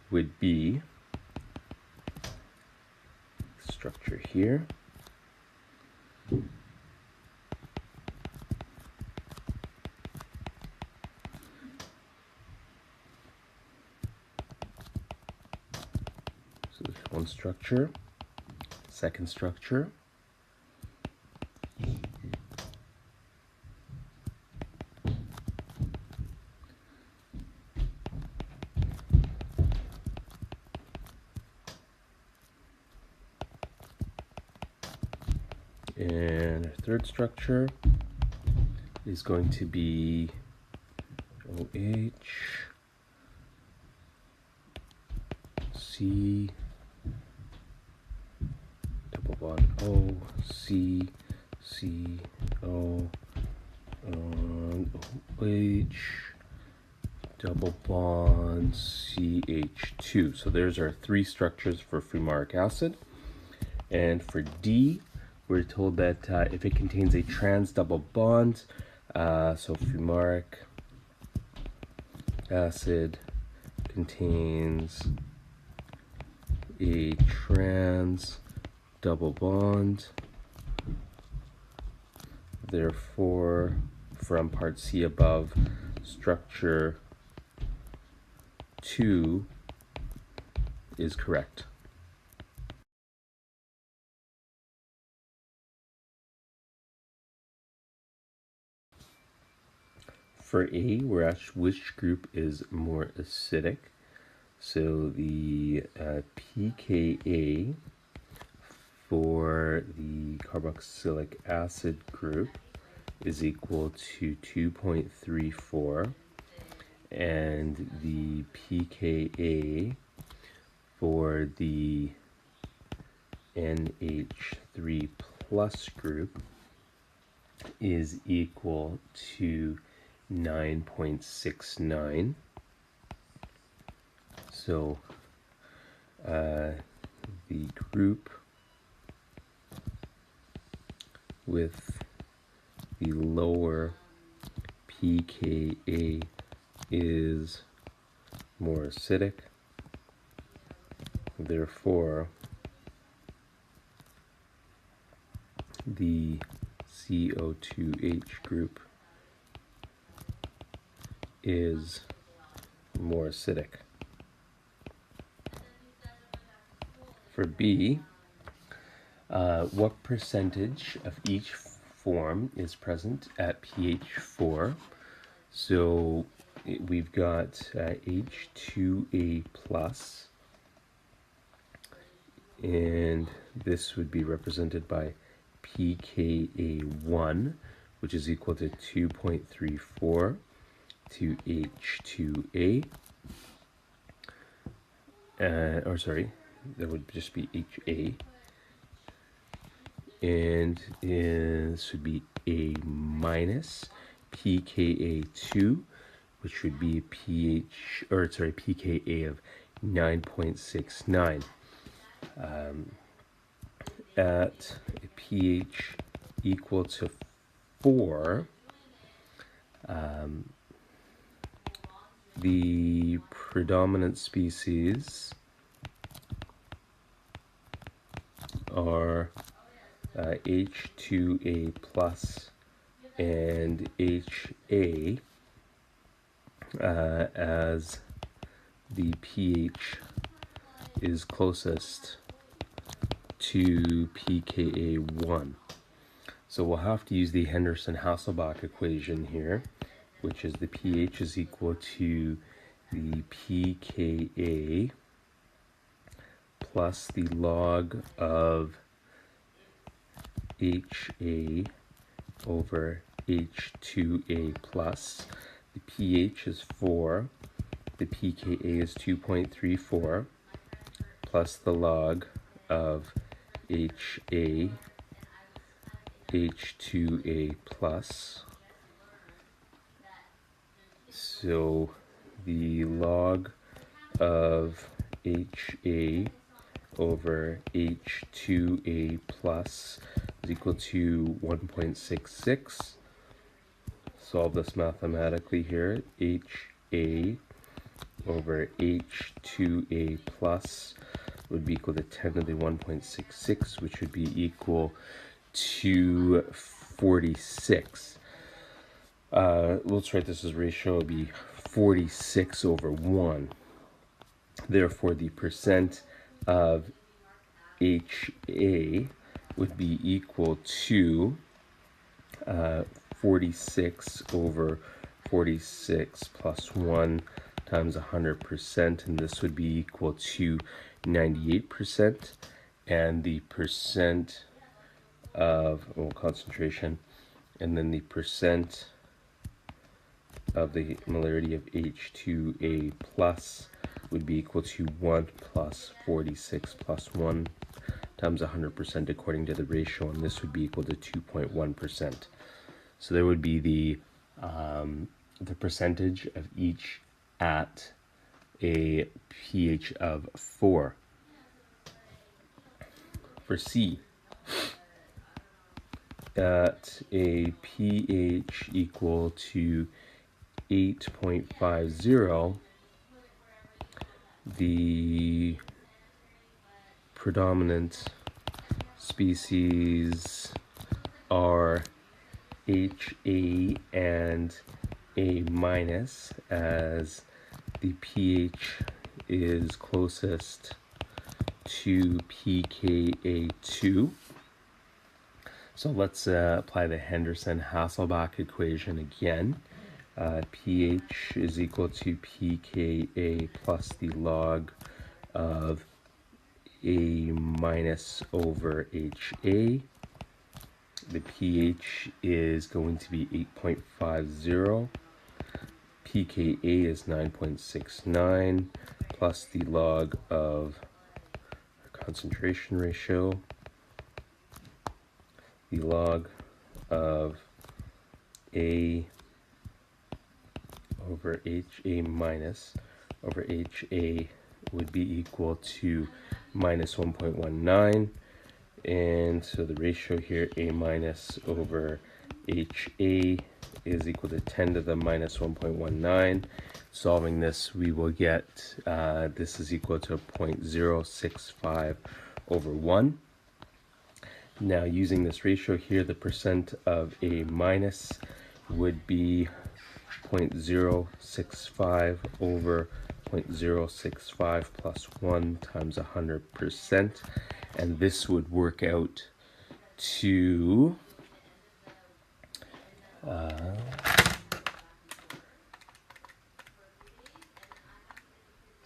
would be structure here. So there's one structure, second structure, and our third structure is going to be OH, C, double bond O, C, C, O, OH, double bond CH2. So there's our 3 structures for fumaric acid. And for D, we're told that if it contains a trans double bond, so fumaric acid contains a trans double bond. Therefore, from part C above, structure 2 is correct. For A, we're asked which group is more acidic. So the pKa for the carboxylic acid group is equal to 2.34, and the pKa for the NH3 plus group is equal to 9.69. So the group with the lower pKa is more acidic. Therefore, the CO2H group is more acidic. For B, what percentage of each form is present at pH 4? So we've got H2A plus, and this would be represented by pKa1, which is equal to 2.34 to H2A, or sorry, that would just be HA, and this would be A minus pKa2, which would be pKa of 9.69. at a pH equal to 4, the predominant species are H2A plus and HA, as the pH is closest to pKa1. So we'll have to use the Henderson-Hasselbalch equation here, which is the pH is equal to the pKa plus the log of HA over H2A plus. The pH is 4, the pKa is 2.34, plus the log of HA H2A plus. So the log of HA over H2A plus is equal to 1.66. Solve this mathematically here. HA over H2A plus would be equal to 10 to the 1.66, which would be equal to 46. Let's write this as ratio. It would be 46 over 1. Therefore, the percent of HA would be equal to 46 over 46 plus 1 times 100%, and this would be equal to 98%, and the percent of concentration, and then the percent of the molarity of H2A plus would be equal to 1 plus 46 plus 1 times 100% according to the ratio, and this would be equal to 2.1%. So there would be the percentage of each at a pH of 4. For C, at a pH equal to 8.50, the predominant species are HA and A minus, as the pH is closest to pKa2. So let's apply the Henderson-Hasselbalch equation again. pH is equal to pKa plus the log of A minus over HA. The pH is going to be 8.50. pKa is 9.69 plus the log of concentration ratio, the log of A over HA minus over HA would be equal to minus 1.19, and so the ratio here, A minus over HA, is equal to 10 to the minus 1.19. Solving this, we will get this is equal to 0.065 over 1. Now, using this ratio here, the percent of A minus would be 0.065 over 0.065 plus 1 times 100%, and this would work out to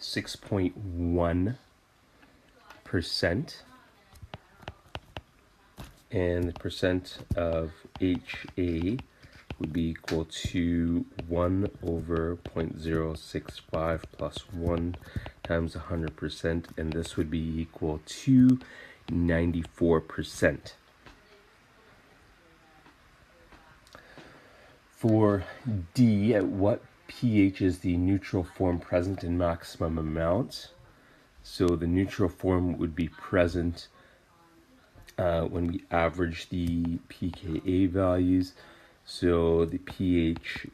6.1%, and the percent of HA would be equal to 1 over 0.065 plus 1 times 100%, and this would be equal to 94%. For D, at what pH is the neutral form present in maximum amount? So the neutral form would be present when we average the pKa values. So the pH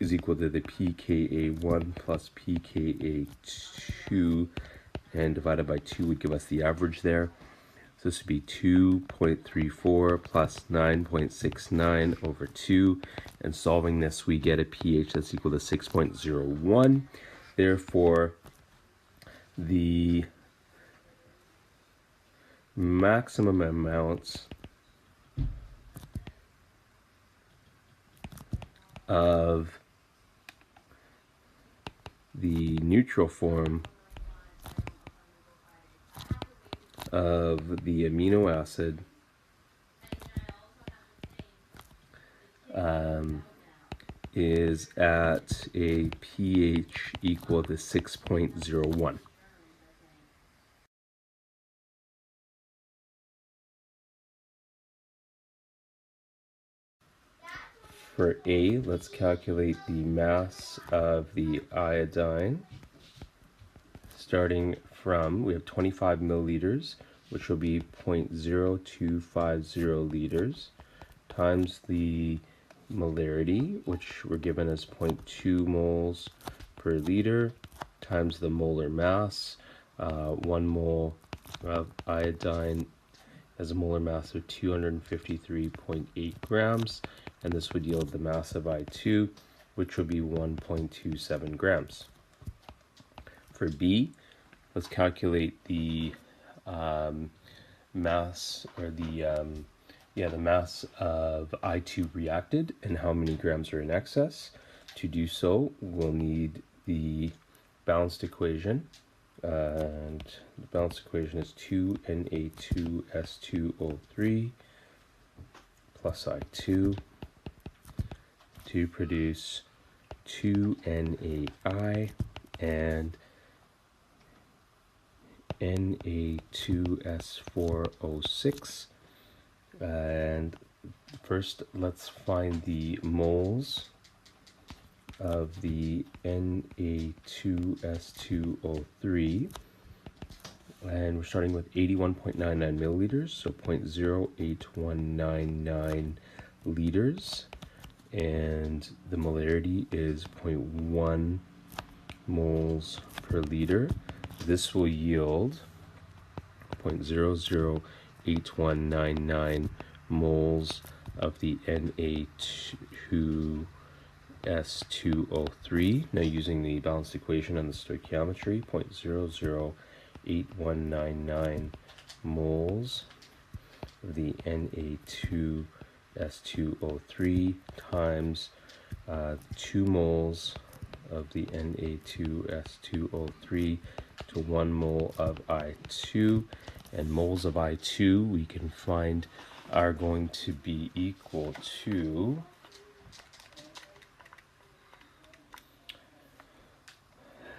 is equal to the pKa1 plus pKa2, and divided by 2 would give us the average there. So this would be 2.34 plus 9.69 over 2. And solving this, we get a pH that's equal to 6.01. Therefore, the maximum amounts of the neutral form of the amino acid is at a pH equal to 6.01. For A, let's calculate the mass of the iodine. Starting from, we have 25 milliliters, which will be 0.0250 liters, times the molarity, which we're given as 0.2 moles per liter, times the molar mass. 1 mole of iodine has a molar mass of 253.8 grams, and this would yield the mass of I2, which would be 1.27 grams. For B, let's calculate the mass, or the mass of I2 reacted and how many grams are in excess. To do so, we'll need the balanced equation, and the balanced equation is 2Na2S2O3 plus I2 to produce 2NaI and Na2S4O6. And first, let's find the moles of the Na2S2O3. And we're starting with 81.99 milliliters, so 0.08199 liters. And the molarity is 0.1 moles per liter. This will yield 0.008199 moles of the Na2S2O3. Now, using the balanced equation and the stoichiometry, 0.008199 moles of the Na2S2O3 times 2 moles of the Na2S2O3 to 1 mole of I2. And moles of I2 we can find are going to be equal to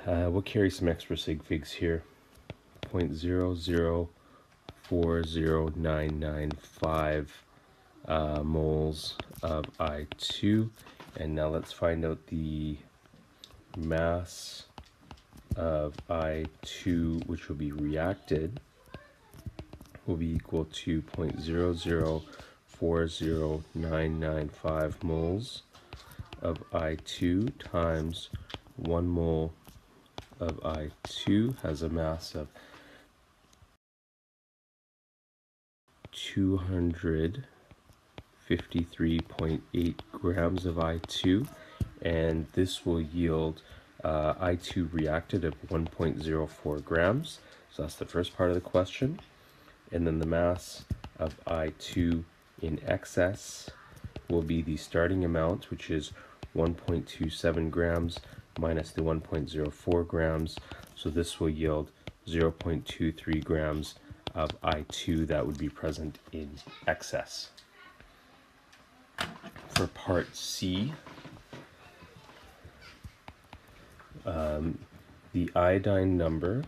we'll carry some extra sig figs here. 0.004095 moles of I2. And now let's find out the mass of I2, which will be reacted, will be equal to 0.004095 moles of I2 times 1 mole of I2 has a mass of 253.8 grams of I2, and this will yield I2 reacted of 1.04 grams. So that's the first part of the question. And then the mass of I2 in excess will be the starting amount, which is 1.27 grams minus the 1.04 grams. So this will yield 0.23 grams of I2 that would be present in excess. For part C, the iodine number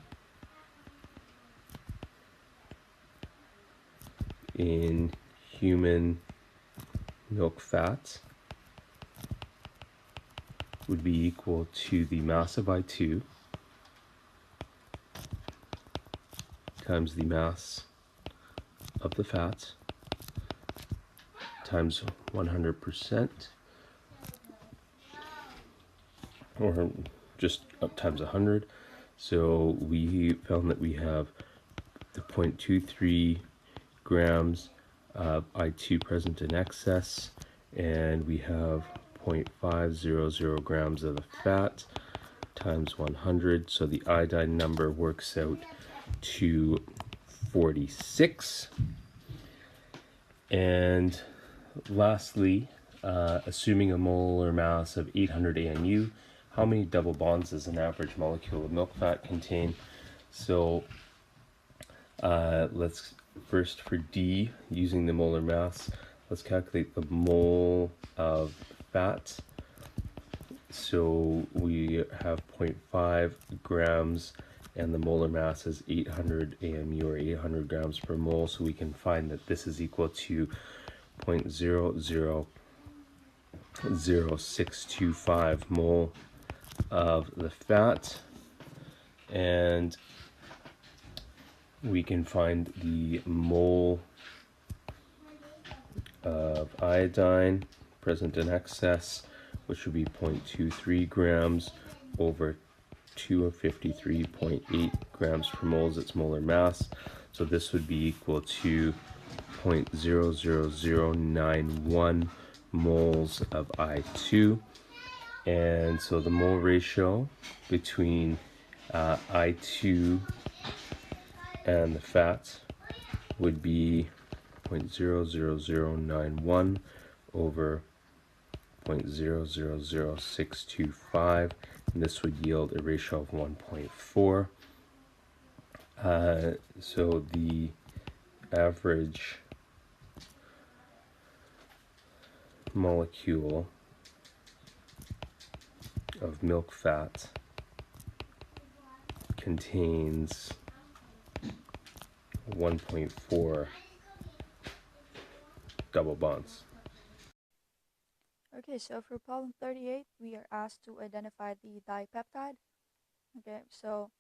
in human milk fats would be equal to the mass of I2 times the mass of the fat times 100%, or just up times 100. So we found that we have the 0.23 grams of I2 present in excess, and we have 0.500 grams of the fat times 100. So the iodine number works out to 46. And lastly, assuming a molar mass of 800 ANU, how many double bonds does an average molecule of milk fat contain? So let's first, for D, using the molar mass, let's calculate the mole of fat. So we have 0.5 grams and the molar mass is 800 AMU, or 800 grams per mole. So we can find that this is equal to 0.000625 mole of the fat. And we can find the mole of iodine present in excess, which would be 0.23 grams over 253.8 grams per mole is its molar mass. So this would be equal to 0.00091 moles of I2. And so the mole ratio between I2 and the fat would be 0.00091 over 0.000625, and this would yield a ratio of 1.4. So the average molecule of milk fat contains 1.4 double bonds. Okay, so for problem 38, we are asked to identify the dipeptide. Okay, so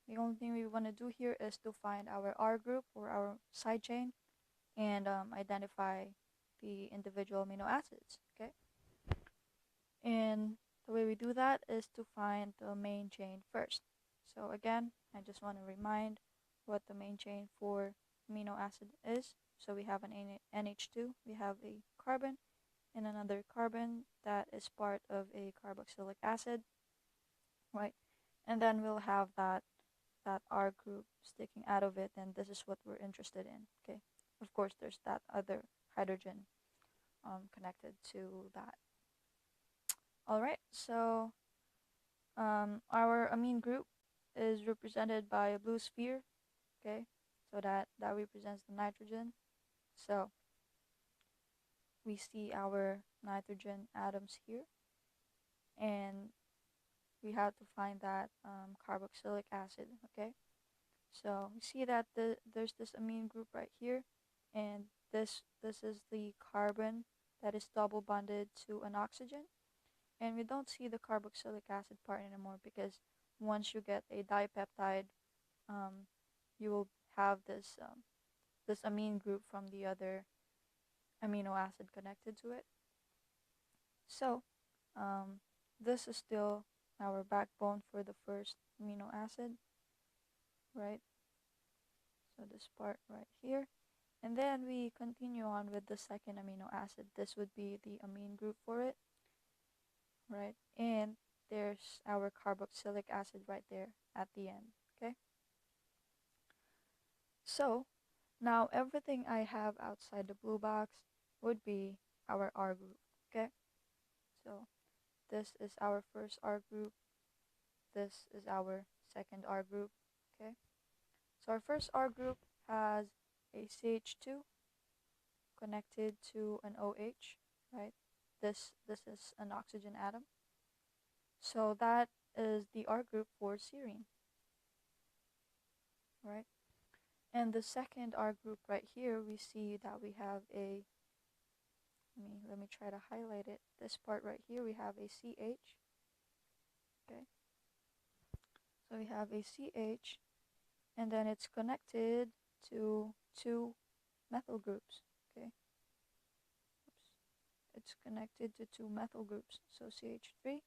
the only thing we want to do here is to find our R group, or our side chain, and identify the individual amino acids. Okay, and the way we do that is to find the main chain first. So again, I just want to remind what the main chain for amino acid is. So we have an NH2, we have a carbon and another carbon that is part of a carboxylic acid, right? And then we'll have that R group sticking out of it, and this is what we're interested in. Okay, of course there's that other hydrogen connected to that. All right, so our amine group is represented by a blue sphere. Okay, so that represents the nitrogen. So we see our nitrogen atoms here, and we have to find that carboxylic acid. Okay, so we see that there's this amine group right here, and this is the carbon that is double bonded to an oxygen, and we don't see the carboxylic acid part anymore, because once you get a dipeptide, you will have this amine group from the other amino acid connected to it. So this is still our backbone for the first amino acid, right? So this part right here, and then we continue on with the second amino acid. This would be the amine group for it, right? And there's our carboxylic acid right there at the end. Okay, so now everything I have outside the blue box would be our R group. Okay, so this is our first R group, this is our second R group. Okay, so our first R group has a CH2 connected to an OH, right? This is an oxygen atom. So that is the R group for serine, right? And the second R group right here, we see that we have a, let me try to highlight it. This part right here, we have a CH. Okay, so we have a CH, and then it's connected to two methyl groups. Okay. Oops. It's connected to two methyl groups. So CH3,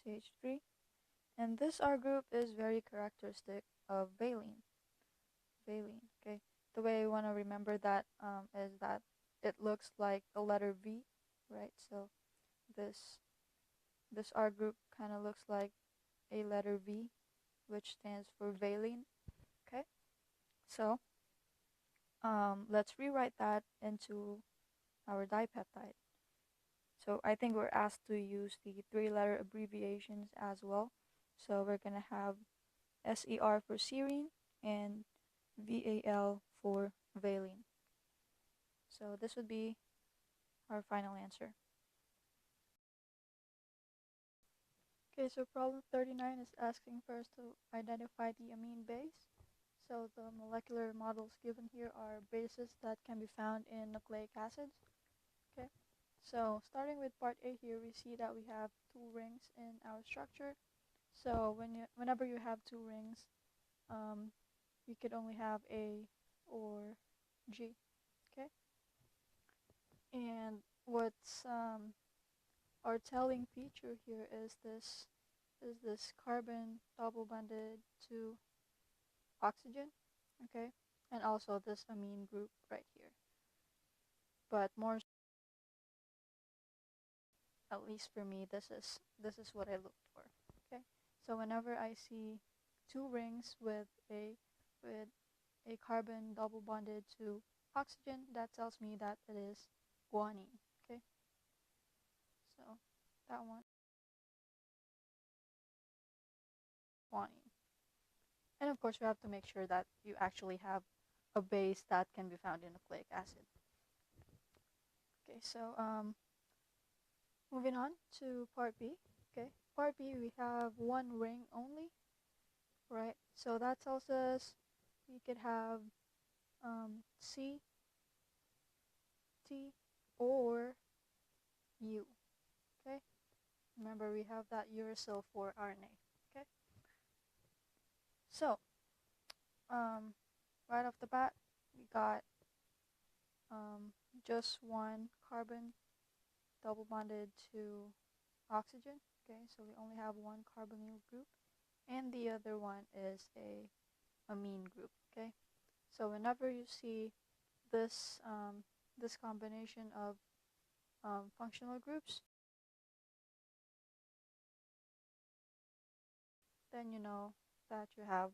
CH3. And this R group is very characteristic of valine. Valine, okay? The way I want to remember that is that it looks like the letter V, right? So this R group kind of looks like a letter V, which stands for valine, okay? So let's rewrite that into our dipeptide. So I think we're asked to use the 3-letter abbreviations as well. So we're going to have SER for serine and VAL for valine. So this would be our final answer. Okay, so problem 39 is asking for us to identify the amine base. So the molecular models given here are bases that can be found in nucleic acids. Okay, so starting with part A here, we see that we have 2 rings in our structure. So whenever you have 2 rings, you could only have A or G. Okay, and what's our telling feature here is this carbon double bonded to oxygen, okay, and also this amine group right here. But more, at least for me, this is what I looked for. Okay, so whenever I see 2 rings with a carbon double bonded to oxygen, that tells me that it is guanine. Okay, so that one, guanine. And of course, you have to make sure that you actually have a base that can be found in nucleic acid. Okay, so moving on to part B. Okay, part B, we have 1 ring only, right? So that tells us we could have C, T, or U. Okay, remember we have that uracil for RNA. Okay, so right off the bat, we got just 1 carbon double bonded to oxygen. Okay, so we only have 1 carbonyl group, and the other one is a amine group. Okay, so whenever you see this this combination of functional groups, then you know that you have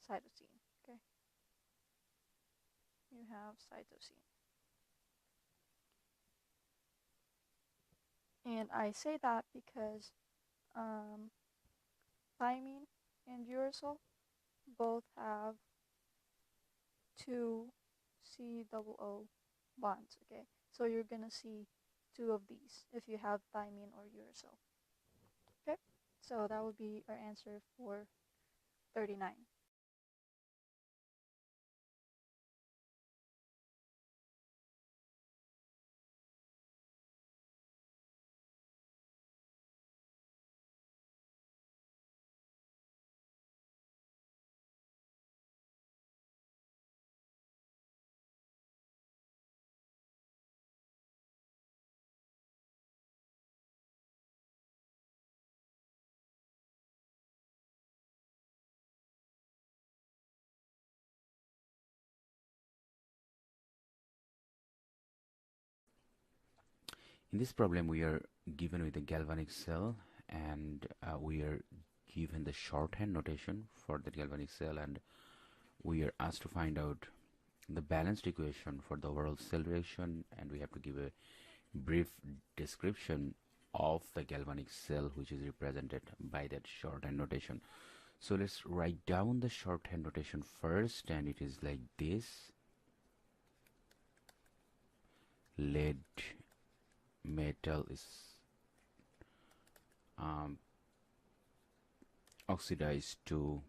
cytosine. Okay, you have cytosine. And I say that because thymine and uracil both have 2 COO bonds. Okay, so you're gonna see 2 of these if you have thymine or uracil. Okay, so that would be our answer for 39. In this problem, we are given with a galvanic cell, and we are given the shorthand notation for the galvanic cell, and we are asked to find out the balanced equation for the overall cell reaction, and we have to give a brief description of the galvanic cell, which is represented by that shorthand notation. So let's write down the shorthand notation first, and it is like this. Lead metal is oxidized to